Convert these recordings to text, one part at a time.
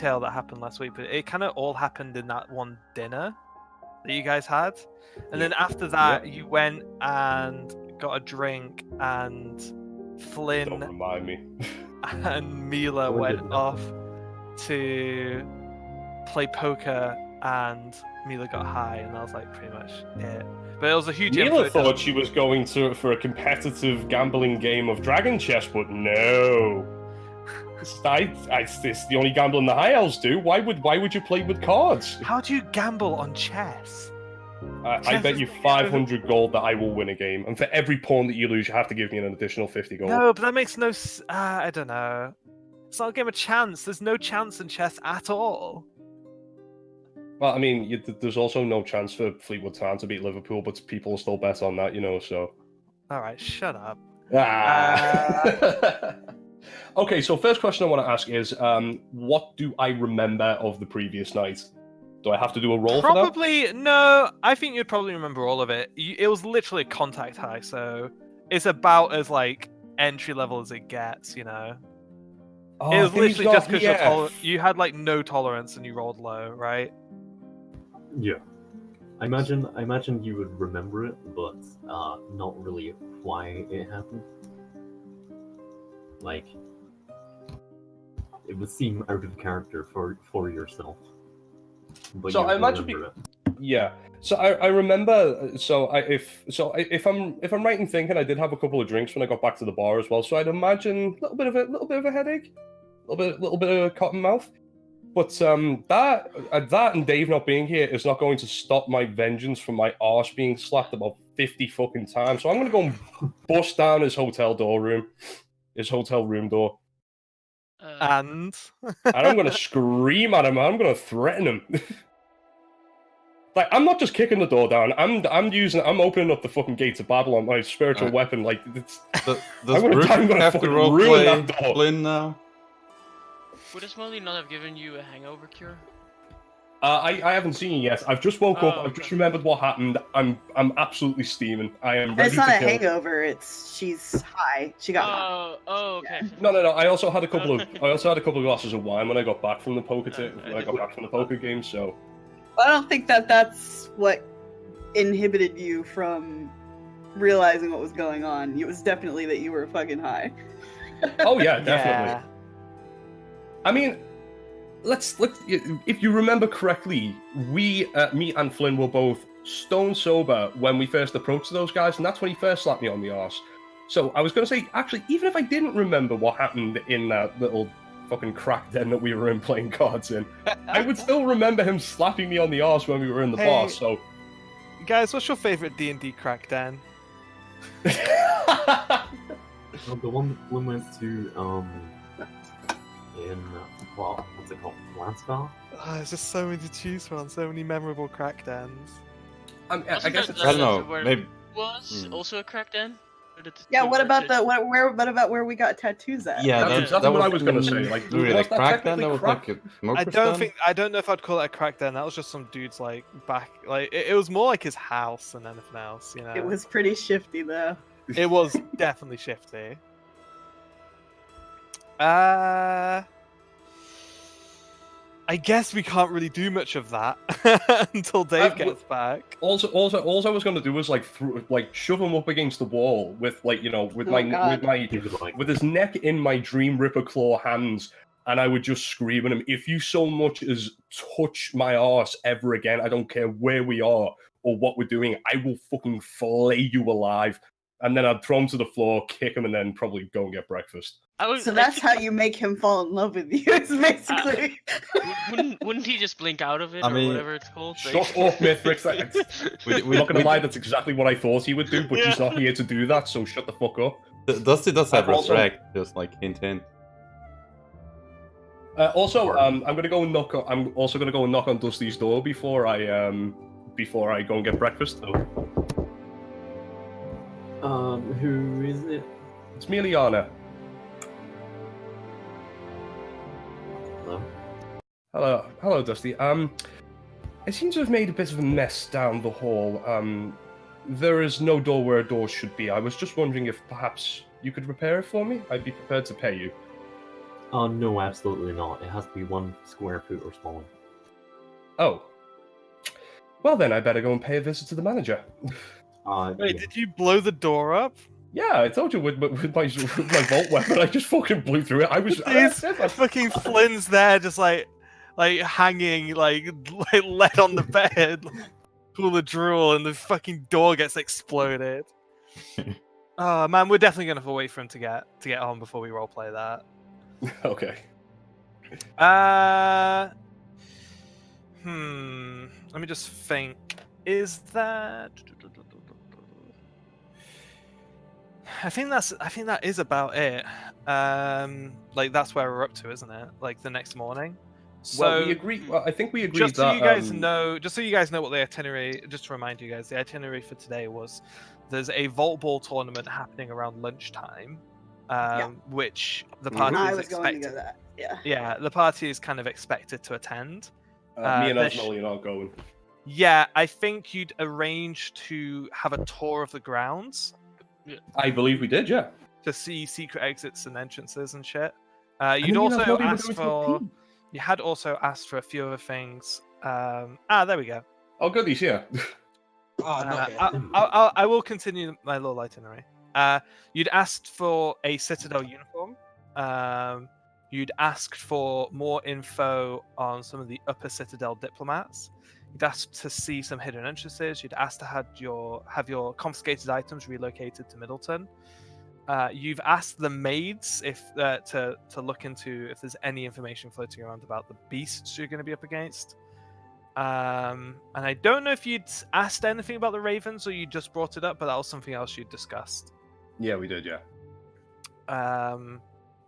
detail that happened last week, but it kind of all happened in that one dinner that you guys had, and then after that, you went and got a drink, and Don't Flynn remind me. and Mila went off to play poker, and Mila got high, and that was like pretty much it. But it was a huge. Mila thought she was going for a competitive gambling game of dragon chess, but no. It's the only gambling the High Elves do. Why would you play with cards? How do you gamble on chess? I bet you 500 gold that I will win a game, and for every pawn that you lose, you have to give me an additional 50 gold. No, but that makes no. I don't know. It's not a game of chance. There's no chance in chess at all. Well, I mean, there's also no chance for Fleetwood Town to beat Liverpool, but people still bet on that, so. All right, shut up. Okay, so first question I want to ask is, what do I remember of the previous night? Do I have to do a roll for that? Probably, no. I think you'd probably remember all of it. It was literally a contact high, so it's about as, entry level as it gets, Oh, it was literally just because you you had, no tolerance and you rolled low, right? Yeah. I imagine you would remember it, but not really why it happened. It would seem out of character for yourself. But so I imagine, yeah. So I remember. If I'm right in thinking, I did have a couple of drinks when I got back to the bar as well. So I'd imagine a little bit of a headache, a little bit of cotton mouth. But that and Dave not being here is not going to stop my vengeance from my arse being slapped about 50 fucking times. So I'm gonna go and bust down his hotel room door. And I'm gonna scream at him. I'm gonna threaten him. I'm not just kicking the door down. I'm opening up the fucking gates of Babylon, my spiritual weapon. Does Brooke have to roleplay Flynn now? Would this Molly not have given you a hangover cure? I haven't seen it yet. I've just woke up. Okay. I've just remembered what happened. I'm absolutely steaming. I am ready It's not to a kill. hangover. She's high. She got high. Oh, okay. No. I also had a couple of glasses of wine when I got back from the poker game. So I don't think that's what inhibited you from realizing what was going on. It was definitely that you were fucking high. Oh yeah, definitely. Yeah. I mean, let's if you remember correctly, me and Flynn were both stone sober when we first approached those guys, and that's when he first slapped me on the arse. So I was going to say, actually, even if I didn't remember what happened in that little fucking crack den that we were in playing cards in, I would still remember him slapping me on the arse when we were in the bar. So, guys, what's your favorite D&D crack den? The one we went to in what's it called, Lansdale? There's just so many to choose from, so many memorable crack dens. I guess it's... I don't know. Where Maybe. Was also a crack den? Yeah, what about where we got tattoos at? Yeah, That's exactly what I was going to say. Really, was that crack then? That was technically like a smoker's I don't know if I'd call it a crack den. That was just some dude's back. It was more like his house than anything else. It was pretty shifty though. It was definitely shifty. I guess we can't really do much of that until Dave gets back. Also, all I was going to do was shove him up against the wall with with his neck in my Dream Ripper claw hands, and I would just scream at him, if you so much as touch my arse ever again, I don't care where we are or what we're doing, I will fucking flay you alive. And then I'd throw him to the floor, kick him, and then probably go and get breakfast. So that's how you make him fall in love with you, is basically. Wouldn't he just blink out of it, I mean, or whatever it's called? Shut up, Mithrix. I'm not going to lie, that's exactly what I thought he would do, but he's not here to do that, so shut the fuck up. Dusty does have Also- resurrect, just hint hint. I'm going to go and knock. I'm also going to go and knock on Dusty's door before I go and get breakfast. Who is it? It's me, Liana. Hello. Hello, Dusty. I seem to have made a bit of a mess down the hall. There is no door where a door should be. I was just wondering if perhaps you could repair it for me. I'd be prepared to pay you. No, absolutely not. It has to be 1 square foot or smaller. Oh. Well then, I better go and pay a visit to the manager. Wait, Yeah. did you blow the door up? Yeah, I told you with my vault weapon, I just fucking blew through it. I was Fucking Flynn's there, just like hanging, like lead on the bed, full of drool, and the fucking door gets exploded. Oh man, we're definitely gonna have to wait for him to get home before we roleplay that. Okay. Let me just think. Is that? I think that is about it. Like that's where we're up to, isn't it? Like the next morning. So Well, we agreed. Well, I think we agreed just so that. you guys know, what the itinerary. Just to remind you guys, the itinerary for today was there's a Vault Ball tournament happening around lunchtime, which the party I is was expected. going to go that. Yeah. Yeah, the party is kind of expected to attend. Me and there's- Osmolly are not going. Yeah, I think you'd arrange to have a tour of the grounds I believe we did, yeah. to see secret exits and entrances and shit. I You'd didn't also realize nobody was asked going to a for. team. You had also asked for a few other things. There we go. Oh, goodies, yeah. I will continue my little itinerary. You'd asked for a Citadel uniform. You'd asked for more info on some of the upper Citadel diplomats. You'd asked to see some hidden entrances. You'd asked to have your confiscated items relocated to Middleton. You've asked the maids if to look into if there's any information floating around about the beasts you're going to be up against. And I don't know if you'd asked anything about the ravens or you just brought it up, but that was something else you'd discussed. Yeah, we did, yeah.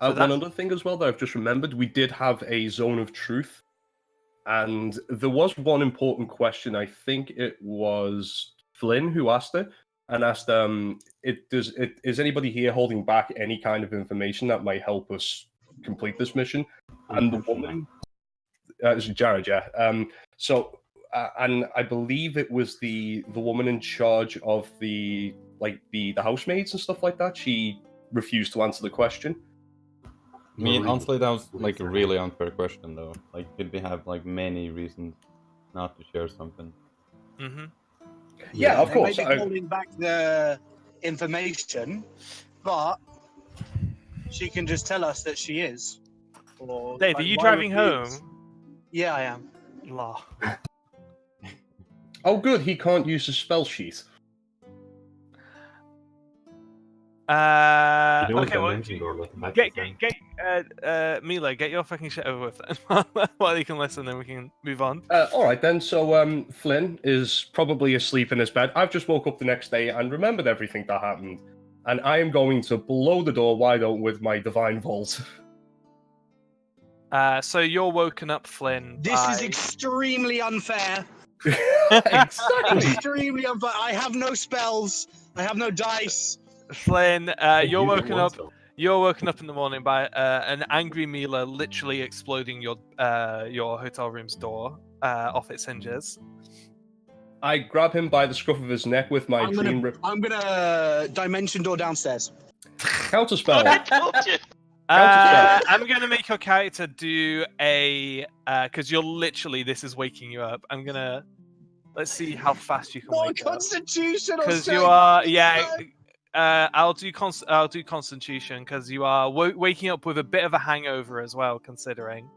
So One other thing as well that I've just remembered, we did have a zone of truth. And there was one important question. I think it was Flynn who asked it, and asked, is anybody here holding back any kind of information that might help us complete this mission? And the woman, it was Jared, yeah. And I believe it was the woman in charge of the housemaids and stuff like that. She refused to answer the question. I mean, honestly, that was like a really unfair question, though. Like, did we have like many reasons not to share something? Mm-hmm. Yeah, of course. They may be holding back the information, but she can just tell us that she is. Or, Dave, are you driving home? Yeah, I am. La. Oh, good. He can't use the spell sheet. You know what Okay, well, dimension door with the back Mila, get your fucking shit over with then. While you can listen, then we can move on. All right then. So Flynn is probably asleep in his bed. I've just woke up the next day and remembered everything that happened, and I am going to blow the door wide open with my divine bolt. So you're woken up, Flynn. This is extremely unfair. Exactly. Extremely unfair. I have no spells. I have no dice. Flynn, you're woken up. You're woken up in the morning by an angry Mila literally exploding your hotel room's door off its hinges. I grab him by the scruff of his neck with my I'm gonna dimension door downstairs. Counterspell. I told you. I'm gonna make your character do a because you're literally this is waking you up. Let's see how fast you can What wake up. Constitution? Because you are I'll do Constitution because you are waking up with a bit of a hangover as well, considering.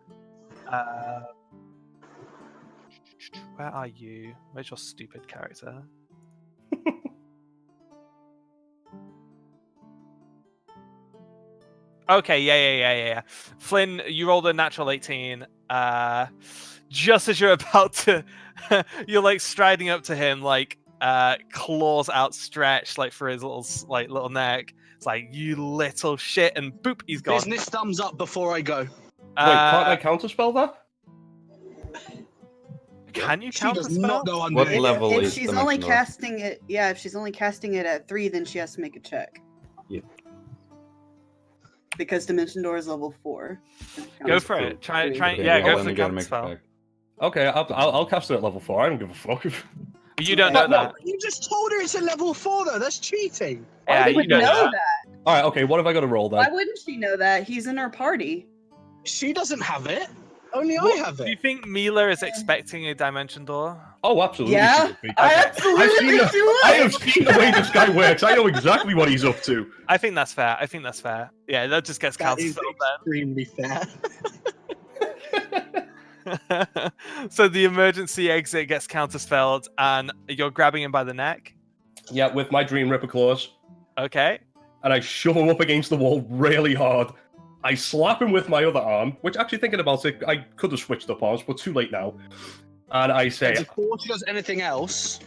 Where are you? Where's your stupid character? Okay, yeah. Flynn, you rolled a natural 18. Just as you're about to, you're like striding up to him, like claws outstretched, like for his little neck. It's like, you little shit, and boop, he's gone. Business thumbs up before I go. Wait, can't I counterspell that? Can you She does counterspell? not go under. What level If is she's the only maximum? casting it, if she's only casting it at 3, then she has to make a check. Yeah. Because Dimension Door is level 4. Go for it. Try. Okay, Yeah, go well, for the then you gotta make a counterspell. check. Okay, I'll cast it at level 4. I don't give a fuck. You don't know that. You just told her it's a level 4 though. That's cheating. Yeah, Why you would don't know know that? All right, okay. What have I got to roll then? Why wouldn't she know that? He's in her party. She doesn't have it. Only I have Do you it. think Mila is expecting a dimension door? Oh, absolutely. Yeah, she would be. I absolutely think she would. I have seen the way this guy works. I know exactly what he's up to. I think that's fair. I think that's fair. Yeah, that just gets That is counterspelled extremely fair. then. So the emergency exit gets counterspelled, and you're grabbing him by the neck. Yeah, with my Dream Ripper claws. Okay. And I shove him up against the wall really hard. I slap him with my other arm, which actually thinking about it, I could have switched up arms, but too late now. And I say, Before she does anything else,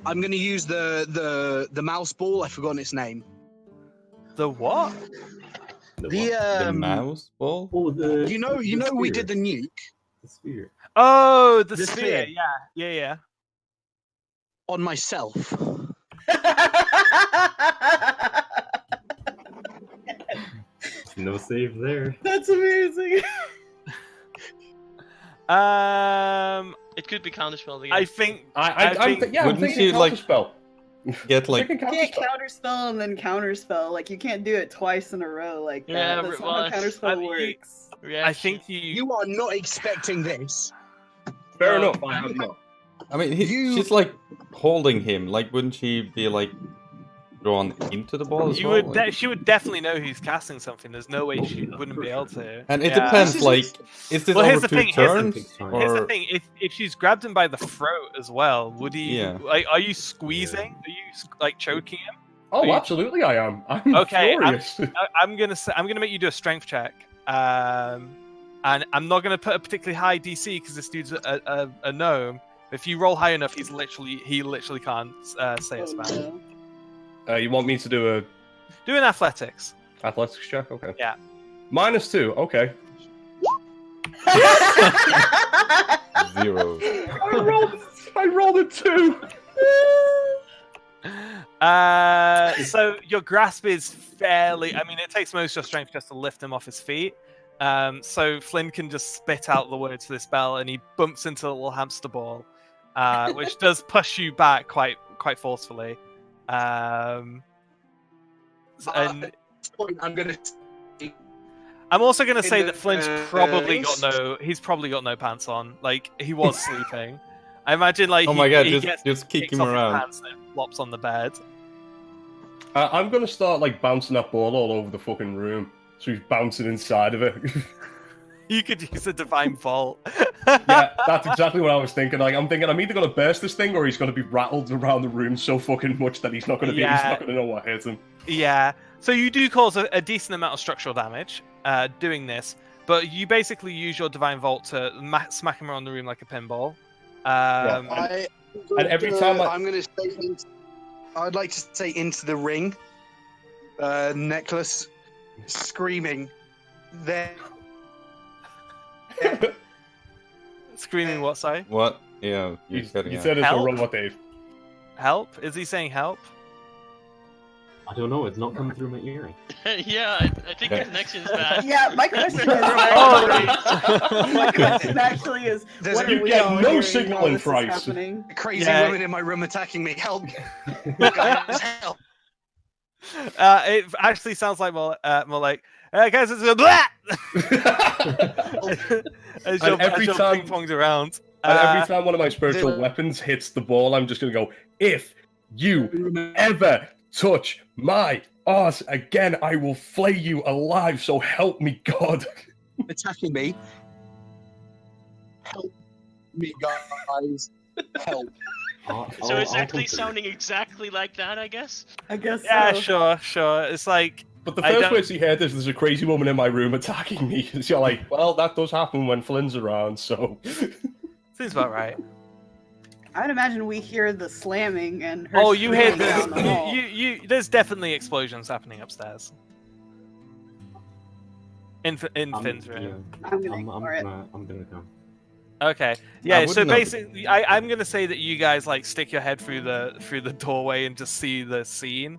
I'm going to use the mouse ball. I've forgotten its name. The what? The mouse ball? Oh, the You know, the we sphere. did the nuke The sphere. Oh, the The sphere. sphere. Yeah. on myself. No save there. That's amazing. It could be counterspelled again. I think. I'm think- I'm Wouldn't thinking you, like, counterspell. Get like You can't counterspell and then counterspell. Like you can't do it twice in a row like that. Yeah, That's well, not how counterspell I mean, works. Yeah, I think you. You are not expecting this. Fair No. enough, I am not. I mean, You- she's like holding him. Like, wouldn't she be like drawn into the ball as You well? would. Like- She would definitely know who's casting something. There's no way she wouldn't be able to. And it Yeah. depends. This is- Like, is this Well, here's over the 2 thing, here's the turns? thing. Here's the Or thing: if she's grabbed him by the throat as well, would he? Yeah. Like, are you squeezing? Are you like choking him? Oh, absolutely, I am. I'm Okay, furious. I'm gonna make you do a strength check. And I'm not gonna put a particularly high DC because this dude's a gnome. If you roll high enough, he literally can't say a Oh, spell. no. You want me to do a Do an athletics. athletics check? Okay. Yeah. -2. Okay. 0. I rolled a 2. So your grasp is fairly. I mean, it takes most of your strength just to lift him off his feet. So Flynn can just spit out the words for this spell, and he bumps into a little hamster ball, which does push you back quite forcefully. And At this point, I'm gonna. I'm also going to say in that the- Flynn's probably got no pants on. Like he was sleeping. I imagine like Oh my god, he just kick kicks him off his around. pants and flops on the bed. I'm gonna start like bouncing that ball all over the fucking room. So he's bouncing inside of it. You could use a divine vault. Yeah, that's exactly what I was thinking. Like, I'm thinking I'm either gonna burst this thing or he's gonna be rattled around the room so fucking much that he's not gonna know what hit him. Yeah. So you do cause a decent amount of structural damage doing this, but you basically use your divine vault to smack him around the room like a pinball. And every time I'm gonna say, I'd like to say into the ring, necklace, screaming, there. Screaming what? Sorry. What? Yeah, you're You cutting out. said it's a Help? robot, Dave. Help? Is he saying help? I don't know. It's not coming through my earring. Yeah, I think the connection's bad. Yeah, my question is. Oh, My question actually is, There's- what you are we get all no hearing signal while in this is Christ. happening? Crazy Yeah. women in my room attacking me. Help! Guys, help! It actually sounds like more like, guys, it's a blah! as And every you're time- ping-ponged around. And every time one of my spiritual the- weapons hits the ball, I'm just gonna go, if you ever touch my arse again, I will flay you alive, so help me God. Attacking me. Help me, guys. Help. So it's actually sounding exactly like that, I guess. I guess Yeah, so. sure. It's like, But the I first don't- place he heard is there's a crazy woman in my room attacking me. So you're like, well, that does happen when Flynn's around, so... seems about right. I'd imagine we hear the slamming and her. Oh, you hear screaming down the hall. there's definitely explosions happening upstairs. In Finn's room. I'm gonna ignore it. I'm gonna come. Okay. Yeah, so wouldn't know. basically I'm gonna say that you guys like stick your head through the doorway and just see the scene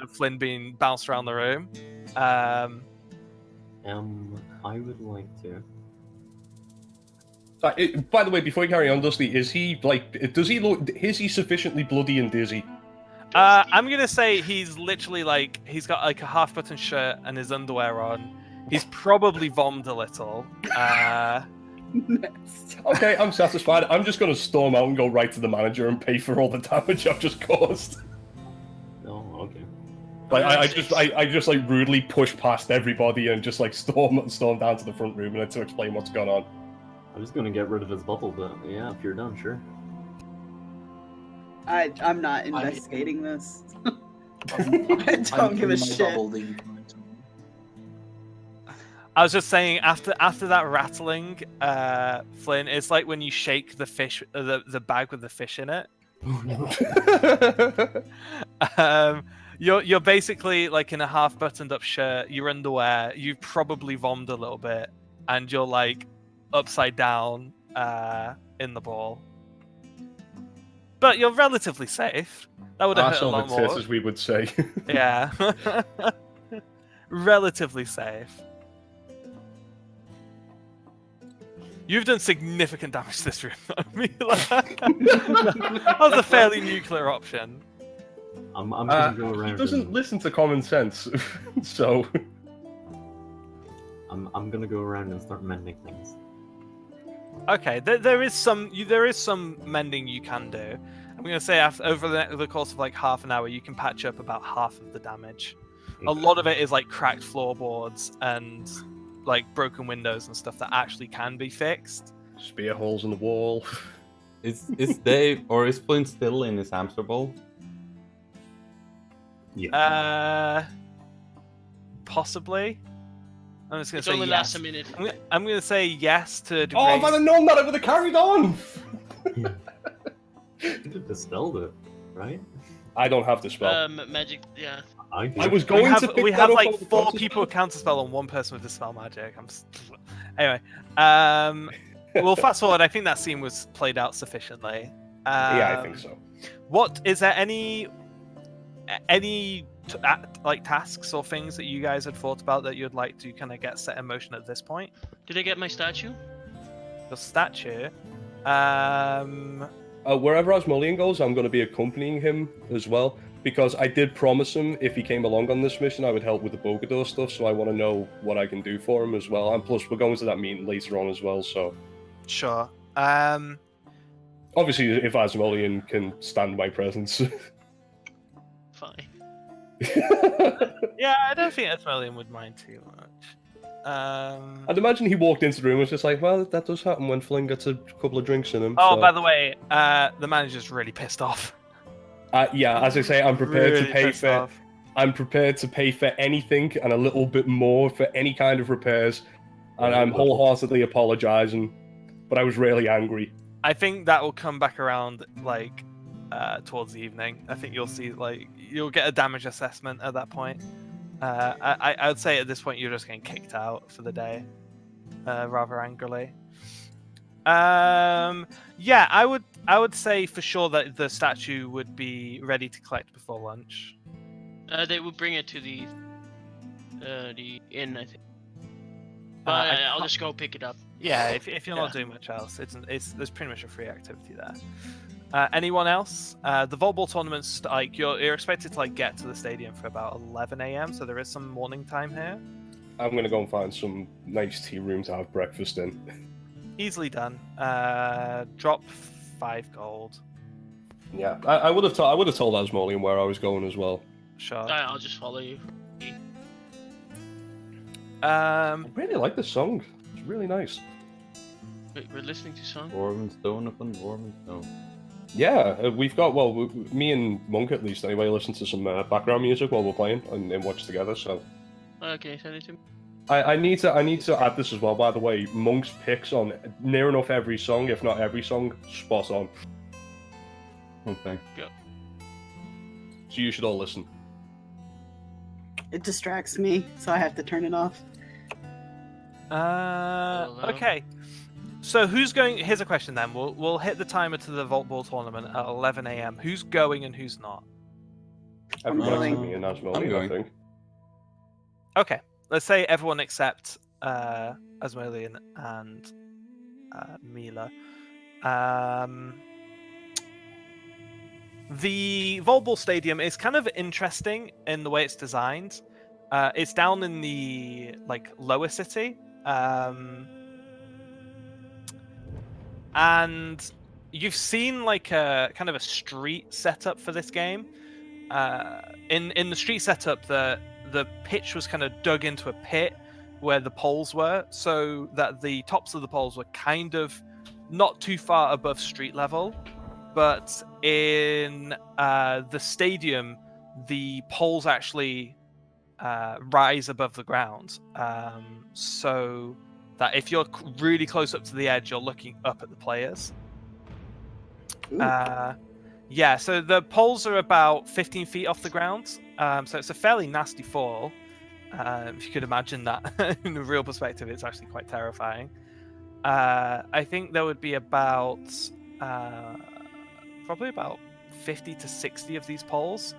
of Flynn being bounced around the room. I would like to. By the way, before you carry on, Dusty, is he sufficiently bloody and dizzy? I'm gonna say he's literally like he's got like a half-button shirt and his underwear on. He's probably vommed a little. Next. Okay, I'm satisfied. I'm just going to storm out and go right to the manager and pay for all the damage I've just caused. Oh, okay. Like I just like rudely push past everybody and just like storm down to the front room and to explain what's going on. I'm just gonna get rid of his bubble, but yeah, if you're done, sure. I'm not investigating this. I I'm don't give a in my shit. bubble that you can enter. I was just saying, after that rattling, Flynn, it's like when you shake the fish, the bag with the fish in it. You're basically like in a half buttoned up shirt, your underwear, you've probably vommed a little bit, and you're like upside down in the ball. But you're relatively safe. That would have hurt a Arse lot over tits, more. as we would say. Yeah. Relatively safe. You've done significant damage to this room. That was a fairly nuclear option. I'm gonna go around. He doesn't listen to common sense, so I'm gonna go around and start mending things. Okay, there is some mending you can do. I'm gonna say over the course of like half an hour, you can patch up about half of the damage. A lot of it is like cracked floorboards and like broken windows and stuff that actually can be fixed. spear holes in the wall. Is Dave or is Flynn still in his hamster ball? Yeah. Possibly. I'm just gonna It say only yes. lasts a minute. I'm gonna say yes to a degree. Oh, if I'd have known that, I would have carried on. You could have dispelled it, right? I don't have the spell. Magic, yeah. I do. I was going to pick we that have up like over the 4 counter people with spell. counterspell and 1 person with dispel magic. Anyway, well, fast forward. I think that scene was played out sufficiently. Yeah, I think so. What is there any like tasks or things that you guys had thought about that you'd like to kind of get set in motion at this point? Did I get my statue? Your statue. Wherever Asmodean goes, I'm going to be accompanying him as well, because I did promise him if he came along on this mission, I would help with the Bogador stuff, so I want to know what I can do for him as well. And plus, we're going to that meeting later on as well, so... Sure. Obviously, if Asmodean can stand my presence. Fine. Yeah, I don't think Esmelian would mind too much. I'd imagine he walked into the room and was just like, well, that does happen when Flynn gets a couple of drinks in him. Oh, so... by the way, the manager's really pissed off. Yeah, as I say, I'm prepared Really to pay pissed for... off. I'm prepared to pay for anything and a little bit more for any kind of repairs. And I'm wholeheartedly apologizing, but I was really angry. I think that will come back around like towards the evening. I think you'll see you'll get a damage assessment at that point. I would say at this point you're just getting kicked out for the day, rather angrily. Yeah, I would say for sure that the statue would be ready to collect before lunch. They would bring it to the inn, I think. But I'll just go pick it up. Yeah, if you're not doing much else, there's pretty much a free activity there. Anyone else? The volleyball tournament's like you're expected to like get to the stadium for about 11 a.m. So there is some morning time here. I'm gonna go and find some nice tea room to have breakfast in. Easily done. Drop 5 gold. Yeah, I would have told Asmodean where I was going as well. Sure. I'll just follow you. I really like this song. It's really nice. Wait, we're listening to song? Dwarven Stone upon Dwarven Stone. Yeah, we've got me and Monk at least anyway listen to some background music while we're playing and watch together. So Okay, send it to me. I need to add this as well. By the way, Monk's picks on near enough every song, if not every song, spot on. Okay. So you should all listen. It distracts me, so I have to turn it off. Okay. So who's going? Here's a question then. We'll hit the timer to the Vault Ball tournament at 11 a.m. Who's going and who's not? Everyone going. except me and Asmodean, I going. think. Okay. Let's say everyone except Asmodean and Mila. The volleyball stadium is kind of interesting in the way it's designed. It's down in the like lower city, and you've seen like a kind of a street setup for this game. In the street setup, the pitch was kind of dug into a pit where the poles were, so that the tops of the poles were kind of not too far above street level. But in the stadium, the poles actually rise above the ground, so that if you're really close up to the edge, you're looking up at the players. Yeah, so the poles are about 15 feet off the ground, so it's a fairly nasty fall. If you could imagine that in a real perspective, it's actually quite terrifying. I think there would be about probably about 50 to 60 of these poles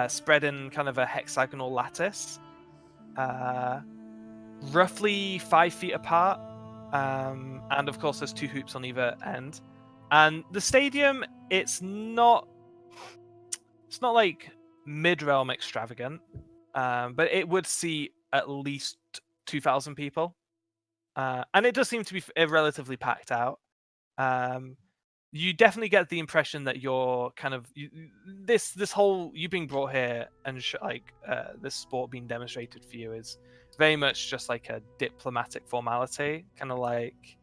spread in kind of a hexagonal lattice, roughly 5 feet apart, and of course there's 2 hoops on either end. And the stadium, it's not like Midrealm extravagant, but it would seat at least 2,000 people, and it does seem to be relatively packed out. You definitely get the impression that you're kind of this whole you being brought here and this sport being demonstrated for you is very much just like a diplomatic formality, kind of like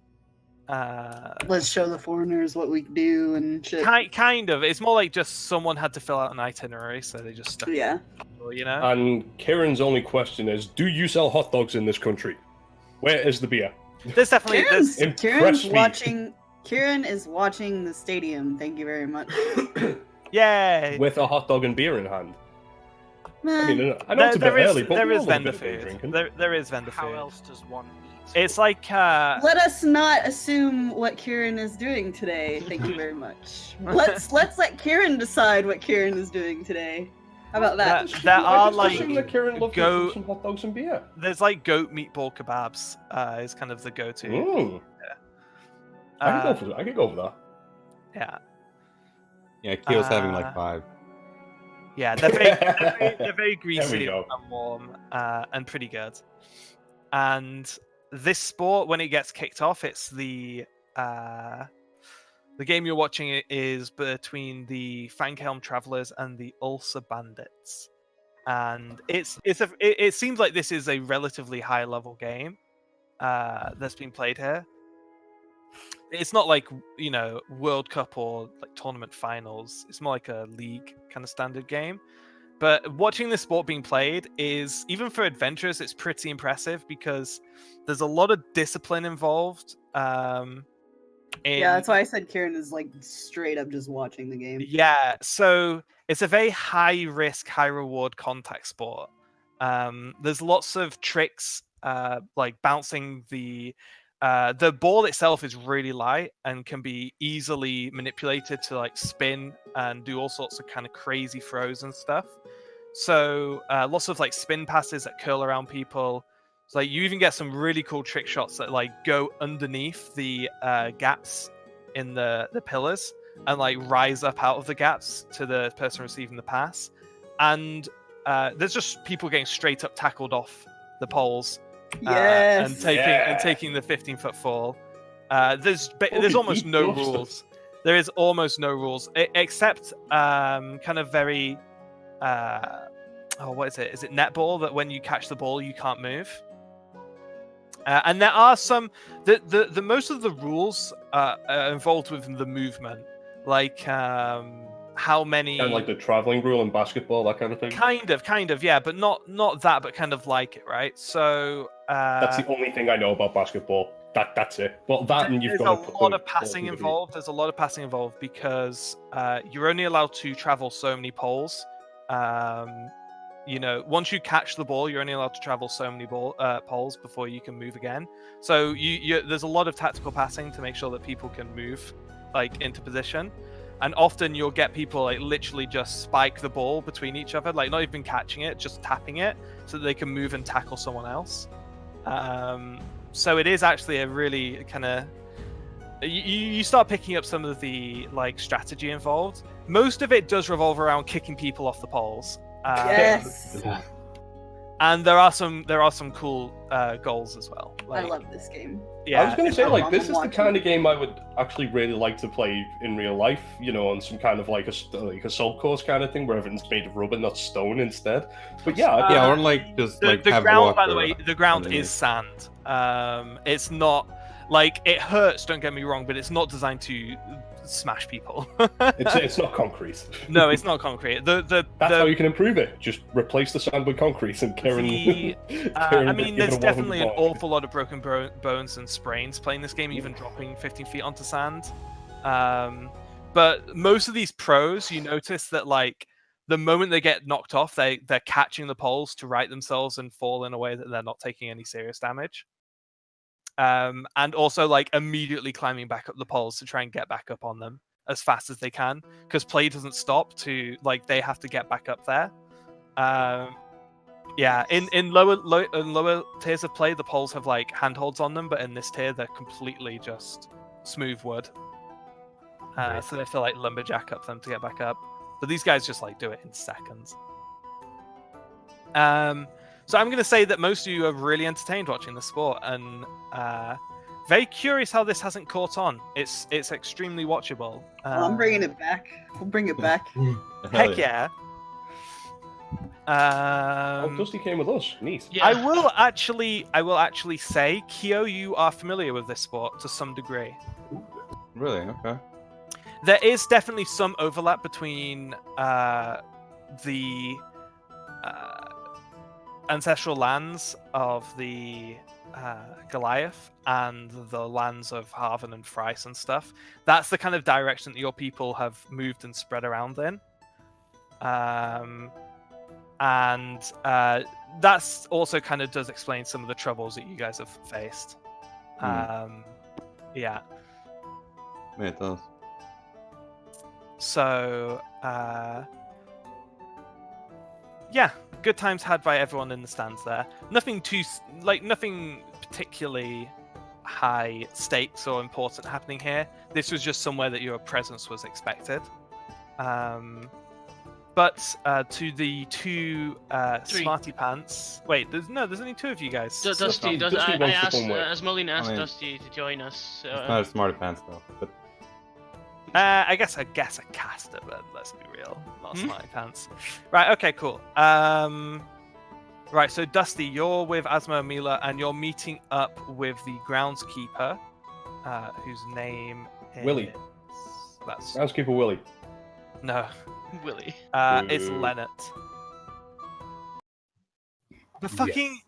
Let's show the foreigners what we do and shit. kind of. It's more like just someone had to fill out an itinerary, so they just stuck Yeah. it, you know. And Kieran's only question is, do you sell hot dogs in this country? Where is the beer? There's definitely Kieran's me. watching. Kieran is watching the stadium. Thank you very much. Yay! With a hot dog and beer in hand. Nah. I mean, I know it's a bit early, but there we is all love a vendor bit of beer food. drinking. There is vendor How food. else does one eat? It's like Let us not assume what Kieran is doing today. Thank you very much. Let's let Kieran decide what Kieran is doing today. How about that? there are I just assume that like Kieran loves some hot dogs and beer. there's like goat meatball kebabs is kind of the go-to. Mm. I could go for that. Yeah. Yeah, Keel's having like 5. Yeah, they're very greasy go. and warm, and pretty good. And this sport, when it gets kicked off, it's the game you're watching is between the Fanghelm Travelers and the Ulcer Bandits, and it seems like this is a relatively high level game that's being played here. It's not like, you know, World Cup or like tournament finals. It's more like a league kind of standard game. But watching this sport being played is, even for adventurers, it's pretty impressive because there's a lot of discipline involved. Yeah, that's why I said Kieran is like straight up just watching the game. Yeah, so it's a very high risk, high reward contact sport. There's lots of tricks, like bouncing the ball itself is really light and can be easily manipulated to like spin and do all sorts of kind of crazy throws and stuff. So lots of like spin passes that curl around people. So like you even get some really cool trick shots that like go underneath the gaps in the pillars and like rise up out of the gaps to the person receiving the pass. And there's just people getting straight up tackled off the poles. Yes. And taking the 15-foot fall. There's almost no rules. There is almost no rules except kind of very what is it? Is it netball that when you catch the ball you can't move? And there are some the most of the rules are involved with the movement, like how many, Kind of like the traveling rule in basketball, that kind of thing. kind of, yeah, but not that, but kind of like it, right? So That's the only thing I know about basketball. That's it. But that, and you've there's got a lot of passing involved. There's a lot of passing involved because you're only allowed to travel so many poles. You know, once you catch the ball, you're only allowed to travel so many poles before you can move again. So there's a lot of tactical passing to make sure that people can move like into position. And often you'll get people like literally just spike the ball between each other, like not even catching it, just tapping it so that they can move and tackle someone else. So it is actually a really kind of you start picking up some of the like strategy involved. Most of it does revolve around kicking people off the poles. Yes. And there are some cool goals as well. I love this game. Yeah, I was going to say, it's like, fun this to is the watch. kind of game I would actually really like to play in real life, you know, on some kind of like a assault course kind of thing where everything's made of rubber, not stone instead. But yeah, Yeah, or like just the like have ground, water. by the way, the ground underneath. is sand. It's not like it hurts. Don't get me wrong, but it's not designed to smash people. it's not concrete. No, it's not concrete. That's how you can improve it. Just replace the sand with concrete, and Karen. I mean, there's definitely an awful lot of broken bones and sprains playing this game, even dropping 15 feet onto sand. But most of these pros, you notice that like the moment they get knocked off, they're catching the poles to right themselves and fall in a way that they're not taking any serious damage. And also like immediately climbing back up the poles to try and get back up on them as fast as they can, because play doesn't stop to like they have to get back up there. Yeah, in lower tiers of play, the poles have like handholds on them, but in this tier they're completely just smooth wood. So they have to like lumberjack up them to get back up. But these guys just like do it in seconds. So I'm going to say that most of you are really entertained watching the sport, and very curious how this hasn't caught on. It's extremely watchable. Well, I'm bringing it back. We'll bring it back. Heck yeah. Dusty came with us. Neat. Yeah. I will actually say, Kyo, you are familiar with this sport to some degree. Really? Okay. There is definitely some overlap between the ancestral lands of the Goliath and the lands of Harvan and Thrice and stuff. That's the kind of direction that your people have moved and spread around in. And that's also kind of does explain some of the troubles that you guys have faced. Yeah. Yeah, it does. So, yeah, good times had by everyone in the stands there. Nothing particularly high stakes or important happening here. This was just somewhere that your presence was expected. But to the two smarty pants. Wait, there's only two of you guys. Dusty, Dusty I wants to asked, come with. Asmodean asked I mean, Dusty to join us. It's not a smarty pants though. But I guess a caster, but let's be real, not smarty pants. Right, okay, cool. Right, so Dusty, you're with Asmo and Mila, and you're meeting up with the groundskeeper, whose name is... Willie. That's... Groundskeeper Willie. No. Willie. It's Leonard. The fucking...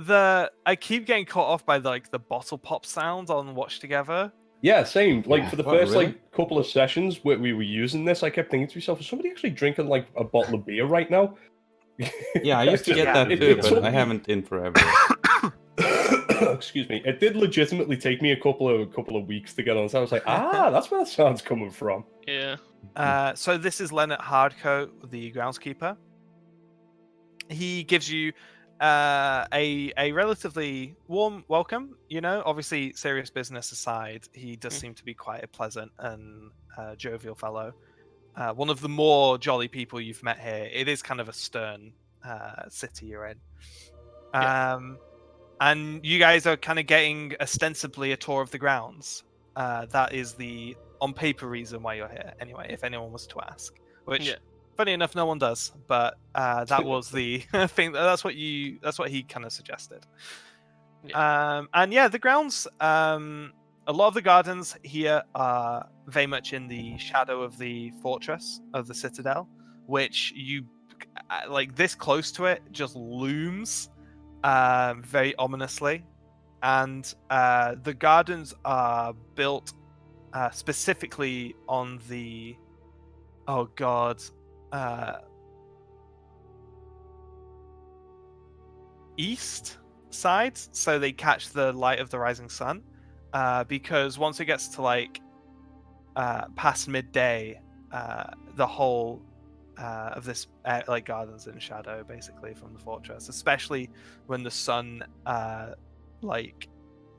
I keep getting caught off by the bottle pop sound on Watch Together. Yeah, same. Like for the What, first really? like couple of sessions where we were using this, I kept thinking to myself, is somebody actually drinking like a bottle of beer right now? yeah, I used to get that too, but I haven't in forever. Excuse me. It did legitimately take me a couple of weeks to get on. So I was like, that's where that sound's coming from. Yeah. So this is Leonard Hardcoat, the groundskeeper. He gives you a relatively warm welcome. You know, obviously, serious business aside, he does seem to be quite a pleasant and jovial fellow. One of the more jolly people you've met here. It is kind of a stern city you're in. And you guys are kind of getting ostensibly a tour of the grounds. That is the on paper reason why you're here. Anyway, if anyone was to ask, which funny enough, no one does. But that was the thing. That's what he kind of suggested. And yeah, the grounds. A lot of the gardens here are very much in the shadow of the fortress of the citadel, which you like this close to it just looms very ominously. And the gardens are built specifically on the east side, so they catch the light of the rising sun. Because once it gets to like past midday, the whole of this like gardens in shadow basically from the fortress, especially when the sun like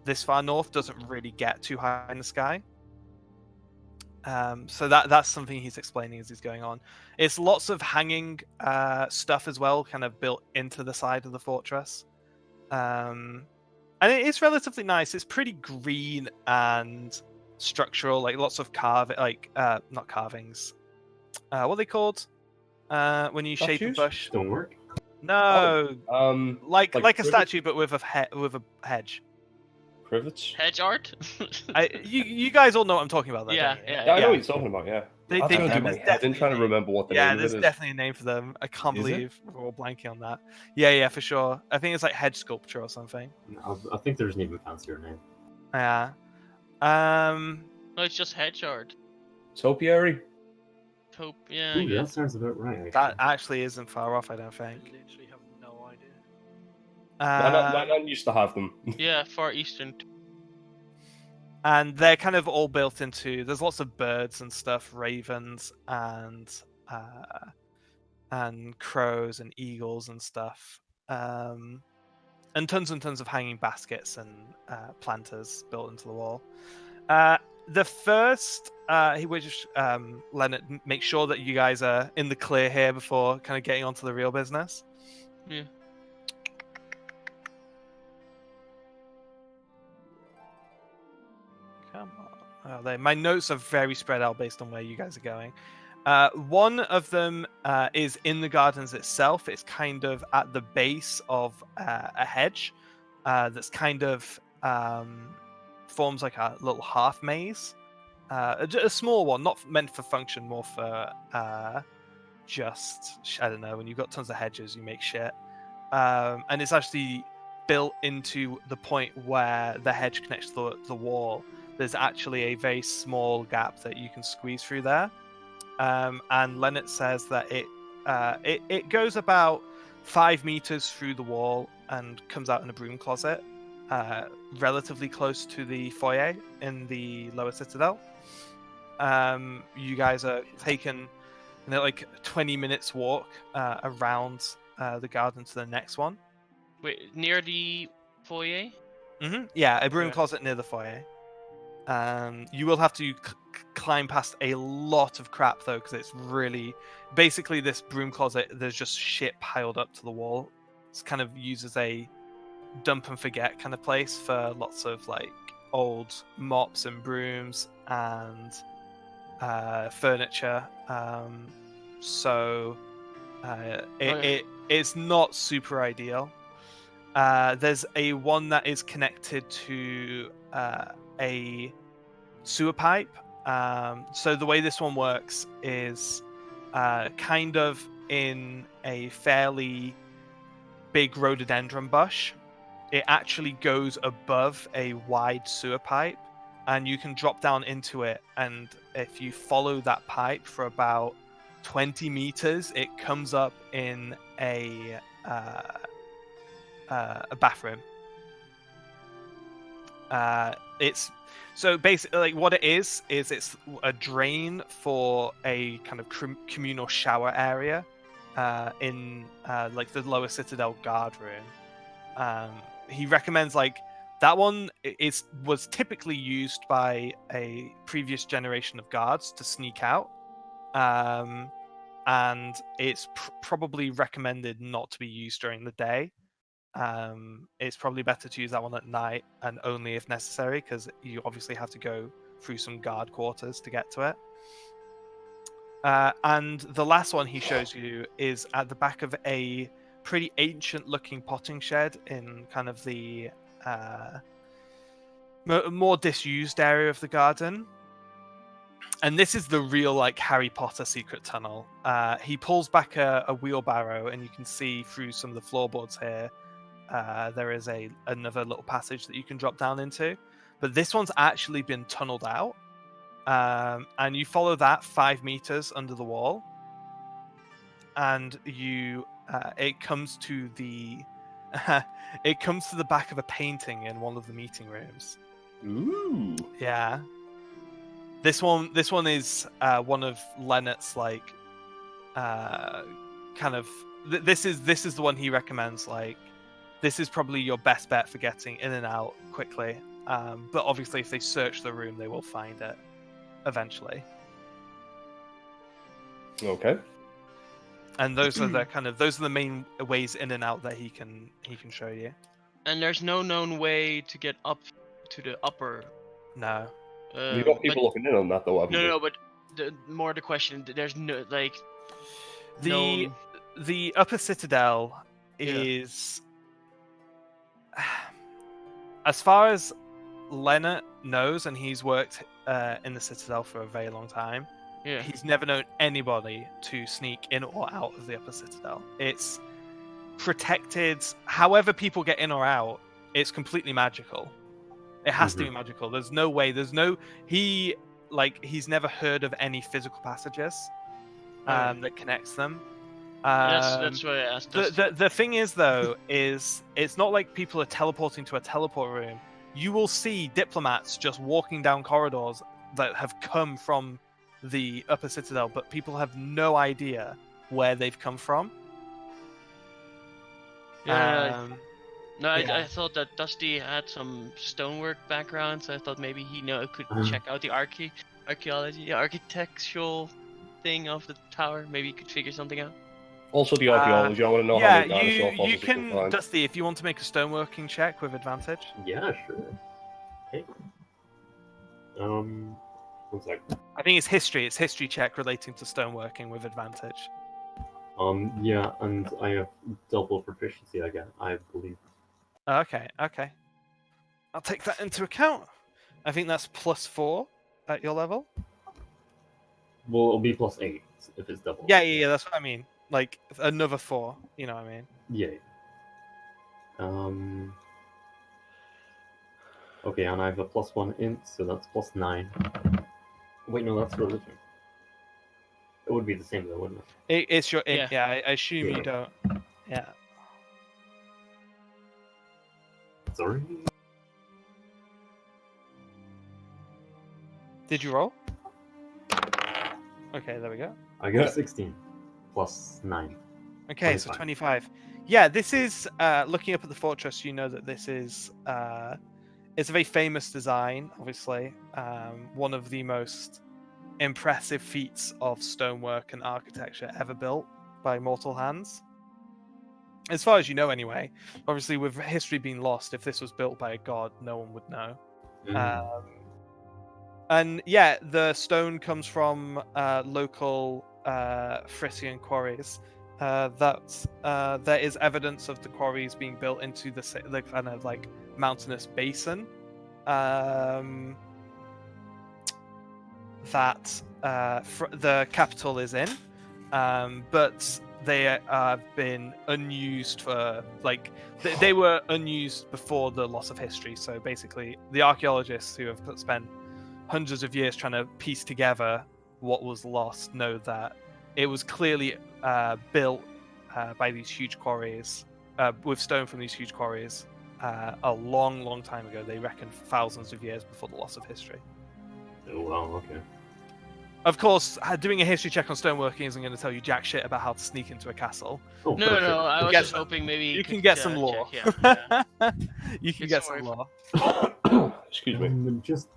this far north doesn't really get too high in the sky. So that's something he's explaining as he's going on. It's lots of hanging stuff as well, kind of built into the side of the fortress. And it is relatively nice. It's pretty green and structural, like lots of not carvings. What are they called? When you shape a Statues? bush. Stonework? No, like a rivets? statue, but with a hedge. Rivets? Hedge art? You guys all know what I'm talking about, though, Yeah, don't you? yeah, Yeah, I know what you're talking about. Yeah. They- I they- have to do my there's head in trying to definitely- remember what the Yeah, name of there's it is. definitely a name for them. I can't Is it? believe we're all blanking on that. Yeah, for sure. I think it's like hedge sculpture or something. I think there's an even fancier name. Yeah. No, it's just hedge art. Topiary? Cope, yeah, I Ooh, that guess. sounds about right. Actually. That actually isn't far off, I don't I think. literally have no idea. My nan used to have them. Yeah, Far Eastern. And they're kind of all built into. There's lots of birds and stuff, ravens and crows and eagles and stuff, and tons of hanging baskets and planters built into the wall. The first, which Leonard, make sure that you guys are in the clear here before kind of getting onto the real business. Yeah. Come on. My notes are very spread out based on where you guys are going. One of them is in the gardens itself. It's kind of at the base of a hedge that's kind of forms like a little half maze. A small one, not meant for function, more for just, I don't know, when you've got tons of hedges, you make shit. And it's actually built into the point where the hedge connects to the wall. There's actually a very small gap that you can squeeze through there. And Leonard says that it goes about 5 meters through the wall and comes out in a broom closet, relatively close to the foyer in the lower citadel. You guys are taken like 20 minutes walk around the garden to the next one. Wait, near the foyer? Yeah, a broom Okay. closet near the foyer. You will have to climb past a lot of crap though, because it's really basically this broom closet. There's just shit piled up to the wall. It's kind of used as a dump and forget kind of place for lots of like old mops and brooms and furniture. So it's not super ideal. There's a one that is connected to a sewer pipe. So the way this one works is kind of in a fairly big rhododendron bush. It actually goes above a wide sewer pipe, and you can drop down into it. And if you follow that pipe for about 20 meters, it comes up in a bathroom. It's so basically like what it is it's a drain for a kind of communal shower area in like the lower citadel guard room. He recommends like that one was typically used by a previous generation of guards to sneak out, and it's probably recommended not to be used during the day. It's probably better to use that one at night and only if necessary, because you obviously have to go through some guard quarters to get to it. And the last one he shows you is at the back of a pretty ancient looking potting shed in kind of the more disused area of the garden. And this is the real like Harry Potter secret tunnel. He pulls back a wheelbarrow and you can see through some of the floorboards here there is another little passage that you can drop down into, but this one's actually been tunneled out, and you follow that 5 meters under the wall, and it comes to the back of a painting in one of the meeting rooms. Ooh. Yeah, this one is one of Leonard's like kind of this is the one he recommends. Like, this is probably your best bet for getting in and out quickly. But obviously, if they search the room, they will find it eventually. Okay. And those are the main ways in and out that he can show you. And there's no known way to get up to the upper. No. You've got people looking in on that, though, haven't you? No, but more the question. There's no like. The upper citadel is, as far as Leonard knows, and he's worked in the citadel for a very long time. Yeah. He's never known anybody to sneak in or out of the upper citadel. It's protected. However people get in or out, it's completely magical. It has to be magical. There's no way. He's never heard of any physical passages that connects them. That's why I asked. The thing is, though, is it's not like people are teleporting to a teleport room. You will see diplomats just walking down corridors that have come from the upper citadel, but people have no idea where they've come from. Yeah. I thought that Dusty had some stonework background, so I thought maybe he could check out the architectural thing of the tower. Maybe he could figure something out. Also, the archaeology. I want to know how many dinosaur fossils you can find. Dusty, if you want to make a stoneworking check with advantage. Yeah, sure. Hey. 1 sec. I think it's history. It's history check relating to stoneworking with advantage. Yeah, and I have double proficiency again, I believe. Okay. I'll take that into account. I think that's +4 at your level. Well, it'll be +8 if it's double. Yeah, that's what I mean. Like, another 4, you know what I mean? Yeah. Okay, and I have a +1 int, so that's +9. Wait, no, that's religion. It would be the same though, wouldn't it? It's your int, yeah. I assume you don't. Yeah. Sorry? Did you roll? Okay, there we go. I got 16 +9. Okay, so 25. Yeah, this is looking up at the fortress. You know that this is it's a very famous design. Obviously, one of the most impressive feats of stonework and architecture ever built by mortal hands. As far as you know, anyway. Obviously, with history being lost, if this was built by a god, no one would know. And yeah, the stone comes from local Frisian quarries. There is evidence of the quarries being built into the kind of like mountainous basin that the capital is in, but they have been unused for they were unused before the loss of history. So basically, the archaeologists who have spent hundreds of years trying to piece together what was lost know that it was clearly built by these huge quarries with stone from these huge quarries a long time ago. They reckon thousands of years before the loss of history. Oh wow, okay. Of course, doing a history check on stoneworking isn't going to tell you jack shit about how to sneak into a castle. Oh, No, I was just hoping maybe you can get some lore. Check, yeah. You can get some lore. Excuse me. Just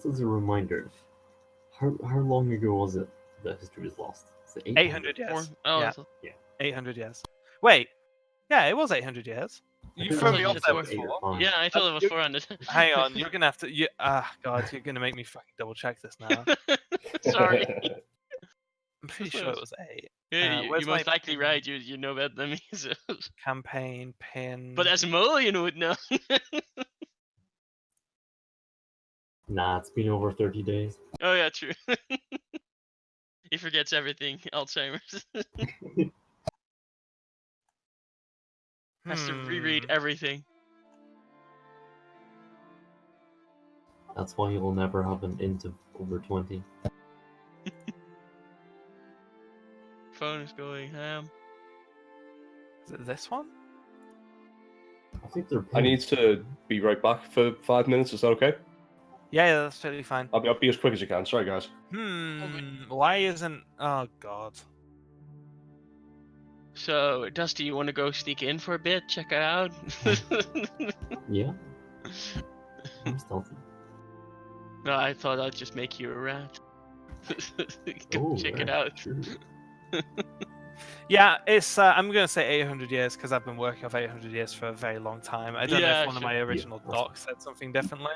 as a reminder, how long ago was it that history was lost? Is it 800 years. Oh, Yeah. 800 years. Wait. Yeah, it was 800 years. You threw me off there with before. yeah, I thought it was 400. Hang on, you're gonna have to. God, you're gonna make me fucking double check this now. Sorry. I'm pretty sure it was 8. Yeah, you're where's most my- likely right. You know better than me. So. Campaign pin. But as a mole, you would know. Nah, it's been over 30 days. Oh yeah, true. He forgets everything. Alzheimer's. Has to reread everything. That's why you'll never have an int of over 20. Phone is going ham. Is it this one? I think they're. I need to be right back for 5 minutes. Is that okay? Yeah, that's totally fine. I'll be as quick as I can. Sorry, guys. Why isn't? Oh God. So, Dusty, you want to go sneak in for a bit? Check it out? Yeah. I'm stealthy. No, I thought I'd just make you a rat. Oh, Check right, it out. Sure. Yeah, it's. I'm gonna say 800 years because I've been working off 800 years for a very long time. I don't know Yeah, if one of my sure. original Yeah. docs said something differently.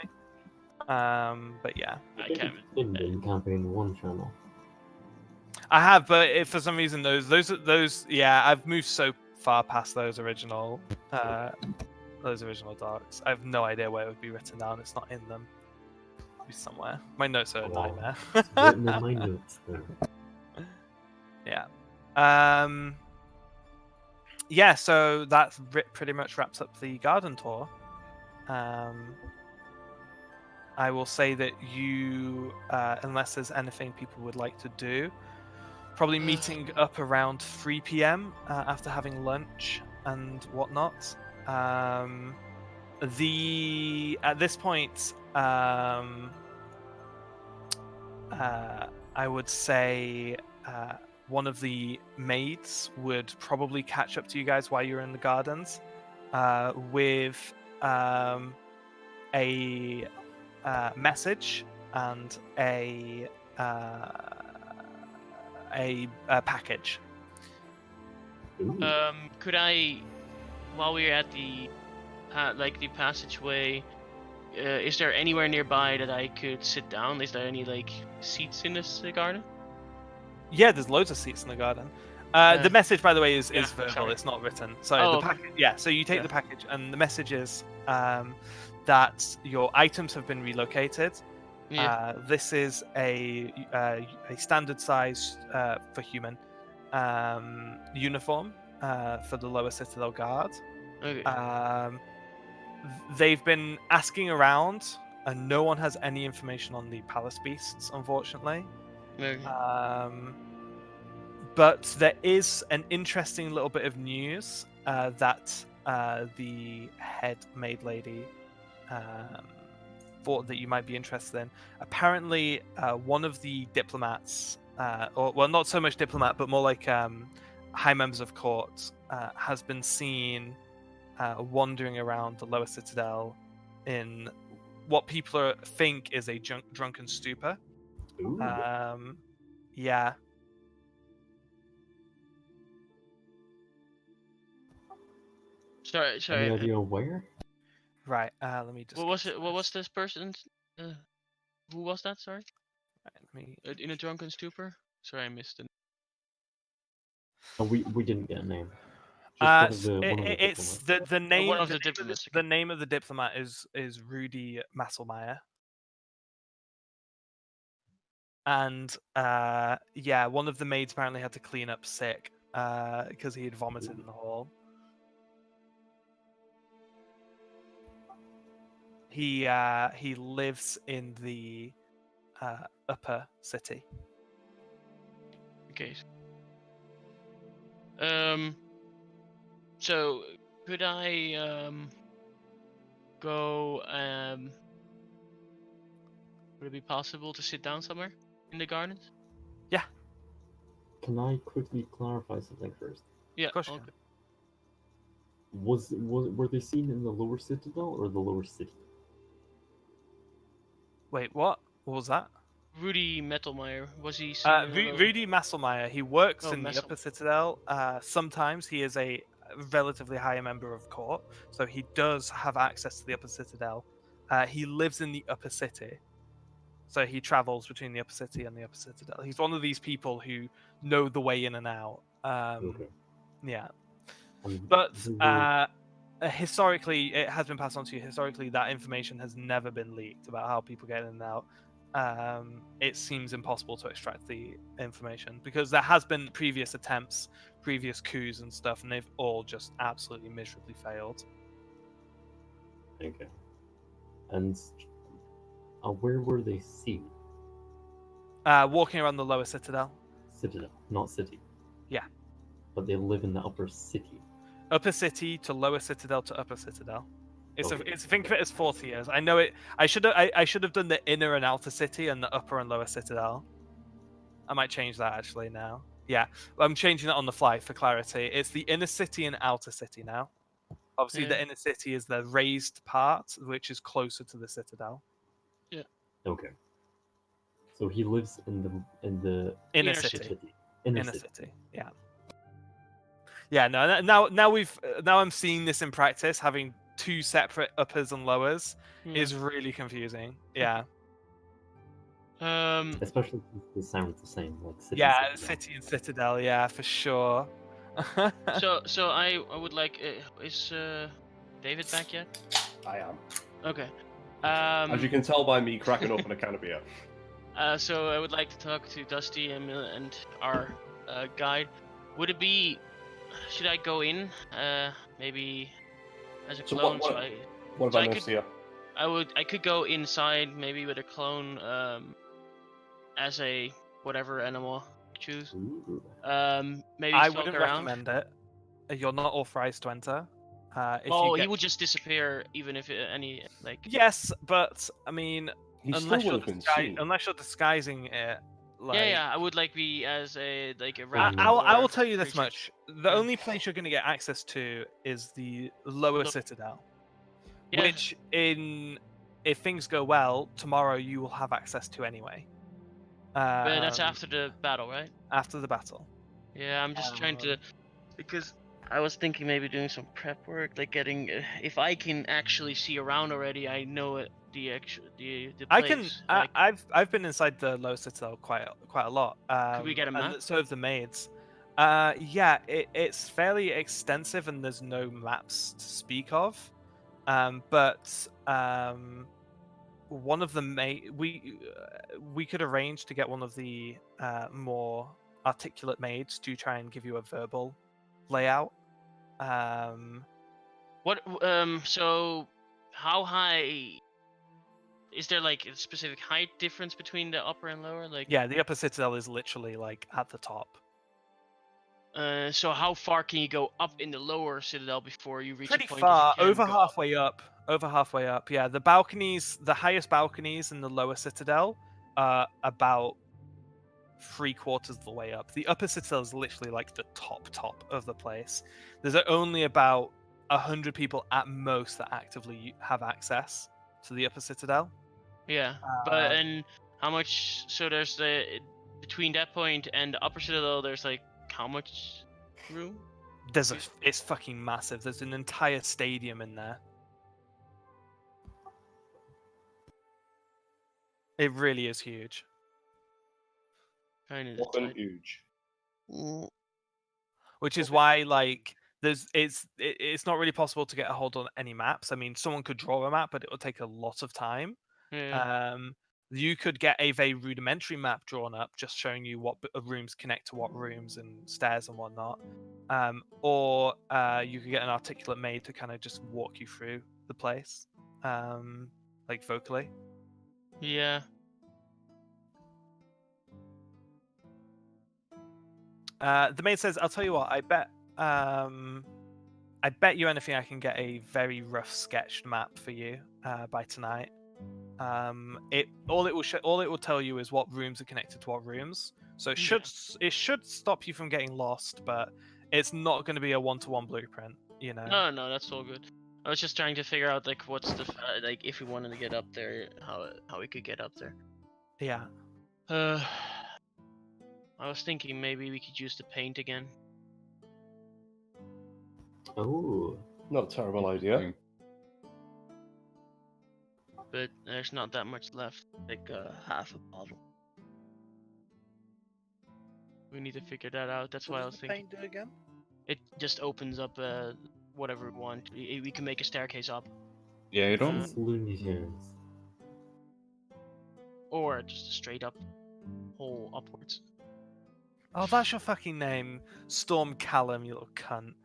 But yeah, I I think can't. it's pinned in campaign 1 channel. I have, but for some reason those. Yeah, I've moved so far past those original docs. I have no idea where it would be written down. It's not in them. It'd be somewhere. My notes are a Wow. nightmare. It's written in my notes there. Yeah. Yeah, so that pretty much wraps up the garden tour. I will say that you, unless there's anything people would like to do, probably meeting up around 3 p.m. After having lunch and whatnot. At this point, I would say one of the maids would probably catch up to you guys while you're in the gardens with a message and a package. Ooh. Could I, while we're at the the passageway, is there anywhere nearby that I could sit down? Is there any like seats in this garden? Yeah, there's loads of seats in the garden. The message, by the way, is yeah, verbal. sorry. It's not written. Sorry, Oh, the okay. package. Yeah, so you take Yeah. the package, and the message is that your items have been relocated. Yeah. This is a standard size for human uniform for the lower Citadel Guard. Okay. They've been asking around, and no one has any information on the palace beasts, unfortunately. Okay. But there is an interesting little bit of news that the head maid lady thought that you might be interested in. Apparently, one of the diplomats, or well, not so much diplomat, but more like high members of court, has been seen wandering around the lower citadel in what people think is a drunken stupor. Ooh. Yeah. Sorry. Any idea where? Right. Let me just. What was it? What was this person's? Who was that? Sorry. Right, let me. In a drunken stupor. Sorry, I missed it. Oh, we didn't get a name. Just one of the It's diplomats. the name. one of the the name diplomats, The name of the diplomat is Rudy Masselmeyer. And yeah, one of the maids apparently had to clean up sick because he had vomited in the hall. He lives in the upper city. Okay. So could I go would it be possible to sit down somewhere in the gardens? Yeah. Can I quickly clarify something first? Yeah. Of course you Okay. can. Were they seen in the lower citadel or the lower city? Wait, what? What was that? Rudy Mettelmeyer, was he seen in the lower- Rudy Masselmeyer. He works Oh, in the Messel- upper citadel. Sometimes he is a relatively higher member of court, so he does have access to the upper citadel. He lives in the upper city, so he travels between the upper city and the upper citadel. He's one of these people who know the way in and out. Okay. Yeah, And but who were- historically, it has been passed on to you. Historically, that information has never been leaked about how people get in and out. It seems impossible to extract the information because there has been previous attempts, previous coups and stuff, and they've all just absolutely miserably failed. Okay. And where were they seen? Walking around the lower citadel. Citadel, not city. Yeah. But they live in the upper city. Upper city to lower citadel to upper citadel. It's Okay. think of it as 40 years. I know it. I should have done the inner and outer city and the upper and lower citadel. I might change that actually now. Yeah, I'm changing it on the fly for clarity. It's the inner city and outer city now. Obviously, the Yeah. inner city is the raised part, which is closer to the citadel. Okay. So he lives in the Inner Inner city. city. Inner in a city. city. Yeah. Yeah. No. Now I'm seeing this in practice. Having two separate uppers and lowers is really confusing. Yeah. Especially since they sound the same, like city. Yeah. Citadel. City and Citadel. Yeah, for sure. So I would like is David back yet? I am. Okay. As you can tell by me cracking open a can of beer. So I would like to talk to Dusty and our guide. Would it be? Should I go in? Maybe as a So clone. what about Nastia? I could go inside maybe with a clone. As a whatever animal I choose. Ooh. Maybe I stalk wouldn't around. recommend it. You're not authorized to enter. He would just disappear even if any like. Yes, but I mean, He unless still you're, would have been seen. unless you're disguising it. Like... Yeah, I would like be as a like a I rabbit. will or tell you this creature. much: the Yeah. only place you're going to get access to is the lower citadel, Yeah. which, if things go well, tomorrow you will have access to anyway. But that's after the battle, right? After the battle. Yeah, I'm just trying to, because I was thinking maybe doing some prep work, like getting if I can actually see around already, I know it, the place. I can. like, I've been inside the lower citadel quite a lot. Could we get a map? And so have the maids. Yeah, it's fairly extensive, and there's no maps to speak of. But one of the we could arrange to get one of the more articulate maids to try and give you a verbal layout. What? So, how high? Is there like a specific height difference between the upper and lower? Like. Yeah, the upper citadel is literally like at the top. So how far can you go up in the lower citadel before you reach Pretty a point far, that you over can go halfway up. Over halfway up. Yeah, the balconies, the highest balconies in the lower citadel are about 3/4 of the way up. The upper citadel is literally like the top of the place. There's only about 100 people at most that actively have access to the upper citadel. Yeah, but and how much? So there's the between that point and the upper citadel. There's like how much room? It's fucking massive. There's an entire stadium in there. It really is huge. Kind of Fucking huge. Which is why, like, it's not really possible to get a hold on any maps. I mean, someone could draw a map, but it would take a lot of time. Yeah. You could get a very rudimentary map drawn up, just showing you what rooms connect to what rooms and stairs and whatnot. Or you could get an articulate maid to kind of just walk you through the place, like vocally. Yeah. The maid says, "I'll tell you what. I bet you anything I can get a very rough sketched map for you by tonight. All it will tell you is what rooms are connected to what rooms. So it should stop you from getting lost, but it's not going to be a one-to-one blueprint. You know. No, that's all good. I was just trying to figure out like what's the like if we wanted to get up there, how we could get up there. Yeah. I was thinking maybe we could use the paint again. Oh. Not a terrible idea. But there's not that much left, like half a bottle. We need to figure that out. That's why I was thinking. Paint do again? It just opens up whatever we want. We can make a staircase up. Yeah, you don't. It's Looney Tunes. Or just a straight up hole upwards. Oh, that's your fucking name, Storm Callum, you little cunt.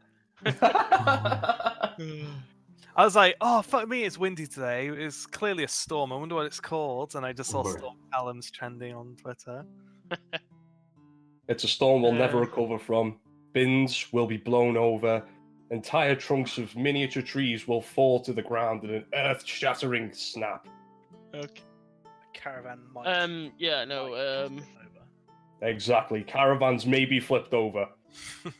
I was like, oh, fuck me, it's windy today. It's clearly a storm. I wonder what it's called. And I just saw Right. Storm Callum's trending on Twitter. It's a storm we'll never recover from. Bins will be blown over. Entire trunks of miniature trees will fall to the ground in an earth-shattering snap. Okay. Caravan might. Yeah, no, might flip over. Exactly. Caravans may be flipped over. So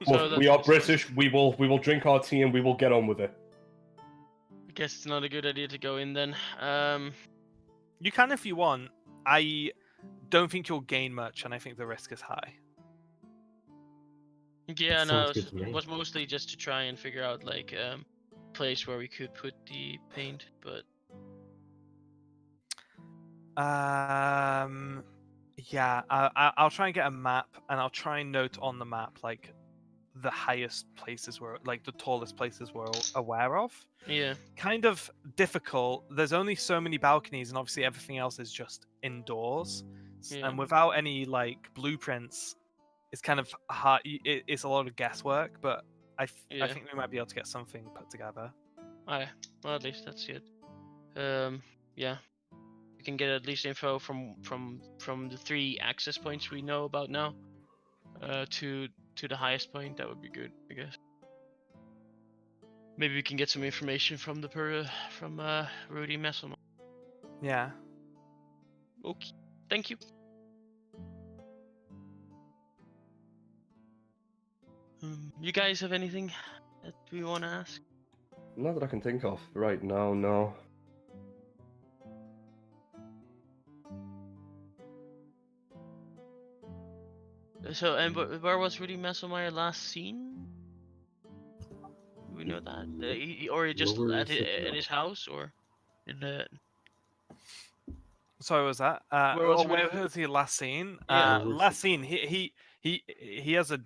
Look, we are British. We will drink our tea and we will get on with it. I guess it's not a good idea to go in then. You can if you want. I don't think you'll gain much, and I think the risk is high. Yeah, no, Sounds good to me. it was mostly just to try and figure out like place where we could put the paint, but Yeah, I'll try and get a map, and I'll try and note on the map like the highest places like the tallest places we're aware of. yeah. Kind of difficult. There's only so many balconies, and obviously everything else is just indoors. Yeah. And without any like blueprints, it's kind of hard. It's a lot of guesswork, but I Yeah. think we might be able to get something put together. Well, at least that's good. Yeah, we can get at least info from the 3 access points we know about now, to the highest point. That would be good, I guess. Maybe we can get some information from Rudy Messelman. Yeah. Okay, thank you. You guys have anything that we want to ask? Not that I can think of right now, no. So, and where was Rudy Messelmeyer last seen? Do we know that? Or just Lower at City. his house, or in the... Sorry, was that? Where was where Rudy- was he last seen? Yeah. Last seen. He has a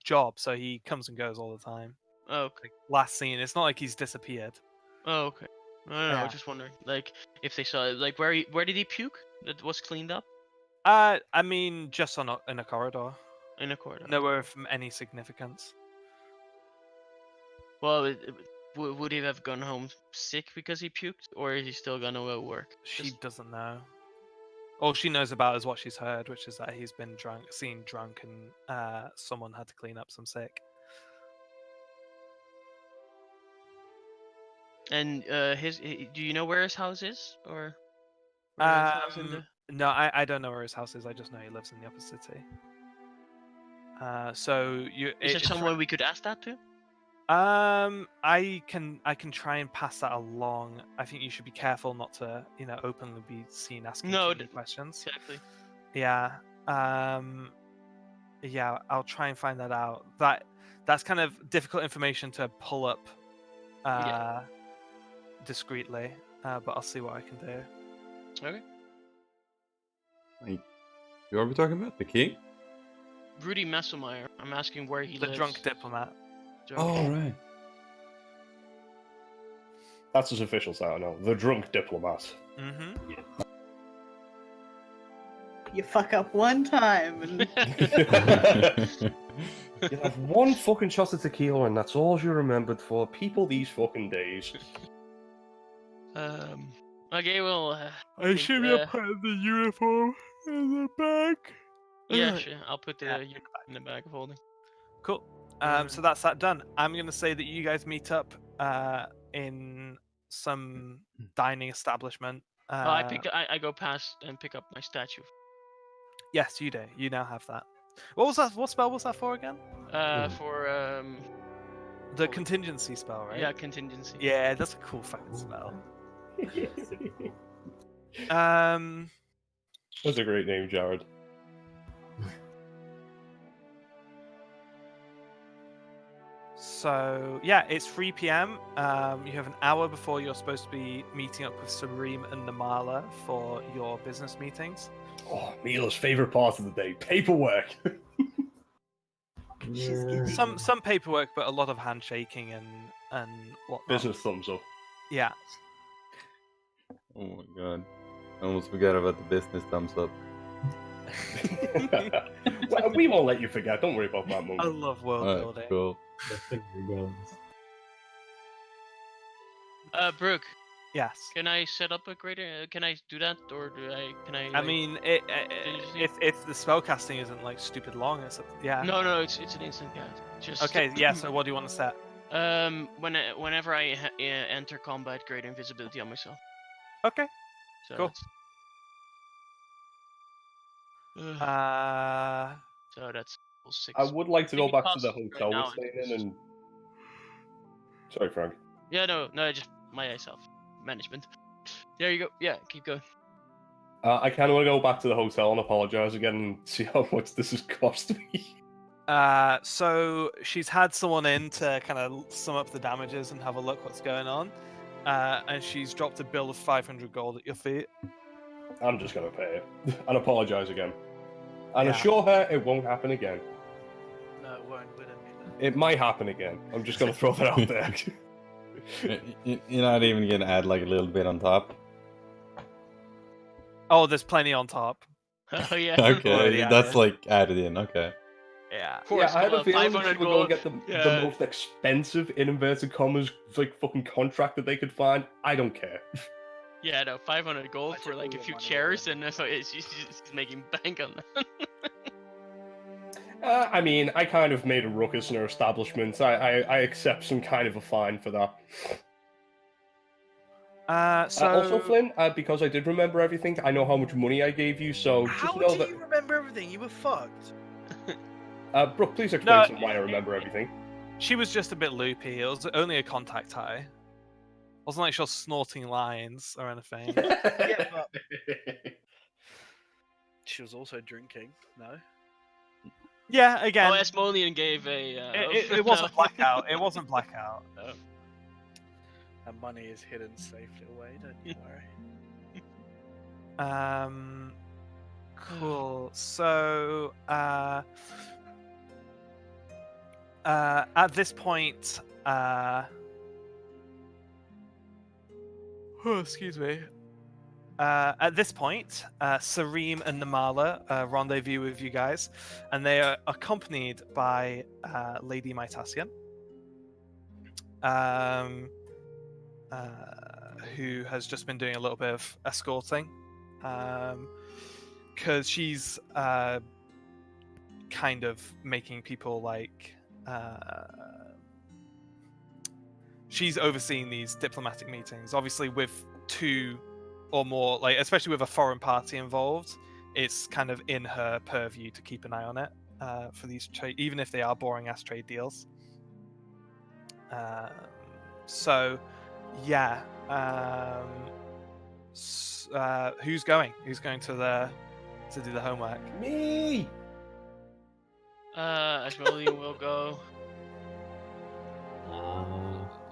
job, so he comes and goes all the time. Oh, okay. Last seen. It's not like he's disappeared. Oh, okay. I don't know. Yeah. Just wondering, like, if they saw, like, where did he puke? That was cleaned up I mean, just in a corridor. in a corridor. Nowhere of any significance. Well, would he have gone home sick because he puked, or is he still gonna go work? She Just- doesn't know. All she knows about is what she's heard, which is that he's been seen drunk, and someone had to clean up some sick. And do you know where his house is, or? where his house in the- No, I don't know where his house is. I just know he lives in the upper city. So you Is there someone we could ask that to? I can try and pass that along. I think you should be careful not to, openly be seen asking No, too many questions. Exactly. Yeah. Yeah, I'll try and find that out. That's kind of difficult information to pull up discreetly, but I'll see what I can do. Okay. Like, who are we talking about? The king? Rudy Messelmeyer. I'm asking where he The lives. drunk diplomat. Drunk. Oh, right. That's his official title now. The drunk diplomat. Mm-hmm. You fuck up one time, and You have one fucking shot of tequila, and that's all you're remembered for. People these fucking days. Okay, well. I should be putting the uniform in the bag. Yeah, sure. I'll put the in the bag of holding. Cool. So that's that done. I'm gonna say that you guys meet up in some dining establishment. I go past and pick up my statue. Yes, you do. You now have that. What was that? What spell was that for again? For The contingency spell, right? yeah, contingency. Yeah, that's a cool fucking spell. That's a great name, Jared. So yeah, it's 3 p.m. You have an hour before you're supposed to be meeting up with Sareem and Namala for your business meetings. Oh, Mila's favorite part of the day: paperwork. Yeah. Some paperwork, but a lot of handshaking and whatnot. Business thumbs up. Yeah. Oh my god. I almost forgot about the business thumbs up. Well, we won't let you forget. Don't worry about that, I Monk. love world Alright, building. cool. The finger guns. Brooke, Yes. can I set up a greater? Can I do that, or Can I? I like- mean, Contingency? if the spellcasting isn't like stupid long, yeah. No, it's an instant cast. Just Okay, yeah. So what do you want to set? Whenever I enter combat, greater invisibility on myself. Okay. So Cool. So that's 6. I would like to go Maybe back to the cost right hotel now, we're staying it's- in and. Sorry, Frank. Yeah, no, just myself management. There you go. Yeah, keep going. I kind of want to go back to the hotel and apologize again and see how much this has cost me. So she's had someone in to kind of sum up the damages and have a look what's going on. And she's dropped a bill of 500 gold at your feet. I'm just gonna pay it and apologize again, and Yeah. assure her it won't happen again. No, it won't. We don't need It might happen again. I'm just gonna throw that out there. You're not even gonna add like a little bit on top. Oh, there's plenty on top. Oh yeah. Okay, Already that's added. like added in. Okay. Yeah. Of course, Yeah, I had a feeling 500 she would go and gold. get the Yeah. most expensive, in inverted commas, like fucking contract that they could find. I don't care. Yeah, no, 500 gold I for took like all a your few money chairs, and so she's making bank on that. I mean, I kind of made a ruckus in her establishment. I accept some kind of a fine for that. So Also, Flynn, because I did remember everything, I know how much money I gave you, so How just know do that. you remember everything? You were fucked. Brooke, please explain No, to me why I remember everything. she was just a bit loopy. It was only a contact high. Wasn't like she was snorting lines or anything. Yeah, but she was also drinking. No. Yeah, again, Oh, Asmodean gave a. it wasn't blackout. It wasn't blackout. Oh. And money is hidden safely away. Don't you worry. Cool. So, at this point, oh, excuse me. At this point, Sareem and Namala rendezvous with you guys, and they are accompanied by Lady Mytasian, who has just been doing a little bit of escorting, because she's kind of making people like she's overseeing these diplomatic meetings. Obviously, with two or more, like especially with a foreign party involved, it's kind of in her purview to keep an eye on it for these trade, even if they are boring ass trade deals. So, yeah. Who's going? Who's going to do the homework? Me! Asmodean will go.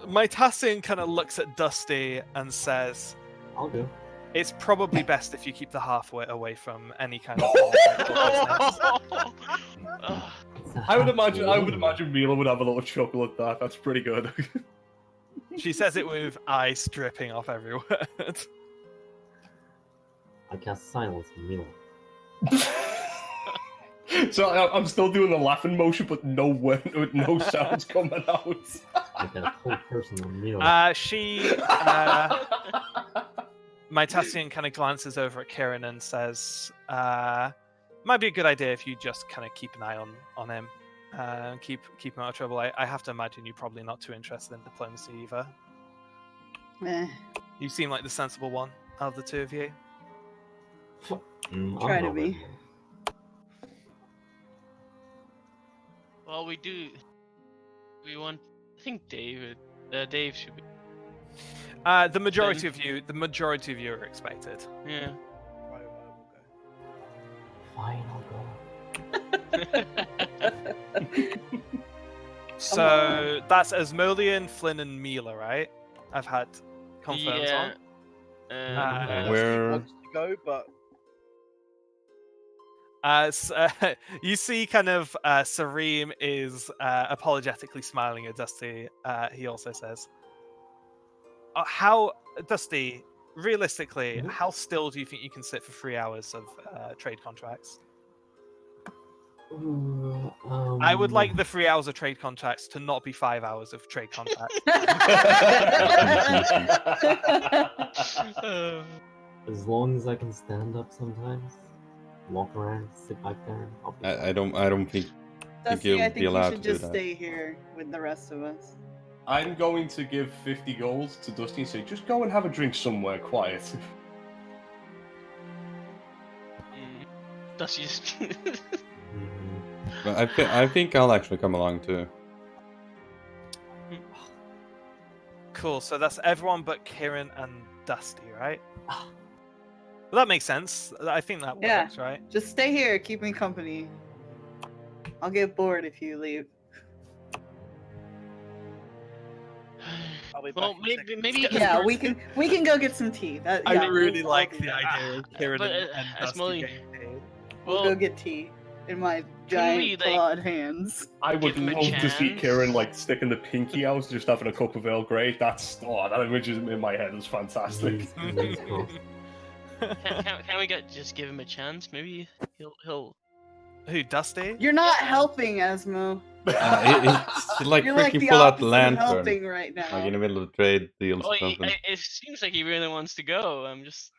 Mytasian kind of looks at Dusty and says, I'll go. "It's probably best if you keep the halfway away from any kind of politics or business." Ugh. I would imagine Mila would have a little chuckle at that. That's pretty good. She says it with ice dripping off every word. I cast silence on Mila. So I'm still doing the laughing motion, but no sounds coming out. I got a cold person on Mila. Mytasian kind of glances over at Kieran and says, might be a good idea if you just kind of keep an eye on him. Keep him out of trouble. I have to imagine you're probably not too interested in diplomacy either. Eh, You seem like the sensible one out of the two of you. I'm try to not be. ready. Well, we do. We want. I think Dave should be. The majority of you are expected. Yeah. Right, I will go. Fine, I'll go. So that's Asmodean, Flynn, and Mila, right? I've had confirms Yeah. on. Where- Wants to go, but You see, kind of, Sareem is apologetically smiling at Dusty. He also says, "How, Dusty? Realistically, how still do you think you can sit for 3 hours of trade contracts? I would like the 3 hours of trade contracts to not be 5 hours of trade contracts." As long as I can stand up sometimes, walk around, sit back there. I'll be I don't think Dusty, you'll I be think you allowed should to do just that. stay here with the rest of us. I'm going to give 50 gold to Dusty and say, just go and have a drink somewhere quiet. Does she just? But I think I'll actually come along too. Cool. So that's everyone but Kieran and Dusty, right? Well, that makes sense. I think that Yeah. works, right? Just stay here, keep me company. I'll get bored if you leave. I'll be Well, back in a second. maybe you Yeah, can. we can go get some tea. That, I yeah, really I'll like do the that. idea of Kieran But, and as Dusty Molly- getting paid. We'll Well, go get tea in my we, giant like- clawed hands. I would Give him a love to see chance. Kieran like sticking the pinky out, just having a cup of Earl Grey. That image is in my head is fantastic. Fingers crossed. can we just give him a chance? Maybe he'll. Who, Dusty? You're not helping, Asmo. He's like You're like freaking the pull out opposite the of lantern. helping right now. Like in the middle of trade deals Well, or something. it seems like he really wants to go. I'm just.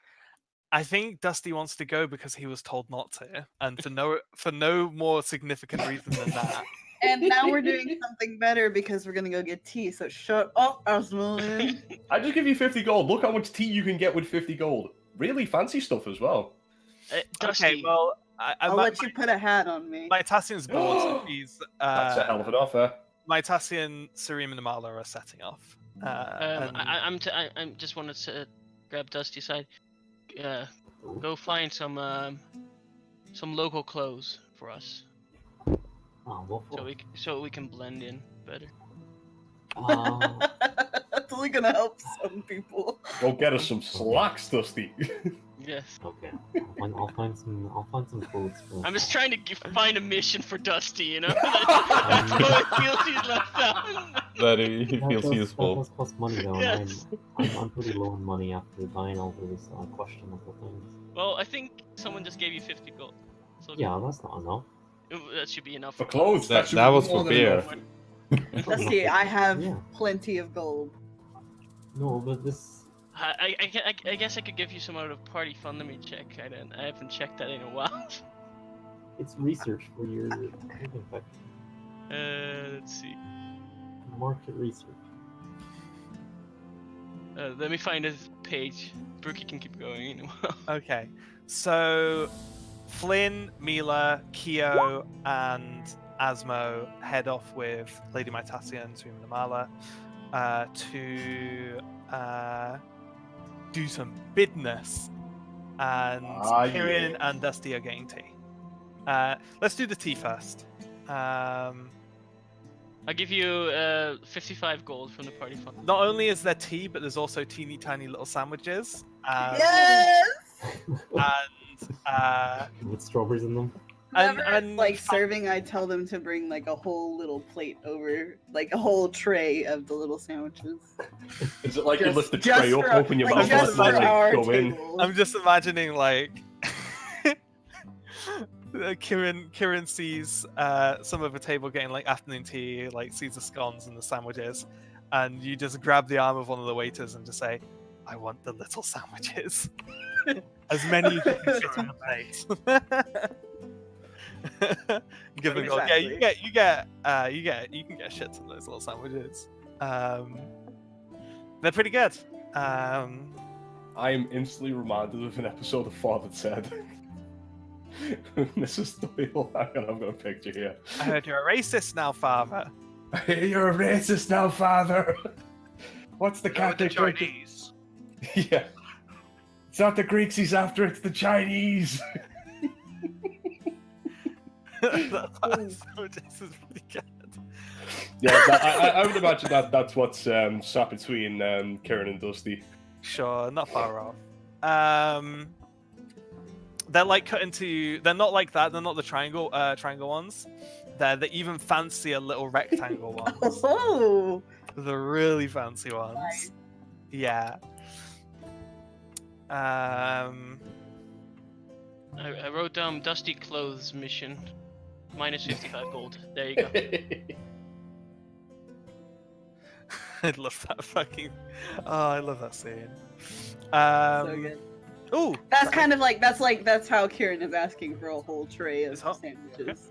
I think Dusty wants to go because he was told not to, and for no more significant reason than that. And now we're doing something better because we're gonna go get tea. So shut up, Asmo. I just give you 50 gold. Look how much tea you can get with 50 gold. Really fancy stuff as well. Dusty, Okay, well, I'll let you put a hat on me. My Tassian's bored, so he's. That's a hell of an offer. My Tassian, Sareem, and Amala are setting off. And- I'm just wanted to grab Dusty's side. Go find some local clothes for us, Oh, what for? so we can blend in better. That's only gonna help some people. Go get us some slacks, Dusty. Yes. Okay. I'll find some clothes for. I'm just trying to find a mission for Dusty, you know? That's how it feels he's left out. That he That feels does- useful. That does cost money though. Yes. And I'm pretty low on money after buying all those questionable things. Well, I think someone just gave you 50 gold. So Yeah, that's not enough. that should be enough For clothes, That should that be was more for than beer. enough. Dusty, I have Yeah. plenty of gold. No, but this. I guess I could give you some out of party fund. Let me check. I haven't checked that in a while. It's research for your living factor. Let's see. Market research. Let me find this page. Brookie can keep going in a while. Okay, so Flynn, Mila, Keo, and Asmo head off with Lady Mytasia and Suim Namala to do some business. And Kieran and Dusty are getting tea. Let's do the tea first. I'll give you 55 gold from the party fund. Not only is there tea, but there's also teeny tiny little sandwiches. Yes! And With strawberries in them. And like serving, I tell them to bring like a whole little plate over, like a whole tray of the little sandwiches. Is it like you Just- lift the just tray up, for- open your like, mouth, just and for let our it go in? table. I'm just imagining like Kieran sees some of the table getting like afternoon tea, like sees the scones and the sandwiches, and you just grab the arm of one of the waiters and just say, "I want the little sandwiches, as many as you can fit on a plate." Give them gold. Yeah, you can get a shit ton of those little sandwiches. They're pretty good. I am instantly reminded of an episode of Father Ted. Mrs. Doyle, hang on, I've got a picture here. I heard you're a racist now, Father. You're a racist now, Father. What's the Go with the Catholic Church? Chinese. Yeah. It's not the Greeks he's after, it's the Chinese. That sandwiches is pretty good. Yeah, I would imagine that's what's sat between Kieran and Dusty. Sure, not far off. They're like cut into. They're not like that. They're not the triangle ones. They're the even fancier little rectangle ones. Oh, The really fancy ones. Nice. Yeah. I wrote down Dusty Clothes mission. Minus 55 gold. There you go. I love that fucking. Oh, I love that scene. so good. Ooh, That's kind of like that's how Kieran is asking for a whole tray of It's hot. sandwiches.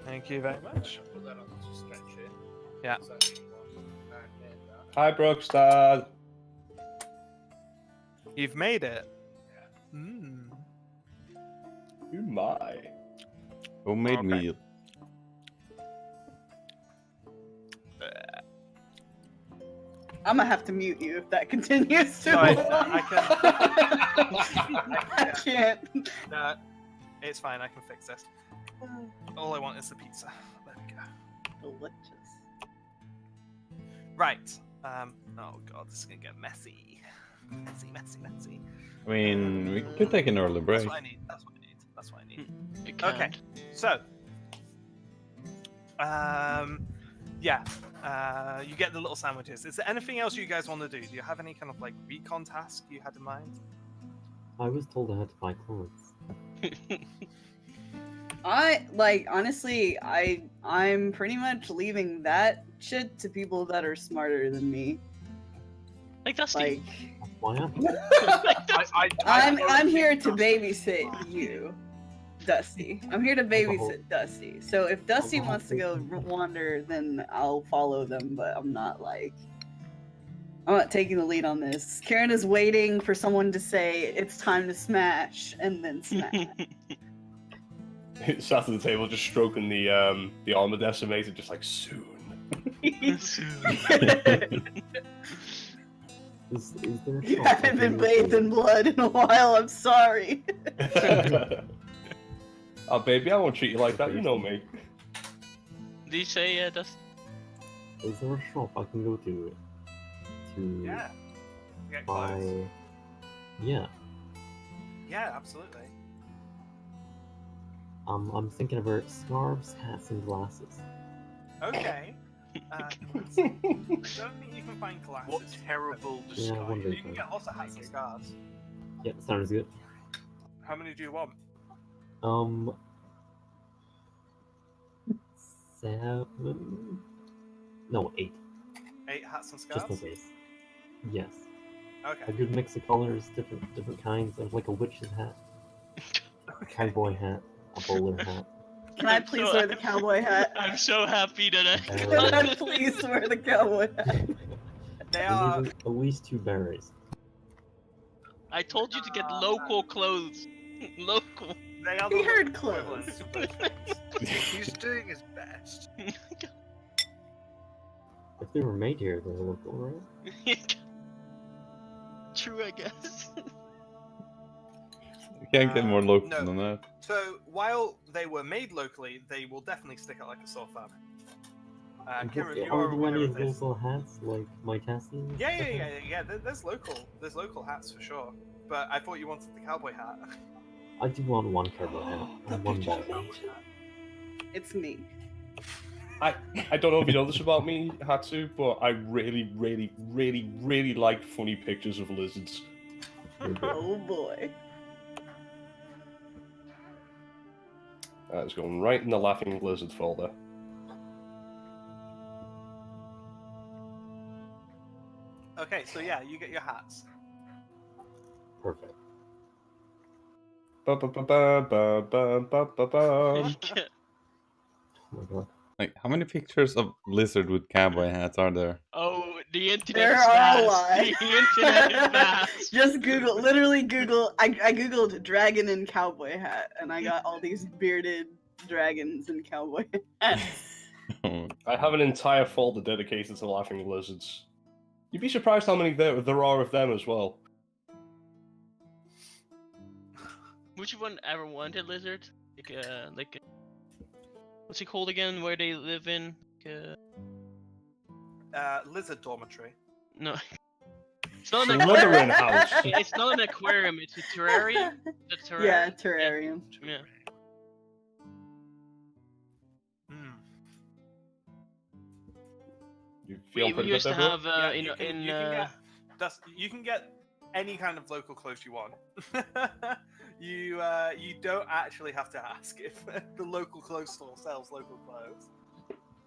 thank you very much. Put that on to stretch it. Yeah. So that you want that. Hi, Brookstad. You've made it. Mm. Who my? Homemade Okay. meal. I'm gonna have to mute you if that continues too No, I long. can. I can't. No, It's fine. I can fix this. All I want is the pizza. There we go. Delicious. Right. Oh god, this is gonna get messy. Messy. I mean, we could take an early break. That's what I need. That's what I need. You Okay. can't. So. Yeah. You get the little sandwiches. Is there anything else you guys want to do? Do you have any kind of like recon task you had in mind? I was told I had to buy clothes. Honestly, I'm pretty much leaving that shit to people that are smarter than me. Like Dusty. Like, Why not? I'm here to babysit you, Dusty. I'm here to babysit Dusty. So if Dusty wants to go wander, then I'll follow them. But I'm not taking the lead on this. Karen is waiting for someone to say it's time to smash, and then smash. Sat at the table, just stroking the armor decimator, just like soon. Is there a You shop haven't I been can go bathed to? in blood in a while. I'm sorry. Oh, baby, I won't treat you like that. You know me. Did you say Dusty? Is there a shop I can go to Yeah. You get buy? clothes. Yeah. Yeah, absolutely. I'm thinking about scarves, hats, and glasses. Okay. I don't think you can find glasses. What terrible Yeah, disguise. one day. You can get lots of hats and scarves. Yeah, sounds good. How many do you want? 7. No, 8. 8 hats and Just scarves? in case. Yes. A Okay. good mix of colors, different kinds. Of like a witch's hat, a cowboy hat, a bowler hat. Can I please wear the cowboy hat? I'm so happy that I Can got I it. please wear the cowboy hat? They I are. need at least 2 berries. I told you to get local clothes. Local. They are He the heard equivalents of those things. He's doing his best. If they were made here, they're local, right? True, I guess. You can't get more local no. than that. So while they were made locally, they will definitely stick out like a sore thumb. Kieran, you Are are there aware any of this. local hats like my Teslas? Yeah. There's local hats for sure. But I thought you wanted the cowboy hat. I do want one cowboy hat and one ball hat. It's me. I don't know if you know this about me, Hatsu, but I really like funny pictures of lizards. Oh boy. That's going right in the laughing lizard folder. Okay, so yeah, you get your hats. Perfect. Ba-ba-ba-ba-ba-ba-ba-ba. Oh my god. Like, how many pictures of lizard with cowboy hats are there? Oh, the internet There is are a vast. lot. The internet is vast. Just Google, literally Google. I googled dragon and cowboy hat, and I got all these bearded dragons and cowboy hats. I have an entire folder dedicated to laughing lizards. You'd be surprised how many there are of them as well. Would you one ever wanted lizard? What's it called again? Where they live in? Lizard dormitory. No. It's not an Slytherin aquarium. house. It's not an aquarium. It's a terrarium. The terrarium. Yeah, terrarium. Yeah. You We, feel we pretty used good to there, have Yeah, in you can, in you can get you can get any kind of local clothes you want. You don't actually have to ask if the local clothes store sells local clothes.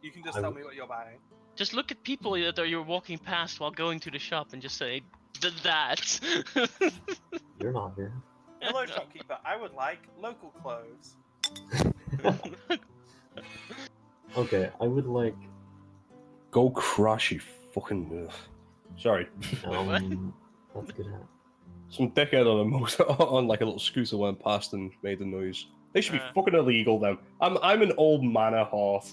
You can just tell me what you're buying. just look at people that you're walking past while going to the shop and just say that. You're not here. Hello, shopkeeper. I would like local clothes. Okay, I would like Go crash, you fucking. Sorry. That's a good hat. Some dickhead on a motor on like a little scooter went past and made a noise. They should be fucking illegal then. I'm an old man at heart.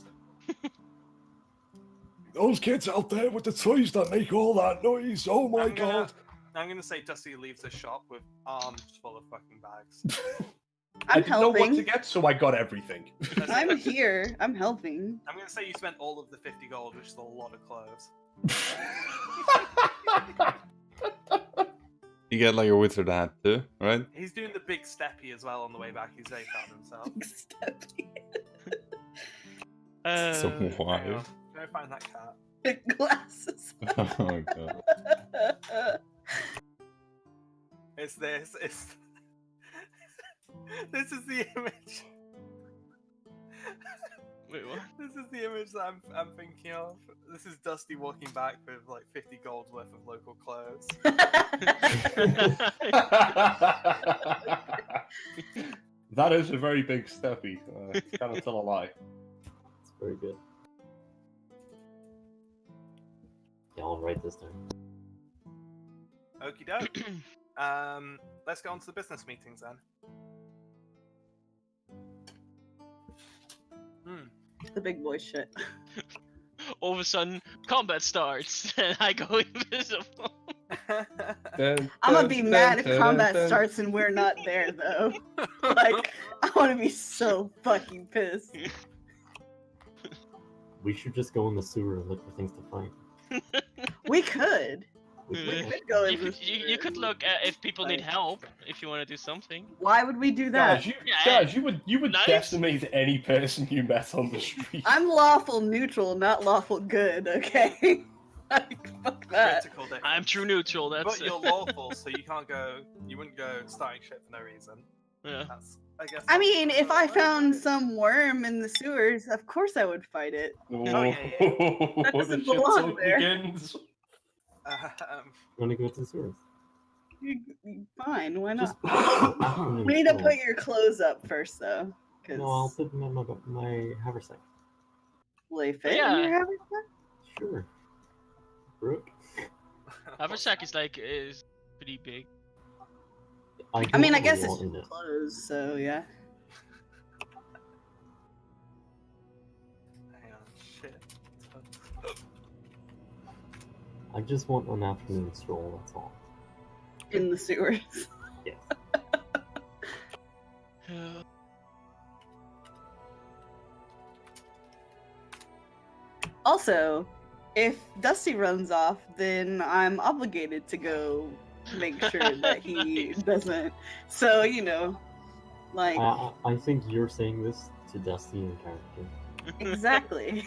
Those kids out there with the toys that make all that noise. Oh my god. I'm gonna say Dusty leaves the shop with arms full of fucking bags. I I'm didn't know what to helping. get, so I got everything. I'm here. I'm helping. I'm gonna say you spent all of the 50 gold, which is a lot of clothes. You get like a wizard hat too, right? He's doing the big steppy as well on the way back. He's very found himself. So Hang why? on. Go find that cat. Glasses. Oh god. It's this. It's this is the image. Wait, what? This is the image that I'm thinking of. This is Dusty walking back with like 50 gold worth of local clothes. That is a very big steppy. Cannot tell a lie. It's very good. Yeah, I'll write this down. Okie doke. Let's go on to the business meetings then. The big boy shit. All of a sudden, combat starts, and I go invisible. I'm gonna be mad if combat starts and we're not there, though. Like, I want to be so fucking pissed. We should just go in the sewer and look for things to find. We could. We could go in the You could look at if people need help, if you want to do something. Why would we do that? Guys, you would Nice. decimate any person you met on the street. I'm lawful neutral, not lawful good, okay? Like, fuck that. Critical difference. I'm true neutral, that's But you're lawful, so you can't go. You wouldn't go starting shit for no reason. Yeah. That's, I guess. I mean, if I found some worm in the sewers, of course I would fight it. Oh, yeah, That the doesn't shit belong talk there. begins. Want to go to the sewers? Fine, why Just not? afternoon We need to stroll. put your clothes up first, though. Cause No, I'll put them in my haversack. will they fit Yeah. in your haversack? Sure. Brooke? Haversack is pretty big. I don't mean, I have a guess wall it's in just it. clothes, so yeah. Hang on, shit. I just want an afternoon stroll, that's all. In the sewers. Yes. Also, if Dusty runs off, then I'm obligated to go make sure that he Nice. doesn't. So, you know, like, I think you're saying this to Dusty in character. exactly.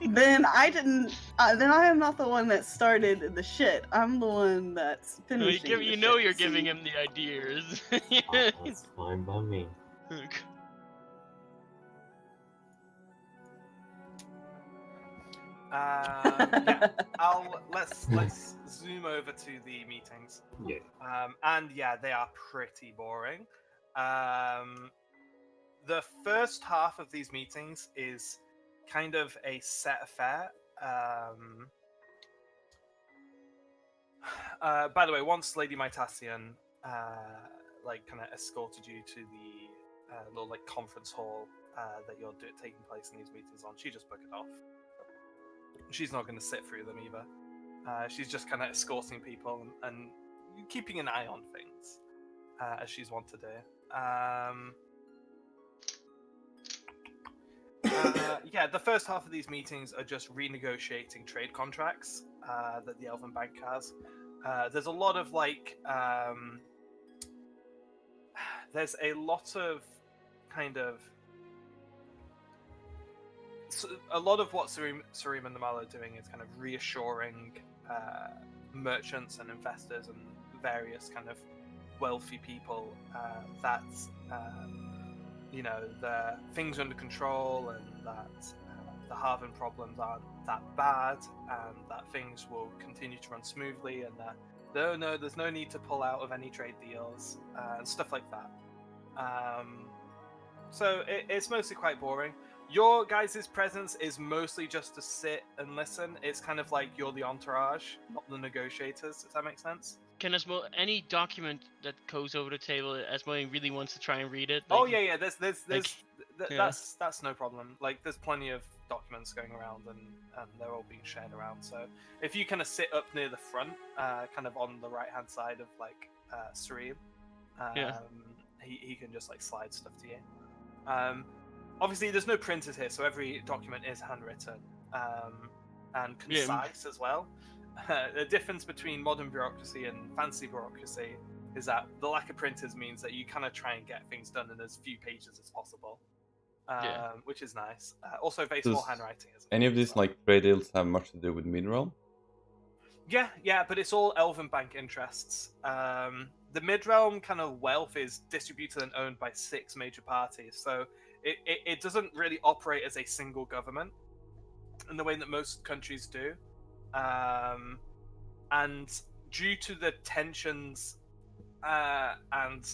Then I didn't. Then I am not the one that started the shit. I'm the one that's finishing. You know you're giving him the ideas. That's fine by me. Yeah, let's zoom over to the meetings. Yeah. And yeah, they are pretty boring. The first half of these meetings is kind of a set affair. By the way, once Lady Mytasian like kind of escorted you to the little like conference hall that you're taking place in these meetings on, she just booked it off. She's not going to sit through them either. She's just kind of escorting people and keeping an eye on things, as she's wont to do. Yeah, the first half of these meetings are just renegotiating trade contracts that the Elven Bank has. There's a lot of like, there's a lot of kind of. So a lot of what Sarim and Namal are doing is kind of reassuring merchants and investors and various kind of wealthy people that you know things are under control and that the Harvin problems aren't that bad and that things will continue to run smoothly and that there's no need to pull out of any trade deals and stuff like that. So it's mostly quite boring. Your guys' presence is mostly just to sit and listen. It's kind of like you're the entourage, not the negotiators. Does that make sense? Can any document that goes over the table, Asmodean really wants to try and read it? Oh yeah. There's yeah. that's no problem. Like there's plenty of documents going around and they're all being shared around. So if you kind of sit up near the front, kind of on the right hand side of like Sareem, he can just like slide stuff to you. Obviously, there's no printers here, so every document is handwritten and concise as well. The difference between modern bureaucracy and fancy bureaucracy is that the lack of printers means that you kind of try and get things done in as few pages as possible, which is nice. Also, very small handwriting. Any of these like trade deals have much to do with Midrealm? Yeah, but it's all Elven Bank interests. The Midrealm kind of wealth is distributed and owned by 6 major parties, so it doesn't really operate as a single government in the way that most countries do. And due to the tensions and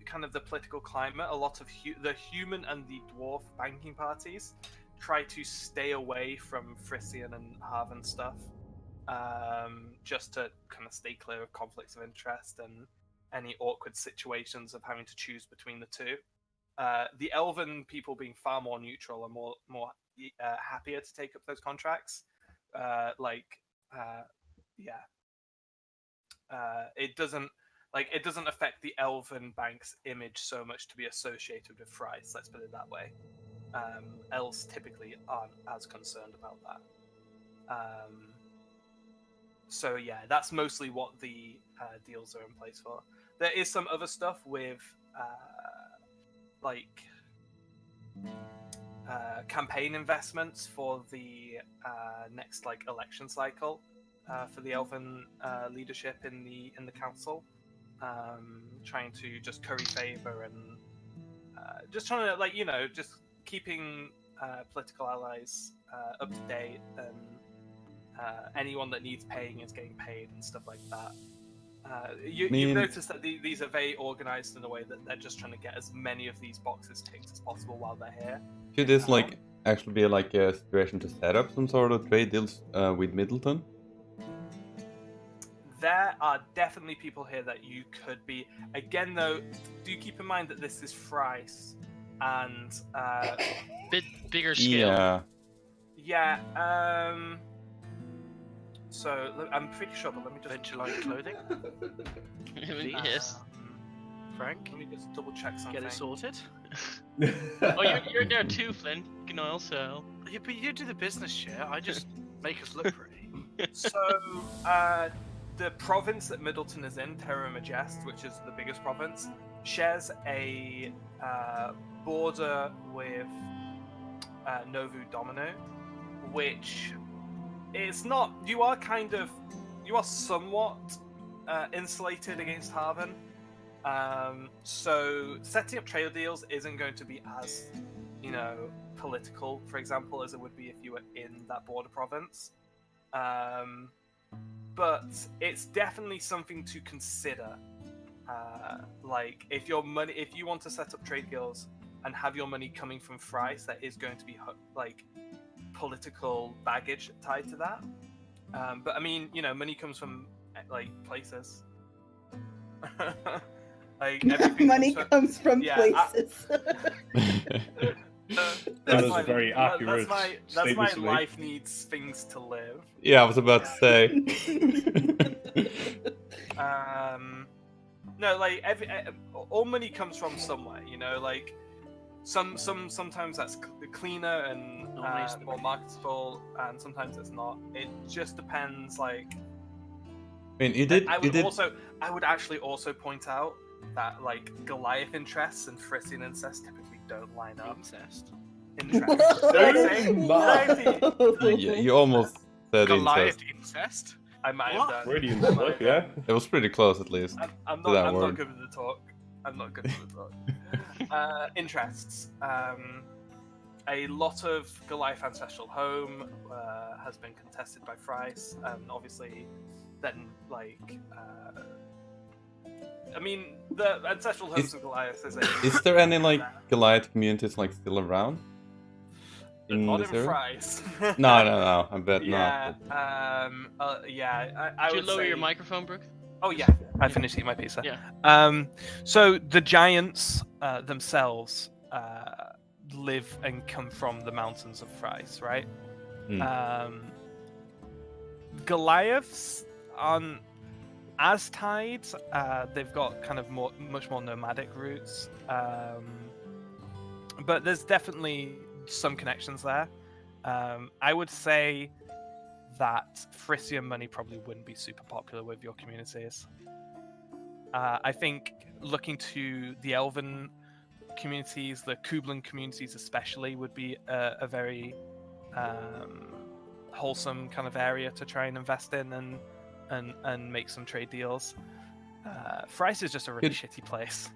kind of the political climate, a lot of the human and the dwarf banking parties try to stay away from Frisian and Haven stuff, just to kind of stay clear of conflicts of interest and any awkward situations of having to choose between the two. The Elven people being far more neutral and more happier to take up those contracts. It doesn't affect the Elven Bank's image so much to be associated with Fries. Let's put it that way. Elves typically aren't as concerned about that. So yeah, that's mostly what the deals are in place for. There is some other stuff with campaign investments for the next election cycle for the Elven leadership in the council, trying to just curry favor and just trying to just keeping political allies up to date, and anyone that needs paying is getting paid and stuff like that. You've noticed that these are very organized in a way that they're just trying to get as many of these boxes ticked as possible while they're here. Could this actually be a situation to set up some sort of trade deals with Middleton? There are definitely people here that you could be. Again, though, do keep in mind that this is Fries and bit bigger scale. Yeah. So I'm pretty sure, but let me just Venture-line clothing. Yes. Frank, let me just double check something. get it sorted. Oh, you're there too, Flynn. You can also. Yeah, but you do the business shit. I just make us look pretty. So, the province that Middleton is in, Terra Majest, which is the biggest province, shares a border with Novu Domino, which is not. You are somewhat insulated against Haven. So setting up trade deals isn't going to be as, political, for example, as it would be if you were in that border province. But it's definitely something to consider. If you want to set up trade deals and have your money coming from Fries, there is going to be political baggage tied to that. But I mean, money comes from places. Money comes from places. That is a very accurate that's my statement. life needs things to live. Yeah, I was about to say. No, all money comes from somewhere. Sometimes that's cleaner and more marketable, and sometimes it's not. It just depends. I mean, I would actually also point out that Goliath interests and Frisian incest typically don't line up. Incest. Yeah, you almost said Goliath incest. incest. I might have done. Radiant stuff, yeah. It was pretty close, at least. I'm to that not word. good with the talk. I'm not good with the talk. Interests. A lot of Goliath ancestral home has been contested by Fries, and obviously, then the ancestral homes of Goliath is there any Goliath communities still around? Not this in area? Fries. No, I bet yeah, not. I Did you would lower say... your microphone, Brooke? Oh yeah, I finished eating my pizza. Yeah. So the giants themselves live and come from the mountains of Fries, right? Hmm. Goliaths aren't As tides, they've got kind of much more nomadic routes, but there's definitely some connections there. I would say that Frisian money probably wouldn't be super popular with your communities. I think looking to the Elven communities, the Kublan communities especially, would be a very wholesome kind of area to try and invest in and make some trade deals. Thrice is just a really shitty place.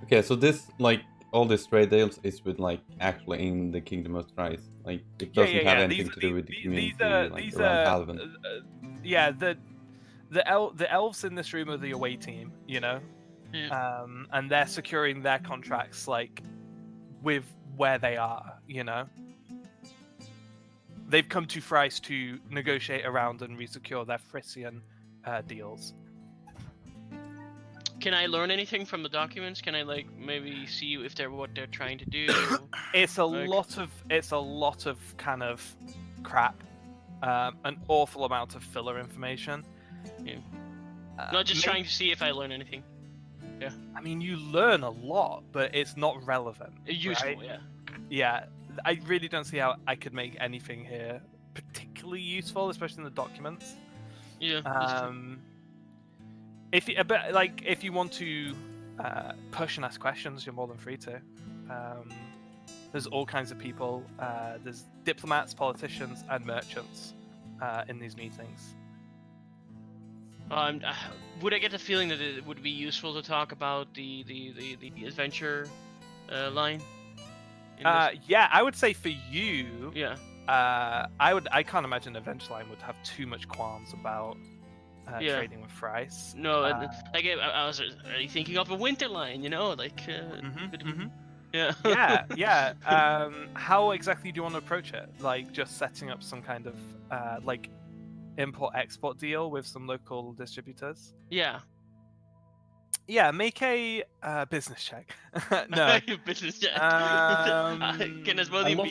Okay, so this like all these trade deals is with like actually in the Kingdom of Thrice. Like it doesn't have anything to do with the community like around Halvin. Yeah, the elves in this room are the away team, you know, and they're securing their contracts like with where they are, you know. They've come to Thrice to negotiate around and resecure their Frisian deals. Can I learn anything from the documents? Can I like maybe see if they're what they're trying to do? It's a lot of kind of crap, an awful amount of filler information. Yeah. Not just trying to see if I learn anything. Yeah. I mean, you learn a lot, but it's not relevant. Useful, right? yeah. Yeah, I really don't see how I could make anything here particularly useful, especially in the documents. Yeah. If you want to push and ask questions, you're more than free to. There's all kinds of people. There's diplomats, politicians, and merchants in these meetings. Would I get the feeling that it would be useful to talk about the adventure line? Yeah, I would say for you. Yeah. I can't imagine Adventure Line would have too much qualms about trading with Thrice. No, like I was already thinking of a winter line, you know, like. Yeah. Yeah. How exactly do you want to approach it? Like just setting up some kind of like import-export deal with some local distributors? Yeah. Yeah, make a business check. No. Business check. I love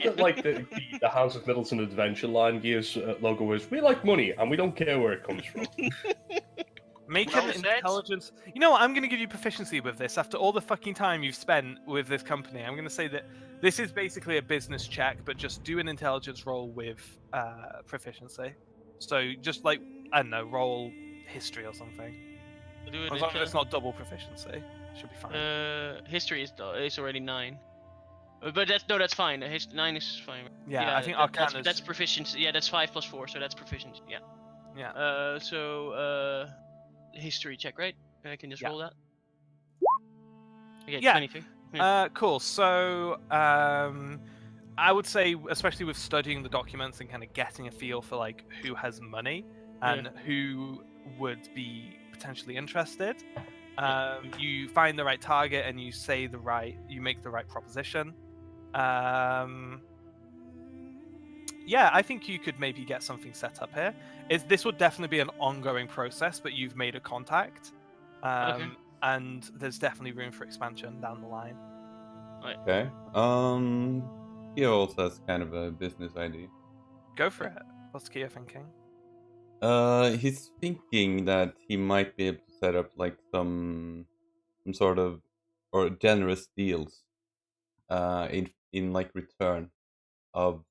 that like the House of Middleton Adventure Line gears logo is we like money and we don't care where it comes from. Make an intelligence. You know what? I'm going to give you proficiency with this. After all the fucking time you've spent with this company, I'm going to say that this is basically a business check, but just do an intelligence roll with proficiency. So just like, I don't know, roll history or something. As long as it's not double proficiency, should be fine. History is already 9. But that's fine. 9 is fine. Yeah, I think Arcana that's proficiency. Yeah, that's 5 plus 4, so that's proficiency. Yeah. Yeah. So history check, right? I can just roll that. Okay, yeah. 23. Cool. So I would say, especially with studying the documents and kind of getting a feel for like who has money and who would be potentially interested, you find the right target and you make the right proposition. Yeah, I think you could maybe get something set up here. This would definitely be an ongoing process, but you've made a contact, and there's definitely room for expansion down the line. Okay. He also has kind of a business idea. Go for it. What's Kia thinking? He's thinking that he might be able to set up like some sort of or generous deals, in like return of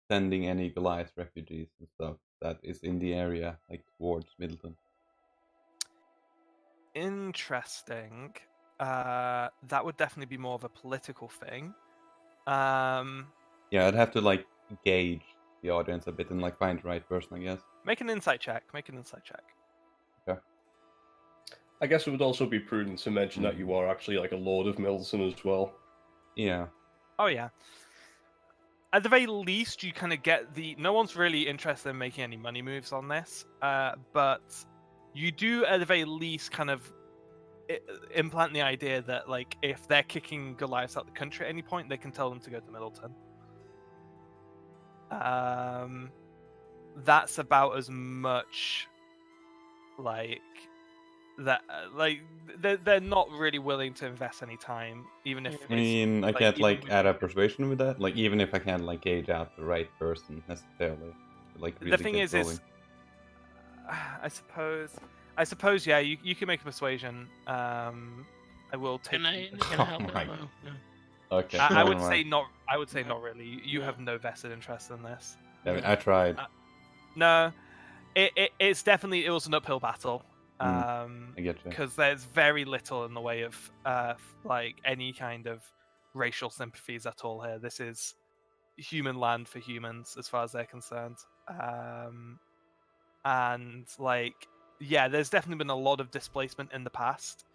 sending any Goliath refugees and stuff that is in the area, like towards Middleton. Interesting. That would definitely be more of a political thing. Yeah, I'd have to like gauge the audience a bit and like find the right person, I guess. Make an insight check. Okay. I guess it would also be prudent to mention that you are actually like a Lord of Middleton as well. Yeah. Oh yeah. At the very least, you kind of get no one's really interested in making any money moves on this, but you do at the very least kind of implant the idea that like if they're kicking Goliaths out the country at any point, they can tell them to go to Middleton. That's about as much like that. Like they're not really willing to invest any time, even if. I mean, I can't like add a persuasion with that. Like even if I can't like gauge out the right person necessarily. Like really the thing is I suppose, yeah. You can make a persuasion. I will take. Can I you- help Oh my him? Oh, no. Okay. I never would mind. say not. I would say not really. You No. have no vested interest in this. I mean, I tried. No, it's definitely it was an uphill battle. I get you. Because there's very little in the way of like any kind of racial sympathies at all here. This is human land for humans as far as they're concerned. And like, yeah, there's definitely been a lot of displacement in the past.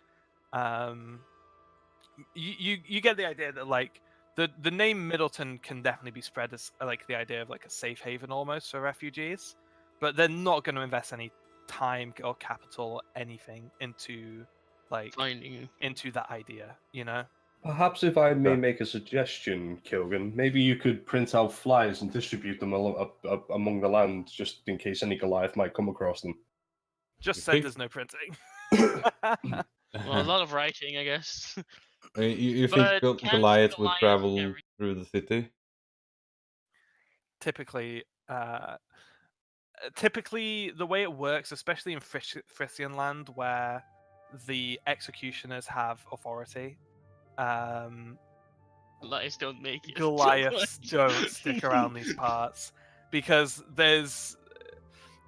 You get the idea that like the name Middleton can definitely be spread as like the idea of like a safe haven almost for refugees, but they're not going to invest any time or capital or anything into like Finding. into that idea, you know. Perhaps if I may Sure. make a suggestion, Kilgan, maybe you could print out flyers and distribute them among the land, just in case any Goliath might come across them. Just You said think- there's no printing. Well, a lot of writing, I guess. I mean, you think But can't Goliath would Goliath travel carry- through the city? Typically the way it works, especially in Frisian land where the executioners have authority, Goliaths don't make it. Goliaths don't stick around these parts because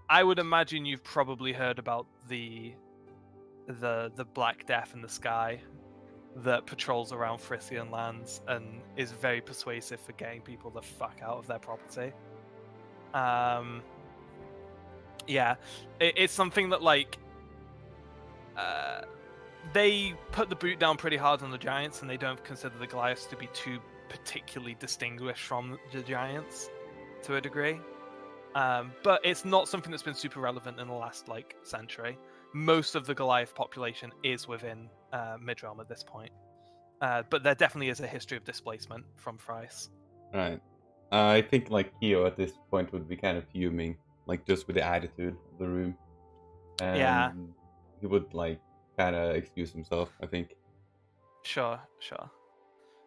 I would imagine you've probably heard about the Black Death in the sky that patrols around Frisian lands and is very persuasive for getting people the fuck out of their property. Yeah, it's something that like they put the boot down pretty hard on the Giants, and they don't consider the Goliaths to be too particularly distinguished from the Giants to a degree. But it's not something that's been super relevant in the last like century. Most of the Goliath population is within Midrealm at this point, but there definitely is a history of displacement from Thrice. Right. I think like Keo at this point would be kind of fuming, like just with the attitude of the room. And Yeah. he would like kind of excuse himself, I think. Sure.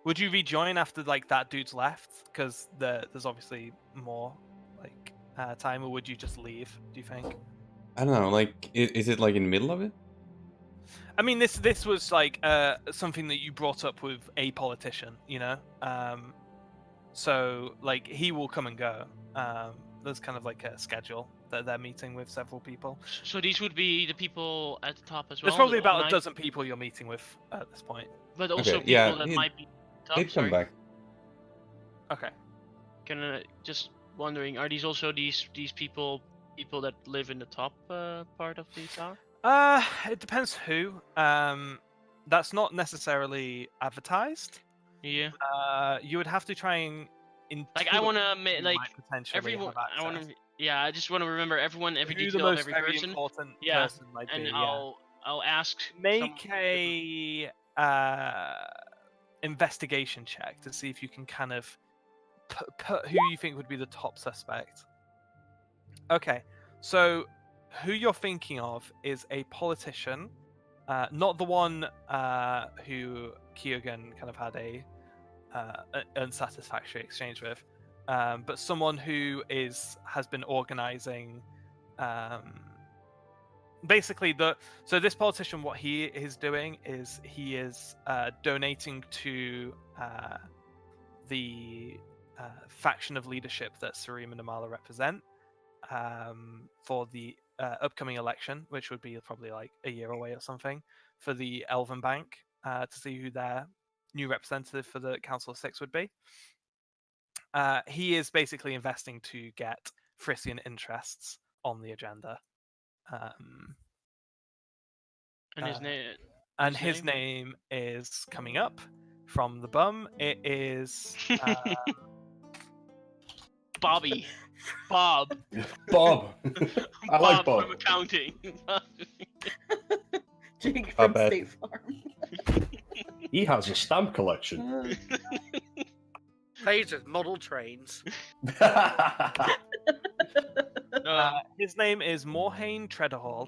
Would you rejoin after like that dude's left? Because there's obviously more like time, or would you just leave? Do you think? I don't know, like is it like in the middle of it? I mean, this was like something that you brought up with a politician, you know. So like he will come and go. There's kind of like a schedule that they're meeting with several people. So these would be the people at the top as well. There's probably about a nine- dozen people you're meeting with at this point. But also Okay, people yeah, that he'd- might be top. He'd come sorry. back. Okay. Just wondering, are these also these people that live in the top part of the tower? It depends who. That's not necessarily advertised. Yeah. You would have to try and Like I want to who like might potentially everyone. have I want access. to. Yeah, I just want to remember every Who the detail of most every very person. important Yeah, person might And be. I'll ask. Make someone- a investigation check to see if you can kind of put who you think would be the top suspect. Okay, so who you're thinking of is a politician, not the one who Kyogen kind of had a unsatisfactory exchange with, but someone who has been organizing. Basically, so this politician, what he is doing is he is donating to the faction of leadership that Sarim and Amala represent for the upcoming election, which would be probably like a year away or something, for the Elven Bank to see who their new representative for the Council of Six would be. He is basically investing to get Frisian interests on the agenda. And his name. And his name is coming up from the bum. It is Bobby. Bob. Bob. I like Bob. from accounting. Jake Not from bad. State Farm. He has a stamp collection. Plays with model trains. his name is Morhaine Treaderhall.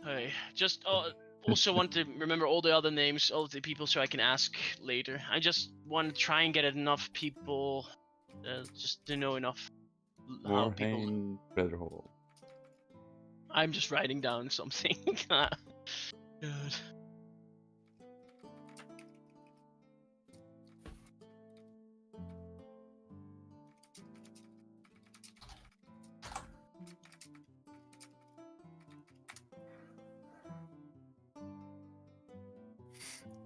Hey, just also want to remember all the other names, all of the people, so I can ask later. I just want to try and get enough people, just to know enough how people. Warhane, Redhall. I'm just writing down something. God.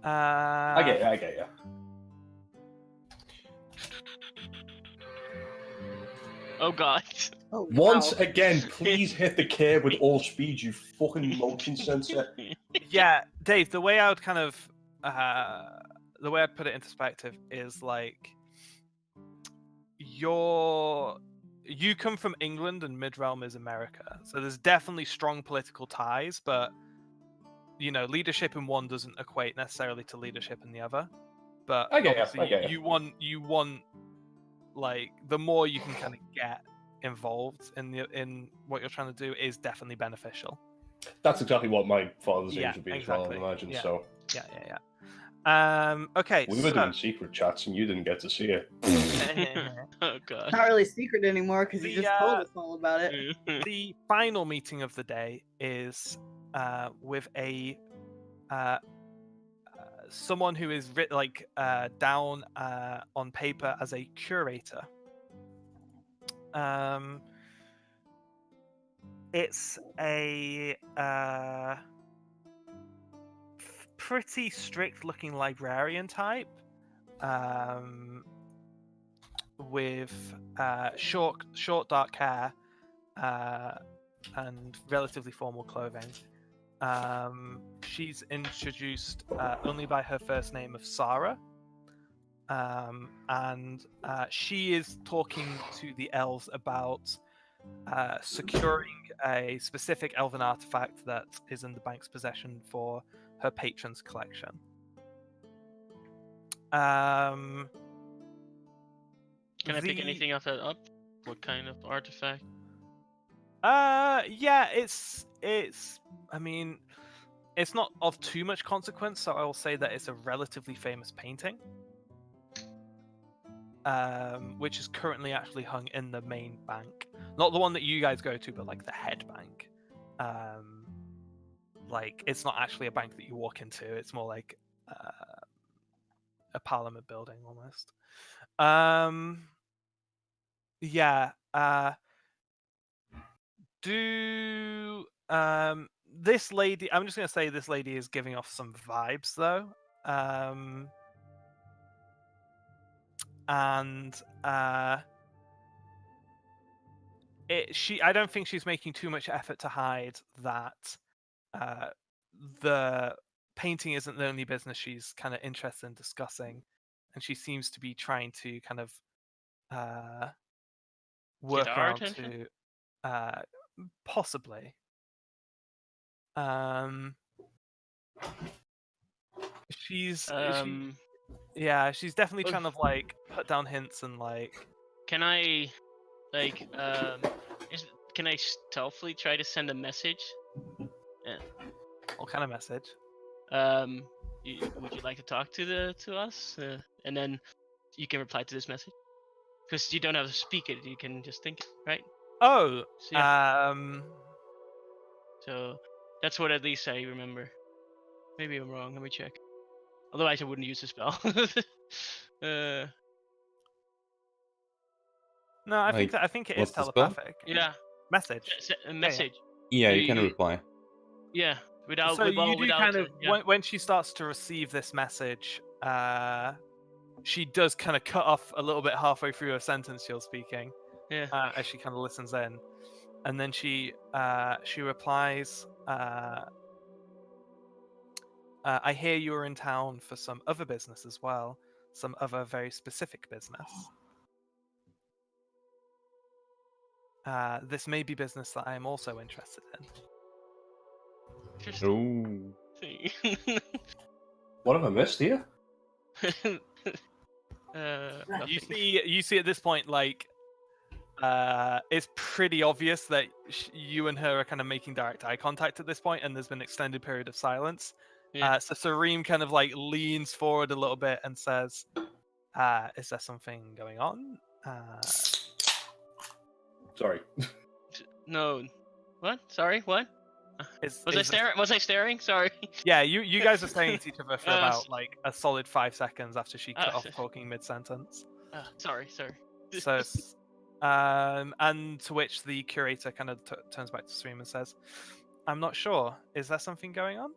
I get you. Oh God. Oh, Once wow. again, please hit the curb with all speed, you fucking motion sensor. Yeah, Dave. The way I would kind of, the way I'd put it into perspective is like, you come from England and Midrealm is America, so there's definitely strong political ties, but you know, leadership in one doesn't equate necessarily to leadership in the other. But I get ya, obviously, I get ya. you want like the more you can kind of get involved in what you're trying to do is definitely beneficial. That's exactly what my father's Yeah, aims would be exactly. as well, I imagine. Yeah. So Okay. we were doing secret chats and you didn't get to see it. Oh God. Not really secret anymore because you The, just told us all about it. The final meeting of the day is with a someone who is down on paper as a curator. It's a pretty strict-looking librarian type, with short dark hair and relatively formal clothing. She's introduced only by her first name of Sarah, and she is talking to the elves about securing a specific elven artifact that is in the bank's possession for her patron's collection. Can I pick anything of that up? What kind of artifact? Yeah, it's. I mean, it's not of too much consequence, so I will say that it's a relatively famous painting, which is currently actually hung in the main bank, not the one that you guys go to, but like the head bank. Like it's not actually a bank that you walk into; it's more like a parliament building almost. Yeah. This lady, I'm just gonna say this lady is giving off some vibes though. I don't think she's making too much effort to hide that the painting isn't the only business she's kind of interested in discussing, and she seems to be trying to kind of work Get our around attention? to possibly. She's definitely trying to like put down hints and like. Can I, like, can I stealthily try to send a message? What kind of message? Would you like to talk to us? And then you can reply to this message. Because you don't have to speak it, you can just think it, right? Oh, So, yeah. So that's what at least I remember. Maybe I'm wrong. Let me check. Otherwise, I wouldn't use the spell. No, I think it is what's the spell? telepathic. Yeah. Message. A message. Yeah, you can reply. Yeah, without. So you do without, kind of yeah. when she starts to receive this message, she does kind of cut off a little bit halfway through a sentence you're speaking. Yeah. As she kind of listens in, and then she replies, I hear you are in town for some other business as well, some other very specific business. This may be business that I am also interested in. Ooh. What have I missed here? You see at this point, like, it's pretty obvious that you and her are kind of making direct eye contact at this point, and there's been an extended period of silence. Yeah. So Sareem kind of like leans forward a little bit and says, "Is there something going on?" Sorry. No. What? Sorry. What? Is Was I this- staring? Was I staring? Sorry. Yeah, you guys are saying to each other for Uh, about like a solid 5 seconds after she cut uh, off talking mid-sentence. Sorry. So, and to which the curator kind of turns back to Stream and says, "I'm not sure. Is there something going on?"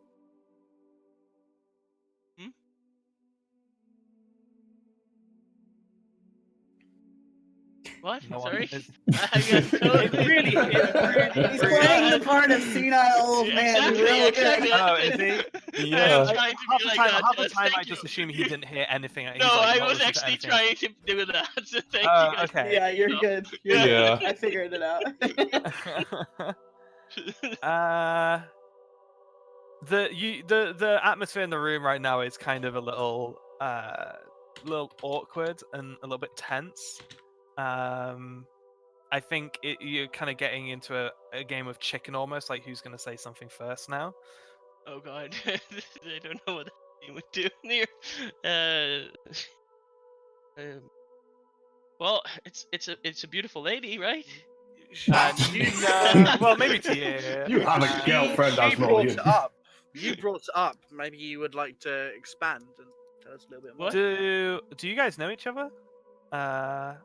What? No one Sorry. is- It really- He's playing the part of senile old man real good. Oh, is he? Yeah. I was trying to half be the like time, that. half the Yes, time I thank just you. assume he didn't hear anything. He's, No, like, I not was listening to actually anything. trying to do that. So thank Oh, you guys. okay. Yeah, you're good. You're Yeah. good. I figured it out. The atmosphere in the room right now is kind of a little awkward and a little bit tense. I think you're kind of getting into a game of chicken almost, like who's going to say something first now. Oh god, I don't know what that would do here. Well, it's a beautiful lady, right? Well, maybe to you. You have a girlfriend, She brought Asmodeus. it up. You brought it up. Maybe you would like to expand and tell us a little bit more. What? Do you guys know each other? And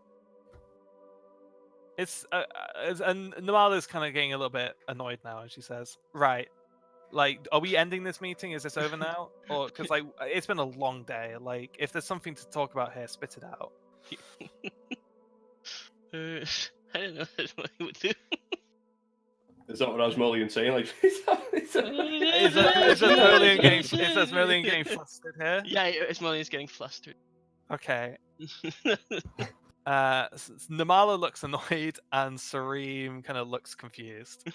Namala's kind of getting a little bit annoyed now, and she says, "Right, like, are we ending this meeting? Is this over now? Or because like it's been a long day. Like, if there's something to talk about here, spit it out." I don't know what he would do. Is that what Asmodeus saying? Like, Is Merlin getting flustered here? Yeah, Ismalian's getting flustered. Okay. Namala looks annoyed, and Sareem kind of looks confused.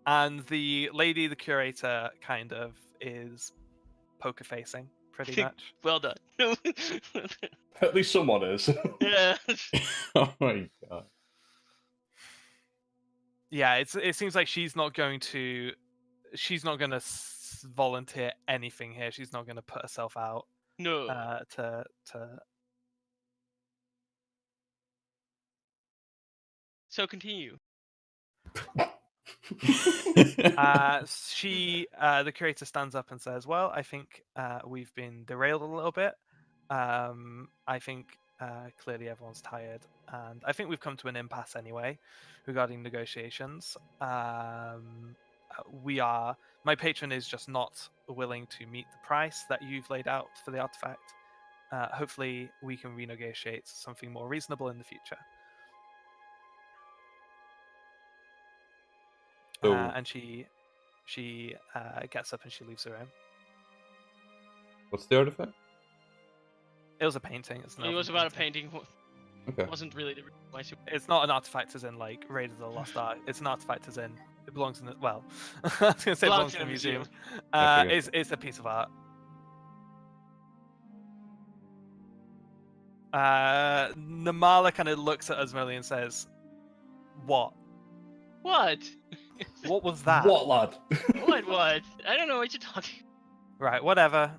And the lady, the curator, kind of is poker facing, pretty much. Well done. at least someone is. Yeah. Oh my god. Yeah, it seems like she's not going to volunteer anything here. She's not going to put herself out No. to So continue. the curator stands up and says, "Well, I think we've been derailed a little bit. I think clearly everyone's tired, and I think we've come to an impasse anyway regarding negotiations. My patron is just not willing to meet the price that you've laid out for the artifact. Hopefully, we can renegotiate something more reasonable in the future." So, And she gets up and she leaves the room. what's the artifact? It was a painting. It's It was about a painting. Okay. Wasn't really the reason why she. It's not an artifact as in like Raiders of the Lost Ark. It's an artifact as in it belongs in the I was gonna say it belongs in the museum. I forget. It's a piece of art. Namala kind of looks at Asmoli and says, "What? What? What was that?" What, lad? What? I don't know what you're talking. Right, whatever.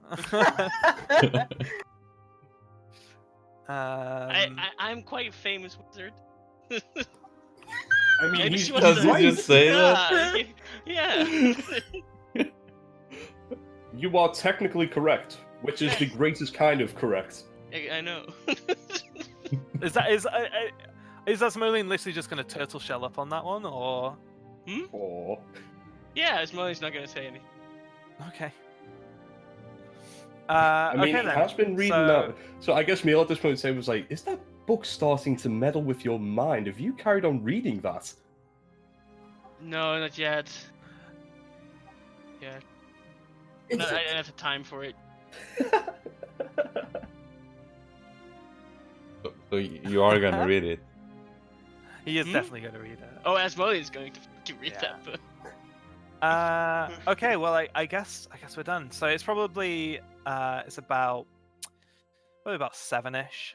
I'm quite a famous wizard. I mean, Maybe he's she was Does the- he just say that? Yeah. You are technically correct, which is the greatest kind of correct. I know. is Asmolian literally just going to turtle shell up on that one, or Or Yeah, Ismalian's not gonna say anything. okay? I mean, okay he then. has been reading So- that. So I guess Neil at this point in time was like, "Is that book starting to meddle with your mind? Have you carried on reading that?" No, not yet. Yeah. No, I don't have the time for it. So you are gonna read it. He is Hmm? definitely going to read it. Oh, Asmalian's going to fucking read Yeah. that book. Okay, well, I guess we're done. So it's probably it's about 7ish.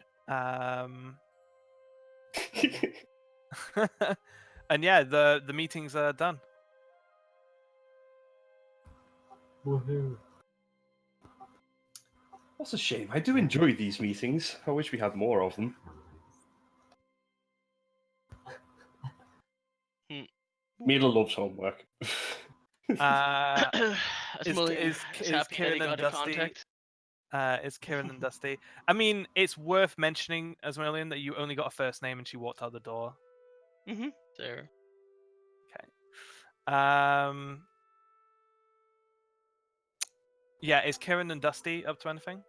And yeah, the meetings are done. Woohoo. That's a shame. I do enjoy these meetings. I wish we had more of them. Mila loves homework. Is Kieran and Dusty? Is Kieran and Dusty? I mean, it's worth mentioning, Esmeralda, that you only got a first name and she walked out the door. Mm-hmm. There. Okay. Yeah, is Kieran and Dusty up to anything?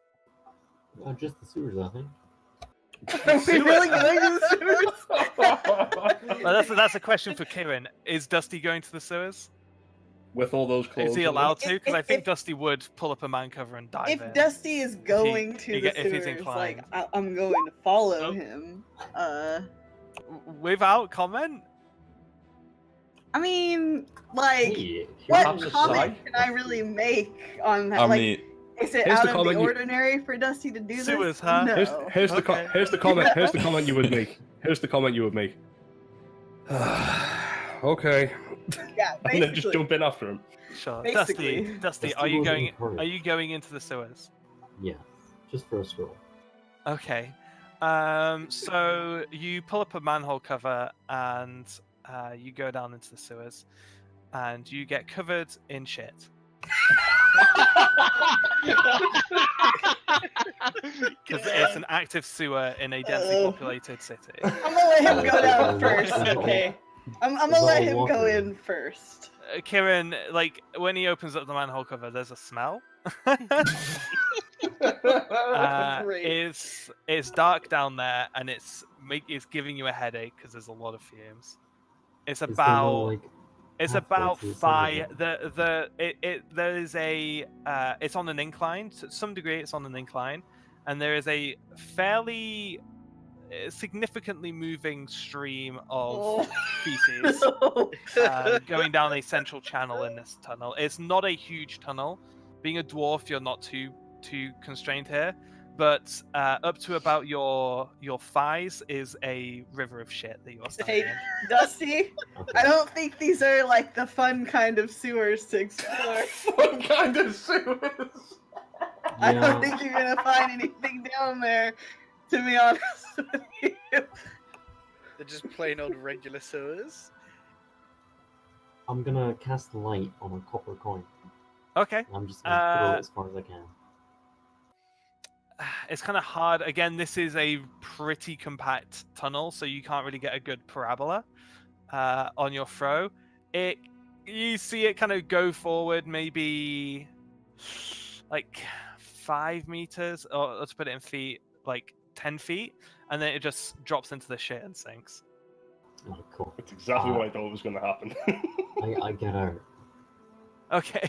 Just the sewers, I think. Are we really going to the sewers? Well, that's a question for Kieran. Is Dusty going to the sewers? With all those clothes. Is he on allowed to? Because I think If- Dusty would pull up a man cover and dive in. If Dusty is going to the if he's sewers, like inclined. I'm going to follow Oh. him. Without comment? I mean, like, Hey, what perhaps a comment sigh? can I really make on that? I Like, mean, is it here's out the of the comment you- ordinary for Dusty to do Sewers, this? huh? No. Here's the Okay. here's the comment. Here's the comment you would make. Here's the comment you would make. Okay. Yeah, And then just basically. jump in after him. Sure. Basically. Dusty, are Dusty you wasn't going? encouraged. Are you going into the sewers? Yeah, just for a stroll. Okay. So you pull up a manhole cover and you go down into the sewers, and you get covered in shit. Because it's an active sewer in a densely Oh. populated city. I'm gonna let him go down first, okay? I'm gonna let him go Walker. in first. Kieran, like when he opens up the manhole cover, there's a smell. Great. It's dark down there, and it's giving you a headache because there's a lot of fumes. It's Is there no, about like, it's pathway about to the five. sewer? There is a it's on an incline to some degree. It's on an incline, and there is a fairly significantly moving stream of Oh. feces No. going down a central channel in this tunnel. It's not a huge tunnel. Being a dwarf, you're not too constrained here, but up to about your thighs is a river of shit that you're standing Hey, in. Dusty, Okay. I don't think these are like the fun kind of sewers to explore. What kind of sewers? I Yeah. don't think you're gonna find anything down there, to be honest with you. They're just plain old regular sewers. I'm gonna cast light on a copper coin. Okay. I'm just gonna throw Uh, it as far as I can. It's kind of hard. Again, this is a pretty compact tunnel, so you can't really get a good parabola on your throw. You see it kind of go forward, maybe like 5 meters, or let's put it in feet, like 10 feet, and then it just drops into the shit and sinks. Oh, cool. That's exactly what I thought was going to happen. I get out. Okay,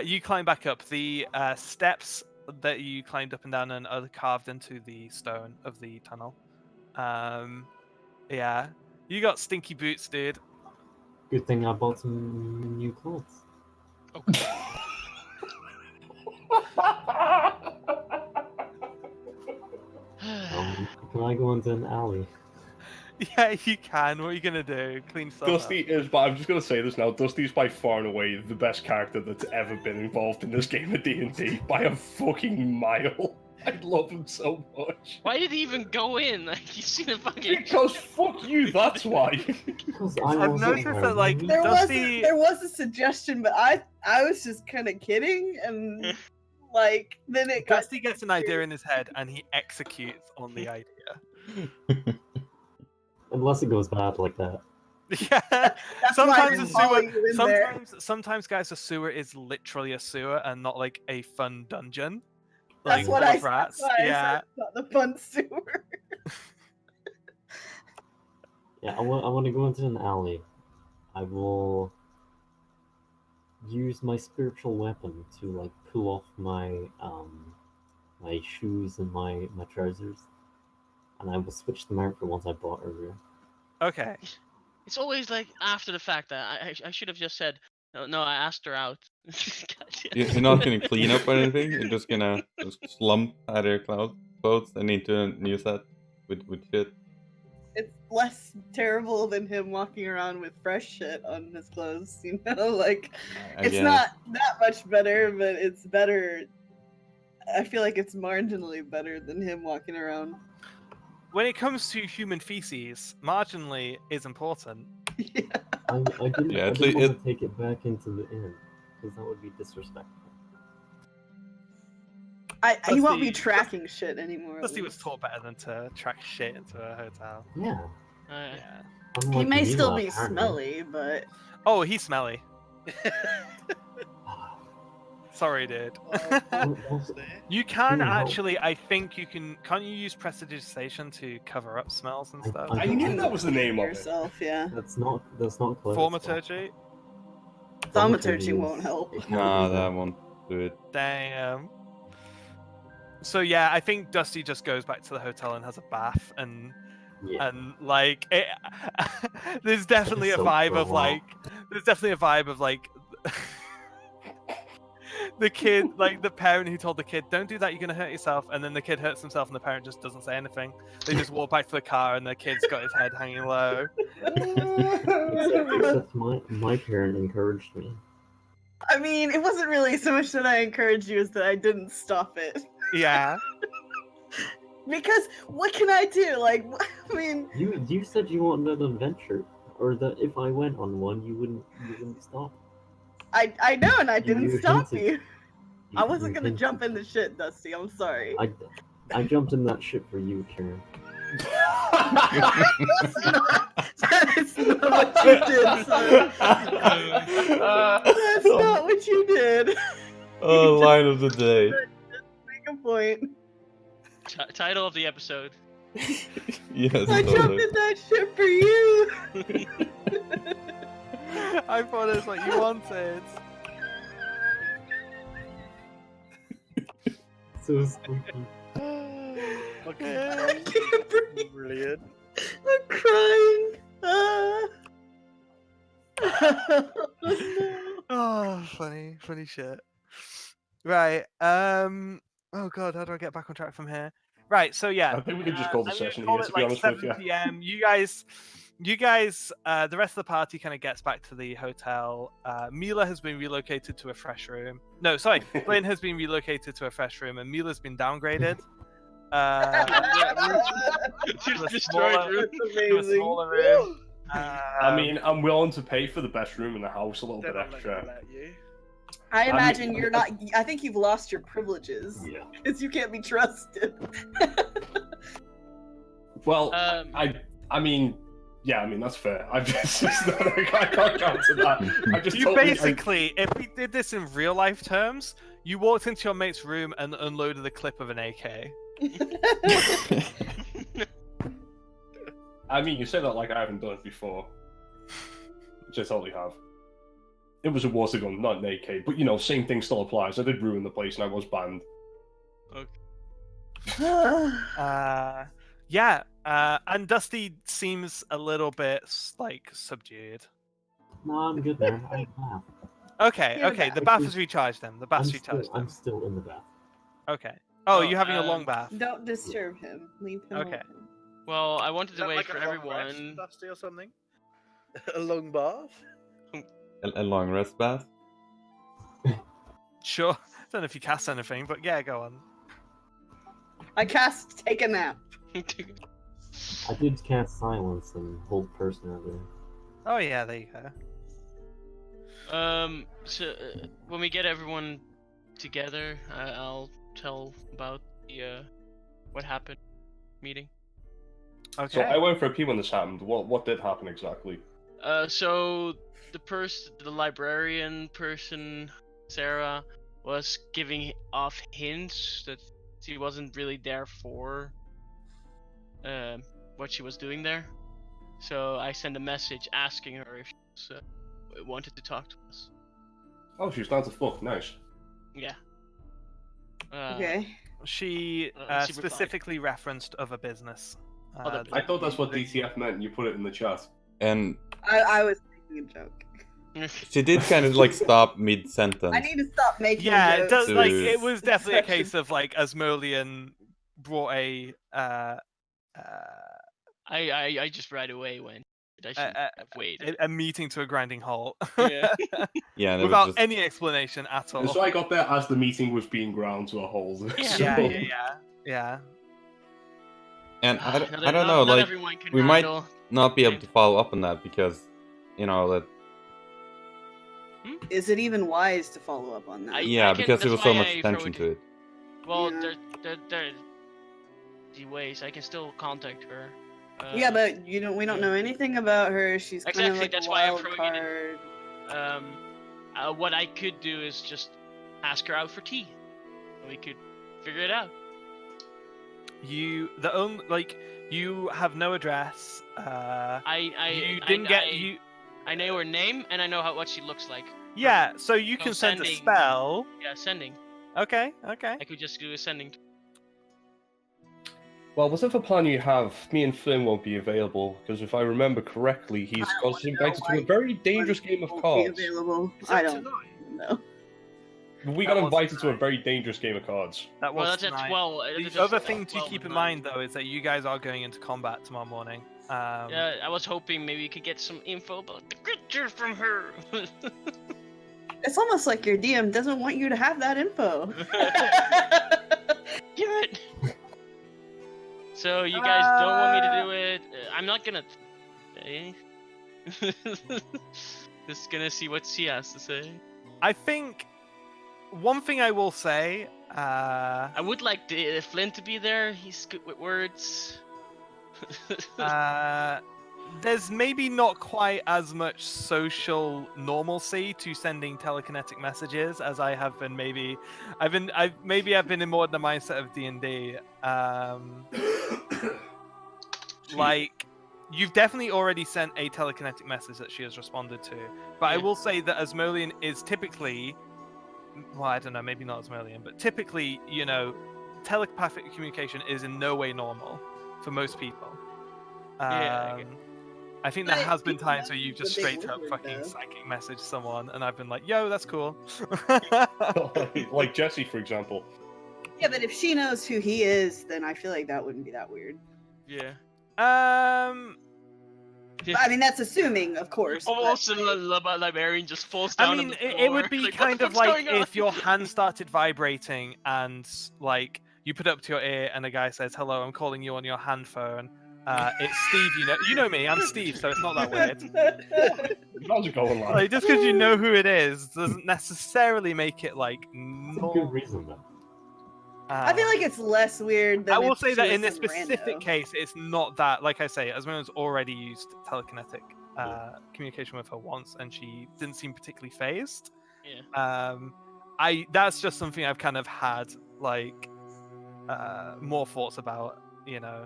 you climb back up. The steps that you climbed up and down and are carved into the stone of the tunnel. Yeah, you got stinky boots, dude. Good thing I bought some new clothes. Can I go into an alley? Yeah, you can. What are you gonna do? Clean stuff Dusty is, but I'm just going to say this now, Dusty's by far and away the best character that's ever been involved in this game of D&D by a fucking mile. I love him so much. Why did he even go in? Like, you seen a fucking. Because fuck you, that's why. Because I've noticed that, like, Dusty- There was a suggestion, but I was just kind of kidding, and like then it got. Dusty gets an idea in his head and he executes on the idea. Unless it goes bad like that. Yeah. That's Sometimes why I a didn't follow sewer. you in there. Sometimes, guys, a sewer is literally a sewer and not like a fun dungeon. That's Like what full I of rats. That's why I Yeah. said it's not the fun sewer. Yeah, I want to go into an alley. I will use my spiritual weapon to like pull off my my shoes and my trousers, and I will switch them out for ones I bought earlier. Okay. It's always like after the fact that I should have just said, no, I asked her out. You're not gonna clean up or anything. You're just gonna slump out of your clothes and into a new set with shit. it's less terrible than him walking around with fresh shit on his clothes, you know? Like, it's Again, not that much better, but it's better. I feel like it's marginally better than him walking around. When it comes to human feces, marginally is important. Yeah. I didn't, Yeah, I at didn't lea- want to take it back into the inn, because that would be disrespectful. He won't be Dusty- tracking shit anymore. at Dusty was least. taught better than to track shit into a hotel. Yeah. Yeah. He Unlike may still Mila, be apparently. smelly, but Oh, he's smelly. Sorry, dude. You can Yeah. actually, I think you can. Can't you use prestidigitation to cover up smells and stuff? I I knew that was the name of it. yourself, yeah. That's not clever. Thaumaturgy? Thaumaturgy won't help. Nah, that won't do it. Damn. So yeah, I think Dusty just goes back to the hotel and has a bath, and Yeah. like it, there's definitely a So vibe of cool. like, there's definitely a vibe of like. The kid, like the parent who told the kid, "Don't do that, you're gonna hurt yourself," and then the kid hurts himself, and the parent just doesn't say anything. They just walk back to the car, and the kid's got his head hanging low. Except my parent encouraged me. I mean, it wasn't really so much that I encouraged you as that I didn't stop it. Yeah. Because what can I do? Like, I mean, You said you wanted an adventure, or that if I went on one, you wouldn't stop. I know, and I didn't You stop hinted. you. I wasn't You gonna hinted. jump in the shit, Dusty. I'm sorry. I jumped in that shit for you, Karen. That is not what you did, son. That's not what you did. Oh, line of the day. Make a point. Title of the episode. Yes, I jumped totally. in that shit for you. I thought it's what you wanted. So spooky. Okay. I can't breathe. Brilliant. I'm crying. Ah. Oh, Oh, funny shit. Right. Oh god, how do I get back on track from here? Right. So yeah. I think we could just call the I'm gonna session call here, it to be like honest 7 with you. p.m. You guys, the rest of the party kind of gets back to the hotel. Mila has been relocated to a fresh room. No, sorry, Flynn has been relocated to a fresh room, and Mila's been downgraded. Just a destroyed smaller- room. That's to a amazing. smaller room. I mean, I'm willing to pay for the best room in the house a little They're bit not gonna extra. let you. I mean- imagine you're not. I think you've lost your privileges Yeah. because you can't be trusted. Well, I mean, yeah, I mean that's fair. I can't counter that. I just You totally- basically, if we did this in real life terms, you walked into your mate's room and unloaded the clip of an AK. I mean, you say that like I haven't done it before, which I totally have. It was a water gun, not an AK, but you know, same thing still applies. I did ruin the place and I was banned. Yeah, and Dusty seems a little bit like subdued. No, I'm good there. I laugh. Okay, You're okay, back. the bath is recharged then. The bath's recharged. I'm still in the bath. Okay. Oh, Oh, you're having a long bath. Don't disturb him. Leave him Okay. alone. Well, I wanted Is to that wait like for a long rest, everyone. Dusty, or something? A long bath? A long rest bath? Sure. I don't know if you cast anything, but yeah, go on. I cast take a nap. I did cast silence and hold person earlier. Oh yeah, there you go. So when we get everyone together, I'll tell about the what happened meeting. Okay. So I went for a pee when this happened. What did happen exactly? So the librarian person, Sarah, was giving off hints that she wasn't really there for what she was doing there. So I sent a message asking her if she was, wanted to talk to us. Oh, she was down to fuck. Nice. Yeah. Okay. She she replied. specifically referenced other business. Other I thought that's what DTF meant, and you put it in the chat. And I was making a joke. she did kind of like stop mid-sentence. I need to stop making Yeah, it jokes. does. Like Dude. it was definitely a Such a- case of like Asmodean brought a I just right away went. I should have waited. A meeting to a grinding halt. Yeah. Yeah, they would Without just... any explanation at all. And so I got there as the meeting was being ground to a halt. Yeah. Yeah. And I Not- don't know, not like, everyone can we might handle- not be able to follow up on that because, you know, that... Is it even wise to follow up on that? I Yeah, can- because there was that's so why much I attention throw to it. Well, Yeah. there the ways I can still contact her. Yeah, but we don't know anything about her. She's kind of Exactly, like that's a why I'm wild throwing it in. card. What I could do is just ask her out for tea. We could figure it out. You have no address. I know her name and I know what she looks like. Yeah, so you So can send a sending- spell. Yeah, sending. Okay. I could just do a sending. Well, whatever plan you have, me and Flynn won't be available, because if I remember correctly, he's I don't got us wanna know invited to why a very dangerous game of Won't cards. be available. Is I that don't tonight? know. We That got was invited to a tonight. very dangerous game of cards. That was Well, that's at tonight. 12. The other thing to keep in mind, though, is that you guys are going into combat tomorrow morning. Yeah, I was hoping maybe we could get some info about the creature from her. It's almost like your DM doesn't want you to have that info. Give it. So you guys don't want me to do it? I'm not gonna. Just gonna see what she has to say. I think one thing I will say. I would like Flynn to be there. He's good with words. There's maybe not quite as much social normalcy to sending telekinetic messages as I have been. I've been in more the mindset of D&D. Like, you've definitely already sent a telekinetic message that she has responded to. But I Yeah. will say that Asmodean is typically, well, I don't know, maybe not Asmodean, but typically, you know, telepathic communication is in no way normal for most people. Yeah, I think there But has been people times know where you've the just big straight up word, fucking though. psychic messaged someone, and I've been like, yo, that's cool. Like Jesse, for example. Yeah, but if she knows who he is, then I feel like that wouldn't be that weird. Yeah. But, I mean, that's assuming, of course. but, Also, like, librarian just falls I down. mean, on the it would floor. be Like, what kind the of fuck's like going on? if your hand started vibrating and, like, you put it up to your ear and the guy says, hello, I'm calling you on your hand phone. It's Steve, you know me, I'm Steve, so it's not that weird. How's it going, lad? Like, just because you know who it is doesn't necessarily make it, like, That's a normal. good reason, though. I feel like it's less weird than I will if say she that was in this some specific rando. case, it's not that. Like I say, Asmodean's already used telekinetic communication with her once, and she didn't seem particularly phased. Yeah. That's just something I've kind of had like more thoughts about, you know,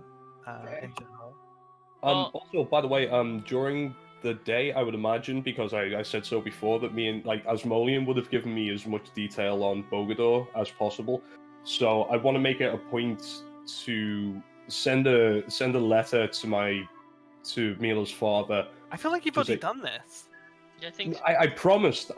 in general. Well- Also, by the way, during the day, I would imagine, because I said so before, that me and like Asmodean would have given me as much detail on Bogador as possible. So I want to make it a point to send a letter to Mila's father. I feel like you've Does already it- done this. Yeah, I think. I promised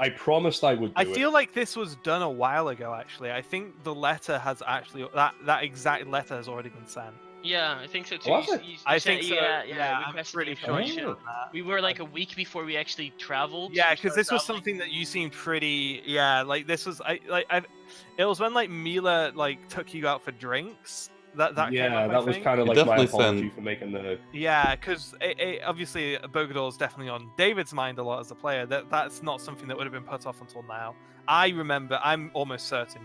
I would do I it. feel like this was done a while ago. Actually, I think the letter has actually that exact letter has already been sent. Yeah, I think so too. Was it? I said- think so. Yeah, I'm requested pretty sure. information. you've done that. We were like a week before we actually traveled. Yeah, we because started this was traveling. something that you seemed pretty. Yeah, like this was. It was when like Mila like took you out for drinks. That came yeah, up, I that was think. kind of You like my definitely apology sent- for making the. Yeah, because obviously Bogador is definitely on David's mind a lot as a player. That's not something that would have been put off until now. I remember. I'm almost certain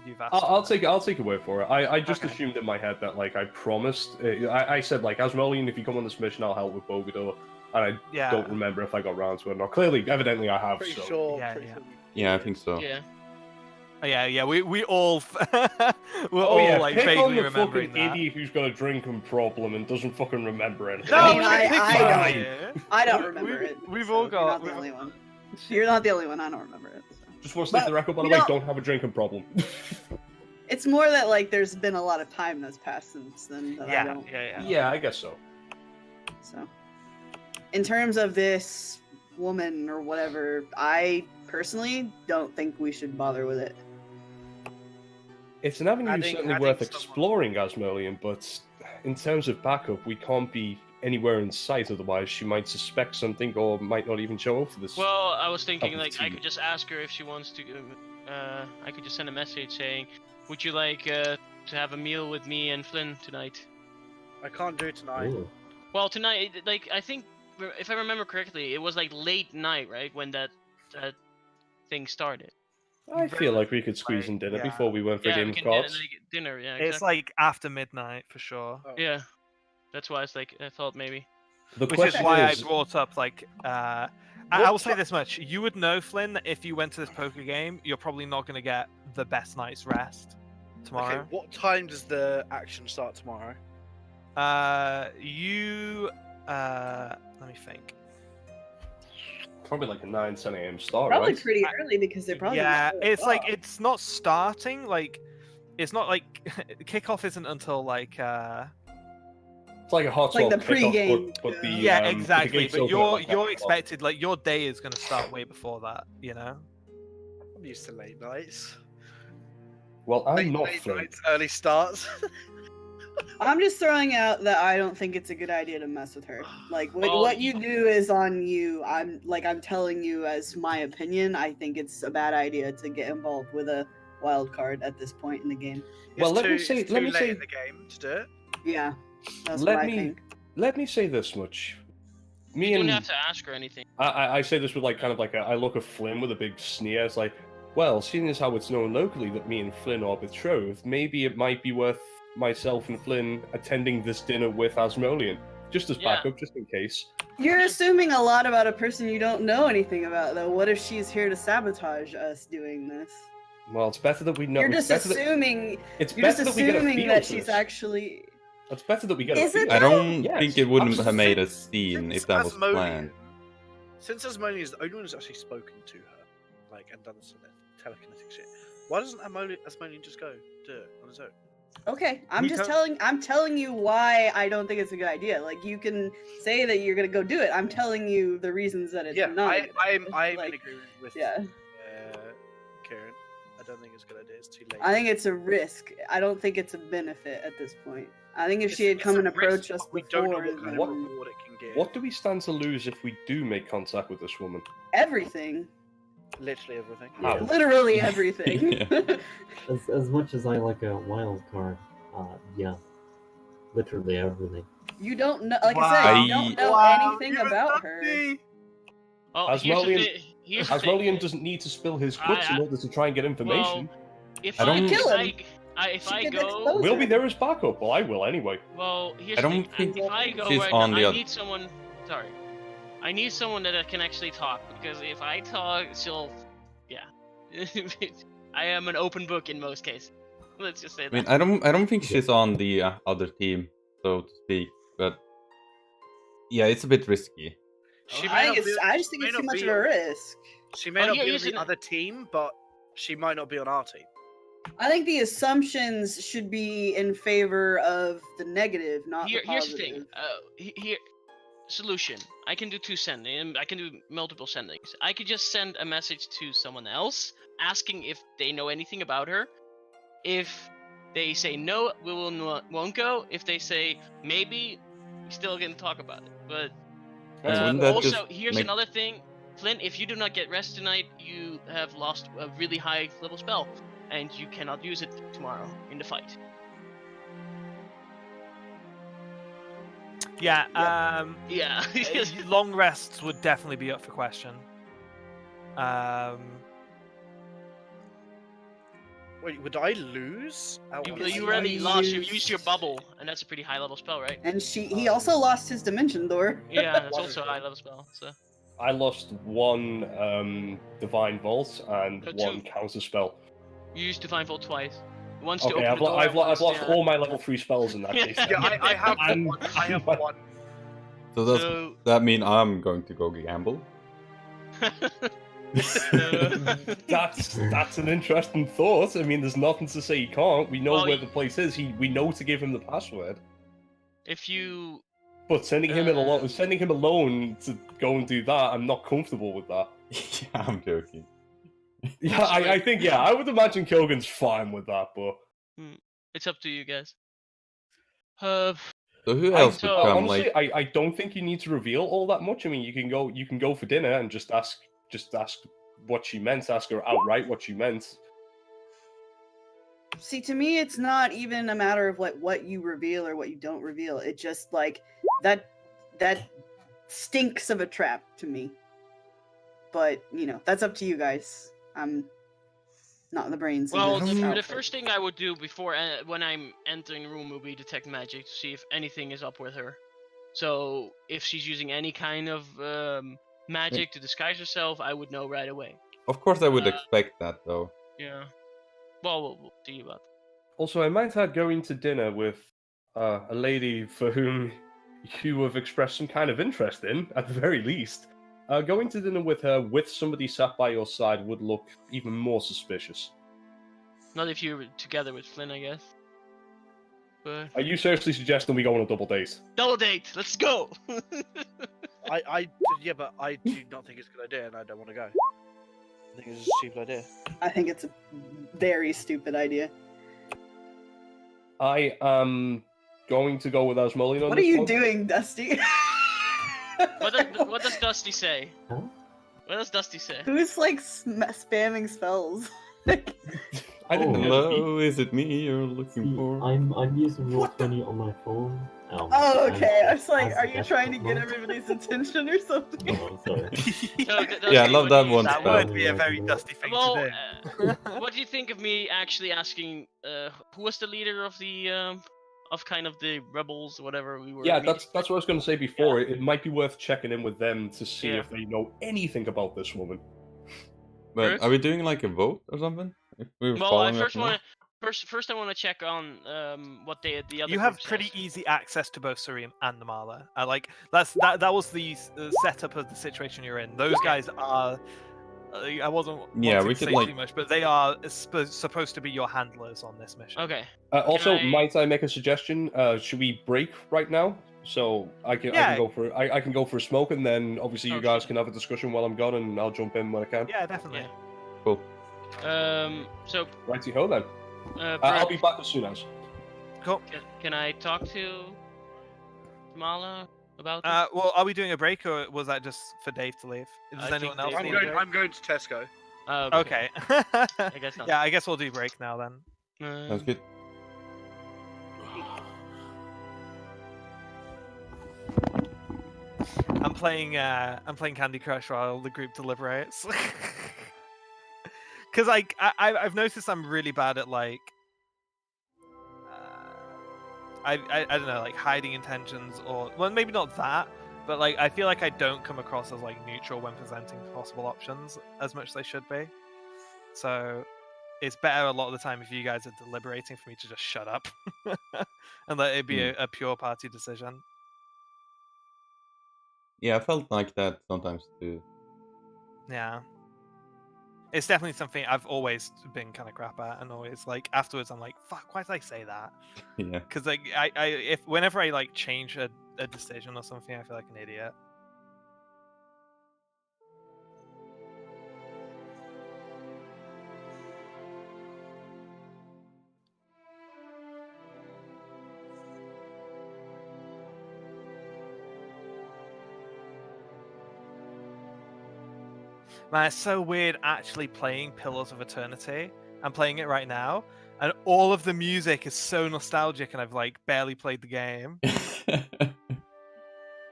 you've asked. I'll for take your word for it. I just Okay. assumed in my head that like I promised. I said like Asmodean, if you come on this mission, I'll help with Bogador, and I Yeah. don't remember if I got round to it or not. Clearly, evidently, I have. Pretty so. sure. Yeah, pretty yeah. sure Yeah, I think so. Yeah. Yeah. We all we're Oh all yeah, like pick on vaguely the remembering fucking that. idiot who's got a drinking problem and doesn't fucking remember anything. No, I mean, we I- can pick I one don't- here. I don't We- remember we- it. we've so all You're got- not the only one. You're not the only one. I don't remember it. So. Just want to stick But, the record, by the you way, know- don't have a drinking problem. It's more that like there's been a lot of time that's passed since then that I Yeah, don't. yeah. Yeah, I guess so. So, in terms of this woman or whatever, I personally don't think we should bother with it. It's an avenue I think certainly someone- worth exploring, Asmodean, but in terms of backup, we can't be anywhere in sight. Otherwise, she might suspect something or might not even show up for this. Well, I was thinking Up like to I you. could just ask her if she wants to. I could just send a message saying, "Would you like to have a meal with me and Flynn tonight?" I can't do it tonight. Ooh. Well, tonight, like I think, if I remember correctly, it was like late night, right, when that thing started. I feel like we could squeeze in dinner Yeah. before we went for a Yeah, game we of can cards. dinner. Yeah, It's exactly. like after midnight for sure. Oh. Yeah, that's why it's like I thought maybe. The Which is question why is, I brought up like I will say this much: you would know, Flynn, that if you went to this poker game, you're probably not going to get the best night's rest tomorrow. Okay, what time does the action start tomorrow? Let me think. probably like a 9-10 a.m. start, Probably right? pretty early because they're probably. Yeah, gonna show it's like up. it's not starting. Like, it's not like kickoff isn't until like. It's like a hot Like the swap kickoff, pregame, but the Yeah, the exactly. gates But open at like 9 you're o'clock. expected like your day is going to start way before that. You know. I'm used to late nights. Well, I'm late, not late Flynn. nights, early starts. I'm just throwing out that I don't think it's a good idea to mess with her. Like Oh, what you do is on you. I'm telling you as my opinion. I think it's a bad idea to get involved with a wild card at this point in the game. Well, It's let me too- say- it's let too me late say- in the game to do it. Yeah, that's Let what I me- think. Let me say this much. Me You don't and have to ask her anything. I say this with like kind of like I look at Flynn with a big sneer. It's like, well, seeing as how it's known locally that me and Flynn are betrothed, maybe it might be worth myself and Flynn attending this dinner with Asmodean, just as Yeah. backup, just in case. You're assuming a lot about a person you don't know anything about, though. What if she's here to sabotage us doing this? Well, it's better that we know. You're it's just better that- assuming. It's You're just better that we get a assuming feel that for she's this. actually. It's better that we get Is a it feel. I don't Yes, think it wouldn't have absolutely. made a scene if that was planned. Since Asmodean is the only one who's actually spoken to her, like, and done some telekinetic shit, why doesn't Asmodean just go do it on his own? Okay, I'm We just can't- I'm telling you why I don't think it's a good idea. Like you can say that you're gonna go do it. I'm telling you the reasons that it's Yeah, not. a good idea. I'm Like, in agreement with yeah. Kieran. I don't think it's a good idea. It's too late. I think it's a risk. I don't think it's a benefit at this point. I think if she had It's come a and risk, approached us but we don't know before, what kind then What- of reward it can give. What do we stand to lose if we do make contact with this woman? everything, Literally everything. How? literally everything. Yeah. As much as I like a wild card, yeah, literally everything. You don't know, like I Wow. said, you don't know anything about her. Well, here's the thing. Asmodean doesn't need to spill his guts in I- order to try and get information. If I don't- Kill him. if She I could go, expose We'll him. be there as backup. Well, I will anyway. well, here's I the don't thing. think If I go she's right on now, the I oth- need someone. Sorry, I need someone that can actually talk because if I talk, she'll, yeah. I am an open book in most cases. Let's just say I that. mean, I don't think she's on the other team, so to speak. But yeah, it's a bit risky. She I may think not it's. be- I just think may it's too not much be of a on- risk. She may Oh, not yeah, be on here's the an- other team, but she might not be on our team. I think the assumptions should be in favor of the negative, not the Here's positive. the thing. Here, solution. I can do two sending. I can do multiple sendings. I could just send a message to someone else asking if they know anything about her. If they say no, won't go. If they say maybe, we still can talk about it. But Wouldn't that also, just here's make- another thing, Flynn. If you do not get rest tonight, you have lost a really high level spell, and you cannot use it tomorrow in the fight. Yeah. Yeah. Long rests would definitely be up for question. Wait, would I lose? out on You this? already lost. You used used- your bubble, and that's a pretty high level spell, right? And he also lost his dimension door. Yeah, that's One also a of high them. level spell. So I lost one Divine Vault and Oh, one two. counter spell. you used Divine Vault twice. Once to Okay, open I've, the door. I've once lost to- all my level 3 spells in that Yeah. case. Yeah, I have And- one. I have one. So does So, that mean I'm going to go gamble? That's an interesting thought. I mean, there's nothing to say he can't. We know Well, where the place is. We know to give him the password. if you But sending him alone to go and do that, I'm not comfortable with that. Yeah, I'm joking. Yeah, I think I would imagine Kilgan's fine with that, but it's up to you guys. So who else would come? Honestly, Like, I don't think you need to reveal all that much. I mean, you can go for dinner and just ask what she meant. Ask her outright what she meant. See, to me, it's not even a matter of like what you reveal or what you don't reveal. It just like that stinks of a trap to me. But you know, that's up to you guys. I'm not the brains. Well, in this the outfit. first thing I would do before when I'm entering the room would be detect magic to see if anything is up with her. So if she's using any kind of magic to disguise herself, I would know right away. of course, I would expect that, though. Yeah. Well, we'll see about that. Also, I might add going to dinner with a lady for whom you have expressed some kind of interest in, at the very least. Going to dinner with her with somebody sat by your side would look even more suspicious. Not if you're together with Flynn, I guess. But Are you seriously suggesting we go on a double date? double date, let's go. Yeah, but I do not think it's a good idea, and I don't want to go. I think it's a stupid idea. I think it's a very stupid idea. I am going to go with Asmoleon on What are this you one. doing, Dusty? What does Dusty say? Huh? What does Dusty say? Who's like spamming spells? I didn't know. Hello, is it me you're looking See, for? I'm using Roll20 on my phone. Oh, okay. I was like, as are you desktop trying to get mode. everybody's attention or something? Oh, sorry. So, Yeah, I love that what do you- one That spell. would be a very dusty thing Well, to do. what do you think of me actually asking who was the leader of the of kind of the rebels, whatever we were? Yeah, meeting that's what I was going to say before. It might be worth checking in with them to see Yeah. if they know anything about this woman. But Bruce? are we doing like a vote or something? If we were Well, I following first up on want to first I want to check on what the other. You have group pretty says. easy access to both Sareem and Namala. Like that was the setup of the situation you're in. Those guys are. I wasn't Yeah, wanting we to could, say like- too much, but they are supposed to be your handlers on this mission. Okay. Also, I- might I make a suggestion? Should we break right now? So I can Yeah. go for I can go for a smoke, and then obviously you Oh, guys sure. can have a discussion while I'm gone, and I'll jump in when I can. Yeah, definitely. Yeah. Cool. So Righty ho then. I'll Brooke, be back as soon as. Cool. can I talk to Mala about this? Well, are we doing a break, or was that just for Dave to leave? Does I think anyone else Dave- need a break? I'm going to Tesco. Okay. I guess not. Yeah, I guess we'll do break now then. Sounds good. I'm playing Candy Crush while the group deliberates. Because I've noticed I'm really bad at like I don't know, like hiding intentions, or well, maybe not that, but like I feel like I don't come across as like neutral when presenting possible options as much as I should be. So it's better a lot of the time if you guys are deliberating for me to just shut up and let it be a pure party decision. Yeah, I felt like that sometimes too. Yeah. It's definitely something I've always been kind of crap at, and always like afterwards I'm like, fuck, why did I say that? Yeah. Because like if whenever I like change a decision or something, I feel like an idiot. Man, it's so weird actually playing Pillars of Eternity. I'm playing it right now, and all of the music is so nostalgic, and I've like barely played the game.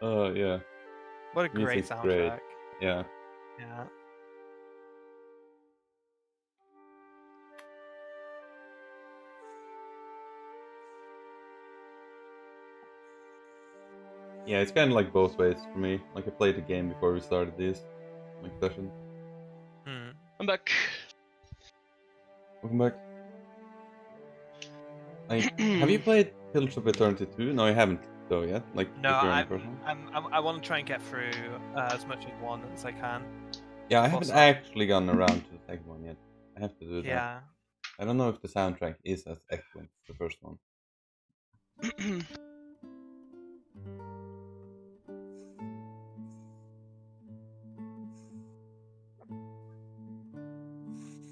Oh yeah. What a great Music's soundtrack. great. Yeah. Yeah. Yeah, it's kind of like both ways for me. Like I played the game before we started this like session. Hmm. I'm back. Welcome back. Have you played Pillars of Eternity 2? No, I haven't though yet. Like No, if you're on I the first one. I want to try and get through as much of one as I can. Yeah, I haven't also- actually gotten around to the second one yet. I have to do that. Yeah. I don't know if the soundtrack is as excellent as the first one.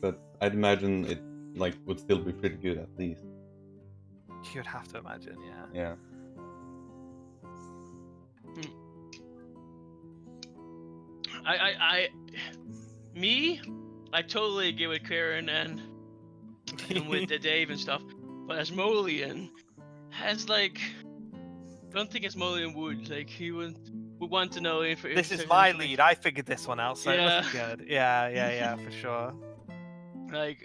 But I'd imagine it like would still be pretty good at least. You'd have to imagine, yeah. Yeah. I totally agree with Karen and with the Dave and stuff. But as Molian, has like, don't think as Molian would like he would want to know if This is there's my anything, lead. I figured this one out, so it Yeah. must be good. Yeah, for sure. like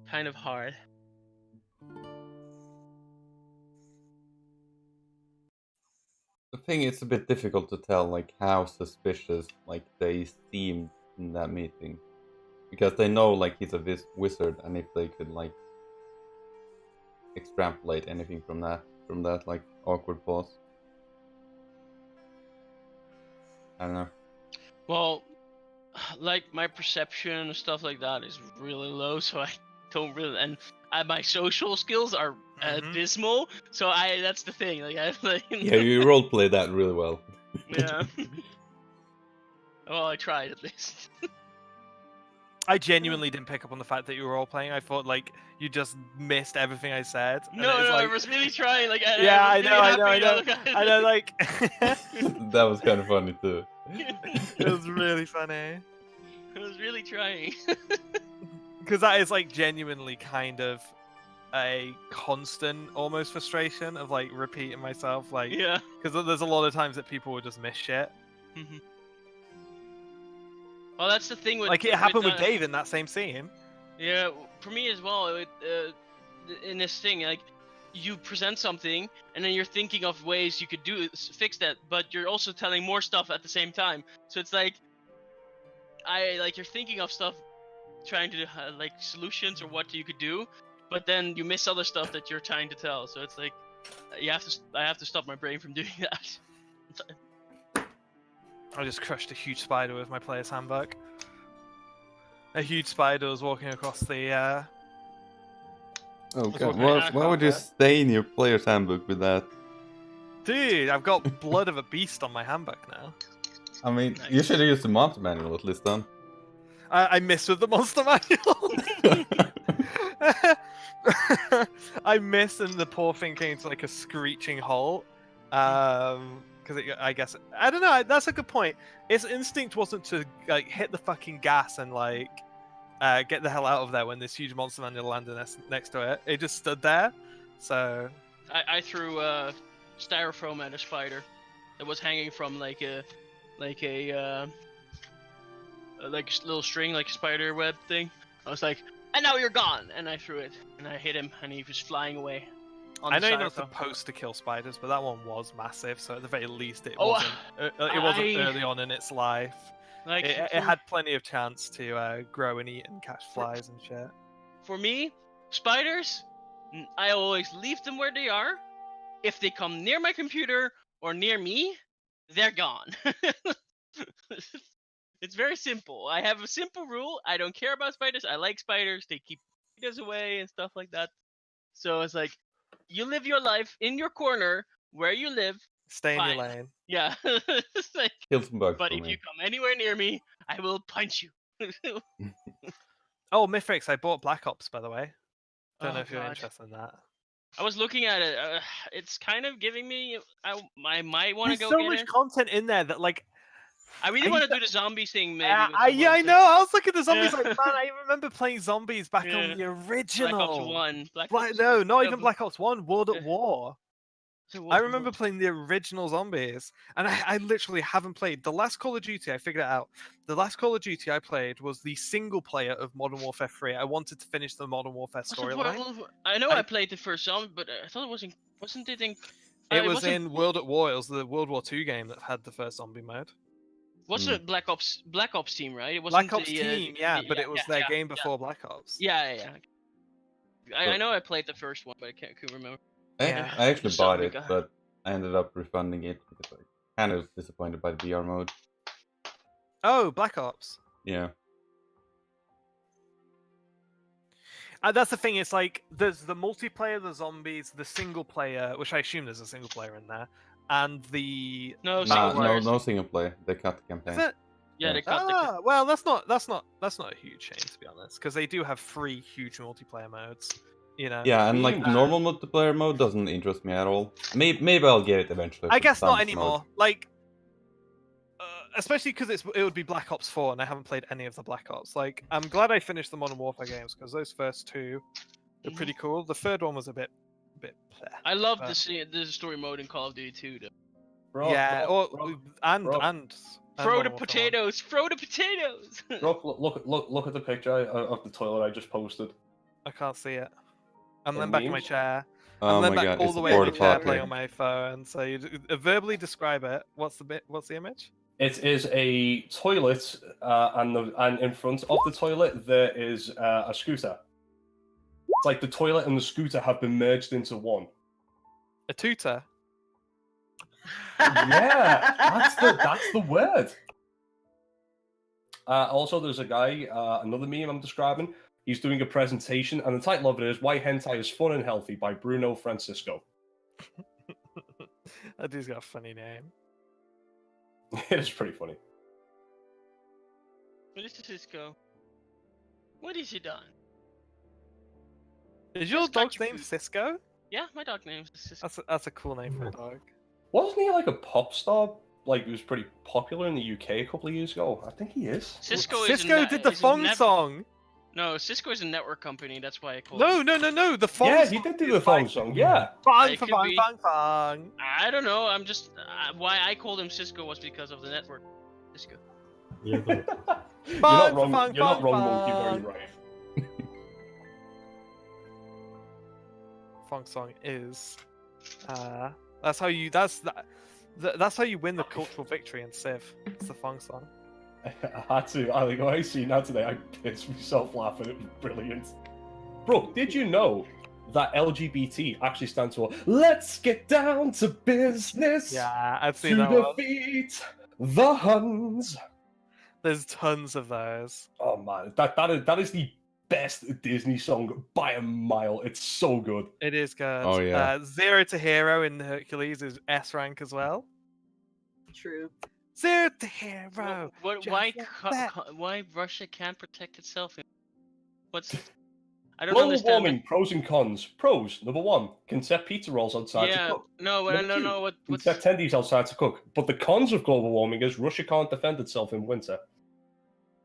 kind of hard. The thing is a bit difficult to tell like how suspicious like they seemed in that meeting, because they know like he's a wizard, and if they could like extrapolate anything from that like awkward pause. I don't know. Well, like my perception and stuff like that is really low, so I don't really, and my social skills are abysmal. So that's the thing. Like I like. Yeah, you roleplay that really well. Yeah. Well, I tried at least. I genuinely didn't pick up on the fact that you were all playing. I thought like you just missed everything I said. And No, it was, like... I was really trying. Like, yeah, I know. Like, That was kind of funny too. it was really funny. I was really trying. Because that is like genuinely kind of a constant, almost frustration of like repeating myself. Like, Yeah. Because there's a lot of times that people would just miss shit. Mhm. Well, that's the thing with Like it happened with Dave in that same scene. Yeah, for me as well. In this thing, like you present something, and then you're thinking of ways you could fix that, but you're also telling more stuff at the same time. So it's like, you're thinking of stuff, trying to like solutions or what you could do, but then you miss other stuff that you're trying to tell. So it's like, I have to stop my brain from doing that. I just crushed a huge spider with my player's handbook. A huge spider was walking across the. Oh god, why would you stain your player's handbook with that? Dude, I've got blood of a beast on my handbook now. I mean, you should have used the monster manual at least then. I missed with the monster manual. I missed, and the poor thing came to like a screeching halt. Because I guess I don't know. That's a good point. Its instinct wasn't to like hit the fucking gas and like get the hell out of there when this huge monster manual landed next to it. It just stood there. So I threw styrofoam at a spider that was hanging from like a little string, like a spider web thing. I was like, and now you're gone, and I threw it, and I hit him, and he was flying away. I know you're not supposed to kill spiders, but that one was massive, so at the very least it wasn't early on in its life. Like it had plenty of chance to grow and eat and catch flies and shit. For me, spiders, I always leave them where they are. If they come near my computer or near me, they're gone. It's very simple. I have a simple rule. I don't care about spiders. I like spiders. They keep mosquitoes away and stuff like that. So it's like, you live your life in your corner where you live. Stay in your lane. Yeah. It's like, Kill some bugs. but if you come anywhere near me, I will punch you. Oh, Mithrix, I bought Black Ops, by the way. Don't know if you're God. interested in that. I was looking at it. It's kind of giving me. I might want to go There's so get much it. content in there that like. I really want to do the zombies thing, maybe. Yeah, I know. I was looking at the zombies like, man, I remember playing zombies back on the original. Black Ops 1. No, not even Black Ops 1. World at War. So I remember playing the original zombies, and I literally haven't played the last Call of Duty. I figured it out. The last Call of Duty I played was the single player of Modern Warfare 3. I wanted to finish the Modern Warfare storyline. I know I played the first zombie, but I thought it wasn't it in. It was in World at War. It was the World War II game that had the first zombie mode. What's the Black Ops team, right? It wasn't Black Ops team, but it was their game before Black Ops. Yeah. I know I played the first one, but I couldn't remember. I actually bought it, but I ended up refunding it because I kind of was disappointed by the VR mode. Oh, Black Ops. Yeah. That's the thing. It's like there's the multiplayer, the zombies, the single player, which I assume there's a single player in there, and the no single player. They cut the campaign. Is it? Yeah, they cut. Well, that's not a huge change, to be honest, because they do have 3 huge multiplayer modes. You know. Yeah, and like the Uh, normal multiplayer mode doesn't interest me at all. Maybe I'll get it eventually. I for guess the not dance mode. anymore. Like, especially because it would be Black Ops 4, and I haven't played any of the Black Ops. Like, I'm glad I finished the Modern Warfare games because those first 2 were pretty cool. The third one was a bit. I love the story mode in Call of Duty 2, though. Bro, Yeah, bro, and bro. and Throw Modern the Warfare 1. potatoes! Throw the potatoes! Look at the picture of the toilet I just posted. I can't see it. I'm The then back in my memes? chair. Oh I'm then my back god, all it's the a way in my porta chair potty. playing on my phone. So you verbally describe it. What's the image? It is a toilet, and in front of the toilet there is a scooter. It's like the toilet and the scooter have been merged into one. A tutor. Yeah, that's the word. Also, there's a guy, another meme I'm describing. He's doing a presentation, and the title of it is "Why Hentai is Fun and Healthy" by Bruno Francisco. That dude's got a funny name. It is pretty funny. Mr. Cisco, what has he done? Is your Just got dog's your name food. Cisco? Yeah, my dog name is Cisco. That's a cool name for a dog. Wasn't he like a pop star? Like, he was pretty popular in the UK a couple of years ago. I think he is. Cisco did the Fong song. No, Cisco is a network company. That's why I called. No. The Fong. Yeah, song he did do is the Fong like, song. Yeah. Fong, It could fong, be. fong, fong. I don't know. I'm just why I called him Cisco was because of the network. Cisco. Yeah, but You're not wrong. Fong, You're not fong, wrong, Monkey. fong. Very right. Fong song is. That's how you. That's how you win the cultural victory in Civ. It's the Fong song. I had to. I see now today. I pissed myself laughing. It was brilliant. Bro, did you know that LGBT actually stands for "Let's get down to business"? Yeah, I've To seen that one. defeat the Huns. There's tons of those. Oh man, that is the best Disney song by a mile. It's so good. It is good. Oh, yeah. Zero to Hero in Hercules is S rank as well. True. Zero to Hero. What? Why Russia can't protect itself? What's? I don't Global understand. warming, pros and cons. Pros, number 1, can set pizza rolls outside to Yeah, cook. no, but I Number don't 2, know what. can What's? set tendies outside to cook. But the cons of global warming is Russia can't defend itself in winter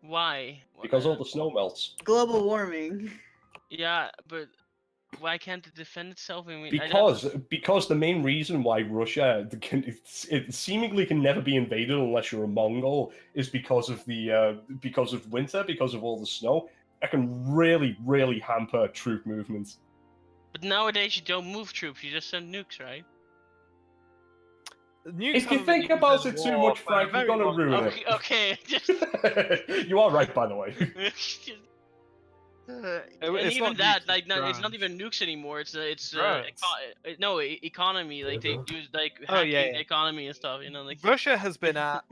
Why? because all the snow melts. Global warming. Yeah, but why can't it defend itself? I mean, I don't- Because the main reason why Russia it seemingly can never be invaded unless you're a Mongol is because of because of winter, because of all the snow. That can really hamper troop movements. But nowadays you don't move troops. You just send nukes, right? Nukes If you haven't been think used about in it too war much, for a Frank, you're very gonna long ruin time. Okay. it. You are right, by the way. And It's even not that, nukes, like, it's it's not drones. even nukes anymore. It's Drones. economy. Like they Yeah. use like Oh, hacking yeah, the yeah. economy and stuff. You know, like Russia has been at.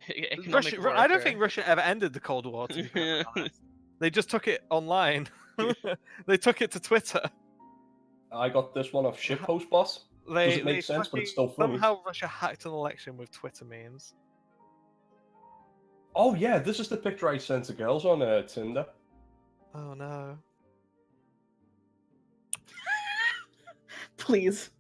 economic I don't warfare. think Russia ever ended the Cold War. To be perfectly honest. They just took it online. They took it to Twitter. I got this one off Shitpost Boss. Doesn't make sense, but it's still funny. Somehow Russia hacked an election with Twitter memes. Oh yeah, this is the picture I sent to girls on Tinder. Oh no. Please.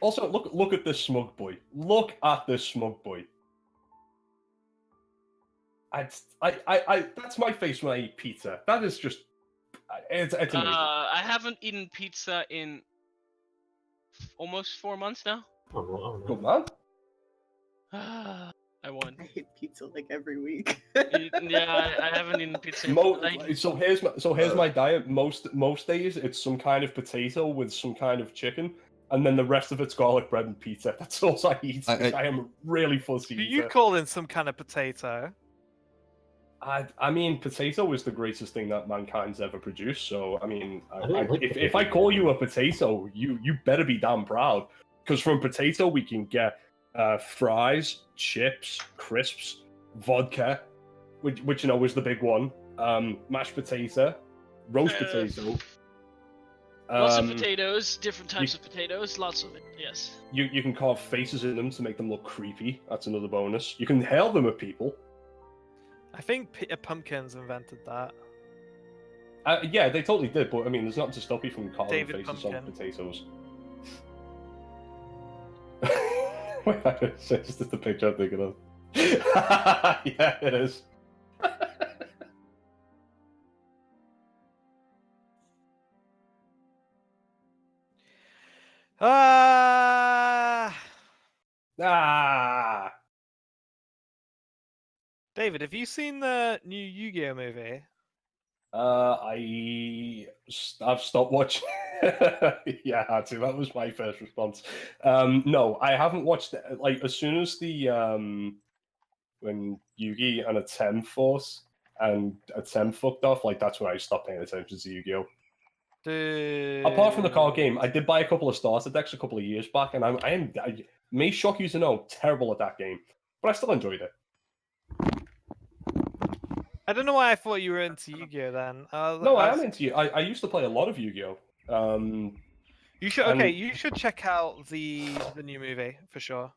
Also, look at this smug boy. Look at this smug boy. I that's my face when I eat pizza. That is just it's amazing. I haven't eaten pizza in almost 4 months now. oh, well, Good man. I won. I hate pizza like every week. Yeah, I haven't eaten pizza. In, like, So here's my diet. Most days it's some kind of potato with some kind of chicken, and then the rest of it's garlic bread and pizza. That's all I eat. I am a really fussy Who eater. you call in some kind of potato? I mean, potato is the greatest thing that mankind's ever produced. So, I mean, don't like if I potato. call you a potato, you better be damn proud. Because from potato, we can get fries, chips, crisps, vodka, which you know is the big one, mashed potato, roast potato, Lots of Um, potatoes, different types of potatoes, lots of it. Yes. You can carve faces in them to make them look creepy. That's another bonus. You can hail them at people. I think Peter Pumpkins invented that. Yeah, they totally did, but I mean, there's nothing to stop you from carving David faces on Pumpkin. potatoes. Wait, it's just the picture I'm thinking of. Yeah, it is. Ah! David, have you seen the new Yu-Gi-Oh movie? I've stopped watching. Yeah, I had to. That was my first response. No, I haven't watched it. Like, as soon as the when Yugi and Atem Force and Atem fucked off, like that's when I stopped paying attention to Yu-Gi-Oh. Dude. Apart from the card game, I did buy a couple of starter decks a couple of years back, and I may shock you to know, terrible at that game, but I still enjoyed it. I don't know why I thought you were into Yu-Gi-Oh then. No, I am into you. I used to play a lot of Yu-Gi-Oh. You should and- okay. You should check out the new movie for sure.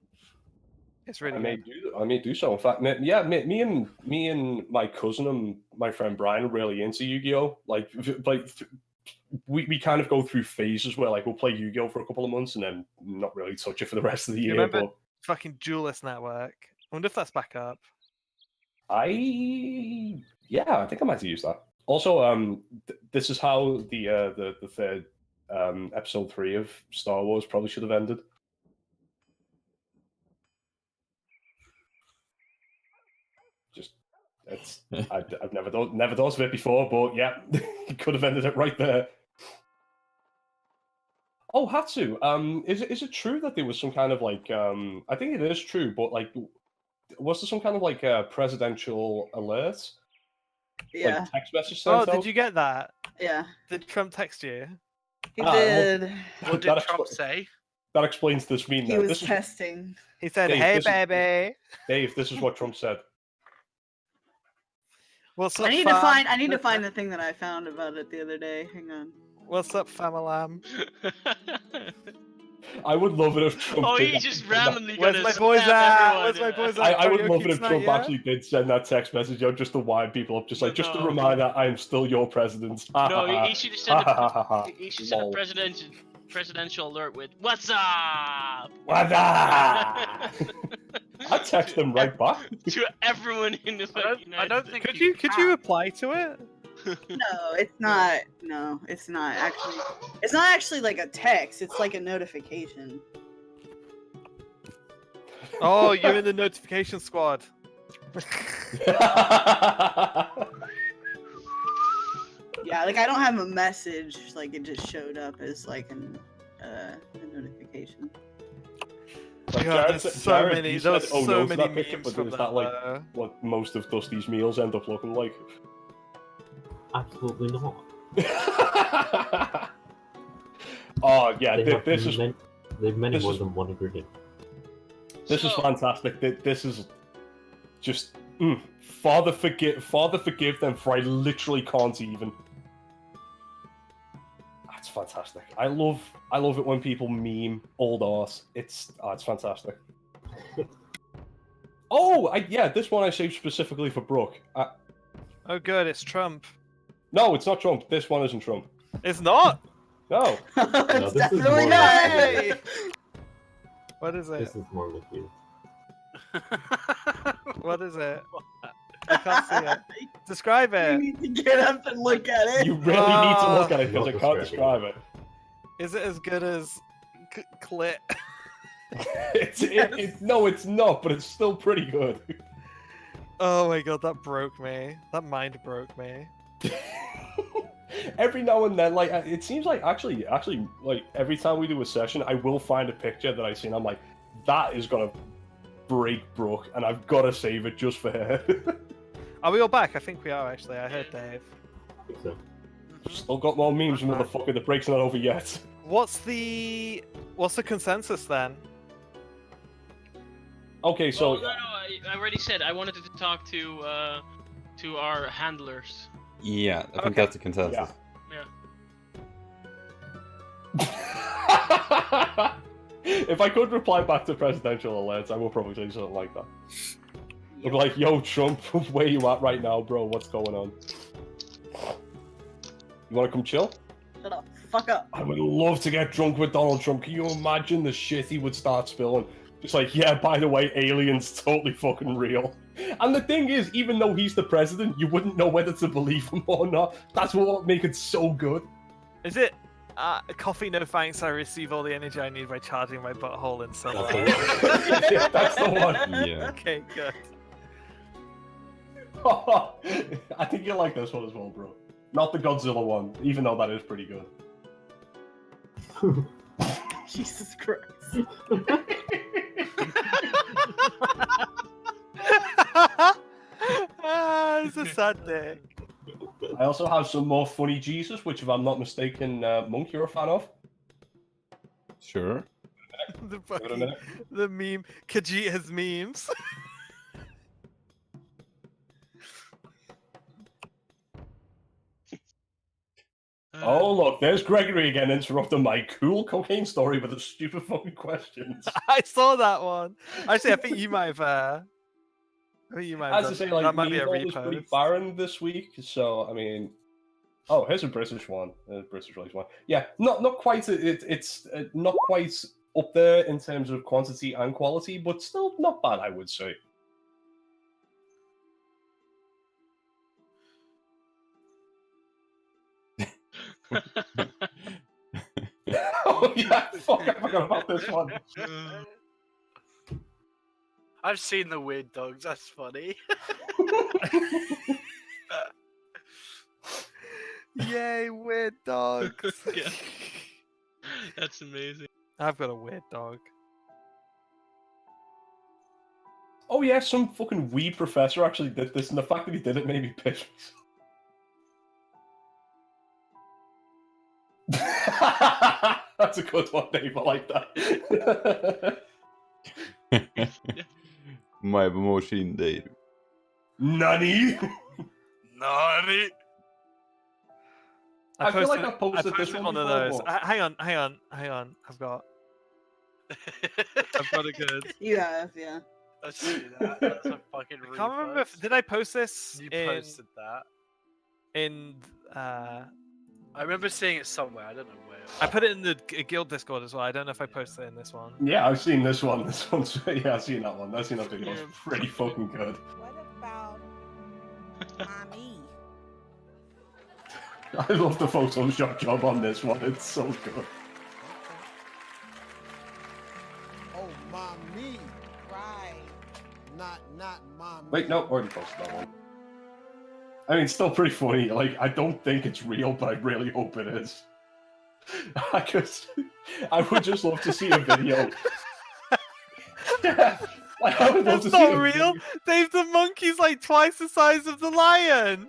It's really good. I may do so. In fact, yeah, me and my cousin and my friend Brian are really into Yu-Gi-Oh. Like we kind of go through phases where like we'll play Yu-Gi-Oh for a couple of months and then not really touch it for the rest of the You year. remember But fucking Duelist Network? I wonder if that's back up. yeah, I think I might have to use that. Also, this is how the third episode 3 of Star Wars probably should have ended. Just I've never thought of it before, but yeah, you could have ended it right there. Oh, Hatsu, is it true that there was some kind of like I think it is true, but like was there some kind of like presidential alert? Yeah. Like text message Oh, sent out? did you get that? Yeah. Did Trump text you? He well, did. What did That Trump expl- say? That explains this meme. He Now. was This is, testing. He said, Dave, "Hey, this is- baby, Dave, this is what Trump said. what's up, I need fam? to find the thing that I found about it the other day. Hang on. What's up, famalam? I would love it if Trump. Oh, did he that. just randomly Where's got my to boys spam at? everyone. Where's my boys at? I would love it Karaoke if Trump tonight, yeah? actually did send that text message out just to wind people up, just like just a No. reminder, I am still your president. No, he should have sent a, he should send a Lol. presidential alert with "What's up?" What's up? I text them right back. to everyone in the fucking I don't think Could you reply to it? No, it's not. No, it's not actually. It's not actually like a text. It's like a notification. Oh, you're in the notification squad. Yeah, like I don't have a message. Like it just showed up as like a notification. Like, God, Jared there's said- so Jared, many. you There's said, "Oh, so no" to many that picture, memes but from is that. that like what most of Dusty's meals end up looking like? Absolutely not. Oh yeah, They have this is they've many this more is- than one ingredient. this is So- fantastic. This is just Father forgive them, for I literally can't even. That's fantastic. I love it when people meme old arse. It's fantastic. Yeah, this one I saved specifically for Brooke. Oh, good, it's Trump. No, it's not Trump. This one isn't Trump. It's not. No. It's this is definitely more not. Hey! What is it? This is more like you. What is it? I can't see it. Describe You it. need to get up and look at it. You really need to look at it because I Not can't describe describe it. Is it as good as Clit? No, it's not, but it's still pretty good. Oh my god, that broke me. That mind broke me. Every now and then, like it seems like actually, like every time we do a session, I will find a picture that I see, and I'm like, that is gonna break Brooke, and I've got to save it just for her. Are we all back? I think we are actually. I heard Dave. I think so. Still got more memes, motherfucker. The break's not over yet. What's the consensus then? Okay, so Well, no, I already said I wanted to talk to our handlers. Yeah, I think Okay. that's a consensus. Yeah. If I could reply back to presidential alerts, I would probably say something like that. I'd be like, yo, Trump, where you at right now, bro? What's going on? You want to come chill? Shut up. Fuck up. I would love to get drunk with Donald Trump. Can you imagine the shit he would start spilling? Just like, yeah, by the way, aliens totally fucking real. And the thing is, even though he's the president, you wouldn't know whether to believe him or not. That's what would make it so good. Is it coffee no thanks, I receive all the energy I need by charging my butthole in sunlight? Yeah, that's the one. Yeah. Okay, good. I think you'll like this one as well, bro. Not the Godzilla one, even though that is pretty good. Jesus Christ. It's a sad day. I also have some more funny Jesus, which, if I'm not mistaken, Monk, you're a fan of. Sure. The Give it a fucking minute. the meme. Khajiit has memes. Oh, look, there's Gregory again interrupting my cool cocaine story with the stupid fucking questions. I saw that one. Actually, I think you might have. I think you might have. As I done- say, like, that might be a meme was pretty repost. barren this week, so, I mean... Oh, here's a British one. A British release one. Yeah, not quite... It's not quite up there in terms of quantity and quality, but still not bad, I would say. Oh, yeah, fuck, I forgot about this one. I've seen the weird dogs. That's funny. Yay, weird dogs. Yeah. That's amazing. I've got a weird dog. Oh, yeah, some fucking weed professor actually did this, and the fact that he did it made me piss myself. That's a good one, Dave. I like that. My emotion there. Nani? Nani? I feel like I posted I this one one of before, those. but- Hang on. I've got it good. You have, yeah. I see that. That's a fucking I can't remember if did I post this You in posted that. I remember seeing it somewhere. I don't know where. I put it in the guild Discord as well. I don't know if I posted it in this one. Yeah, I've seen this one. This one's yeah, I've seen that one. I've seen that video. It's pretty fucking good. What about mommy? I love the Photoshop job on this one. It's so good. Oh, mommy. Right. Not mommy. Wait, no, already posted that one. I mean, it's still pretty funny. Like, I don't think it's real, but I really hope it is. I would just love to see a video. Yeah, like, I would love That's to see not a real. video. Dave, the monkey's like twice the size of the lion.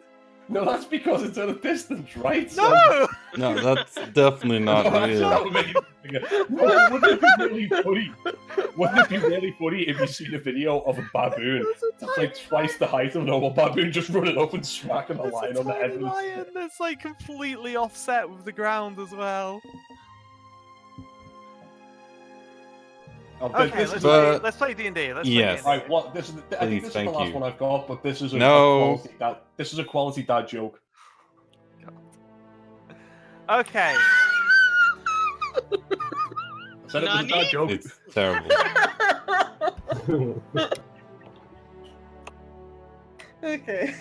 No, that's because it's at a distance, right? No. No, that's definitely not that's real. not amazing. No, wouldn't it be really funny? Wouldn't it be really funny if you see a video of a baboon that's like twice the height of a normal baboon just running up and smacking a It's lion a on the head? tiny with its- lion that's like completely offset with the ground as well. Oh, but Okay, this let's is But- play D&D. Let's Yes. play right. What this is? I think Please, this is the thank last you. one I've got, but this is a No. quality dad. This is a quality dad joke. Okay. I said it was a Nani? dad joke. It's terrible. Okay.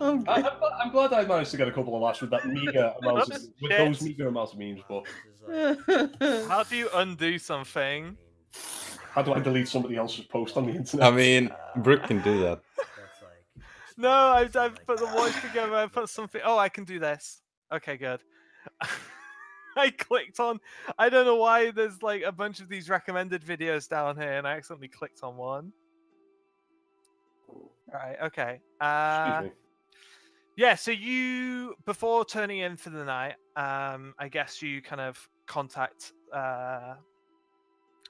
I'm glad I managed to get a couple of laughs with that meager amount of, Shit. with those meager amounts of memes. But How do you undo something? how do I delete somebody else's post on the internet? I mean, Brooke can do that. No, I've put the voice together. I put something. Oh, I can do this. Okay, good. I clicked on. I don't know why there's like a bunch of these recommended videos down here, and I accidentally clicked on one. Right. Okay. Excuse me. Yeah. So you, before turning in for the night, I guess you kind of contact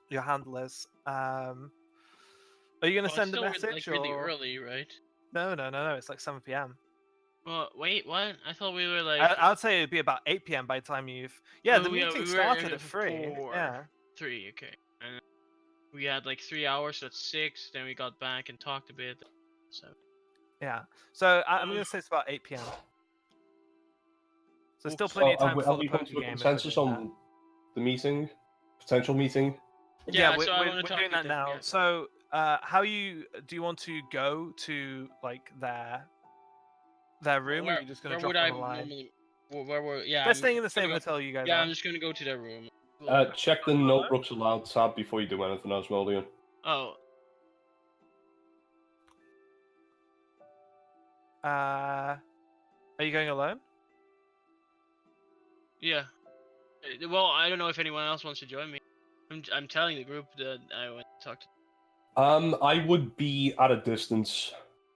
your handlers. Are you going to Oh, send a still message like really or? early, right? No. It's like 7 p.m. Well, wait, what? I thought we were like. I would say it'd be about 8 p.m. by the time you've. Yeah, the Oh, meeting we were started in at 3. 4. Yeah. 3, okay. And we had like 3 hours, so that's 6. Then we got back and talked a bit. So. Yeah. So I'm going to say it's about 8 p.m. So still So plenty of time have before the we come poker to a game. if we're consensus doing that. on the meeting, potential meeting? Yeah, we're, so I we're, wanna we're talk doing to that them, now. yeah. So, how do you want to go to like their room, or are you just gonna where drop would them I a line? normally? Where? Yeah. They're I'm staying in the just gonna same go- hotel you guys Yeah, are. I'm just gonna go to their room. Check the notebooks allowed tab before you do anything else, Moldian. Oh, Are you going alone? yeah. Well, I don't know if anyone else wants to join me. I'm telling the group that I went to talk to. I would be at a distance.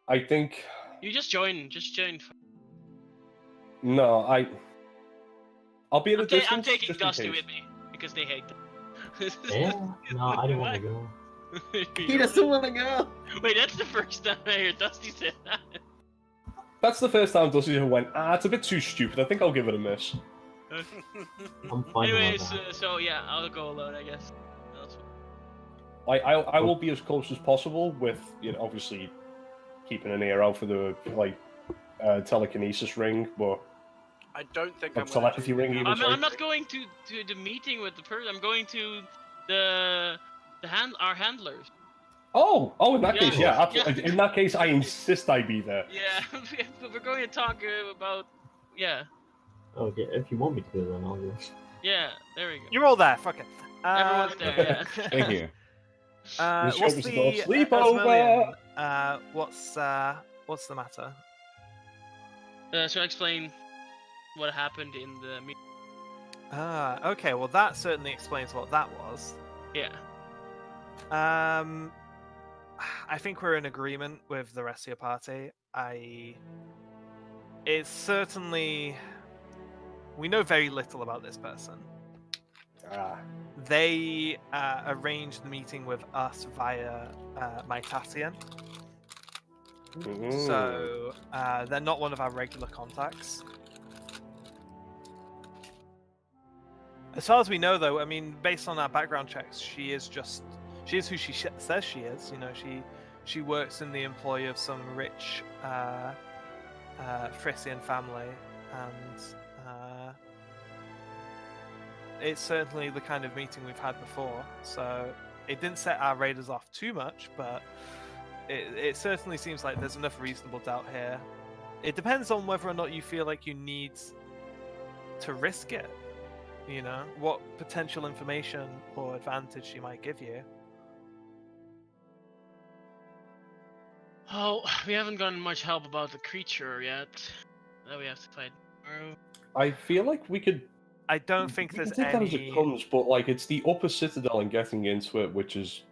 I think You just join. Just join. no. I'll be at a I'm distance. taking just in Dusty case. with me because they hate them. Yeah, no, I don't want to go. He doesn't want to go. Wait, that's the first time I heard Dusty say that. That's the first time Dusty went. It's a bit too stupid. I think I'll give it a miss. I'm fine with Anyways, that. so yeah, I'll go alone, I guess. That's I will be as close as possible with, obviously keeping an ear out for the telekinesis ring, but I don't think a I'm going telepathy to. ring even. I'm not going to the meeting with the person. I'm going to our handlers. Oh, in that case, yeah, Yeah. absolutely. In that case, I insist I be there. Yeah, we're going to talk about. Yeah, Okay, if you want me to, then I'll go. yeah. There we go. You're all there. Fuck it. Everyone's there. Yeah. Stay here. This What's shows the the sleepover. Asmodean, what's the matter? So explain what happened in the meeting. Okay. Well, that certainly explains what that was. Yeah. I think we're in agreement with the rest of your party. It's certainly, we know very little about this person. They arranged the meeting with us via Mytasian. So they're not one of our regular contacts. As far as we know, though, I mean, based on our background checks, she is who she says she is. She works in the employ of some rich Frisian family, and it's certainly the kind of meeting we've had before. So it didn't set our raiders off too much, but it certainly seems like there's enough reasonable doubt here. It depends on whether or not you feel like you need to risk it. What potential information or advantage she might give you. Oh, we haven't gotten much help about the creature yet. That we have to fight tomorrow. I feel like we could. I don't think we can there's take that as any. it comes, but it's the upper citadel and getting into it, which is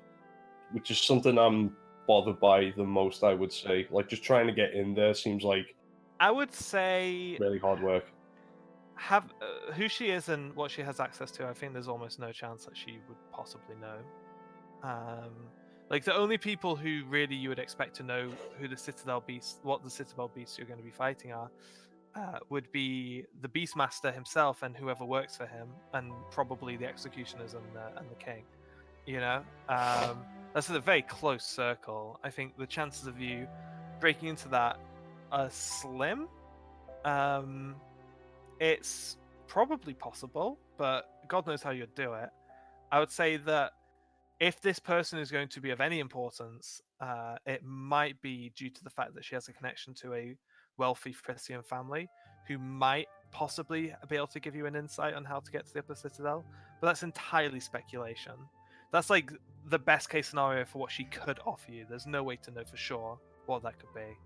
something I'm bothered by the most. I would say, just trying to get in there seems like. I would say really hard work. Have who she is and what she has access to. I think there's almost no chance that she would possibly know. The only people who really you would expect to know what the Citadel beasts you're going to be fighting are, would be the Beastmaster himself and whoever works for him, and probably the Executioners and the King. That's a very close circle. I think the chances of you breaking into that are slim. It's probably possible, but God knows how you'd do it. I would say that if this person is going to be of any importance, it might be due to the fact that she has a connection to a wealthy Frisian family who might possibly be able to give you an insight on how to get to the Upper Citadel. But that's entirely speculation. That's the best case scenario for what she could offer you. There's no way to know for sure what that could be.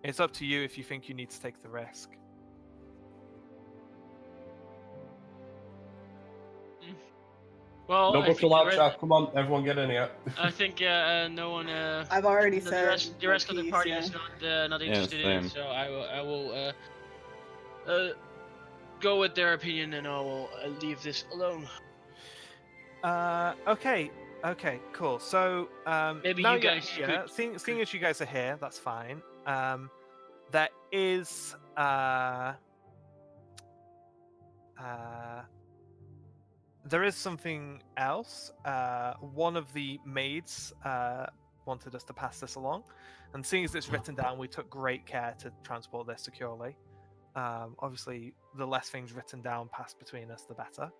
It's up to you if you think you need to take the risk. Well, No books allowed, chat. Come on, everyone get in here. I think no one. I've already said the rest of the piece, party yeah. is not interested in it, so I will go with their opinion, and I will leave this alone. Okay. Okay, cool. So Maybe now you you're guys here, could- seeing as you guys are here, that's fine. There is there is something else. One of the maids wanted us to pass this along, and seeing as it's written down, we took great care to transport this securely. Obviously, the less things written down passed between us, the better.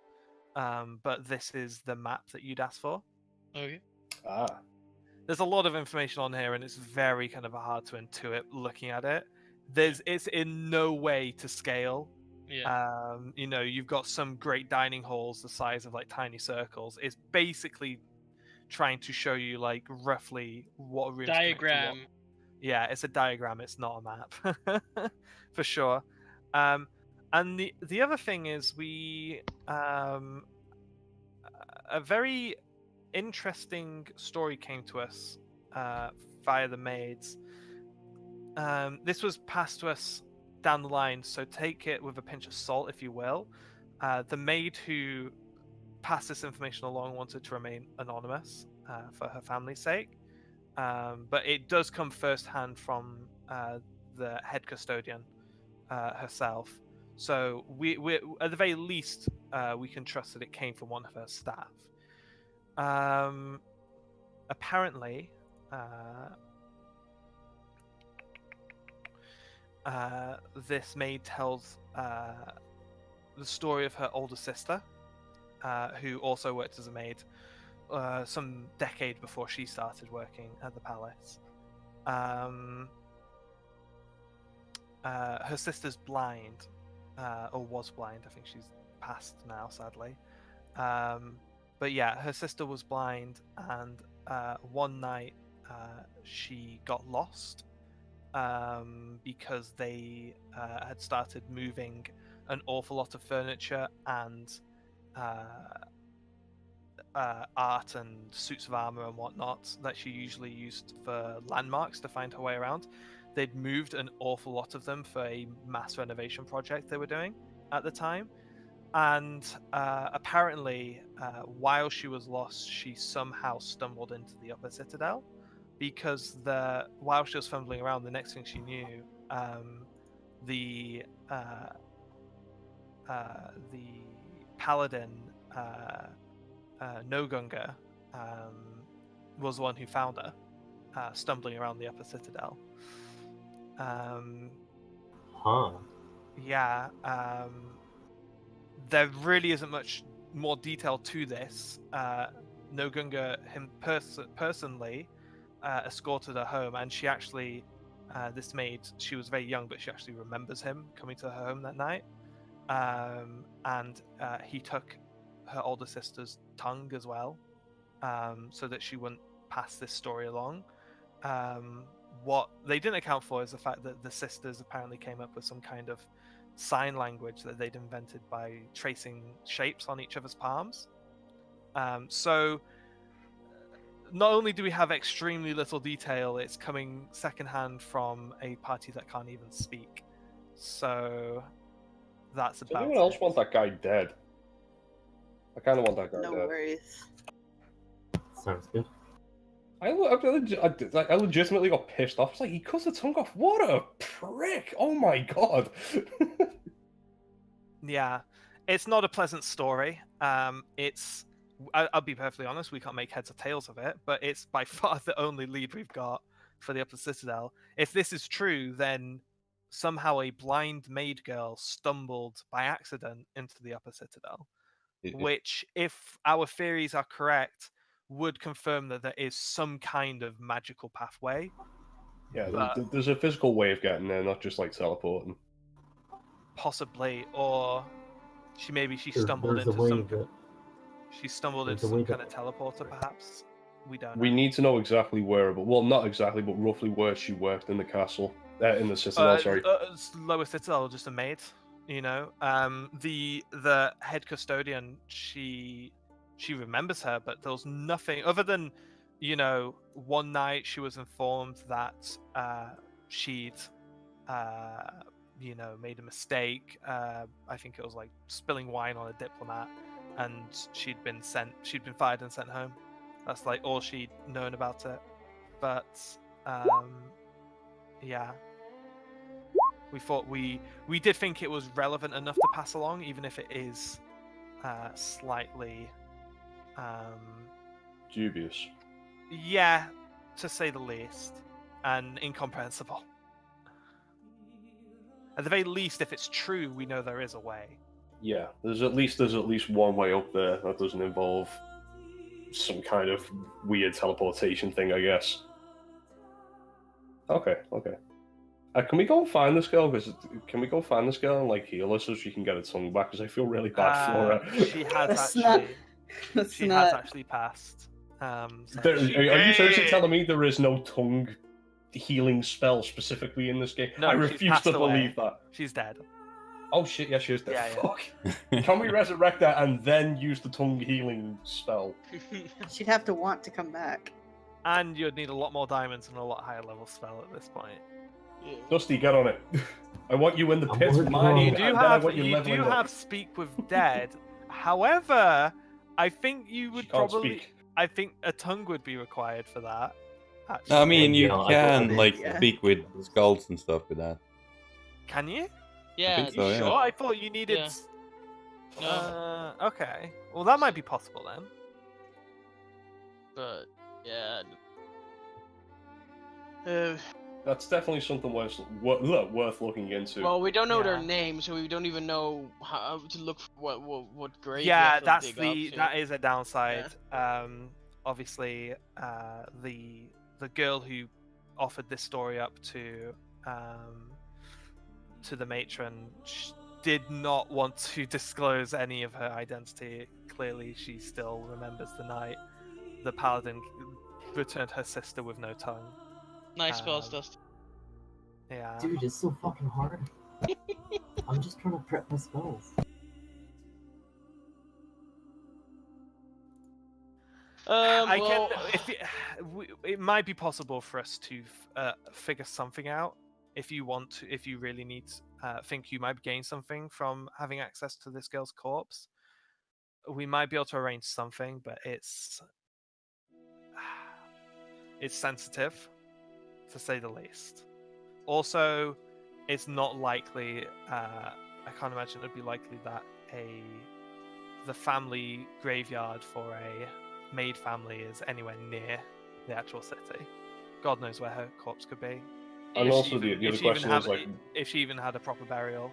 But this is the map that you'd asked for. Okay. Ah. There's a lot of information on here, and it's very kind of hard to intuit looking at it. It's in no way to scale. Yeah. You've got some great dining halls the size of like tiny circles. It's basically trying to show you like roughly what rooms connect to what. Diagram. Yeah, it's a diagram. It's not a map, for sure. And the other thing is we a very interesting story came to us via the maids. This was passed to us down the line, so take it with a pinch of salt, if you will. The maid who passed this information along wanted to remain anonymous for her family's sake, but it does come firsthand from the head custodian herself. So we at the very least we can trust that it came from one of her staff. Apparently, this maid tells the story of her older sister, who also worked as a maid some decade before she started working at the palace. Her sister's blind, or was blind. I think she's passed now, sadly. But yeah, her sister was blind, and one night she got lost because they had started moving an awful lot of furniture and art and suits of armor and whatnot that she usually used for landmarks to find her way around. They'd moved an awful lot of them for a mass renovation project they were doing at the time. And apparently, while she was lost, she somehow stumbled into the upper citadel, because while she was fumbling around, the next thing she knew, the paladin Nogunga was the one who found her, stumbling around the upper citadel. Huh. Yeah. There really isn't much more detail to this. Nogunga personally escorted her home, and she actually, this maid, she was very young, but she actually remembers him coming to her home that night. And he took her older sister's tongue as well, so that she wouldn't pass this story along. What they didn't account for is the fact that the sisters apparently came up with some kind of sign language that they'd invented by tracing shapes on each other's palms. So not only do we have extremely little detail, it's coming secondhand from a party that can't even speak. So that's Does about anyone else it. want that guy dead? I kind of want that guy No dead. worries. Sounds good. I legitimately got pissed off. It's like, he cut the tongue off. What a prick! Oh my god. Yeah, it's not a pleasant story. I'll be perfectly honest, we can't make heads or tails of it, but it's by far the only lead we've got for the Upper Citadel. If this is true, then somehow a blind maid girl stumbled by accident into the Upper Citadel, which, if our theories are correct, would confirm that there is some kind of magical pathway. Yeah, But there's a physical way of getting there, not just like teleporting. possibly, or she stumbled There's a into way some that she stumbled there's into a some way kind of that- teleporter, perhaps. We don't know. We need to know exactly where, but well, not exactly, but roughly where she worked in the castle, in the citadel. Sorry. Lower Citadel, just a maid. The head custodian, she remembers her, but there was nothing other than, one night she was informed that she'd made a mistake. I think it was like spilling wine on a diplomat, and she'd been fired and sent home. That's like all she'd known about it. But yeah, we thought we did think it was relevant enough to pass along, even if it is slightly Dubious. yeah, to say the least, and incomprehensible. At the very least, if it's true, we know there is a way. Yeah, there's at least one way up there that doesn't involve some kind of weird teleportation thing, I guess. Okay. Can we go and find this girl? Can we go find this girl and like heal her so she can get her tongue back? Because I feel really bad for her. She has That's actually. That's She not. has actually passed. So Are you seriously Hey! telling me there is no tongue healing spell specifically in this game? No, I she's refuse passed to away. believe that. she's dead. Oh shit, yeah, she is dead. Yeah, yeah. Fuck. Can we resurrect her and then use the tongue healing spell? She'd have to want to come back. And you'd need a lot more diamonds and a lot higher level spell at this point. Yeah. Dusty, get on it. I want you in the I'm pit working mining, on it. You and do then I have want you leveling up. have speak with dead. However, I think you She would can't probably. speak. I think a tongue would be required for that. Actually. I mean, you Yeah, I can thought- like yeah. speak with skulls and stuff with that. Can you? Yeah. think so, yeah. Sure. I thought you needed. Yeah. No, Okay. Well, that might be possible then. but yeah. That's definitely something worth looking into. Well, we don't know their Yeah. names, so we don't even know how to look for what grave. Yeah, we have to that's dig the up to. that is a downside. Obviously, the girl who offered this story up to the matron did not want to disclose any of her identity. Clearly, she still remembers the night the paladin returned her sister with no tongue. Nice spells, Um, Dust. Yeah. Dude, it's so fucking hard. I'm just trying to prep my spells. I Well, can. If it might be possible for us to figure something out. If you want to, if you really need, think you might gain something from having access to this girl's corpse, we might be able to arrange something. But it's sensitive, to say the least. Also, it's not likely. I can't imagine it would be likely that the family graveyard for a maid family is anywhere near the actual city. God knows where her corpse could be. And If also she the even- other if she even question is had- like, if she even had a proper burial.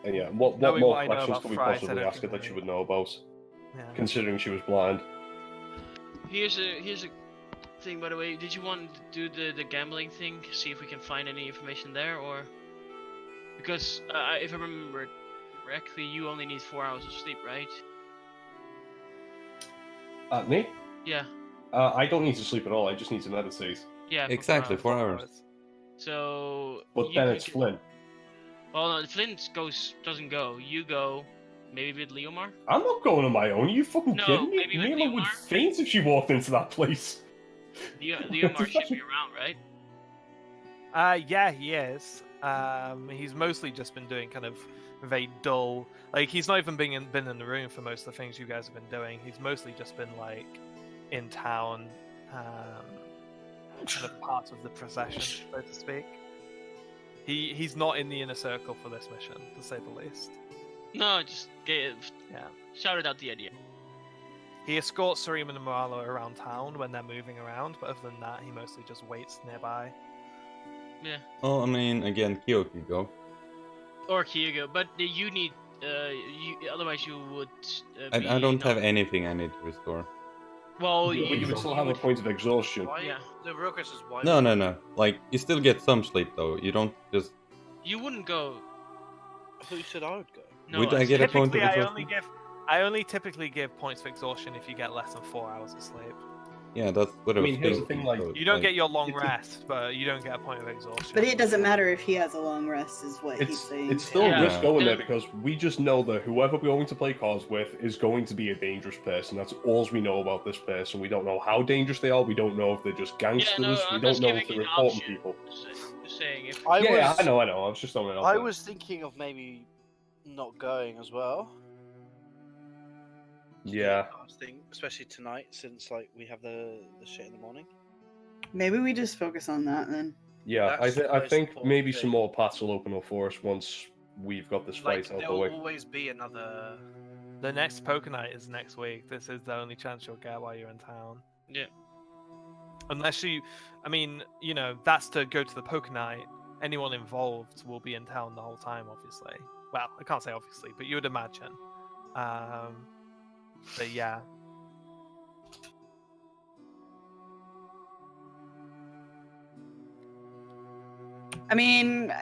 and yeah, what knowing more what I know questions about could we Fries, I possibly don't ask her think that we- she would know about, Yeah. considering she was blind? here's a thing, by the way. Did you want to do the gambling thing? See if we can find any information there, or because if I remember correctly, you only need 4 hours of sleep, right? Me? Yeah. I don't need to sleep at all. I just need to meditate. Yeah. for Exactly, 4 hours. So. But you then could it's get- Flynn. Well, no, Flint doesn't go. You go, maybe with Leomar. I'm not going on my own. Are you fucking No, kidding me? maybe with Mila would Leomar. faint if she walked into that place. Leomar should be around, right? Yeah, he is. He's mostly just been doing kind of very dull. Like he's not even been in the room for most of the things you guys have been doing. He's mostly just been like in town, kind of part of the procession, so to speak. He's not in the inner circle for this mission, to say the least. No, just Yeah. shouted out the idea. He escorts Sarima and Moralo around town when they're moving around, but other than that, he mostly just waits nearby. Yeah. Well, I mean, again, Kyo could go. Or Kyugo, but you need. Otherwise you would. I don't have anything I need to restore. Well, But you would still have a point of exhaustion. Why? Yeah. The real question is why? No. Like, you still get some sleep, though. You don't just... You wouldn't go. I thought you said I would go. No, Would I get a point of Typically, exhaustion? I only typically give points of exhaustion if you get less than 4 hours of sleep. Yeah, that's what I I was mean, here's the thinking. thing, like, so You don't like- get your long it's- rest, but you don't get a point of exhaustion. But it doesn't matter if he has a long rest, is what he's saying. It's still Yeah. a risk going Yeah. there because we just know that whoever we're going to play cards with is going to be a dangerous person. That's all we know about this person. We don't know how dangerous they are. We don't know if they're just gangsters. no, we I'm don't just know giving if they're you an important option. people. Just saying if. Yeah, I know. I was just throwing it out I there. was thinking of maybe not going as well. Yeah. Casting, especially tonight, since like we have the shit in the morning. Maybe we just focus on that then. Yeah, That's the I most think important maybe thing. some more paths will open up for us once we've got this Like fight out there the will way. always be another. The next poker night is next week. This is the only chance you'll get while you're in town. Yeah. Unless you, I mean, you know, that's to go to the poker night. Anyone involved will be in town the whole time, obviously. Well, I can't say obviously, but you would imagine. But yeah. I mean,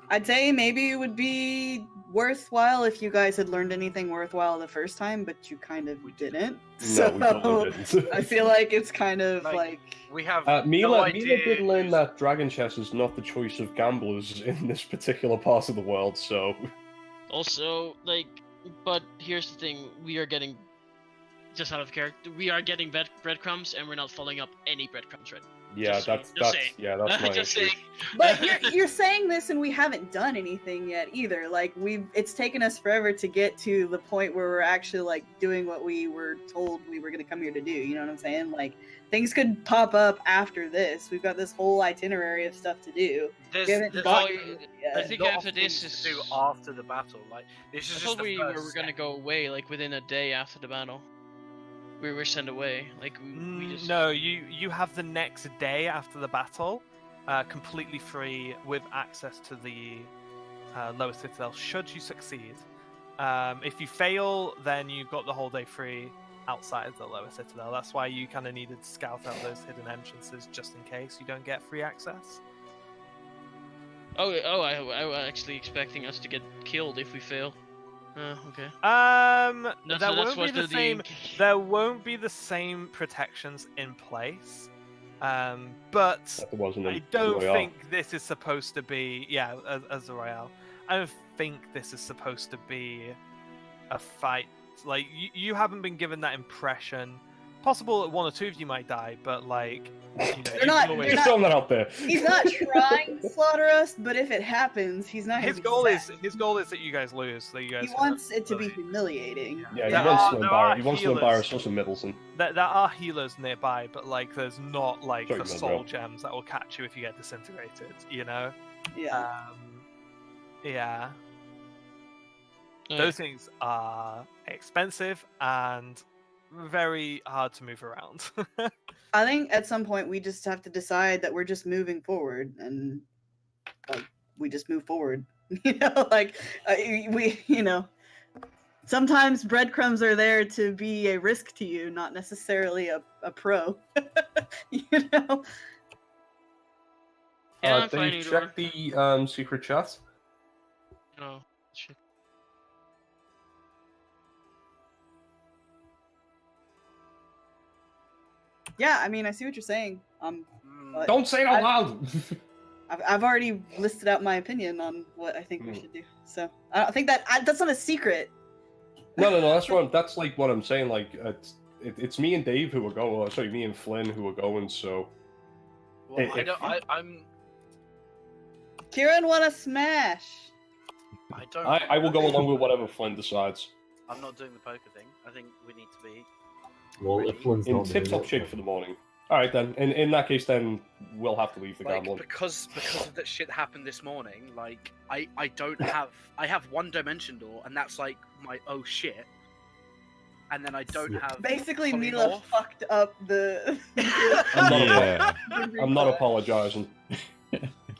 I'd say maybe it would be worthwhile if you guys had learned anything worthwhile the first time, but you kind of didn't. No, we totally didn't. I feel like it's kind of Like, we have Mila no idea did learn who's- that dragon chess is not the choice of gamblers in this particular part of the world, so... Also, like, but here's the thing: we are getting, just out of character, we are getting breadcrumbs, and we're not following up any breadcrumbs, right? Yeah, Just that's saying. my Just issue. saying. But you're saying this and we haven't done anything yet either. Like it's taken us forever to get to the point where we're actually like doing what we were told we were gonna come here to do. You know what I'm saying? Like things could pop up after this. We've got this whole itinerary of stuff to do. There's, We haven't there's got like it I yet. think a lot after of this things is. to do after the battle. Like this I is just thought the we first were gonna step. go away like within a day after the battle. We were sent away. Like we just. No, you have the next day after the battle, completely free with access to the lower citadel. Should you succeed, if you fail, then you've got the whole day free outside of the lower citadel. That's why you kind of needed to scout out those hidden entrances just in case you don't get free access. I was actually expecting us to get killed if we fail. Okay. There So that's won't be what the same. There won't be the same protections in place. But That wasn't I a don't Royale. think this is supposed to be. Yeah, as a Royale. I don't think this is supposed to be a fight. Like you haven't been given that impression. Possible that one or two of you might die, but like you know, They're you not- can always- they're Just throwing that out there. He's not trying to slaughter us, but if it happens, he's not. His gonna be goal is sad. that you guys lose. That you guys. He wants it to be humiliating. Yeah, There he wants are- to there embarrass. are He wants to healers. embarrass us in Middleton. There are healers nearby, but like there's not like Sorry, the Midrealm. soul gems that will catch you if you get disintegrated. You know. Yeah. Yeah. Uh, Those things are expensive and very hard to move around. I think at some point we just have to decide that we're just moving forward, and like we just move forward. You know, like sometimes breadcrumbs are there to be a risk to you, not necessarily a pro. You know. Yeah, I'm fine Dave, either check the secret chat. Oh, shit. Yeah, I mean, I see what you're saying. But Don't say it out loud. I've already listed out my opinion on what I think we Hmm. should do. So I don't think that's not a secret. No. That's like what I'm saying. Like it's me and Dave who are going. Well, sorry, me and Flynn who are going. So Well, If- I'm. Kieran wanna smash. I don't. I will go along with whatever Flynn decides. I'm not doing the poker thing. I think we need to be. Well, if Flynn's In not doing tip-top it, shape for the morning. All right then. In that case, then we'll have to leave the Like gambling. because of that shit happened this morning. Like I don't have. I have one dimension door, and that's like my oh shit. And then I don't have. Basically, Mila polymorph. fucked up the. I'm not, Yeah. I'm not apologizing.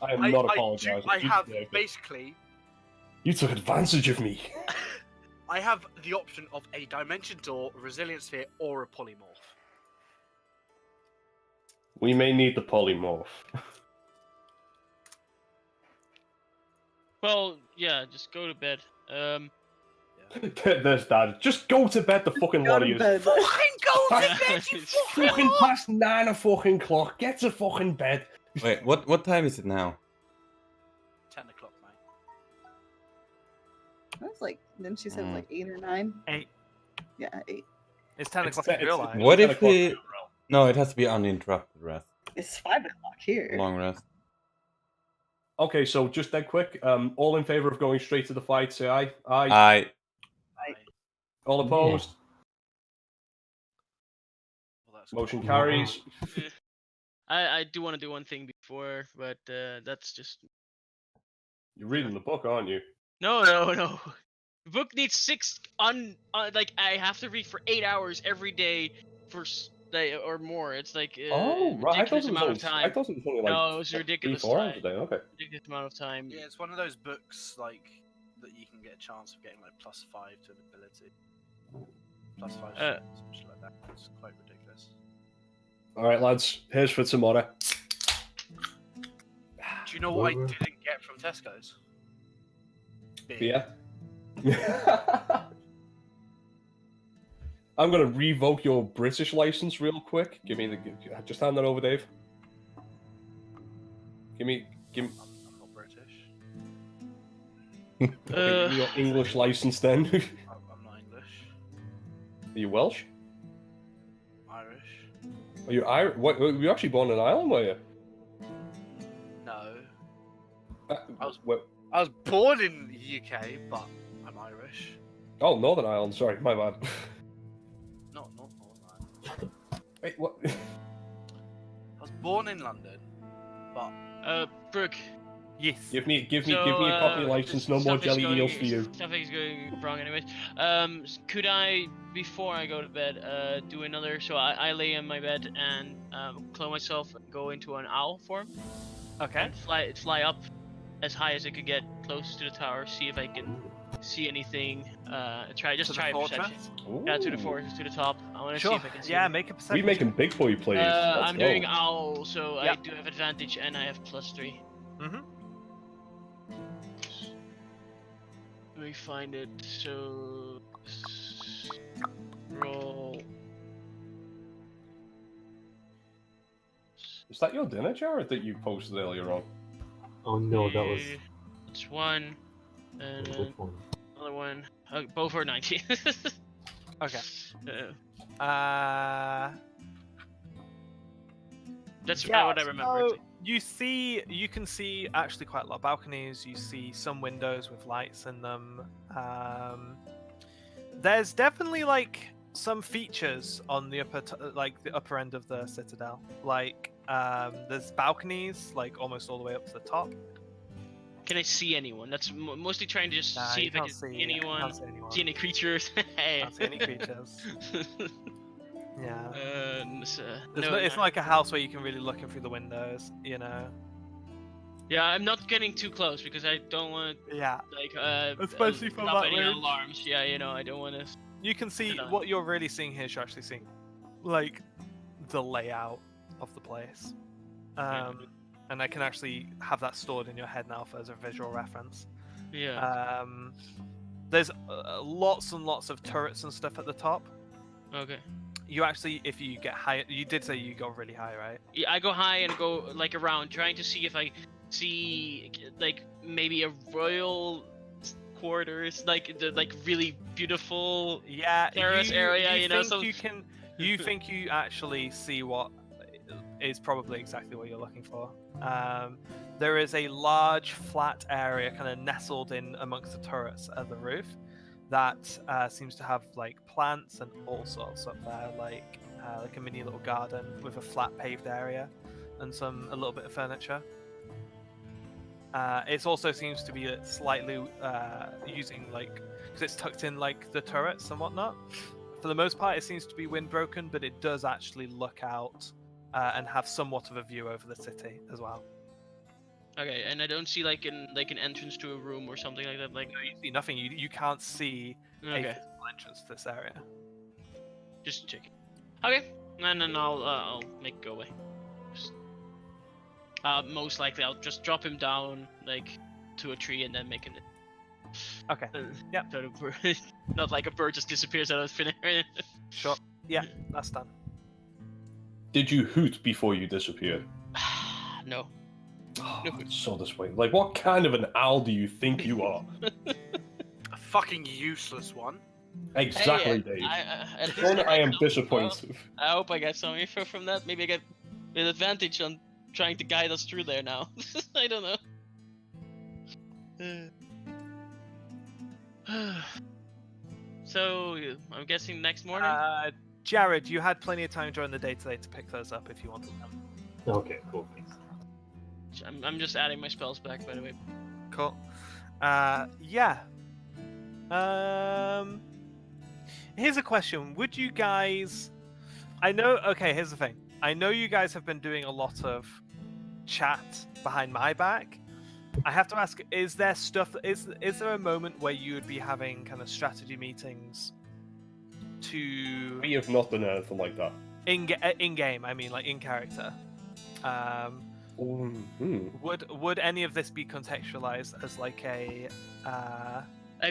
I am not apologizing. I You have deserve it. basically. You took advantage of me. I have the option of a dimension door, resilience sphere, or a polymorph. We may need the polymorph. Well, yeah, just go to bed. There's Dad. Just go to bed, the fucking lot of you. bed. Fucking go to bed, you Fucking past 9 o'clock. Get to fucking bed. Wait, what time is it now? 10 o'clock, mate. That was like, didn't she say it was like 8 or 9? 8. Yeah, 8. It's 10 It's o'clock in te- real it's- life. What 10 if o'clock we? in the realm. No, it has to be uninterrupted rest. It's 5 o'clock here. Long rest. Okay, so just dead quick. All in favor of going straight to the fight, say aye. Aye. I All opposed? That's Motion cool. carries. I do want to do one thing before, but that's just You're reading the book, aren't you? no. The book needs 6 like I have to read for 8 hours every day for or more. It's like Oh, right. I thought ridiculous it was amount only. of time. I thought it was only like No, it was a 3, ridiculous 4 time. hours a day. Okay. Ridiculous amount of time. Yeah, it's one of those books like that you can get a chance of getting like +5 to an ability. +5 strength, something like that. It's quite ridiculous. All right, lads. Here's for tomorrow. Do you know what I didn't get from Tesco's? Beer. I'm gonna revoke your British license real quick. Give me the. Just hand that over, Dave. Give me. I'm not British. Okay, give me your English license then. I'm not English. Are you Welsh? Irish. Are you Irish? What? Were you actually born in Ireland? Were you? No. I was. I was born in the UK, but I'm Irish. Oh, Northern Ireland. Sorry, my bad. Not Northern Ireland. Wait, what? I was born in London, but Brooke. Yes. Give me a copy of license. No more jelly eels for you. Something's going wrong, anyways. Could I, before I go to bed, do another? So I lay in my bed and clone myself, and go into an owl form, Okay. and fly up as high as I could get close to the tower, see if I can see anything. Try To the perception. fortress? Yeah, to the fortress, to the top. I want to see Sure. if I can see. Yeah, anything. make a We perception. making big boy plays. Let's I'm go. doing owl, so I Yep. do have advantage, and I have +3. Mm-hmm. Let me find it. So roll. Is that your dinner, Jared, that you posted earlier on? Oh no, that was It's 1, and a then good one. another one. Both are 19. Okay. That's Yeah, what I remember. so you can see actually quite a lot of balconies. You see some windows with lights in them. There's definitely like some features on the upper end of the citadel. Like there's balconies like almost all the way up to the top. Can I see anyone? That's mostly trying to just see You if I can't can see see anyone. Can't see anyone. See any creatures? Hey. Can't see any creatures. Yeah. It's no, not, it's not like a house where you can really look in through the windows, you know. Yeah, I'm not getting too close because I don't want Yeah. like Especially from not that any range. alarms. Yeah, you know, I don't want to. You can see Sit on. what you're really seeing here is you're actually seeing like the layout of the place. And I can actually have that stored in your head now for as a visual reference. Yeah. There's lots and lots of turrets and stuff at the top. Okay. You actually, if you get high, you did say you go really high, right? Yeah, I go high and go like around, trying to see if I see like maybe a royal quarters, like the really beautiful Yeah, terrace area. You know, think so you can. You think you actually see what is probably exactly what you're looking for. There is a large flat area kind of nestled in amongst the turrets at the roof that seems to have like plants and all sorts up there, like a mini little garden with a flat paved area and a little bit of furniture. It also seems to be slightly using like, because it's tucked in like the turrets and whatnot. For the most part, it seems to be wind broken, but it does actually look out and have somewhat of a view over the city as well. Okay, and I don't see like an entrance to a room or something like that. Like No, you see nothing. You can't see a okay, physical entrance to this area. just checking. Okay, and then I'll make it go away. Just, most likely I'll just drop him down like to a tree and then make him. Okay. Yep. So the bird, not like a bird just disappears out of thin air. Sure. Yeah, that's done. Did you hoot before you disappeared? No. Oh, it's so disappointing. Like, what kind of an owl do you think you are? A fucking useless one. Exactly, Hey, Dave. at least Then I am got some disappointed. I hope I get some info from that. Maybe I get an advantage on trying to guide us through there now. I don't know. So I'm guessing next morning. Jared, you had plenty of time during the day today to pick those up if you wanted them. Okay, cool. Thanks. I'm just adding my spells back, by the way. Cool. Yeah. Here's a question. Would you guys... Okay, here's the thing. I know you guys have been doing a lot of chat behind my back. I have to ask, is there there a moment where you would be having kind of strategy meetings to... We have not done anything like that. In-game, I mean, like in character. Would any of this be contextualized as like a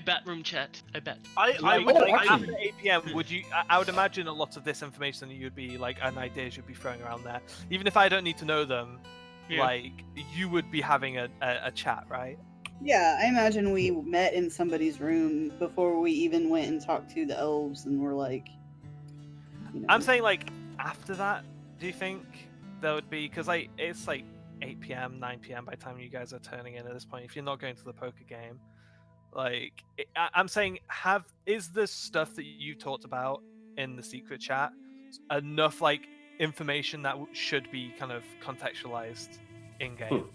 bat room chat? I bet. I would like after 8 p.m. Would you? I would imagine a lot of this information that you'd be like, and ideas you'd be throwing around there. Even if I don't need to know them, like you would be having a chat, right? Yeah, I imagine we met in somebody's room before we even went and talked to the elves, and we're like, you know. I'm saying like after that. Do you think there would be? Because like it's like 8 p.m., 9 p.m. by the time you guys are turning in at this point. If you're not going to the poker game. Like, I'm saying, is the stuff that you talked about in the secret chat enough, like, information that should be kind of contextualized in-game?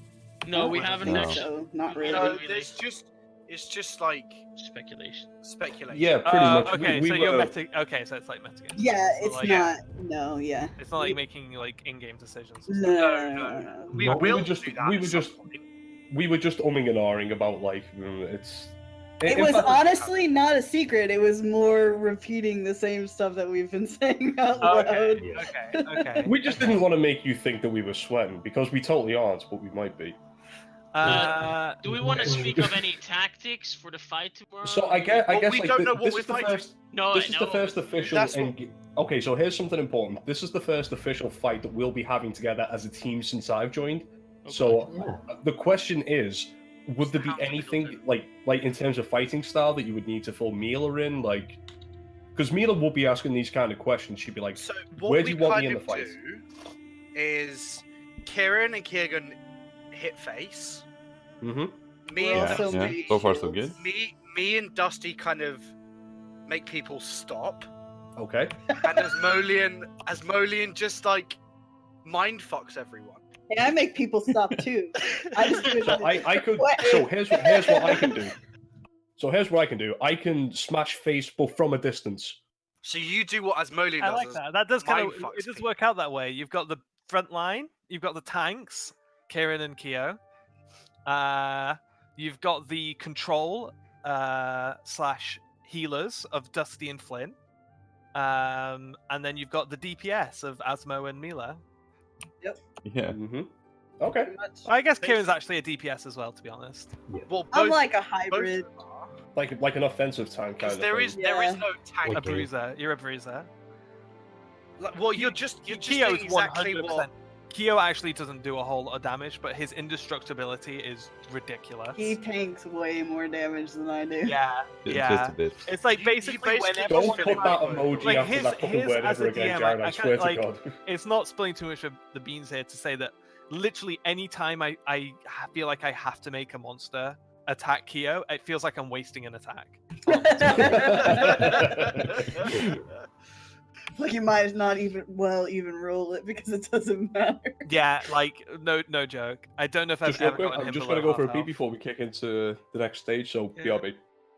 No, we haven't No. actually. So, not really. No, it's just like Speculation. Yeah, pretty much. Okay, we so you're were- Okay, so it's like metagame. Yeah, So, it's like, not. No, yeah. It's not like making like in-game decisions. No. we we will were just do that we at were some just point. we were just umming and ahhing about like it's. It in was fact, honestly not a secret. It was more repeating the same stuff that we've been saying out loud. Okay. We just didn't want to make you think that we were sweating because we totally aren't, but we might be. Do we want to speak of any tactics for the fight tomorrow? So I guess we like, don't know what this we're is the fighting. first. No, This I is know. the first official. That's what- Okay, so here's something important. This is the first official fight that we'll be having together as a team since I've joined. So the question is, would there be Have to be anything done. like in terms of fighting style that you would need to fill Mila in, like? Because Mila will be asking these kind of questions. She'd be like, So what "Where do we you want me kind in the of fight?" do is Kieran and Kieran hit face. Mm-hmm. Me We're and also Yeah, made so far so shields. good. me and Dusty kind of make people stop, Okay. and Asmolean just like mind fucks everyone. And I make people stop too. I just do it. So I could. What? So here's what I can do. So here's what I can do. I can smash face, but from a distance. So you do what Asmolean I does. like that. That does kind of mind fucks it does people. work out that way. You've got the front line, you've got the tanks, Kieran and Keo. You've got the control slash healers of Dusty and Flynn. And then you've got the DPS of Asmo and Mila. Yeah. Mm-hmm. Okay. Pretty much. I guess Kieran's actually a DPS as well, to be honest. Well, I'm both, like a both hybrid. of them are. Like an offensive tank kind Because of there thing. is there is Yeah. no tank. A Okay. bruiser. You're a bruiser. Well, you're just Keo's doing exactly 100%. what. Keo actually doesn't do a whole lot of damage, but his indestructibility is ridiculous. He tanks way more damage than I do. Yeah, Just yeah. a bit. It's like You basically basically whenever Don't one put of that my- emoji like, after his- that fucking his word as ever a again, DM, Jared. I I swear can't, to like, God. it's not splitting too much of the beans here to say that literally any time I feel like I have to make a monster attack Keo, it feels like I'm wasting an attack. Like you might not even roll it because it doesn't matter. Yeah, like no joke. I don't know if I've Just real ever quick, gotten I'm him just below gonna go for a half pee health. before we kick into the next stage. So Yeah. BRB.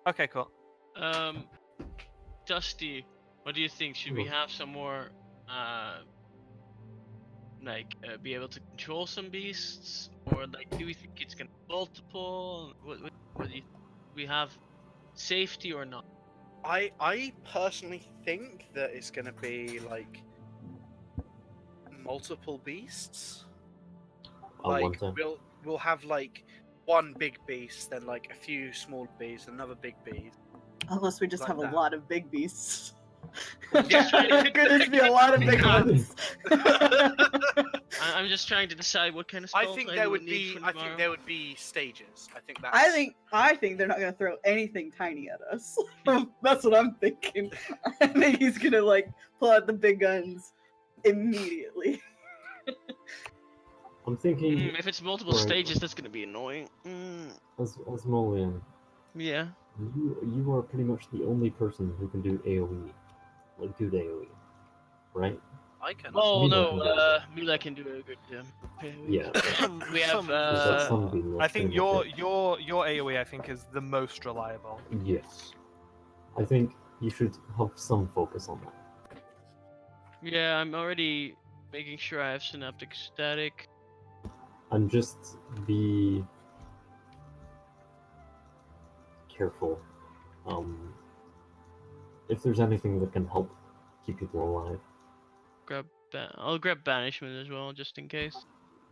Okay, cool. Dusty, what do you think? Should we have some more, be able to control some beasts, or like, do we think it's gonna be multiple? What do you? We have safety or not? I personally think that it's gonna be like multiple beasts. At one Like time. we'll have like one big beast, then like a few small beasts, another big beast. Unless we just Like have that. a lot of big beasts. Yeah. Could just be a lot of big ones. I'm just trying to decide what kind of I spells think I there would would need be. for I think tomorrow. there would be stages. I think that's. I think they're not gonna throw anything tiny at us. That's what I'm thinking. I think he's gonna like pull out the big guns immediately. I'm thinking If it's multiple Right. stages, that's gonna be annoying. as Molian, Yeah. you are pretty much the only person who can do AoE, like good AoE. right? I can. Oh Mila no, can do it. Mila can do a good. Yeah. We have. Is that Some- Sunbeam? I that's think doing your it? your AoE I think is the most reliable. Yes. I think you should have some focus on that. Yeah, I'm already making sure I have synaptic static. And just be careful. If there's anything that can help keep people alive, I'll grab banishment as well, just in case.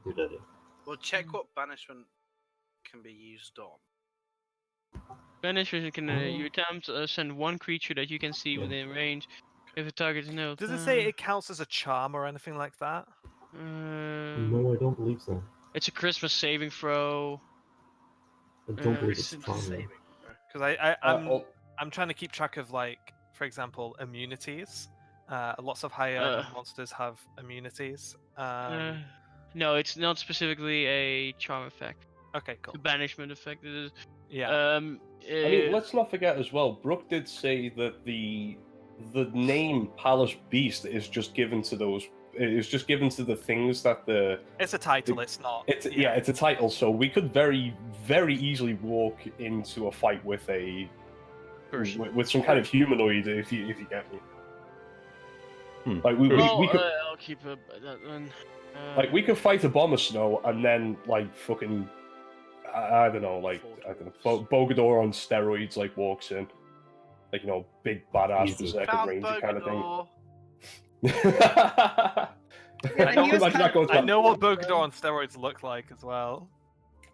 good idea. Well, check what banishment can be used on. Banishment can you attempt send one creature that you can see Yeah. within range. If the target is no. Does it say it counts as a charm or anything like that? No, I don't believe so. It's a Christmas saving throw. I don't believe it's it's charming. Saving. Because Oh, I'm trying to keep track of, like, for example, immunities. Lots of higher monsters have immunities. No, it's not specifically a charm effect. Okay, cool. The banishment effect. It is. Yeah. I mean, let's not forget as well. Brooke did say that the name Palace Beast is just given to those. It's just given to the things that the. It's a title. It's not. It's it's a title. So we could very easily walk into a fight with a with some kind of humanoid if you get me. Like we could. I'll keep that one. Like we could fight a bomber snow and then like fucking. I don't know, like Bogador on steroids, like walks in, like big badass berserker ranger kind of thing. Yeah, he was kind of- I know what Bogador on steroids look like as well.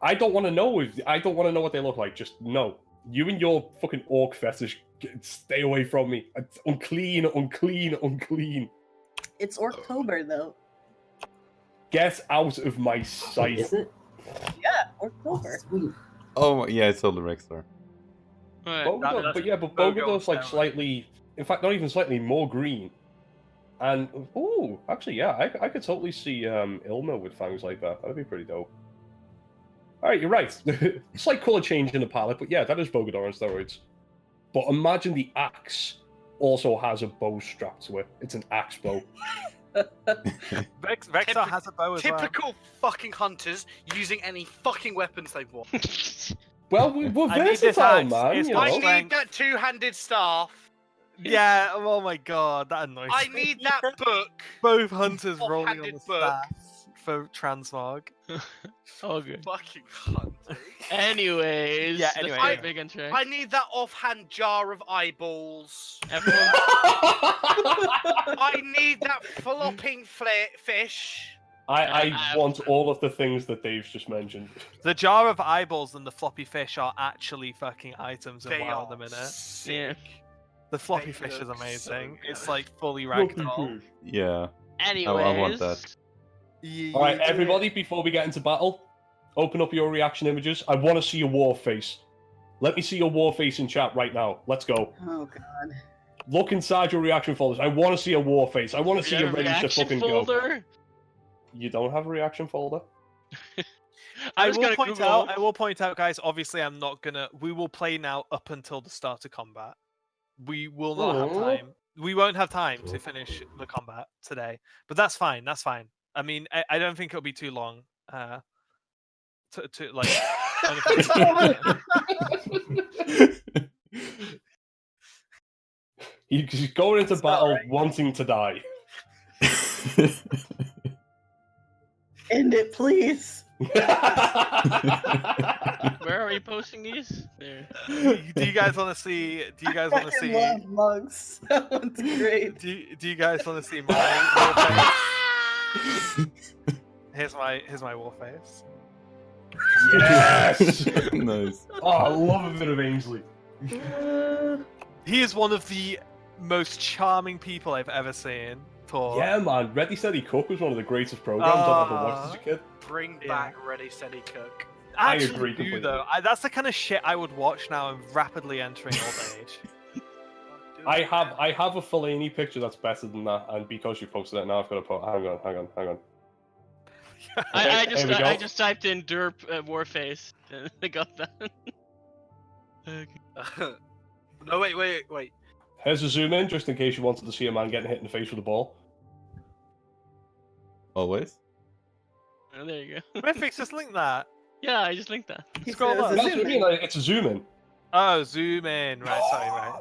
I don't want to know what they look like. Just no. You and your fucking orc fetish, stay away from me. It's unclean. It's October though. Get out of my sight. Is it? Yeah, October. Sweet. Oh yeah, it's all the Rexstar. But Bogador's like slightly, in fact, not even slightly more green. And actually, yeah, I could totally see Ilma with fangs like that. That'd be pretty dope. All right, you're right. Slight color change in the palette, but yeah, that is Bogador on steroids. But imagine the axe also has a bow strapped to it. It's an axe bow. Rexstar has a bow as well. Typical fucking hunters using any fucking weapons they want. Well, we're I need this versatile, axe. man. It's You got know? I strength. need that two-handed staff. Yeah. Oh my god, that annoys I me. need that book. Both hunters rolling on Offhanded the book. staff for transmog. Oh good. Fucking hunter. Anyways. Yeah, let's anyway, get yeah. big on track. I need that offhand jar of eyeballs. Everyone. I need that flopping fish. I want all of the things that Dave's just mentioned. The jar of eyeballs and the floppy fish are actually fucking items in They WoW at are the minute. sick. Yeah. The floppy They fish is look so amazing. good. It's like fully ragdoll. Yeah. Anyways. I want that. All right, everybody, before we get into battle, open up your reaction images. I want to see your war face. Let me see your war face in chat right now. Let's go. Oh god. Look inside your reaction folders. I want to see a war face. I want to see you ready to Reaction fucking go. folder? You don't have a reaction folder? I was will gonna point Google. out. I will point out, guys. Obviously, I'm not gonna. We will play now up until the start of combat. We will not have time. We won't have time to finish the combat today. But that's fine. That's fine. I mean, I don't think it'll be too long. To like. He's going into battle wanting to die. End it, please. Where are we posting these? There. Do you guys want to see? Do you guys want to I see? love mugs. That one's great. Do you guys want to see my war face? Here's my war face. Yes! Nice. Oh, I love a bit of Ainsley. He is one of the most charming people I've ever seen. Tor. Yeah, man. Ready Steady Cook was one of the greatest programs I've ever watched as a kid. Bring back Ready Steady Cook. I Actually agree do, completely. though. That's the kind of shit I would watch now. I'm rapidly entering old age. I have a Fellaini picture that's better than that, and because you posted it now, I've got to put. Hang on. I Here we go. just typed in derp warface. And I got that. Okay. No, wait. Here's a zoom in, just in case you wanted to see a man getting hit in the face with a ball. Always. Oh, there you go. Mythix, just link that. Yeah, I just linked that. He Scroll said it was up. a That's what I zoom mean. in. It's a zoom in. Oh, zoom in. Right, sorry, right.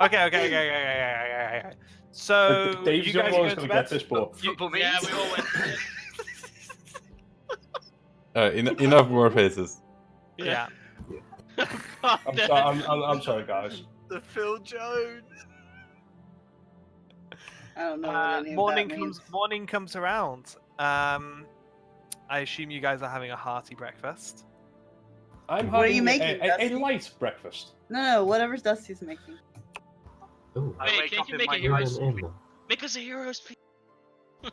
Okay. So Dave's you the guys only are one who's going to gonna get bed? this, but Football Yeah, means? we all went. Enough more faces. Yeah. I'm sorry, guys. The Phil Jones. I don't know what any of that means. Morning comes around. I assume you guys are having a hearty breakfast. I'm What are having you making, a Dusty? light breakfast. No, whatever's Dusty's making. Oh, I Wait, wake can't up you in make my it yours? nice. M. Make us a heroes, please.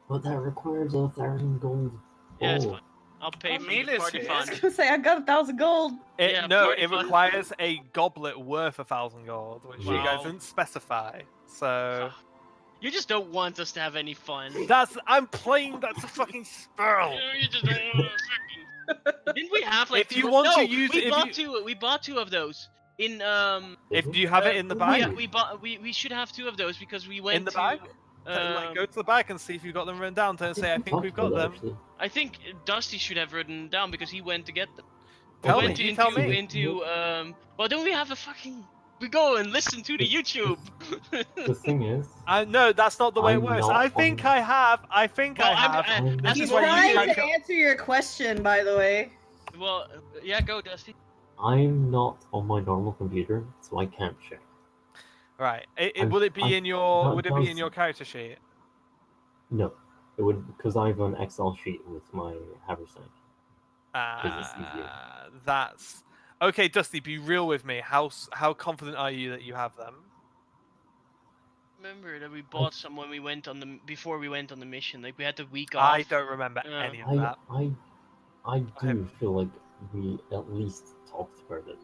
But that requires 1,000 gold. Yeah, it's Oh. fine. I'll pay for Meal the is party here. I was fund. gonna say I got 1,000 gold. Yeah, No, party it fund. requires a goblet worth 1,000 gold, which you guys Wow. didn't specify. So You just don't want us to have any fun. I'm playing. That's a fucking spell. You just don't want to Didn't we have like If you two? want to No, use we it, bought two. We bought two of those in if you have it in the bag, Yeah, we should have two of those because we went in the to. bag, like go to the bag and see if you've got them written down. Don't say I think we've got them. I think Dusty should have written down because he went to get them. Tell we me, went you tell me. into Well, don't we have a fucking? We go and listen to the YouTube. The thing is, No, that's not the way it I'm works. not I think on- I have. I think Well, I have. I'm- This He's is where you trying can't to go- answer your question, by the way. Well, yeah, go Dusty. I'm not on my normal computer, so I can't check. Right. I'm- Would it be I'm- in your? that Would it be in does- your character sheet? No, it would because I have an Excel sheet with my haversack. it's easier. That's okay. Dusty, be real with me. How confident are you that you have them? Remember that we bought some when we went on the before we went on the mission. Like we had the week off. I don't remember Yeah. any of I that. I do feel like we at least talked about it.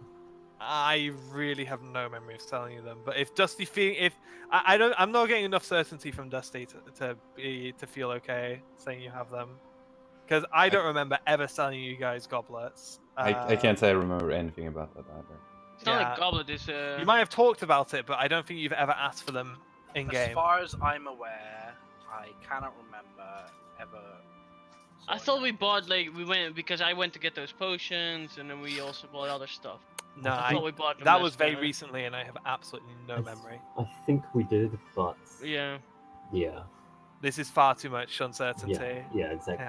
I really have no memory of telling you them. But if Dusty I'm not getting enough certainty from Dusty to feel okay saying you have them, because I don't remember ever selling you guys goblets. I can't say I remember anything about that either. It's not Yeah. like goblet. It's You might have talked about it, but I don't think you've ever asked for them in As game. far as I'm aware, I cannot remember ever. I thought we bought we went because I went to get those potions and then we also bought other stuff. No, I thought we bought them that last was very time. recently, and I have absolutely no memory. I think we did, but Yeah. yeah, This is far too much uncertainty. yeah, exactly.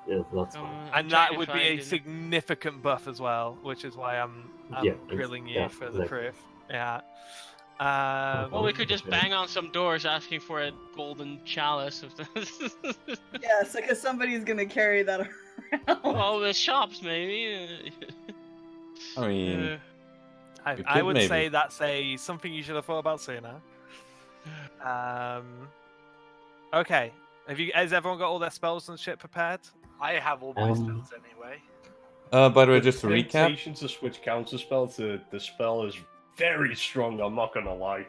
Yeah. That's fine. I'm And trying that to would be find a it. significant buff as well, which is why I'm Yeah, grilling you yeah, for the exactly. proof. Yeah. Well, we could just Okay. bang on some doors asking for a golden chalice of this. Yes, because somebody's gonna carry that around. Well, the shops maybe. I mean, Uh, I could would maybe. say that's something you should have thought about sooner. Okay. Has everyone got all their spells and shit prepared? I have all my Um, spells anyway. by the way, just to recap, Temptation to switch counter spell to the spell is very strong. I'm not gonna lie.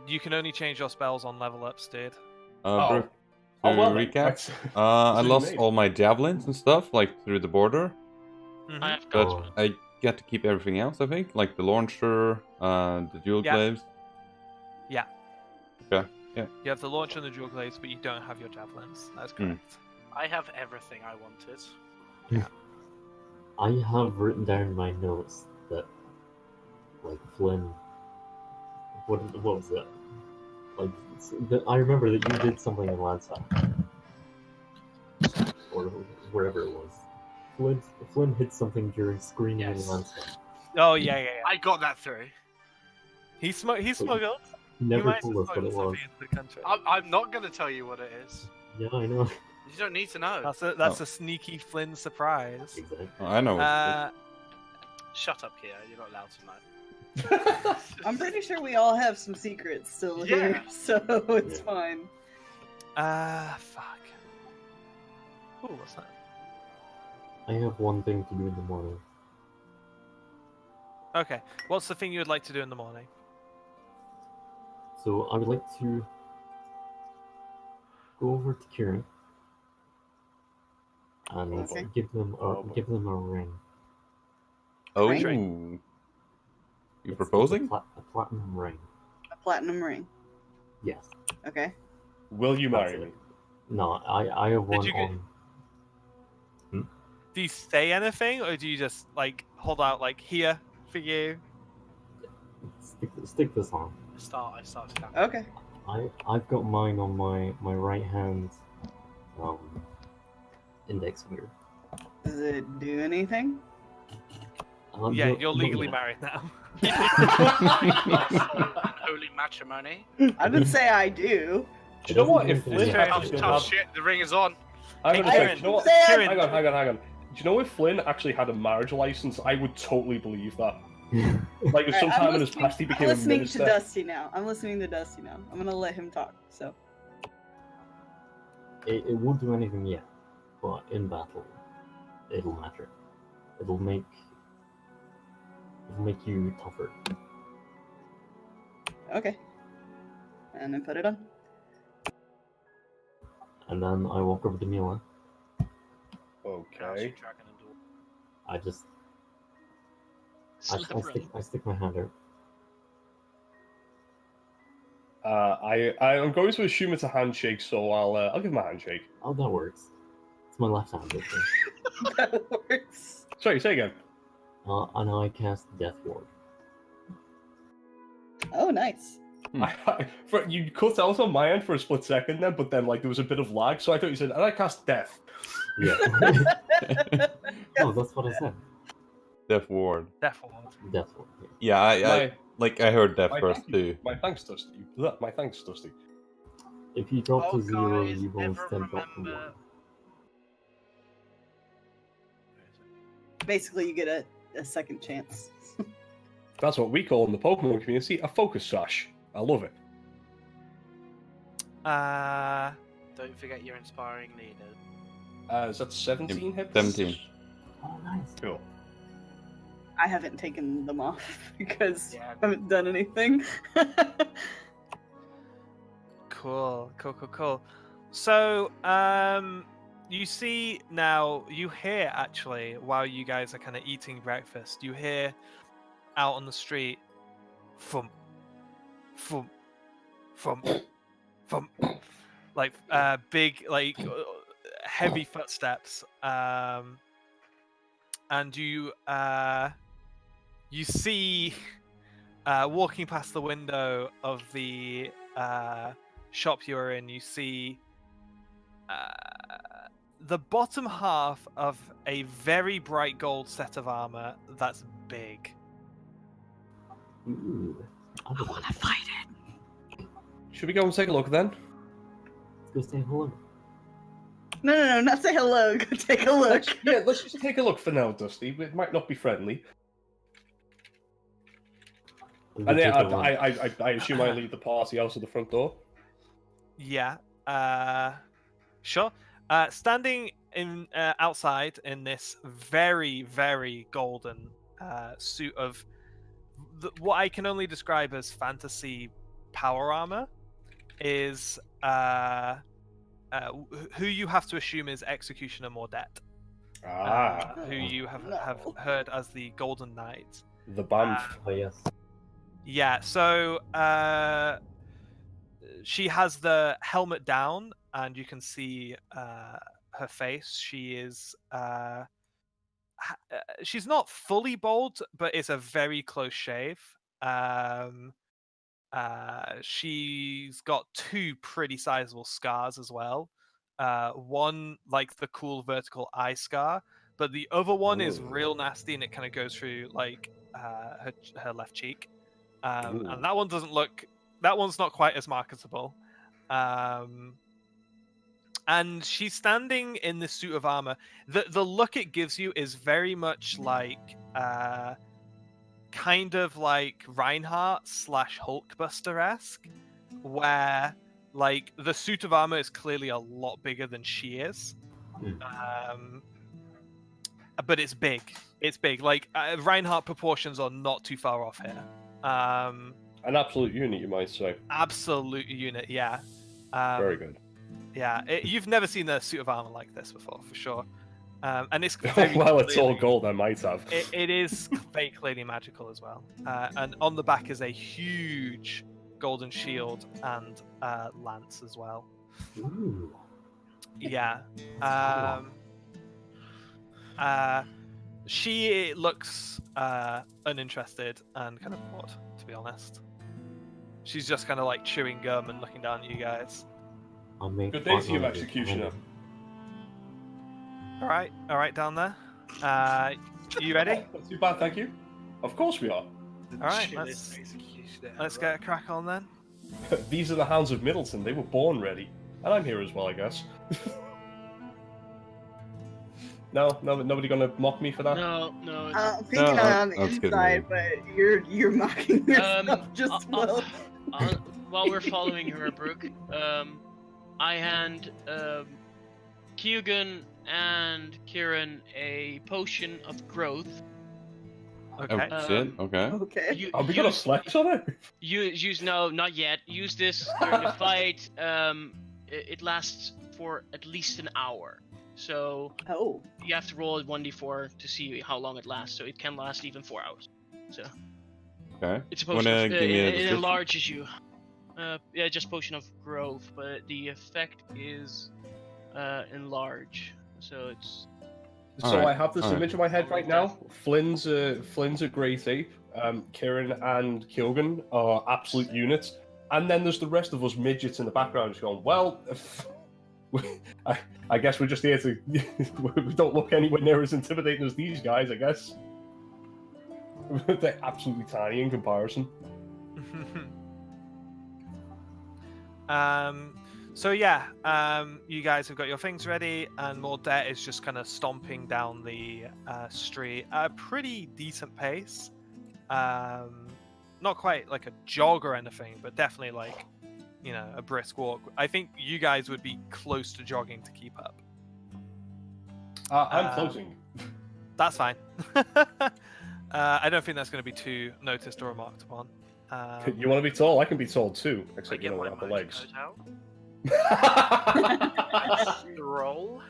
You can only change your spells on level ups, dude. to well, recap, that's- I you lost made. all my javelins and stuff, like through the border, Mhm. I have but got I get to keep everything else, I think, like the launcher, the dual Yeah. glaives. Yeah. Okay, You have the launcher and the dual glaives, but you don't have your javelins. That's correct. I have everything I wanted. I have written down in my notes that, like Flynn, what was that? Like, I remember that you did something in Landsat, or wherever it was. Flynn hit something during screening Yes. in Landsat. Oh yeah. I got that through. He smuggled. He He never might told have us what it smuggled was. something into the country. I'm not gonna tell you what it is. Yeah, I know. You don't need to know. That's a sneaky Flynn surprise. Exactly. Oh, I know. What it is. Shut up, here. You're not allowed to know. I'm pretty sure we all have some secrets still Yeah. here, so it's Yeah. fine. Fuck. Ooh, what's that? I have one thing to do in the morning. Okay, what's the thing you would like to do in the morning? So I would like to go over to Kieran and Okay. give them a ring. Oh, Right. you It's proposing? a platinum ring. A platinum ring. Yes. Okay. Will you That's marry it. me? No, I have one you get- on. Do you say anything, or do you just like hold out like here for you? Stick this on. I start standing. Okay. I've got mine on my right hand index finger. Does it do anything? Yeah, No- you're not legally yet. married now. Holy matrimony. I would say I do. Do you know doesn't what? do If anything Flynn yet. actually Tough, did tough have... shit. The ring is on. I'm gonna Hey, say, Kieran, do you know what? Kieran. Hang on. Do you know if Flynn actually had a marriage license? I would totally believe that. Like, if Alright, sometime in his past he became I'm a listening minister. to Dusty now. I'm gonna let him talk. So It won't do anything yet, but in battle, it'll matter. It'll make you tougher. okay. And then put it on. And then I walk over to Mila. Okay. I just Slap right. I stick my hand out. I'm going to assume it's a handshake, so I'll give him a handshake. Oh, that works. It's my left hand. Okay. That works. Sorry, say again. And I cast Death Ward. Oh, nice. You cut out on my end for a split second then, but then like there was a bit of lag, so I thought you said, and I cast death. Yeah. No, that's what I said. Death Ward. Death Ward. Death Ward. Yeah. Yeah, I heard Death My first thank you. too. My thanks, Dusty. My thanks, Dusty. If you drop Oh, to 0, guys, you will never instead drop to 1. remember. Basically, you get a second chance. That's what we call in the Pokemon community a focus sash. I love it. Don't forget your inspiring leaders. Is that 17 hits? 17. Oh, nice. Cool. I haven't taken them off because Yeah. I haven't done anything. Cool. So, you see now, you hear actually, while you guys are kind of eating breakfast, you hear out on the street, thump, thump, thump, thump, like big, like heavy footsteps, and you see walking past the window of the shop you're in, you see the bottom half of a very bright gold set of armor that's big. Ooh. I want to fight it. Should we go and take a look then? Let's go say hello. No, not say hello. Go take a look. Let's just take a look for now, Dusty. It might not be friendly. We'll And go then take a look. I assume I lead the party out of the front door. Yeah. Sure. Standing in outside in this very, very golden suit of what I can only describe as fantasy power armor is who you have to assume is Executioner Mordet, who you have heard as the Golden Knight. The band. Oh, yes. Yeah, so she has the helmet down, and you can see her face. She is she's not fully bald, but it's a very close shave. She's got two pretty sizable scars as well. One like the cool vertical eye scar, but the other one is real nasty, and it kind of goes through like her left cheek. And that one doesn't look. That one's not quite as marketable. And she's standing in this suit of armor. The look it gives you is very much like kind of like Reinhardt / Hulkbuster-esque, where like the suit of armor is clearly a lot bigger than she is. But it's big. It's big. Like Reinhardt proportions are not too far off here. An absolute unit, you might say. Absolute unit, yeah. Very good. Yeah, you've never seen a suit of armor like this before, for sure. And it's Well, it's all gold, I might have. It is very clearly magical as well. And on the back is a huge golden shield and lance as well. Ooh. Yeah. She looks uninterested and kind of bored, to be honest. She's just kind of like chewing gum and looking down at you guys. I'll make Good day to you, Fortnite executioner. All right, down there. You ready? Not too bad, thank you. Of course we are. All right, let's get a crack on then. These are the Hounds of Middleton. They were born ready, and I'm here as well, I guess. No, nobody gonna mock me for that. No. I'm thinking on the I was kidding, inside, but you're mocking yourself just well. While we're following her, Brooke, I hand Kyugun and Kieran a potion of growth. Okay. Oh shit. Okay. Okay. Are we gonna flex on it? Use no, not yet. Use this during the fight. It lasts for at least an hour. So Oh. you have to roll a 1d4 to see how long it lasts. So it can last even 4 hours. So Okay. it's a potion. Wanna Of, give me a it description? enlarges you. Yeah, just potion of growth, but the effect is enlarge. So it's So Alright, I have this alright. image in my head right now. Flynn's a great ape. Kieran and Kyogen are absolute units, and then there's the rest of us midgets in the background just going, well, I guess we're just here to. We don't look anywhere near as intimidating as these guys, I guess. They're absolutely tiny in comparison. So yeah, you guys have got your things ready, and Mordet is just kind of stomping down the street at a pretty decent pace. Not quite like a jog or anything, but definitely like, you know, a brisk walk. I think you guys would be close to jogging to keep up. I'm floating. That's fine. I don't think that's going to be too noticed or remarked upon. You want to be tall? I can be tall too, I except you get don't my have the motor legs. coat out. Roll.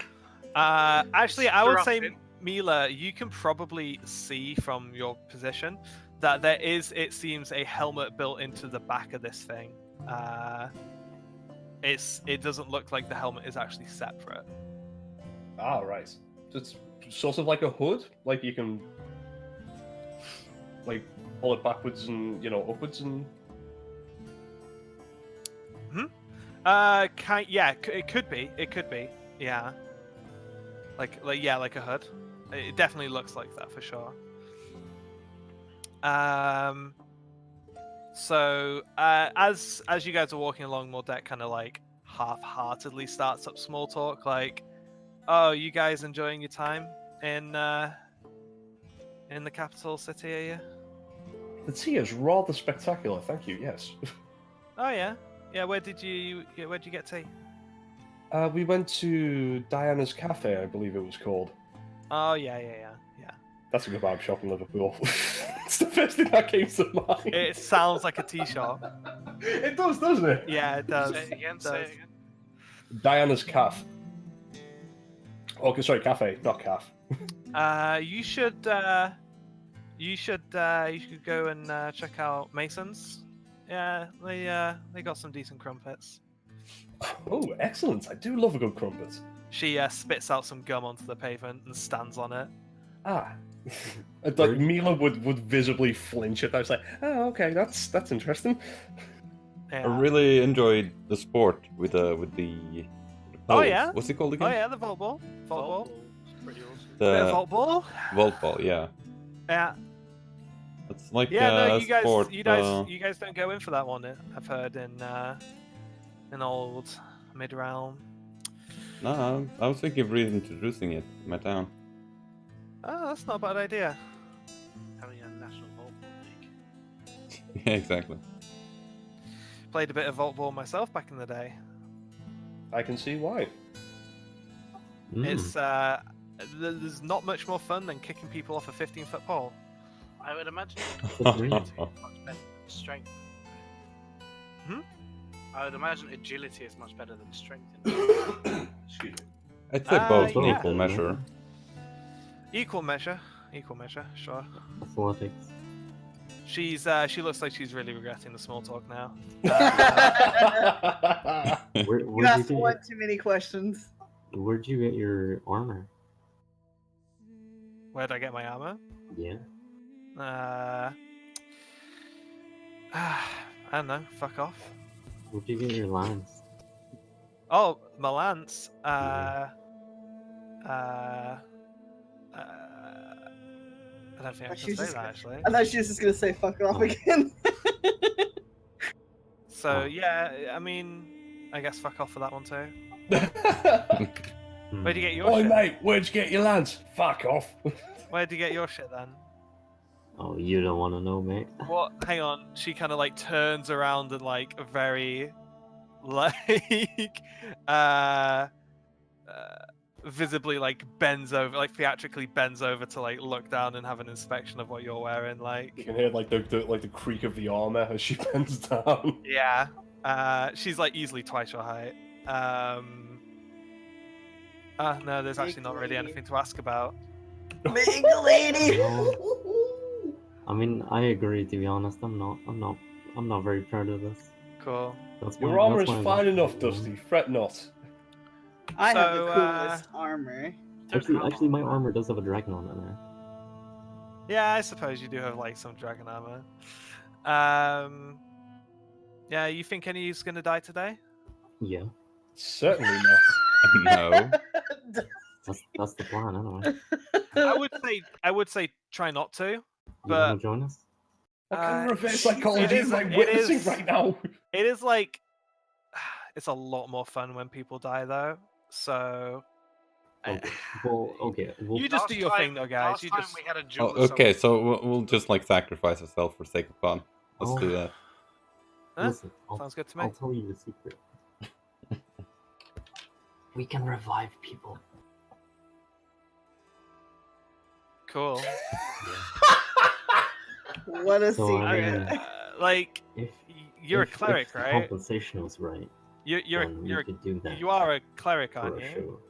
Actually, I would say, Strutting. Mila, you can probably see from your position that there is, it seems, a helmet built into the back of this thing. It doesn't look like the helmet is actually separate. Ah, right. So it's sort of like a hood, like you can, like, pull it backwards and, you know, upwards and. It could be. It could be. Yeah. Like a hood. It definitely looks like that for sure. So as you guys are walking along, Mordet kind of like half-heartedly starts up small talk, like, "Oh, you guys enjoying your time in the capital city, are you?" The tea is rather spectacular, thank you, yes. Oh yeah. Yeah, where'd you get tea? We went to Diana's Cafe, I believe it was called. Oh yeah. That's a kebab shop in Liverpool. It's the first thing that came to mind. It sounds like a tea shop. It does, doesn't it? Yeah, it does. Say it again. It Say does. it again. Diana's Cafe. Okay, sorry, cafe, not calf. You should go and check out Mason's. Yeah, they got some decent crumpets. Oh, excellent! I do love a good crumpet. She spits out some gum onto the pavement and stands on it. Ah, like Mila would visibly flinch at that. I was like, oh, okay, that's interesting. Yeah. I really enjoyed the sport with the Oh, poles. yeah? What's it called Oh again? yeah, the Volt Ball. Volt Ball. It's pretty awesome. Bit of The Volt Ball. Volt Ball, yeah. Yeah. It's like Yeah, no, a you guys, sport. you guys don't go in for that one. I've heard in old Midrealm. No, I was thinking of reintroducing it in my town. Oh, that's not a bad idea. Having a national volleyball league. Yeah, exactly. Played a bit of Volt Ball myself back in the day. I can see why. It's there's not much more fun than kicking people off a 15-foot pole. I would imagine Agility. agility is much better than strength. Hmm? I would imagine agility is much better than strength. Excuse me. I'd say both in yeah. equal measure. Equal measure, sure. Athletics. She looks like she's really regretting the small talk now. Where You did asked you one get too many questions. Where'd you get your armor? Where'd I get my armor? Yeah. I don't know. Fuck off. Where'd you get your lance? Oh, my lance. I don't think I She can was say just that gonna- actually. I thought she was just gonna say fuck off Oh. again. So Oh. yeah, I mean, I guess fuck off for that one too. Hmm. Where'd you get your Oi, shit? mate, where'd you get your lance? Fuck off. Where'd you get your shit then? Oh, you don't want to know, mate. What? Hang on. She kind of like turns around and like very, like, visibly like bends over, like theatrically bends over to like look down and have an inspection of what you're wearing. You Like, can hear like the creak of the armor as she bends down. yeah. She's like easily twice your height. No, there's actually not really Big lady. anything to ask about. Big lady. I mean, I agree. To be honest, I'm not very proud of this. Cool. That's Your why- armor that's is why I fine left enough, it alone. Dusty. Fret not. I have the So, coolest armor. Actually, my armor does have a dragon on it now. Yeah, I suppose you do have like some dragon armor. Yeah, you think any's gonna die today? Yeah, Certainly not. No. that's the plan anyway. I would say try not to. You But wanna join us? What kind of Uh, reverse it psychology is- is like it witnessing is- right now? it is like it's a lot more fun when people die though. So Okay. Well, okay. Well, you just do your thing though, guys. You just we had a Oh, duel with okay, someone- so we'll just like sacrifice ourselves for sake of fun. Let's Oh. do that. Huh? listen, Sounds good to me. I'll tell you the secret. We can revive people. Cool. What a So, secret. I mean, Okay, like If you're a if cleric, the right? compensation was right, You're then we you're could do that you are a cleric, for aren't a you? show.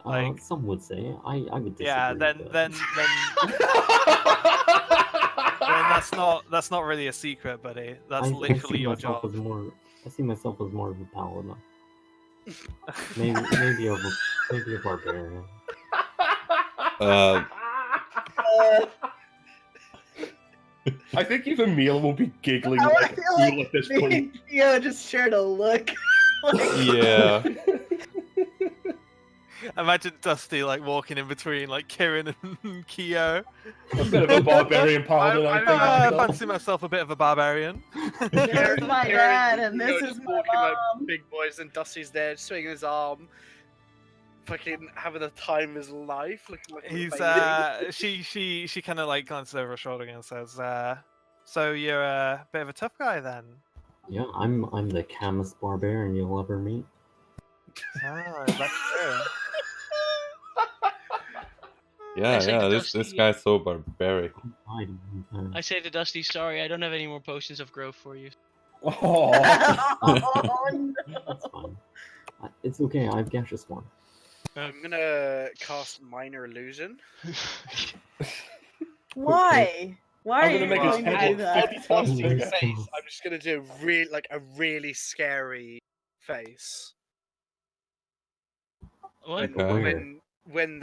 Like- Some would say. I would disagree. Yeah. Then but- then that's not really a secret, buddy. That's I literally see your myself job. as more. I see myself as more of a paladin. Maybe a barbarian. Uh, I think even Mila will be giggling I like feel a like fool at this Me point. and Theo just shared a look. yeah. Imagine Dusty like walking in between like Kieran and Keo. A bit of a barbarian paladin, I think. I fancy myself a bit of a barbarian. This is my dad, and Theo this just is my walking like mom. big boys, and Dusty's there swinging his arm, fucking having the time of his life. Looking like a He's baby. she kind of like glances over her shoulder and says, "So you're a bit of a tough guy then?" Yeah, I'm the calmest barbarian you'll ever meet. Oh, that's true. Yeah, say yeah, to this Dusty- guy's so barbaric. I say to Dusty, sorry, I don't have any more potions of growth for you. Oh, Oh, no. That's fine. It's okay. I've gaseous one. I'm gonna cast Minor Illusion. Why? Why I'm are gonna you make his going to head do look that? 50 times Oh, bigger. yes. Face. I'm just gonna do a really scary face. What? Okay. When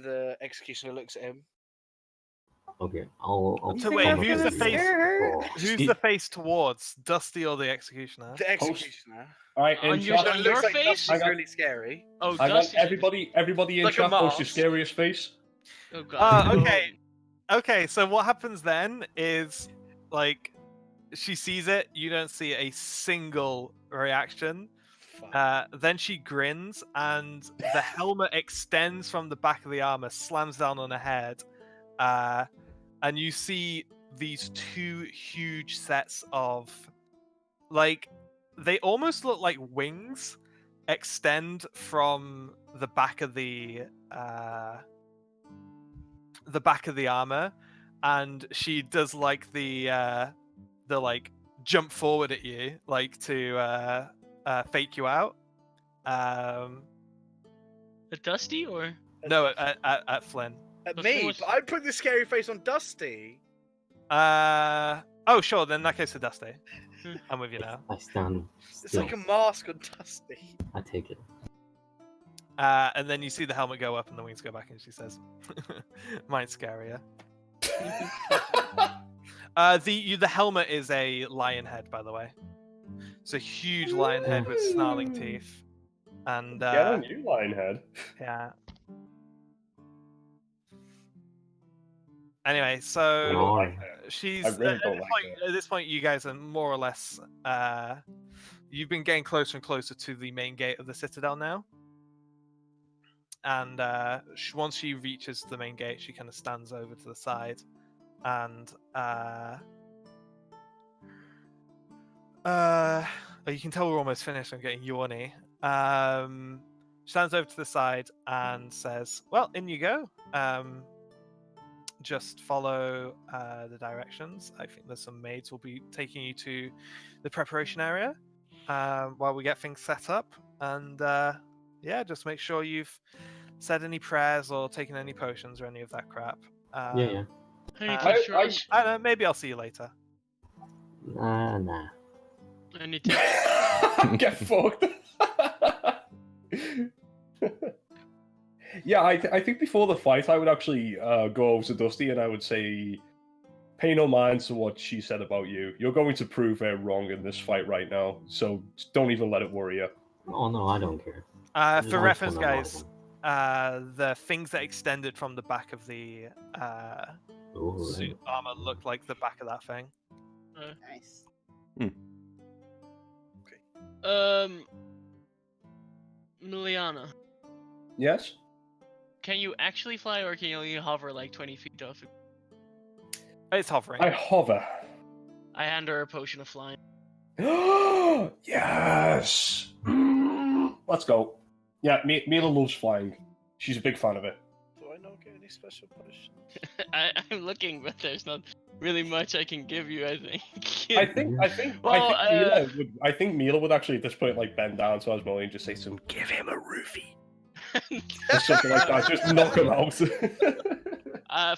the executioner looks at him. Okay, I'll So come wait, up who's with the you. face? Oh, Who's the face towards, Dusty or the Executioner? The executioner. Alright, in On your- chat, So on it your looks like face? Dusty's I got- really scary. Oh, I want Dusty. everybody in Like a chat post your mask. scariest face. Oh god. Okay. Okay, so what happens then is like she sees it, you don't see a single reaction. Fuck. Then she grins, and the helmet extends from the back of the armor, slams down on her head, and you see these two huge sets of, like, they almost look like wings, extend from the back of the armor, and she does like the like jump forward at you, like to fake you out. A Dusty or? No, at Flynn. At But me, who was- but I put the scary face on Dusty. Oh sure, then in that case to Dusty. I'm with you now. I stand It's still. like a mask on Dusty. I take it. And then you see the helmet go up and the wings go back, and she says, "Mine's scarier." The helmet is a lion head, by the way. It's a huge lion head with snarling teeth. And Get on you, Lionhead. yeah. Anyway, I so don't like that. she's I really at don't this like point, at this point, you guys are more or less. You've been getting closer and closer to the main gate of the citadel now. And once she reaches the main gate, she kind of stands over to the side, and you can tell we're almost finished. I'm getting yawny. Stands over to the side and says, "Well, in you go. Just follow the directions. I think there's some maids will be taking you to the preparation area while we get things set up. And yeah, just make sure you've said any prayers or taken any potions or any of that crap. Yeah. Any I tips for us? I don't know. Maybe I'll see you later." Nah. Any tips? Get fucked. Yeah, I think before the fight, I would actually go over to Dusty and I would say, pay no mind to what she said about you. You're going to prove her wrong in this fight right now, so don't even let it worry you. Oh no, I don't care. For I reference, just wanna guys, the things that extended from the back of the Oh, suit armor looked like the back of that thing. Nice. Miliana, Yes? can you actually fly, or can you only hover like 20 feet off? It's hovering. I hover. I hand her a potion of flying. Yes! Let's go. Yeah, Mila loves flying. She's a big fan of it. Do I not get any special potions? I'm looking, but there's not really much I can give you. I think. I think Mila would actually at this point like bend down to Asmodeus and just say something. Give him a roofie. Or something like that. Just knock him out.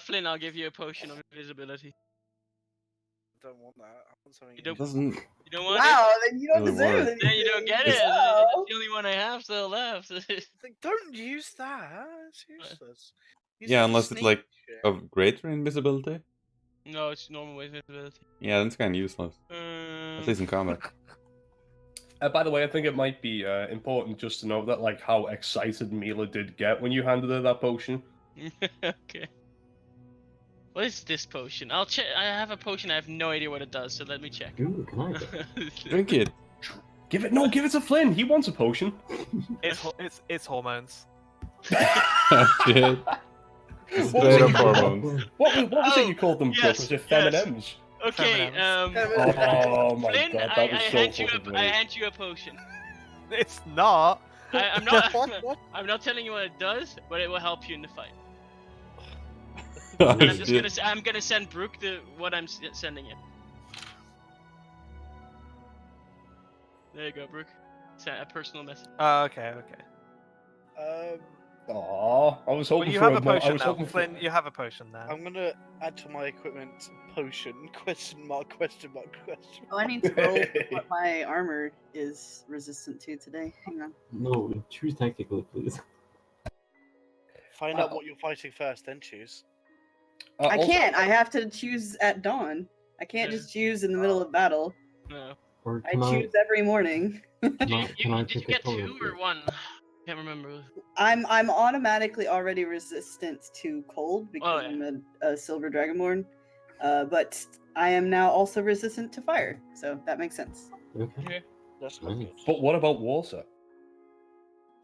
Flynn, I'll give you a potion of invisibility. I don't want that. I want something. You don't, Doesn't you don't want Wow, then you don't Really deserve work. it. it? Then you don't get it. Wow. It's the only one I have still left. Like, don't use that. It's useless. Use yeah, it for unless it's sneak like shit. of greater invisibility. No, it's normal invisibility. Yeah, that's kind of useless. At least in combat. By the way, I think it might be important just to know that like how excited Mila did get when you handed her that potion. Okay. What is this potion? I'll check. I have a potion. I have no idea what it does. So let me check. Ooh, can I? Drink it. Give it to Flynn. He wants a potion. It's hormones. Oh, shit. Straight up hormones. What was it you called them? yes, Was it yes. Feminems? Okay. Oh my Flynn, god, I that was so hand you fucking I great. hand you a potion. It's not. I'm not. What? I'm not telling you what it does, but it will help you in the fight. Oh, And I'm just shit. I'm gonna send Brooke what I'm sending him. There you go, Brooke. Send a personal message. Okay. Aw, I was Well, hoping you for have a a mo- I potion was now, hoping for- Flynn. You have a potion now. I'm gonna add to my equipment potion. Question mark. Question mark. Question Oh, I need to roll what my armor is resistant to today. Hang on. No, choose tactically, please. Find out what you're fighting first, then choose. I also- can't. I have to choose at dawn. I can't Yeah. just choose in the middle of battle. No. Or I can I? choose every morning. Did Can you, I, can I did you pick a get color, 2 or please? 1? Can't remember. I'm automatically already resistant to cold because yeah. I'm a silver dragonborn, but I am now also resistant to fire, so that makes sense. Okay. That's Nice. good. But what about water?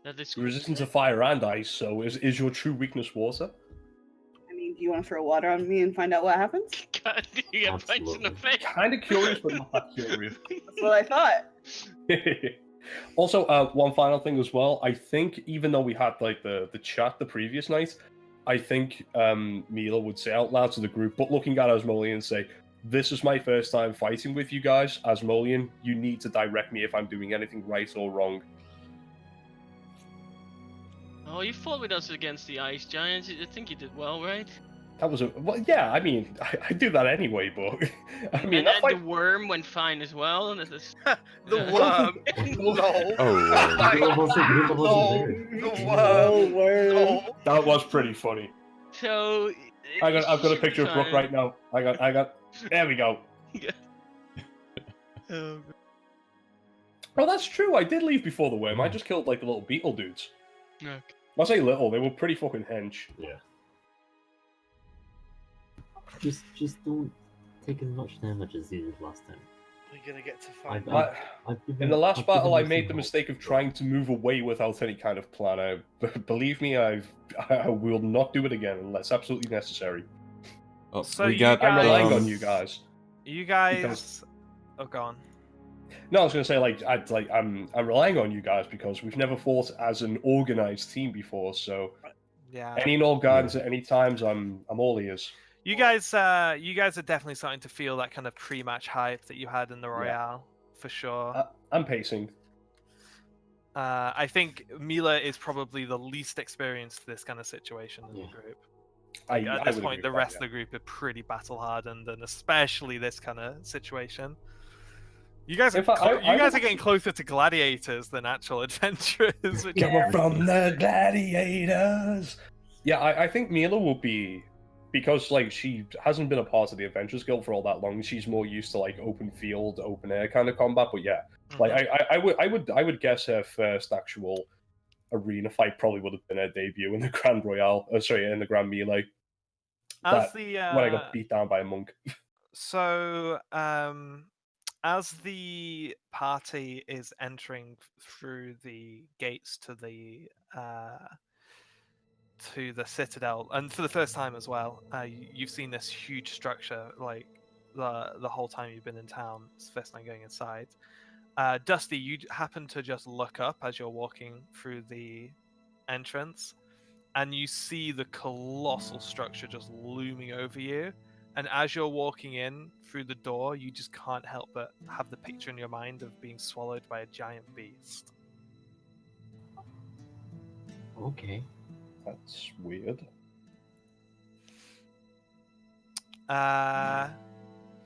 That is You're resistant to fire and ice, so is your true weakness water? I mean, do you want to throw water on me and find out what happens? God, you get punched in the face. Kind of curious, but not that curious. That's what I thought. Also, one final thing as well. I think even though we had like the chat the previous night, I think Mila would say out loud to the group, but looking at Asmodeus and say, "This is my first time fighting with you guys. Asmodeus, you need to direct me if I'm doing anything right or wrong." Oh, you fought with us against the ice giants. I think you did well, right? That was a well, yeah. I mean, I do that anyway, but I mean, And that then fight. the worm went fine as well. And The worm. Lol. Oh, wow. Mila wasn't Lol. there. The Oh, worm. word. Lol. That was pretty funny. So I've got a should be picture of Brooke fine. right now. I got. There we go. Oh, Oh, that's true. I did leave before the worm. I just killed like the little beetle dudes. okay. I say little, they were pretty fucking hench. Yeah. Just don't take as much damage as you did last time. We're gonna get to find. In the last battle, I made the mistake. mistake of trying to move away without any kind of plan. Believe me, I will not do it again unless absolutely necessary. Oh, So we you got. I'm relying guys- on you guys. You guys. Because- Oh, go on. No, I was gonna say I'm relying on you guys because we've never fought as an organized team before. So Yeah. any and all guidance at any times, I'm all ears. You guys are definitely starting to feel that kind of pre-match hype that you had in the Royale, for sure. I'm pacing. I think Mila is probably the least experienced to this kind of situation in the group. At this point, the rest of the group are pretty battle hardened, and especially this kind of situation. You guys are In fact, you guys are getting closer to gladiators than actual adventurers. Which Coming from the gladiators. Yeah, I think Mila will be, because like she hasn't been a part of the Adventurers Guild for all that long. She's more used to like open field, open air kind of combat. But yeah, like I would guess her first actual arena fight probably would have been her debut in the Grand Royale. In the Grand Melee. As when I got beat down by a monk. So, as the party is entering through the gates to the citadel, and for the first time as well, you've seen this huge structure like the whole time you've been in town. It's the first time going inside. Dusty, you happen to just look up as you're walking through the entrance, and you see the colossal structure just looming over you. And as you're walking in through the door, you just can't help but have the picture in your mind of being swallowed by a giant beast. Okay. That's weird. Uh,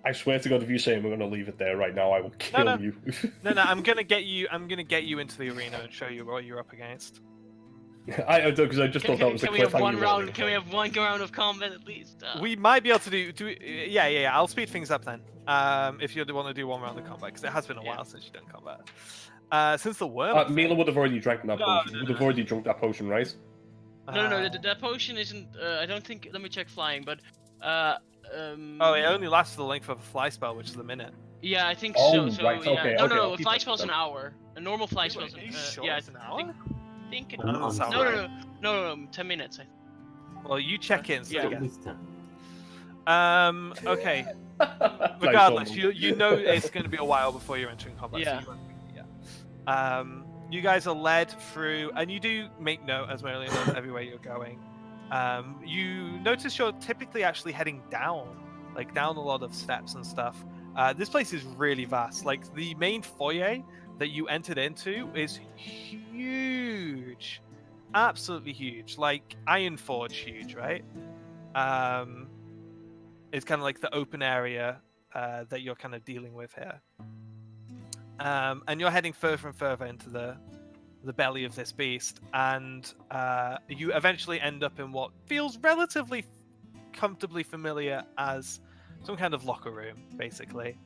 I swear to God, if you say we're going to leave it there right now, I will kill you. no, I'm gonna get you. I'm gonna get you into the arena and show you what you're up against. I do, because I just thought that was a Can we have cliffhanger. one round? Can we have one round of combat at least? We might be able to do. Yeah. I'll speed things up then. If you want to do one round of combat, because it has been a while since you've done combat. Since the worm. Mila would have already drank that potion. no, Would have already drunk that potion, right? No. That potion isn't. I don't think. Let me check flying, but. Oh, it only lasts for the length of a fly spell, which is a minute. Yeah, I think Oh, so. right, Yeah. okay, No, okay, no. I'll A keep fly that spell's an then. hour. A normal fly spell's Are you sure yeah, it's an hour? I think it. I'm No, sorry. no. 10 minutes. I think. Well, you check in. So Yeah. At least 10. Okay. Nice Regardless, one. you know it's going to be a while before you're entering combat. Yeah. So you guys are led through, and you do make note, as Marilyn knows, everywhere you're going. You notice you're typically actually heading down a lot of steps and stuff. This place is really vast. Like, the main foyer that you entered into is huge. Absolutely huge. Like, Ironforge huge, right? It's kind of like the open area that you're kind of dealing with here. And you're heading further and further into the belly of this beast, and you eventually end up in what feels relatively comfortably familiar as some kind of locker room, basically.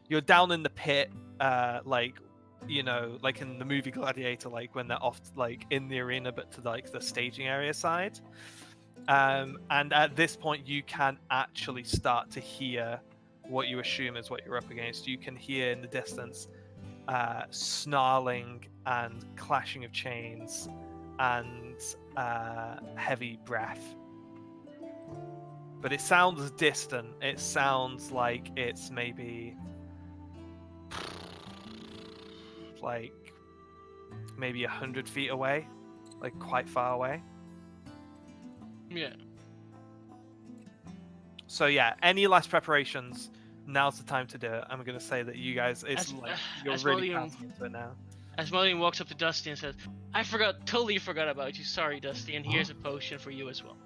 You're down in the pit, like in the movie Gladiator, like when they're off like in the arena, but to like the staging area side. And at this point, you can actually start to hear what you assume is what you're up against. You can hear in the distance snarling and clashing of chains and heavy breath. But it sounds distant. It sounds like it's maybe like maybe 100 feet away, like quite far away. Yeah. So yeah, any last preparations? Now's the time to do it. I'm gonna say that you guys, it's like you're really counting into it now. Asmodean walks up to Dusty and says, "I totally forgot about you. Sorry, Dusty, and here's a potion for you as well."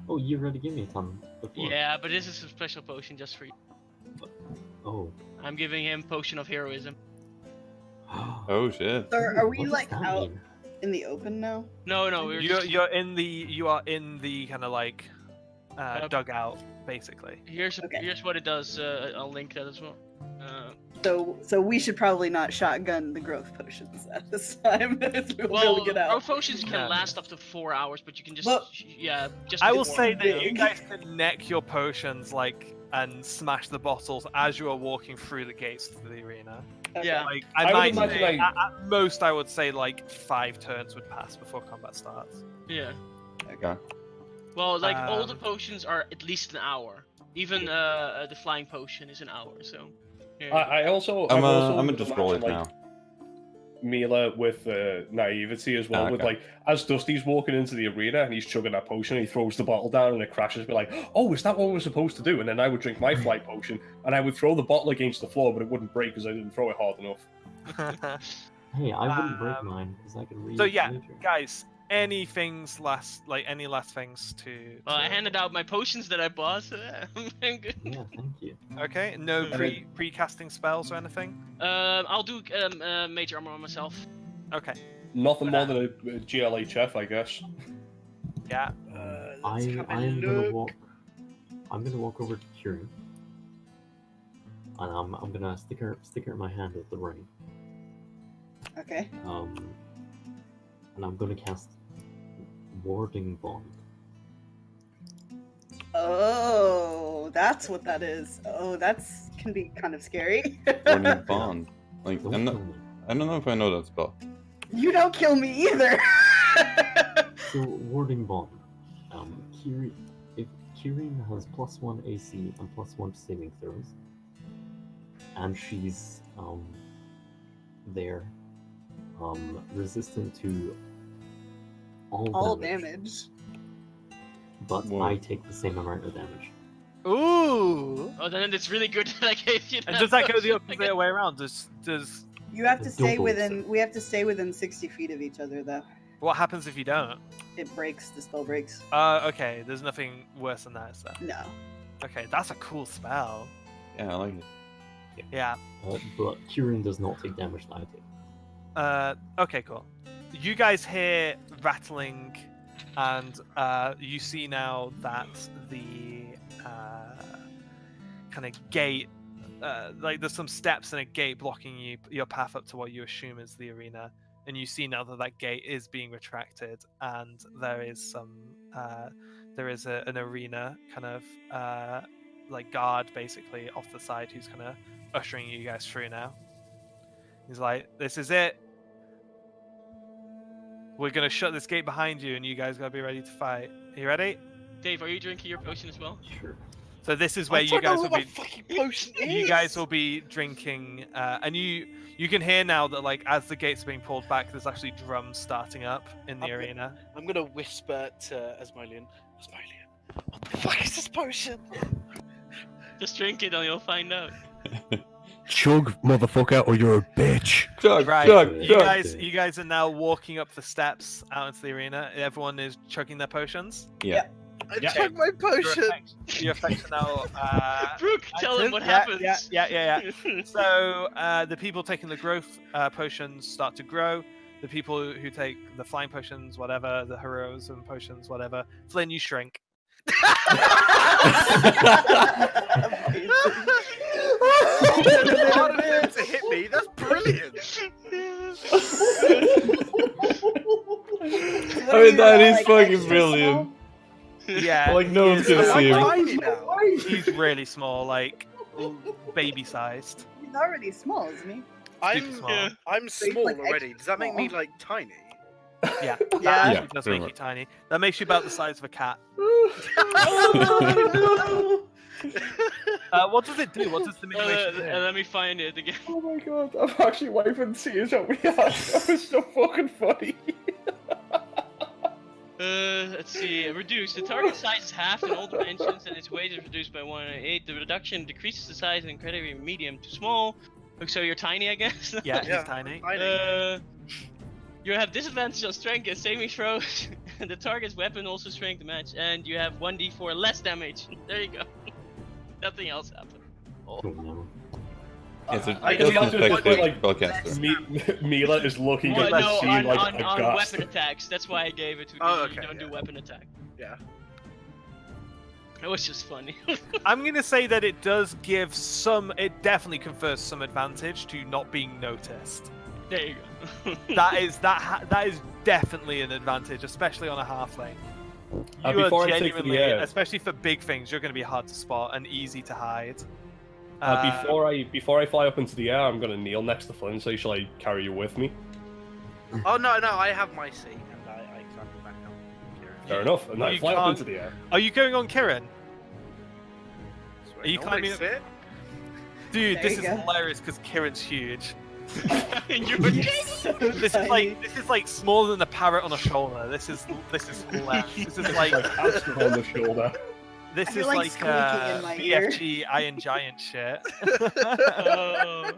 Oh, you already gave me a ton before. Yeah, but this is a special potion just for you. Oh. I'm giving him potion of heroism. Oh shit. So are we What does like that out mean? in the open now? No, we're You are in the kind of like dugout basically. Here's Okay. here's what it does. I'll link that as well. So we should probably not shotgun the growth potions at this time. We'll be able Well, to get out. growth potions can Yeah. last up to 4 hours, but you can just Well, just. I will before. say that you big. guys can neck your potions like and smash the bottles as you are walking through the gates to the arena. Okay. Yeah. Like I I would might imagine, say, like- at most I would say like 5 turns would pass before combat starts. Yeah. Okay. Well, like all the Um, potions are at least an hour. Even the flying potion is an hour. So. Yeah. I also. I'm also gonna would just roll it imagine, now. like, Mila with naivety as well, Ah, with okay. like as Dusty's walking into the arena and he's chugging that potion, he throws the bottle down and it crashes. Be like, oh, is that what we're supposed to do? And then I would drink my flight potion and I would throw the bottle against the floor, but it wouldn't break because I didn't throw it hard enough. Hey, I wouldn't break Um, mine because I can read. So yeah, nature. guys, any last things to? Well, I to- handed out my potions that I bought. So I'm good. Yeah, thank you. Okay, no Okay. pre-casting spells or anything. I'll do major armor on myself. Okay, Nothing more than a GLHF, I guess. yeah. I'm gonna walk. I'm gonna walk over to Kieran, and I'm gonna stick her in my hand with the ring. Okay. And I'm gonna cast Warding Bond. Oh, that's what that is. Oh, that's can be kind of scary. Warning bond. Like Don't I'm not, kill me. I don't know if I know that spell. You don't kill me either. So Warding Bond. Kieran, if Kieran has +1 AC and +1 to saving throws, and she's resistant to all damage. but Whoa. I take the same amount of damage. Ooh. Oh, then it's really good that I gave you that. And does that go the potion. opposite way around? Does You have to Don't stay believe within. so. We have to stay within 60 feet of each other, though. what happens if you don't? It breaks. The spell breaks. Okay. There's nothing worse than that, is there? No. Okay, that's a cool spell. Yeah, I like it. Yeah. But Kieran does not take damage that I take. Okay, cool. You guys hear rattling, and you see now that the kind of gate, like there's some steps and a gate blocking your path up to what you assume is the arena. And you see now that gate is being retracted, and there is an arena kind of like guard basically off the side who's kind of ushering you guys through now. He's like, "This is it. We're gonna shut this gate behind you, and you guys gotta be ready to fight. Are you ready?" Dave, are you drinking your potion as well? Sure. So this is where I you don't know guys will what my be. fucking potion You is. guys will be drinking, and you can hear now that like as the gates are being pulled back, there's actually drums starting up in the I'm arena. I'm gonna whisper to Asmodean. Asmodean, what the fuck is this potion? Just drink it and you'll find out. Chug, motherfucker, or you're a bitch. Chug, Right, chug, you chug. you guys are now walking up the steps out into the arena. Everyone is chugging their potions. Yeah. I Yeah. took my Your potion. your effects are now. Brooke, tell them what yeah, happens. Yeah. So the people taking the growth potions start to grow. The people who take the flying potions, whatever, the heroism potions, whatever, Flynn, you shrink. To hit me, that's brilliant. What I are mean, you, that is like, fucking extra brilliant. Yeah. Like, no one's gonna he's- see him. I'm tiny now. He's really small, like baby sized. small? He's already small, isn't he? I'm small. I'm small like already. Does that make me small. like tiny? Yeah. Yeah. That Yeah, actually does pretty make you much. tiny. That makes you about the size of a cat. What does it do? What does the diminution do? Let me find it again. Oh my god, I'm actually wiping tears out my eyes. That was so fucking funny. Let's see. Reduce. The target size is half in all dimensions, and its weight is reduced by 1/8. The reduction decreases the size of incredibly medium to small. So you're tiny, I guess. Yeah, Yeah. he's tiny. Tiny. You have disadvantage on strength and saving throws the target's weapon also strength match, and you have 1d4 less damage. There you go. Nothing else happened. Oh no. Yes, it I can doesn't imagine affect it's the like spellcaster. Mila is looking Well, at no, the scene like on aghast. weapon attacks. That's why I gave it to Oh, you. okay, You don't do yeah. weapon attack. Yeah. It was just funny. I'm gonna say that it does give some. It definitely confers some advantage to not being noticed. There you go. That is definitely an advantage, especially on a halfling. You Before are I take to the genuinely, air, especially for big things, you're going to be hard to spot and easy to hide. before I fly up into the air, I'm gonna kneel next to Flynn. So shall I carry you with me? Oh no, I have my seat and I can't go back up. Fair enough. And I You fly up can't- into the air. Are you going on Kirin? That's where Are you I normally climbing up- sit. Dude, There this you is go. hilarious because Kirin's huge. You This is like smaller than a parrot on a shoulder. This is hilarious. This is like Like on the shoulder. this I is feel like like squeaking in my ear. BFG Iron Giant shit. Oh.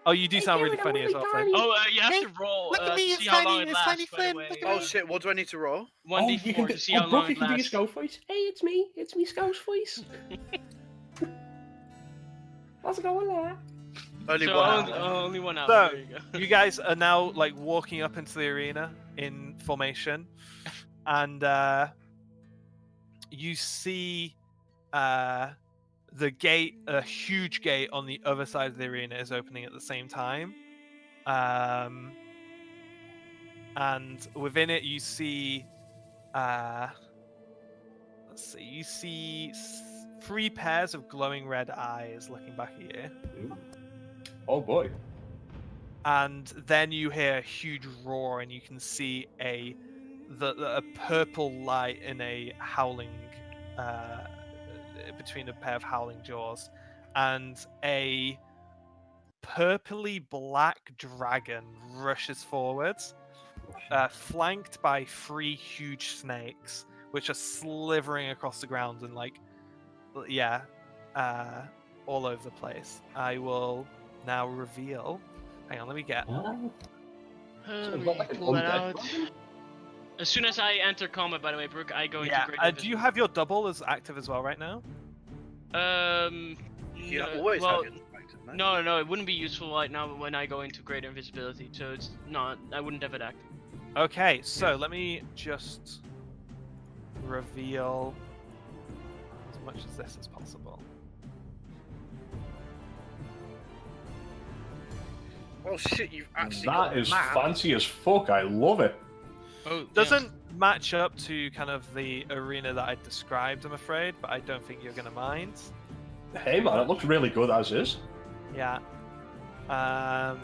Oh, you do sound really funny as well, Flynn. Oh, you have to roll to see how long it lasts. By the way. Oh shit, what do I need to roll? 1d4 to see how long it lasts. voice. Hey, it's me, Scout's voice. How's it going there? Only So one. only 1 hour. So, There you go. You guys are now like walking up into the arena in formation, and you see the gate, a huge gate on the other side of the arena is opening at the same time. And within it you see you see 3 pairs of glowing red eyes looking back at you. Oh boy. And then you hear a huge roar, and you can see a purple light in a howling between a pair of howling jaws, and a purpley black dragon rushes forwards, flanked by 3 huge snakes, which are slithering across the ground and all over the place. I will now reveal. Hang on, let me get. Let it's me not like an pull that undead out. As soon as I enter combat, by the way, Brooke, I go into Yeah. great Do you have your double as active as well right now? You no, always well, have your active, no? no, it wouldn't be useful right now when I go into greater invisibility, so it's not. I wouldn't have it active. Okay, so let me just reveal as much of this as possible. Oh shit, you've actually got That a is map. fancy as fuck. I love it. Oh, Doesn't match up to kind of the arena that I described, I'm afraid, but I don't think you're gonna mind. Hey man, it looks really good as is. Yeah. It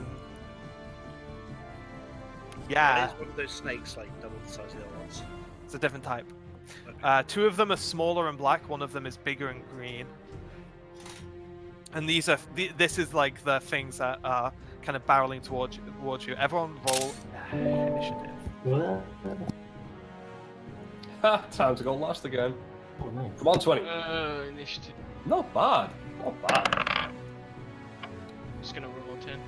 Yeah, is one of those snakes, like double the size of the other ones. it's a different type. Okay. 2 of them are smaller and black. 1 of them is bigger and green. And these are this is like the things that are kind of barreling towards you. Everyone roll initiative. Ha, time to go last again. Oh, nice. Come on, 20. Initiative. Not bad. Not bad. Just gonna roll 10.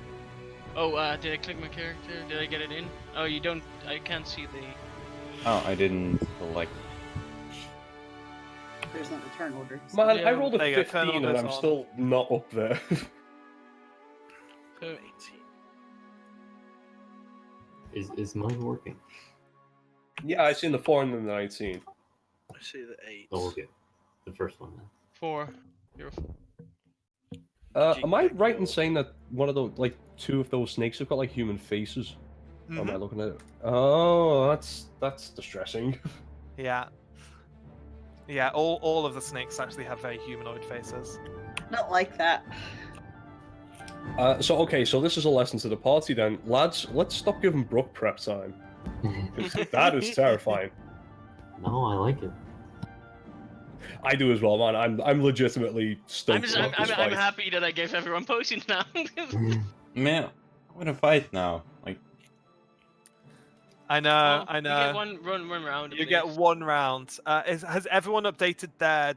Oh, did I click my character? Did I get it in? Oh, you don't. I can't see the. Oh, I didn't select. There's not a turn order. Man, Yeah, I rolled a there you go, 15 turn and all I'm this on. still not up there. 18. Is mine working? Yeah, I seen the 4 and then the 19. I see the 8. Oh, okay. The first one then. 4. You're Am I right in saying that one of those, like, 2 of those snakes have got like human faces? Or am I looking at it? Oh, that's distressing. Yeah. Yeah, all of the snakes actually have very humanoid faces. Not like that. So this is a lesson to the party then. Lads, let's stop giving Brooke prep time. 'Cause that is terrifying. No, I like it. I do as well, man. I'm legitimately stoked. I'm about this fight. happy that I gave everyone potions now. Man, I want to fight now. Like, I know, I You know. get one round. at You get least. 1 round. Has everyone updated their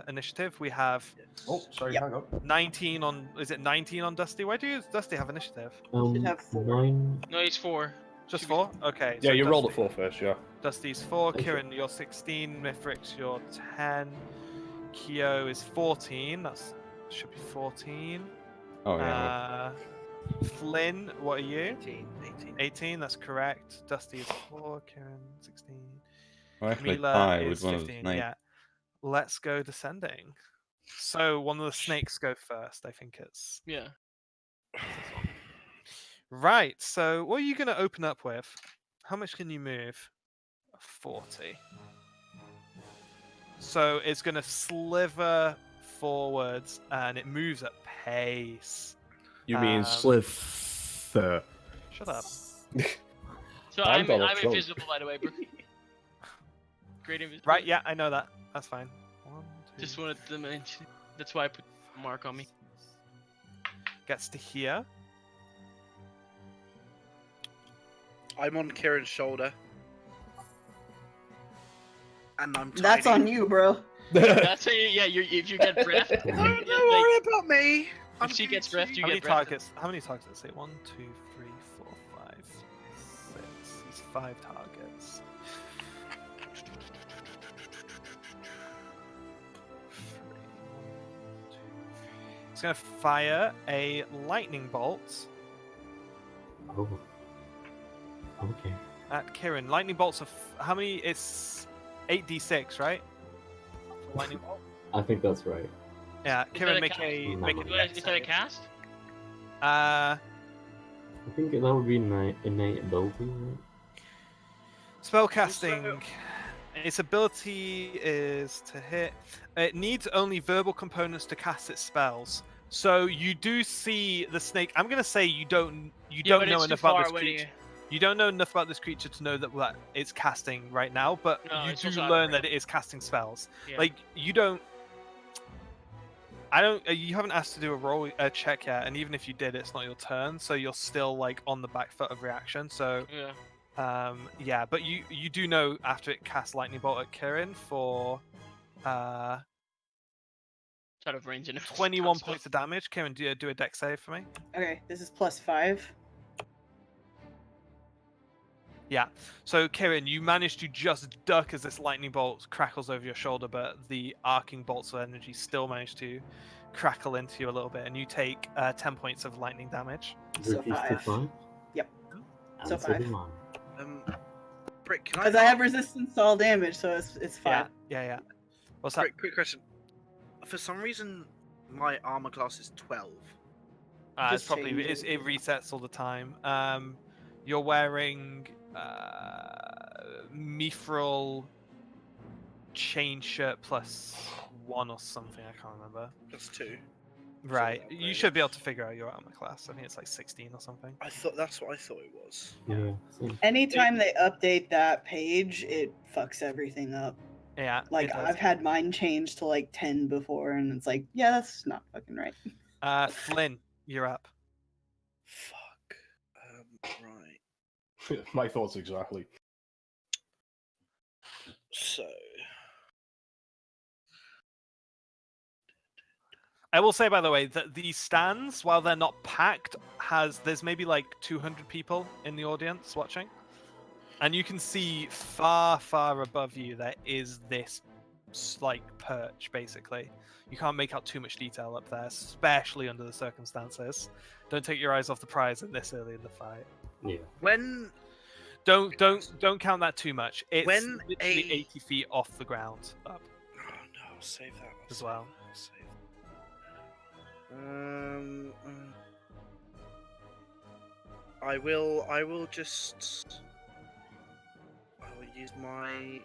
initiative? We have Oh, sorry, Yep. hang on. 19 on. Is it 19 on Dusty? Why do Dusty have initiative? Should have 4. 9. No, it's 4. Just 4? Okay. Yeah, so you rolled a Dusty- 4 first, yeah. Dusty's 4. Okay. Kieran, you're 16. Mithrix, you're 10. Kyo is 14. That's should be 14. Oh yeah. Flynn, what are you? 18. 18. That's correct. Dusty is 4. Kieran 16. We're actually Mila tied is with one of the 15. snakes. Yeah. Let's go descending. So one of the snakes go first. I think it's Yeah. right. So what are you going to open up with? How much can you move? 40. So it's going to sliver forwards, and it moves at pace. You mean slither? Shut up. So I'm I'm Donald Trump. invisible, by the way, bro. Great invisible. Right? Yeah, I know that. That's fine. 1, 2, Just wanted to mention. That's why I put a mark on me. gets to here. I'm on Kieran's shoulder. And I'm tiny. That's on you, bro. That's how yeah. If you get breath, Don't worry about me. if she gets breath, you How many get breath. targets? How many targets? Let's say 1, 2, 3, 4, 5, 6. It's 5 targets. It's gonna fire a lightning bolt Oh. Okay. at Kieran. Lightning bolts of how many? It's 8d6, right? For lightning bolt. I think that's right. Yeah, Kieran, a make cast? a No, make no, a no. dex Is that a save. cast? Uh, I think that would be innate ability, right? spellcasting. Its ability is to hit. It needs only verbal components to cast its spells. So you do see the snake. I'm gonna say you don't but know it's enough too about far this when creature. You don't know enough about this creature to know that it's casting right now, but No, you it's do also out of learn that range. it is casting spells. Yeah. Like you don't. I don't. You haven't asked to do a check yet, and even if you did, it's not your turn, so you're still like on the back foot of reaction. So Yeah. yeah, but you do know after it casts lightning bolt at Kieran for Out of range and 21 points of damage. Kieran, do a dex save for me. Okay, this is +5. Yeah. So Kieran, you manage to just duck as this lightning bolt crackles over your shoulder, but the arcing bolts of energy still manage to crackle into you a little bit, and you take 10 points of lightning damage. So Reduced to 5. 5? Yep. And So so 5. do I. Brick, can Because I have resistance to all damage, so it's 5. Yeah. What's that? Quick question. For some reason, my armor class is 12. It's Just probably change it. it resets all the time. You're wearing Mithril chain shirt +1 or something. I can't remember. That's 2. Right. upgrade You it. should be able to figure out your armor class. I think it's like 16 or something. I thought that's what I thought it was. Yeah. Same. Anytime they update that page, it fucks everything up. Yeah. Like, it does. I've had mine changed to like 10 before, and it's like, yeah, that's not fucking right. Flynn, you're up. Fuck. Right. My thoughts exactly. So. I will say, by the way, that these stands, while they're not packed, there's maybe like 200 people in the audience watching, and you can see far above you there is this like perch. Basically, you can't make out too much detail up there, especially under the circumstances. Don't take your eyes off the prize in this early in the fight. Yeah. When Don't count that too much. It's When literally a- 80 feet off the ground up Oh no, I'll save that. I'll as save well. that, I'll save that. I will just. I will use my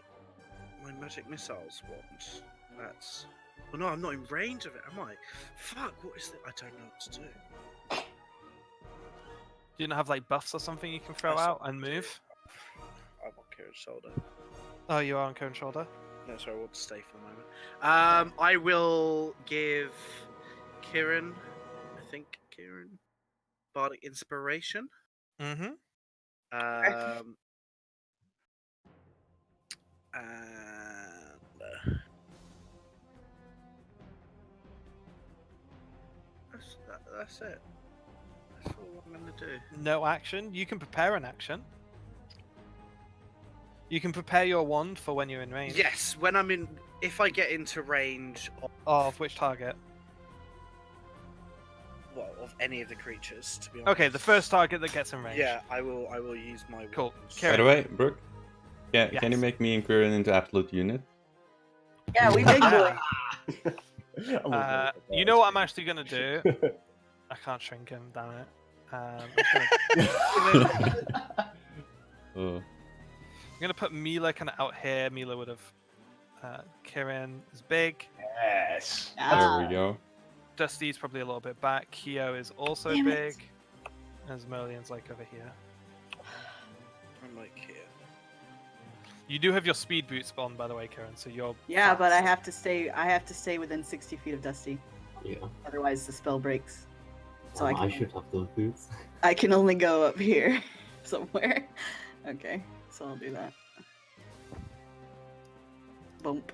magic missiles wand. That's. Well, no, I'm not in range of it, am I? Fuck! What is it? I don't know what to do. Do you not have like buffs or something you can throw That's out what and I do. move? I'm on Kieran's shoulder. Oh, you are on Cone's shoulder. No, sorry, I want to stay for a moment. I will give Kieran, Bardic Inspiration. Mm-hmm. And that's it. That's all I'm gonna do. No action. You can prepare an action. You can prepare your wand for when you're in range. Yes, when I'm in. If I get into range of, Of which target? well, of any of the creatures, to be honest. Okay, the first target that gets in range. Yeah, I will use my. Cool. wands. By the way, Brooke, can you Yes. make me Inquirin into absolute unit? Yeah, we big boy. You know what I'm actually gonna do? I can't shrink him, damn it. I'm gonna put Mila kind of out here. Mila would have. Kirin is big. Yes. There we go. Dusty's probably a little bit back. Kyo is also Damn it. big. And Zmerlian's like over here. I'm like here. You do have your speed boots on, by the way, Kirin. So you're. Yeah, but I fast. have to stay. I have to stay within 60 feet of Dusty. Yeah. Otherwise, the spell breaks. So I should have those boots. I can only go up here somewhere. Okay, so I'll do that. Bump.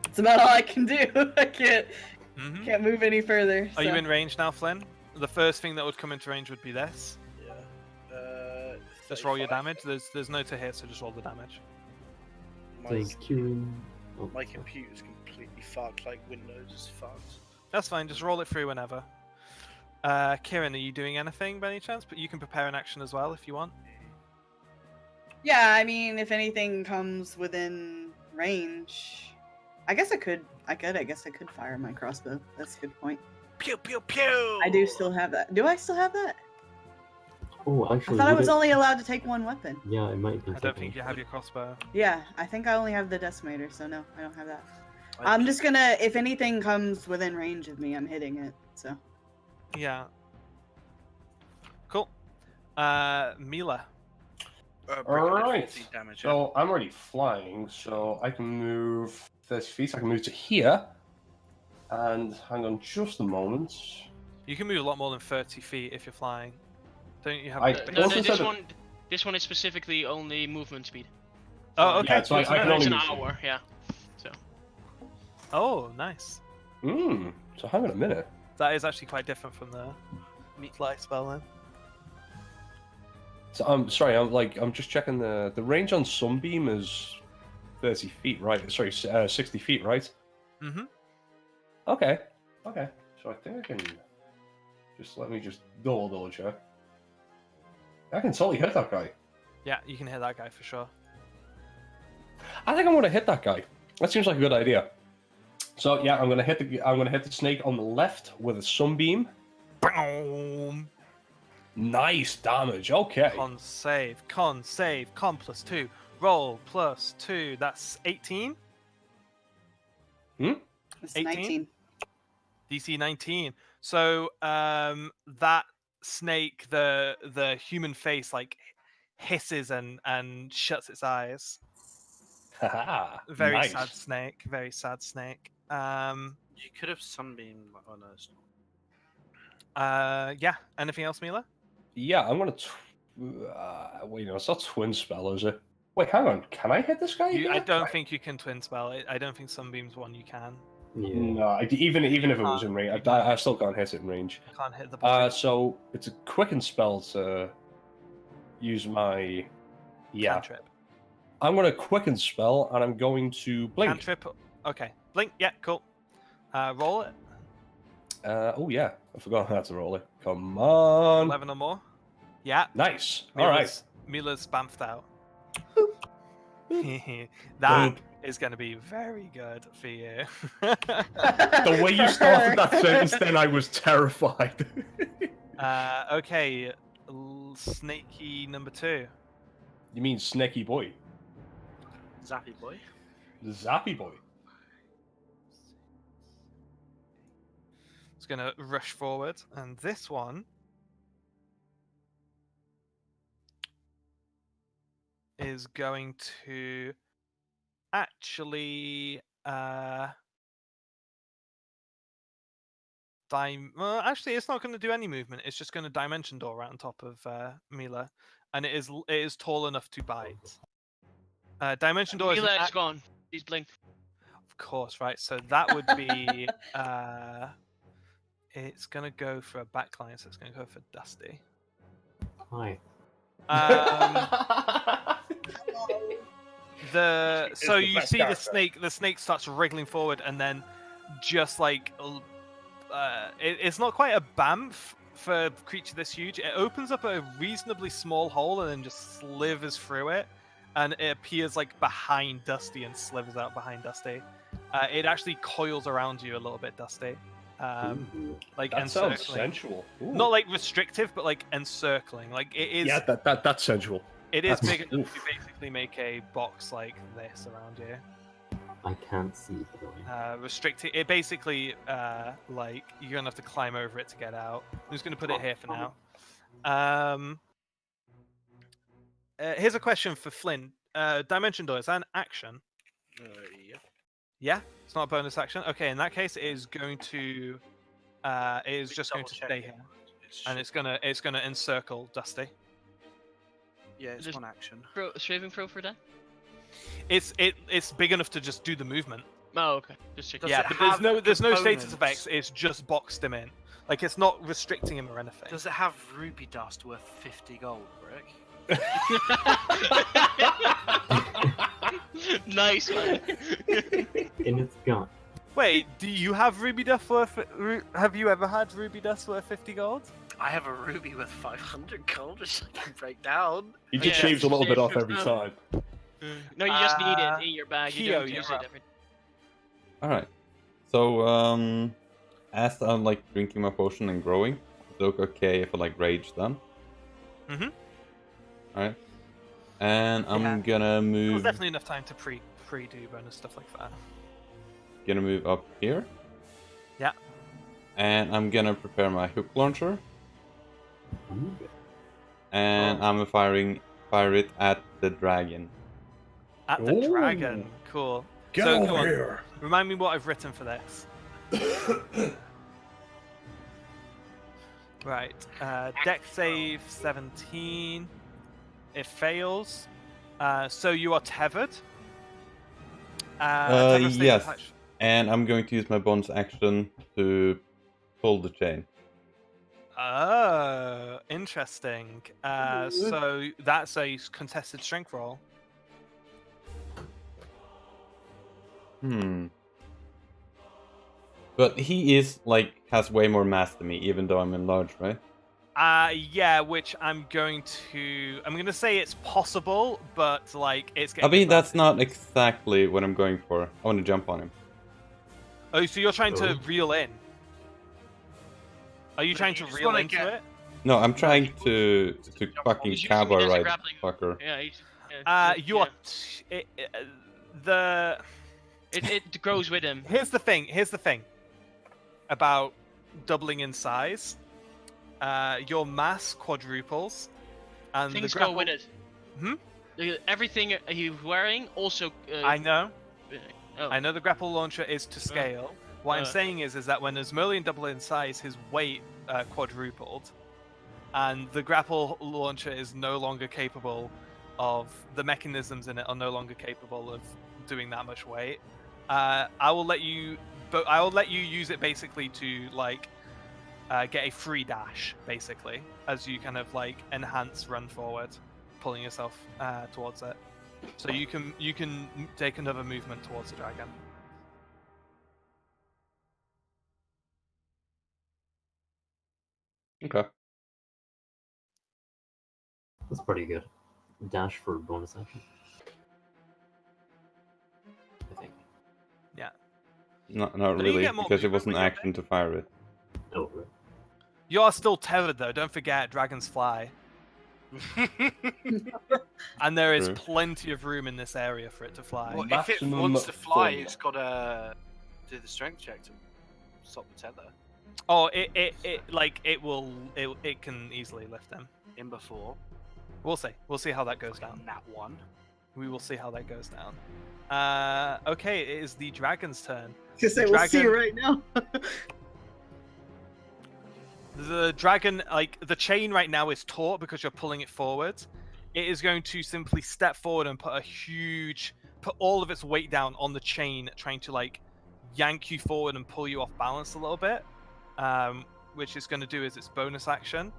That's about all I can do. I Mhm. can't move any further. Are you so- in range now, Flynn? The first thing that would come into range would be this. Yeah. Just roll your 35. damage. There's no to hit, so just roll the damage. My, Does Kieran... Oh, my sorry. computer's completely fucked. Like Windows is fucked. That's fine. Just roll it through whenever. Kirin, are you doing anything by any chance? But you can prepare an action as well if you want. Yeah, I mean, if anything comes within range, I guess I could. I guess I could fire my crossbow. That's a good point. Pew pew pew. I do still have that. Do I still have that? Oh, I actually... thought I would was it- only allowed to take one weapon. Yeah, it might be. I don't think you have your crossbow. Yeah, I think I only have the decimator, so no, I don't have that. I I'm just gonna, if anything comes within range of me, I'm hitting it. So Yeah. Cool. Mila. Alright. 50 damage. So I'm already flying, so I can move 30 feet. I can move to here. And hang on just a moment. You can move a lot more than 30 feet if you're flying. Don't you have? I- a base- Also No, said this that- one. This one is specifically only movement speed. Oh, okay. Yeah, so I So can it's only an move. hour. Yeah. So. Oh, nice. So hang on a minute. That is actually quite different from the meat fly spell then. So I'm sorry, I'm just checking the range on Sunbeam is 30 feet, right? Sorry, 60 feet, right? Mm-hmm. Okay. Okay. So I think I can let me double check. I can totally hit that guy. Yeah, you can hit that guy for sure. I think I'm gonna hit that guy. That seems like a good idea. So yeah, I'm gonna hit the snake on the left with a sunbeam. Boom! Nice damage. Okay. Con save, con +2, roll +2. That's 18. it's 18? 19. DC 19. So that snake, the human face like hisses and shuts its eyes. Haha. Very nice. sad snake. Very sad snake. You could have sunbeam. Oh no, it's not. Yeah. Anything else, Mila? Yeah, I'm gonna. Wait, no, it's not twin spell, is it? Wait, hang on. Can I hit this guy? I again? don't think you can twin spell it. I don't think Sunbeam's one you can. Yeah. No, even if it was in range, I still can't hit it in range. You can't hit the body. So it's a quicken spell to use my. Yeah, Cantrip. I'm gonna quicken spell, and I'm going to blink. Cantrip. Okay. Blink. Yeah. Cool. Roll it. Oh yeah, I forgot how to roll it. Come on. 11 or more. Yeah. Nice. All right. Mila's spammed out. That is going to be very good for you. The way you started that sentence, then I was terrified. Okay. Snaky number 2. You mean Snaky Boy? Zappy boy. Zappy Boy. It's going to rush forward, and this one is going to actually well, actually, it's not going to do any movement. It's just going to dimension door right on top of Mila, and it is tall enough to bite. Dimension door is Mila is gone. He's blinked. of course, right. So that would be it's going to go for a backline, so it's going to go for Dusty. Hi. So the you best see character. the snake starts wriggling forward, and then just like it's not quite a bamf for a creature this huge. It opens up a reasonably small hole and then just slivers through it, and it appears like behind Dusty and slivers out behind Dusty. It actually coils around you a little bit, Dusty. Like That sounds encircling. sensual. Ooh. Not like restrictive, but like encircling. Like it is. Yeah, that's sensual. It is That's- big enough to basically make a box like this around you. I can't see through. Restricting it basically like you're gonna have to climb over it to get out. I'm just gonna put it here for now. Here's a question for Flynn. Dimension Door, is that an action? Yeah. Yeah, it's not a bonus action. Okay, in that case, it is going to it is just going to stay here, and it's gonna encircle Dusty. Yeah, it's Just- one action. Saving throw for that? It's big enough to just do the movement. Oh, okay. Just checking. Does Yeah, it but have there's no status components? effects. It's just boxed him in. Like it's not restricting him or anything. Does it have ruby dust worth 50 gold, Rick? Nice one. In its gut. Wait, do you have ruby dust worth? Have you ever had ruby dust worth 50 gold? I have a ruby with 500 gold, which I can break down. He just Yeah, shaves a little bit off shaves every it time. No, you just need Uh, it in your bag. You Keo, don't use you're it up. every. All right. So as I'm like drinking my potion and growing, it look okay if I like rage them. Mhm. All right. And I'm Yeah. gonna There's move. definitely enough time to pre-do bonus stuff like that. Gonna move up here. Yeah. And I'm gonna prepare my hook launcher, Ooh. and I'm fire it at the dragon. At the Ooh. dragon, cool. Get So, come over on. here. Remind me what I've written for this. Right. Deck save 17. It fails. So you are tethered. Tether stays Yes. attached. And I'm going to use my bonus action to pull the chain. Oh, interesting. So that's a contested strength roll. But he is like has way more mass than me, even though I'm enlarged, right? Yeah, which I'm going to say it's possible, but like it's I getting mean, that's advantage. not exactly what I'm going for. I want to jump on him. Oh, so you're trying to Oh. reel in? Are you But trying you to just reel wanna into get- it? No, I'm trying to fucking He's using cowboy it as a ride, grappling hook. fucker. Yeah. Yeah, You are. The It grows with him. Here's the thing about doubling in size. Your mass quadruples, and Things the go grapple... with it. Hmm? Everything he's wearing also. I know. Oh. I know the grapple launcher is to scale. What I'm Uh. saying is that when Esmeralda doubled in size, his weight quadrupled, and the grapple launcher is no longer capable of. The mechanisms in it are no longer capable of doing that much weight. I will let you, but I will let you use it basically to like get a free dash, basically, as you kind of like enhance run forward, pulling yourself towards it. So you can take another movement towards the dragon. Okay. That's pretty good. Dash for bonus action. I think. Not you really, get more because it movement was an when you're action to fire it. Oh, right. You are still tethered though. Don't forget, dragons fly, and there is True. plenty of room in this area for it to fly. Well, if it Maximum wants to fly, fun. it's got to do the strength check to stop the tether. Oh, it can easily lift them. In before. We'll see. We'll see how that goes down. Nat 1. We will see how that goes down. Okay, it is the dragon's turn. Just say we'll see Dragon- right now. The dragon, like the chain right now is taut because you're pulling it forward. It is going to simply step forward and put all of its weight down on the chain, trying to like yank you forward and pull you off balance a little bit. Which it's going to do as its bonus action.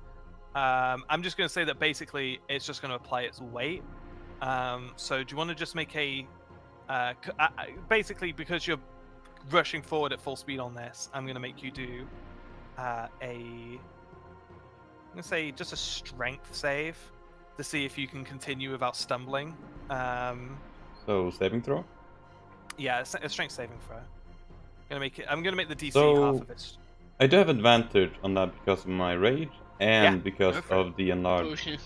I'm just going to say that basically it's just going to apply its weight. So do you want to just make a basically because you're rushing forward at full speed on this, I'm going to make you do I'm going to say just a strength save to see if you can continue without stumbling. So saving throw. Yeah, a strength saving throw. I'm gonna make the DC So- half of it. I do have advantage on that because of my rage and Yeah, because go for it. of the enlarged. Potion.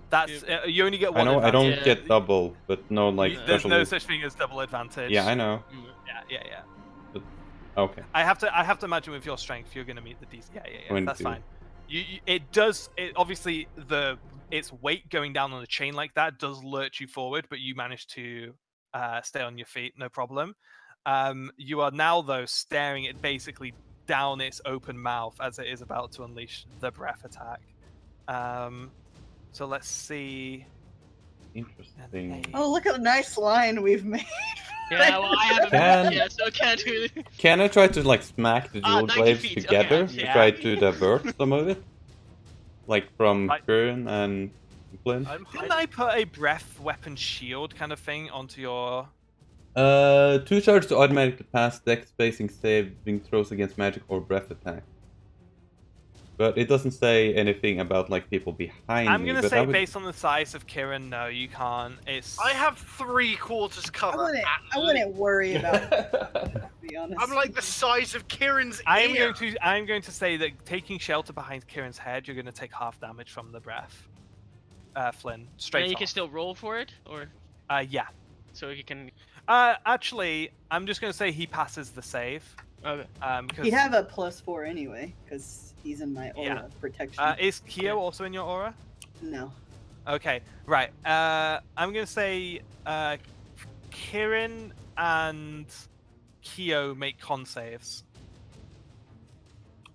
That's you only get I one. know I don't advantage. Yeah. get double, but no like There's special. no such thing as double advantage. Yeah, I know. Yeah. Okay. I have to imagine with your strength, you're gonna meet the DC. Yeah. That's 22. fine. It obviously its weight going down on the chain like that does lurch you forward, but you manage to stay on your feet, no problem. You are now though staring it basically down its open mouth as it is about to unleash the breath attack. So let's see. Interesting. Oh, look at the nice line we've made. Yeah, well, I haven't Can- yet, so I can't really. Can I try to like smack the Ah, dual 90 blades feet, okay, together I'm to saying. try to divert some of it? Like from I- Kieran and Flynn? Didn't I put a breath weapon shield kind of thing onto your? 2 charges to automatically pass dex spacing saving throws against magic or breath attack. But it doesn't say anything about like people behind I'm me. gonna but say I would... based on the size of Kieran, no, you can't. It's. I have 3/4 cover. I wouldn't worry about it, to be honest. I'm like the size of Kieran's I'm ear. going to say that taking shelter behind Kieran's head, you're going to take half damage from the breath. Flynn, straight And you off. can still roll for it, or Yeah. so you can. Actually, I'm just going to say he passes the save. Okay. Because He'd have a +4 anyway, because he's in my aura Yeah. protection. is Kyo also in your aura? No. Okay, right. I'm going to say Kieran and Kyo make con saves.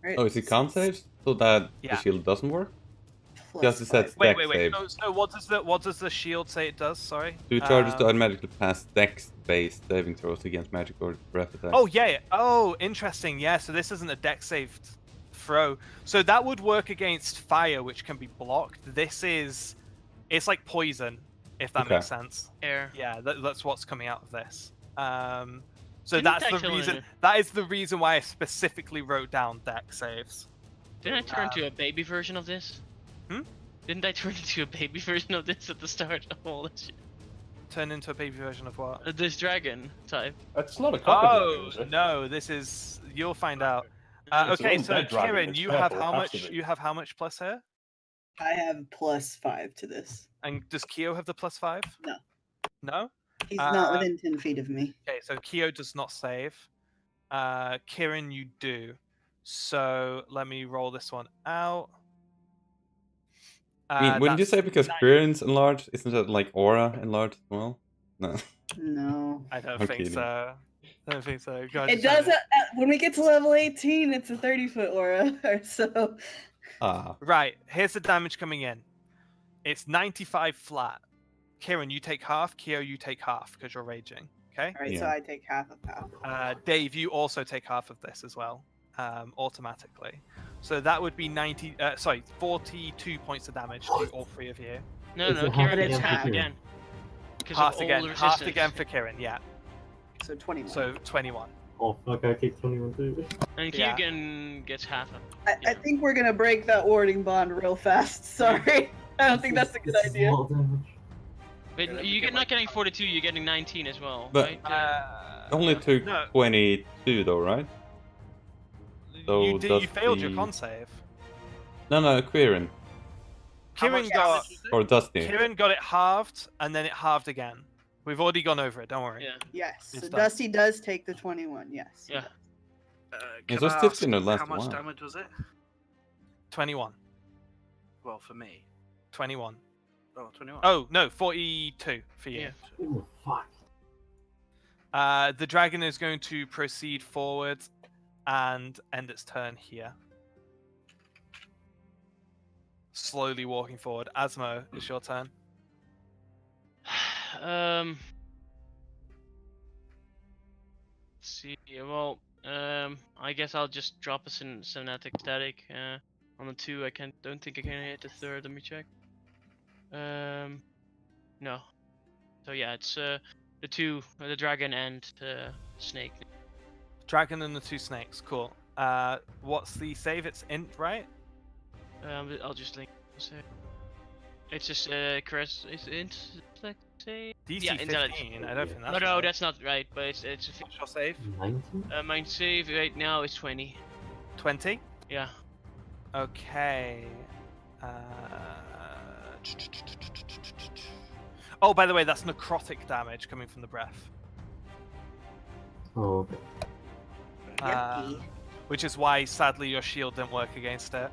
Right. Oh, is it con saves? So that Yeah. the shield doesn't work? Plus Because it said 5. Wait. dex save. So what does the shield say it does? Sorry. 2 charges to Um, automatically pass dex-based saving throws against magic or breath attack. Oh yeah. Oh, interesting. Yeah. So this isn't a dex saved throw. So that would work against fire, which can be blocked. It's like poison, if that Okay. makes sense. Air. Yeah, that's what's coming out of this. So Didn't that's that the kill reason. it? That is the reason why I specifically wrote down dex saves. Didn't I turn to a baby version of this? Hmm? Didn't I turn into a baby version of this at the start of all this shit? Turn into a baby version of what? This dragon type. That's not a copper dragon, Oh is it? no, this is. You'll find out. It's an Okay, so undead dragon, Kieran, it's you have purple, how it has much? to be. You have how much plus here? I have +5 to this. And does Kyo have the +5? No. No? He's not Uh, within 10 feet of me. Okay, so Kyo does not save. Kieran, you do. So let me roll this one out. I mean, wouldn't you That's say because nine- Kieran's enlarged, isn't it like aura enlarged as well? No. No. I don't I'm think kidding. so. I don't think so. Go ahead, It just does have when we get to level 18, it's a 30-foot aura. So Ah. Right, here's the damage coming in. It's 95 flat. Kieran, you take half. Kyo, you take half because you're raging. Okay. alright, so Yeah. I take half of half. Dave, you also take half of this as well, automatically. So that would be 42 points of damage to all three of you. No, Is no, it Kieran half gets again? half again. Because Half of all again, the half resistance. again for Kieran. Yeah. So 21. So 21. Oh fuck, I take 21 too. And Yeah. Keegan gets half of I think we're gonna break that warding bond real fast. Sorry. I don't think that's a good This is idea. a lot of damage. But Yeah, you're not getting 42, you're getting 19 as well, But- right? Only took no. 22 though, right? So you does failed your the- con save. No, Kieran. How Kieran much got damage was it? Or Dusty. Kieran got it halved, and then it halved again. We've already gone over it. Don't worry. Yeah. Yes. It's So done. Dusty does take the 21. Yes. he Yeah. does. Can those I tips ask didn't last how a much while. damage was it? 21. Well, for me. 21. Oh, 21. Oh no, 42 for you. Yeah. Oh fuck. The dragon is going to proceed forward and end its turn here. Slowly walking forward. Asmo, it's your turn. Let's see. Well, I guess I'll just drop a Sonatic Static on the 2. Don't think I can hit the 3rd. Let me check. No. So yeah, it's the two, the dragon and the snake. Dragon and the 2 snakes. Cool. What's the save? It's int, right? I'll just link. So it's just it's intellect save. DC Yeah, 15. I don't think that's. No, right. that's not right. But it's What's your save? 19? mine save right now is 20. 20. Yeah. Okay. Oh, by the way, that's necrotic damage coming from the breath. Oh, okay. Yucky. Which is why, sadly, your shield didn't work against it.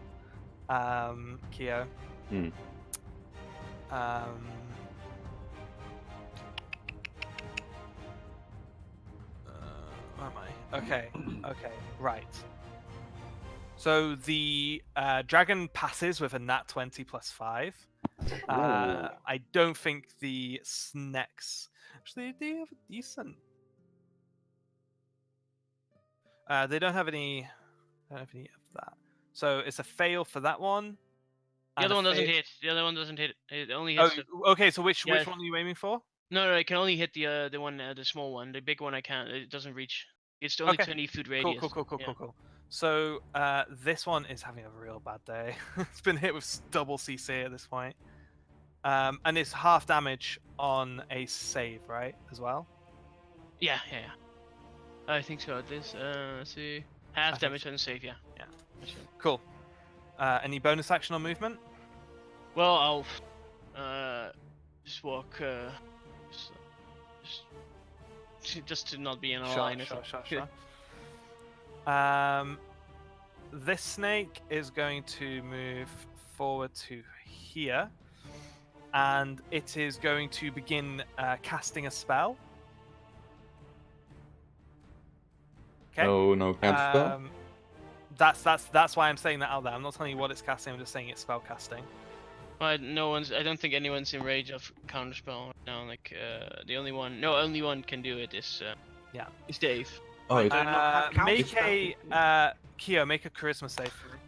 Keo. Hmm. Where am I? Okay, right. So the dragon passes with a nat 20 plus 5. I don't think the snakes... Actually, they have a decent... they don't have any of that. So it's a fail for that one. The and other a one doesn't fail- hit. The other one doesn't hit. It only Oh, hits. okay. So which Yeah. one are you aiming for? No, it can only hit the one, the small one. The big one I can't. It doesn't reach. It's only Okay. 20 foot Cool, radius. cool. So this one is having a real bad day. It's been hit with double CC at this point. And it's half damage on a save, right? As well. Yeah. I think so. This. Let's see. Half damage on save. Yeah. Cool. Any bonus action on movement? Well, I'll just walk. Just to not be in a line. Sure. This snake is going to move forward to here, and it is going to begin casting a spell. Okay. No counter spell. That's why I'm saying that out there. I'm not telling you what it's casting. I'm just saying it's spell casting. But I don't think anyone's in range of counterspell right now. Like only one can do it. Is Dave. Oh, it's Do not have Make counterspell. Keo, make a charisma save for me.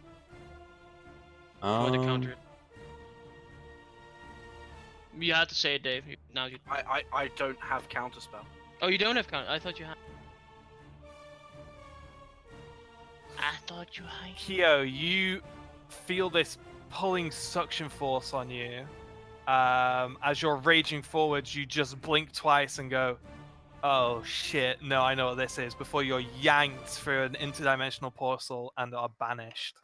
For the counter. You had to say it, Dave. Now you. I don't have counterspell. Oh, you don't have counter. I thought you had. I thought you had. Keo, you feel this pulling suction force on you. As you're raging forwards, you just blink twice and go, "Oh shit! No, I know what this is." Before you're yanked through an interdimensional portal and are banished.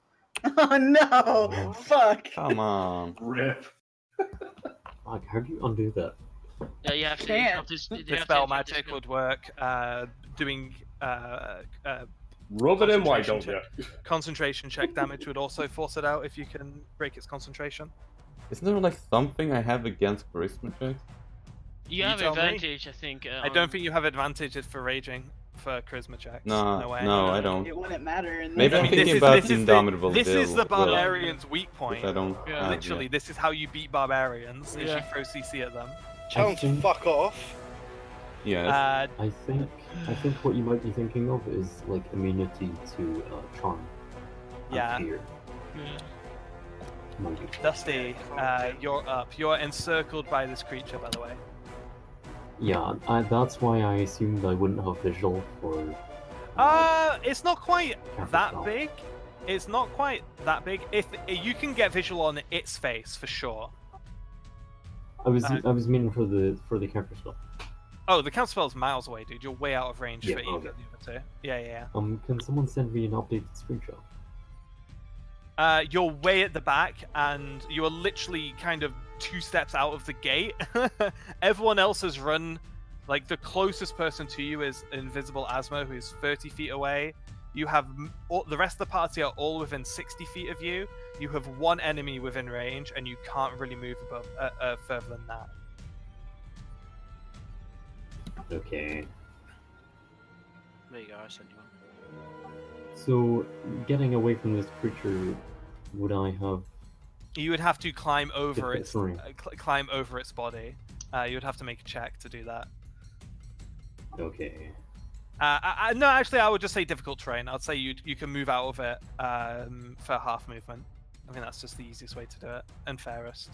Oh no! Fuck. Come on. Rip. Like, how do you undo that? Yeah, you have to. Can't. The spell magic would work. Doing Rub it in, why don't you? concentration check damage would also force it out if you can break its concentration. Isn't there like something I have against charisma checks? You have tell me. advantage, I think. I don't think you have advantage for raging for charisma checks. No, way. no, I don't. It wouldn't matter. In Maybe this I'm case. thinking about Indomitable This is the Will, barbarian's weak point. which I don't Yeah. have Literally, yet. this is how you beat barbarians. Is you Yeah. throw CC at them. Chance, think- fuck off. Yeah, I think what you might be thinking of is like immunity to charm. and Yeah. Fear. Yeah. Might be. Dusty, you're up. You're encircled by this creature, by the way. Yeah, that's why I assumed I wouldn't have visual for. It's not quite Can't that tell. big. It's not quite that big. If you can get visual on its face for sure. I was meaning for the counter spell. Oh, the counter spell's miles away, dude. You're way out of range Yeah, for either okay. of the other two. Yeah. Can someone send me an updated screenshot? You're way at the back, and you are literally kind of 2 steps out of the gate. Everyone else has run. Like, the closest person to you is Invisible Asmo, who's 30 feet away. You have the rest of the party are all within 60 feet of you. You have one enemy within range, and you can't really move above further than that. Okay. There you go, I sent you one. So, getting away from this creature, would I have? You would have to climb over Difficult its terrain. climb over its body. You would have to make a check to do that. Okay. No, actually, I would just say difficult terrain. I'd say you can move out of it for half movement. I think that's just the easiest way to do it and fairest.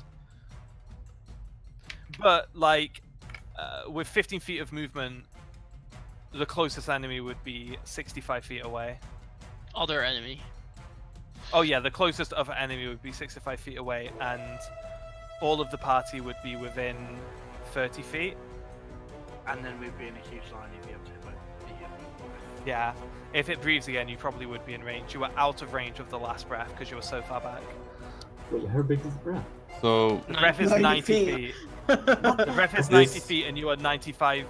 But like, with 15 feet of movement, the closest enemy would be 65 feet away. Other enemy. Oh yeah, the closest other enemy would be 65 feet away, and all of the party would be within 30 feet. And then we'd be in a huge line. You'd be able to hit both. Yeah, if it breathes again, you probably would be in range. You were out of range of the last breath because you were so far back. Wait, how big is the breath? So The breath is 90 90 feet. feet. The breath is 90 This- feet, and you are 95.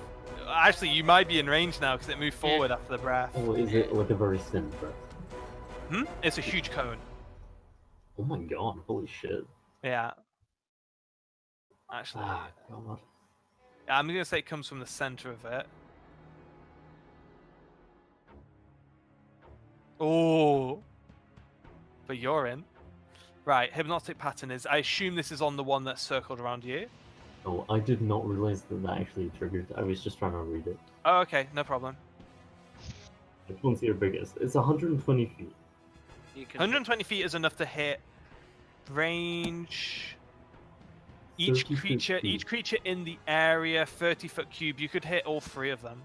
Actually, you might be in range now because it moved forward after the breath. Oh, is it like a very thin breath? It's a huge cone. Oh my god, holy shit. Yeah. Actually, Ah, god. I'm gonna say it comes from the center of it. Oh, but you're in. Right, hypnotic pattern is. I assume this is on the one that's circled around you. Oh, I did not realize that that actually triggered. I was just trying to read it. Oh, okay, no problem. Which one's your biggest? It's 120 feet. You can 120 feet is enough to hit range. Each 30 foot creature, cube. each creature in the area, 30-foot cube. You could hit all three of them.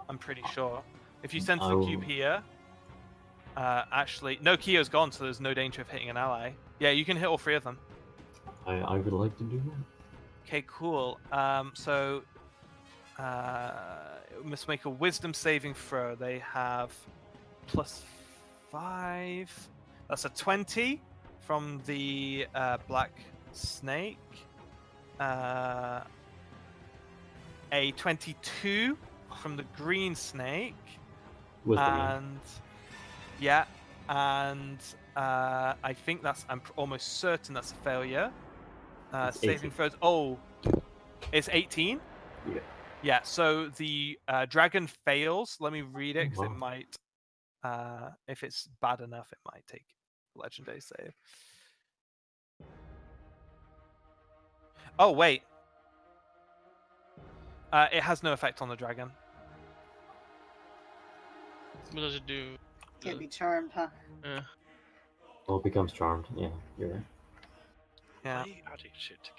I'm pretty sure. If you send the Oh. cube here, actually, no, Kyo's gone, so there's no danger of hitting an ally. Yeah, you can hit all three of them. I would like to do that. Okay, cool. So must make a wisdom saving throw. They have +5. That's a 20 from the black snake. A 22 from the green snake. Wisdom. And yeah, and I think that's. I'm almost certain that's a failure. It's Saving 18. throws. Oh, it's 18. Yeah. Yeah. So the dragon fails. Let me read it because it Wow. might. If it's bad enough, it might take legendary save. Oh wait. It has no effect on the dragon. What does it do? Can't be charmed, huh? Oh, it becomes charmed. Yeah, you're right. Yeah. Why are you adding shit to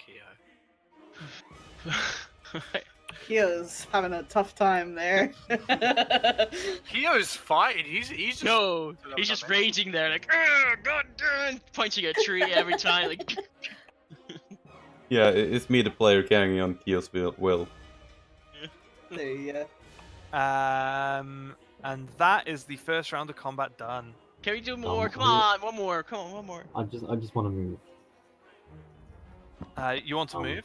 Kyo? Kyo's having a tough time there. Kyo's fine. He's just No, he's just raging there, like, god damn, punching a tree every time, like. yeah, it's me, the player, carrying on Kyo's will. There you go. And that is the first round of combat done. Can we do more? Come I- on, one more. Come on, one more. I just want to move. You want to Um, move?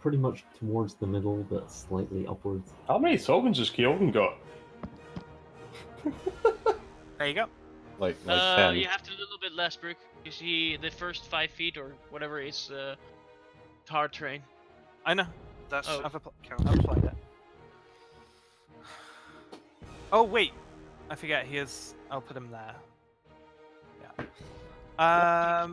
Pretty much towards the middle, but slightly upwards. How many tokens has Kyogen got? There you go. Like 10. You have to do a little bit less, Brooke. You see, the first 5 feet or whatever is hard terrain. I know. That's Oh. I've applied it. Oh wait, I forget. I'll put him there. Yeah.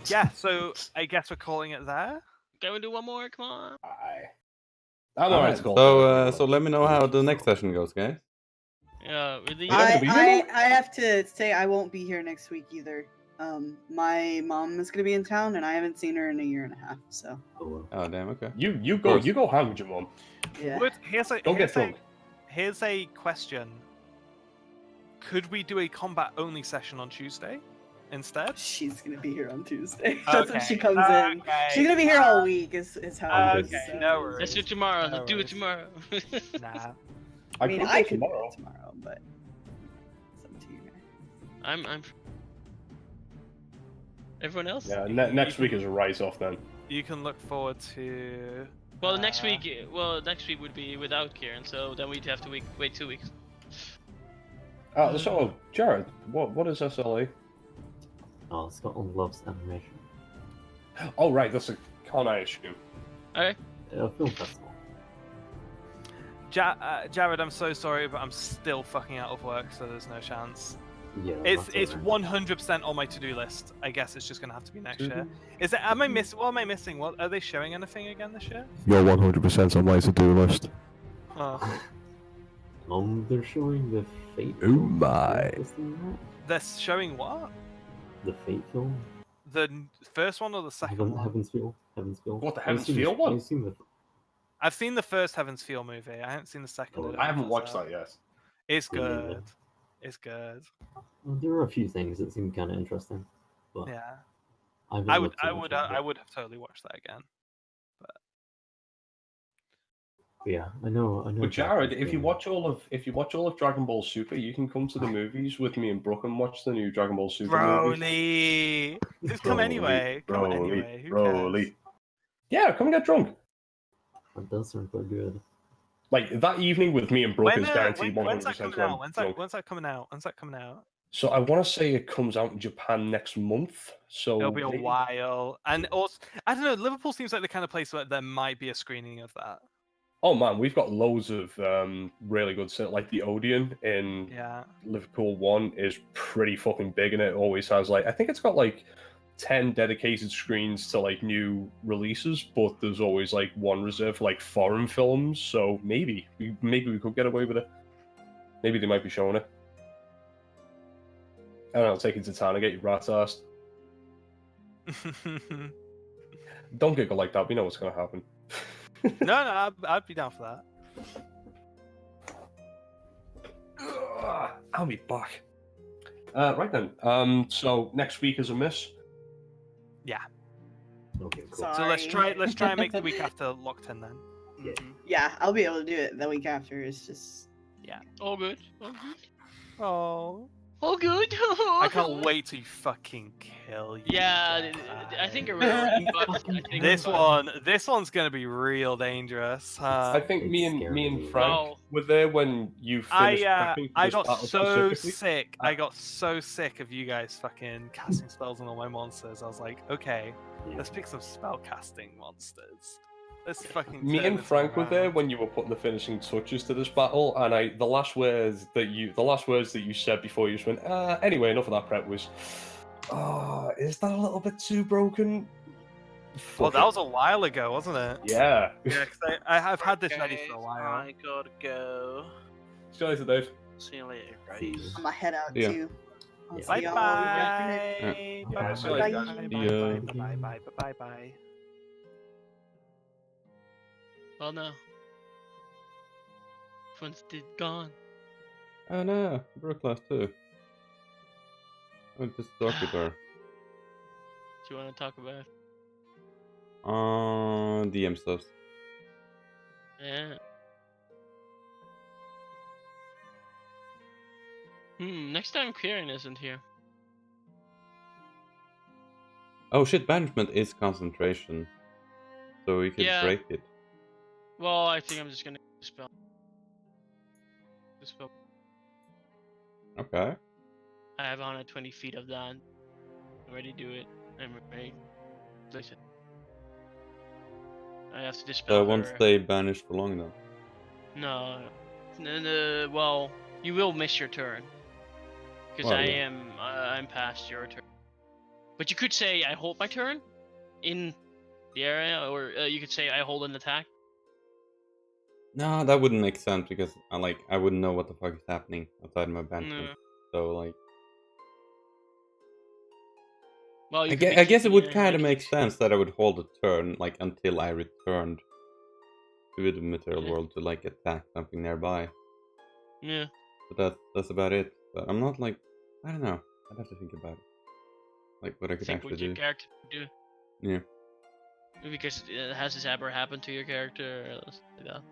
Yeah. So I guess we're calling it there. Can we do one more? Come on. I'm Alright, so let me know how the next session goes, guys. Really? You have to be here I have to say I won't be here next week either. My mom is gonna be in town, and I haven't seen her in a year and a half. So Oh, well. Oh, damn, okay. You go hang with your mom. yeah. Here's a Don't get drunk. Here's a question. Could we do a combat only session on Tuesday instead? She's gonna be here on Tuesday. That's when she comes in. Okay. She's gonna be here all week. Is how it is. Okay, So- no worries. Let's do it tomorrow. No Let's do it worries. tomorrow. Nah. I mean, could I go could do tomorrow. it tomorrow, but it's up to you guys. I'm. Everyone else? Yeah, next week is a write-off then. You can look forward to. Well, next uh, week. Well, next week would be without Kieran, so then we'd have to wait 2 weeks. So, Jared, what is SLA? Oh, Scotland loves animation. Oh, right, that's a con, I assume. Okay. A film festival. Jared, I'm so sorry, but I'm still fucking out of work, so there's no chance. Yeah. It's that's alright. 100% on my to-do list. I guess it's just gonna have to be next year. Is it? Am I missing? What am I missing? What are they showing anything again this year? You're 100% on my to-do list. Oh, They're showing the Fate. Oh film. my. Are you interested in that? They're showing what? The Fate film. First one or the second one? Heaven's Feel. Heaven's Feel. What, the I've Heaven's seen Feel one? I've seen the. I've seen the first Heaven's Feel movie. I haven't seen the second. Oh, I haven't think watched so. that yet. It's Me neither. good. It's good. Well, there are a few things that seem kind of interesting, but Yeah. I haven't I would looked too much into I it. would have totally watched that again. But yeah, I know. But Jared, Japan's if you been- watch all of Dragon Ball Super, you can come to the movies with me and Brooke and watch the new Dragon Ball Super movies. Broly! Just come Broly, anyway. Come Broly, anyway. Who Broly. cares? Yeah, come and get drunk. That does sound quite good. Like that evening with me and Brooke is guaranteed when's that 100% coming when out? I'm drunk. When's that coming out? When's that coming out? So I want to say it comes out in Japan next month. So It'll be a maybe- while. And also, I don't know, Liverpool seems like the kind of place where there might be a screening of that. Oh man, we've got loads of really good stuff. Like the Odeon in Yeah. Liverpool 1 is pretty fucking big, and it always has like I think it's got like 10 dedicated screens to like new releases, but there's always like one reserved for like foreign films. So maybe we could get away with it. Maybe they might be showing it. And I'll take you to town and get your rat's ass. Don't giggle like that. We know what's gonna happen. no, I'd be down for that. I'll be back. Right then. So next week is a miss. Yeah. Okay, cool. So let's Sorry. try and make the week after locked in then. Yeah. Yeah, I'll be able to do it the week after. It's just All good. All good. Oh. All good. I can't wait to fucking kill you. Yeah, I think a real but I think This one's gonna be real dangerous. I think me It's and scary. Frank Oh. were there when you finished prepping for I this got battle so specifically. sick. I got so sick of you guys fucking casting spells on all my monsters. I was like, okay, Yeah. let's pick some spell casting monsters. Let's fucking. Me turn and this Frank were there around. when you were putting the finishing touches to this battle, and the last words that you said before you just went, anyway, enough of that prep was, is that a little bit too broken? Well, Fuck that it." was a while ago, wasn't it? Yeah. Yeah, because I've had this ready Okay, for a while. I gotta go. See you later, Dave. See you later, See guys. you. I'm gonna head out Yeah. too. I'll Yeah. see Bye y'all bye. later next- Bye see you later, guys. bye. See ya. Bye bye bye bye. Well, no. Fun's did gone. Oh no, Brooke lost too. I went to talk with her. Do you want to talk about? DM stuff. Yeah. Next time Kieran isn't here. Oh shit, banishment is concentration. So we could Yeah. break it. Well, I think I'm just gonna spell. Spell. Okay. I have 120 feet of that. I'm ready to do it. I'm ready. Listen. I have to dispel So once her. they banish for long then. No. Well, you will miss your turn. Because Well, yeah. I'm past your turn. But you could say I hold my turn in the area, or you could say I hold an attack. No, that wouldn't make sense because I wouldn't know what the fuck is happening outside my banishment. No. So like Well, you I could guess, be I guess it keeping would your kind of hand. make sense that I would hold a turn like until I returned to the material Yeah. world to like attack something nearby. Yeah. But that's about it. But I'm not like I don't know. I'd have to think about it. Like what I could Think actually what your do. character would do. Yeah. Because has this ever happened to your character or something like that?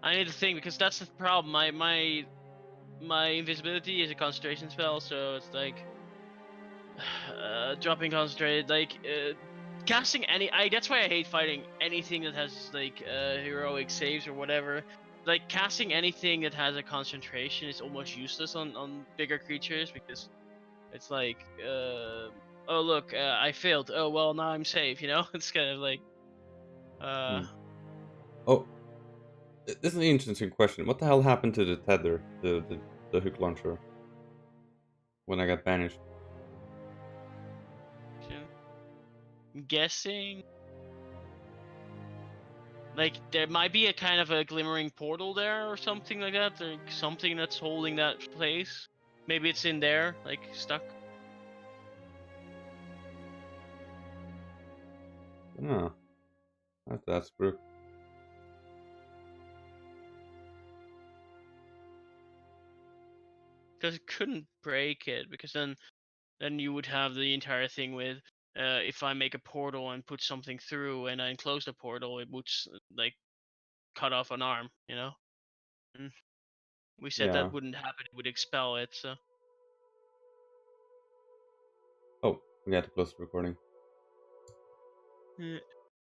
I need to think because that's the problem. My invisibility is a concentration spell, so it's like dropping concentrated, casting any. That's why I hate fighting anything that has like heroic saves or whatever. Like casting anything that has a concentration is almost useless on bigger creatures because it's like oh look, I failed. Oh well, now I'm safe. You know, it's kind of like Oh, this is an interesting question. What the hell happened to the tether, the hook launcher, when I got banished? I'm guessing. Like there might be a kind of a glimmering portal there or something like that. Like something that's holding that place. Maybe it's in there, like stuck. Oh, that's Brooke. Because it couldn't break it, because then you would have the entire thing with if I make a portal and put something through and I close the portal, it would like cut off an arm, you know. And we said Yeah. that wouldn't happen; it would expel it. So Oh, we had to close the recording. yeah.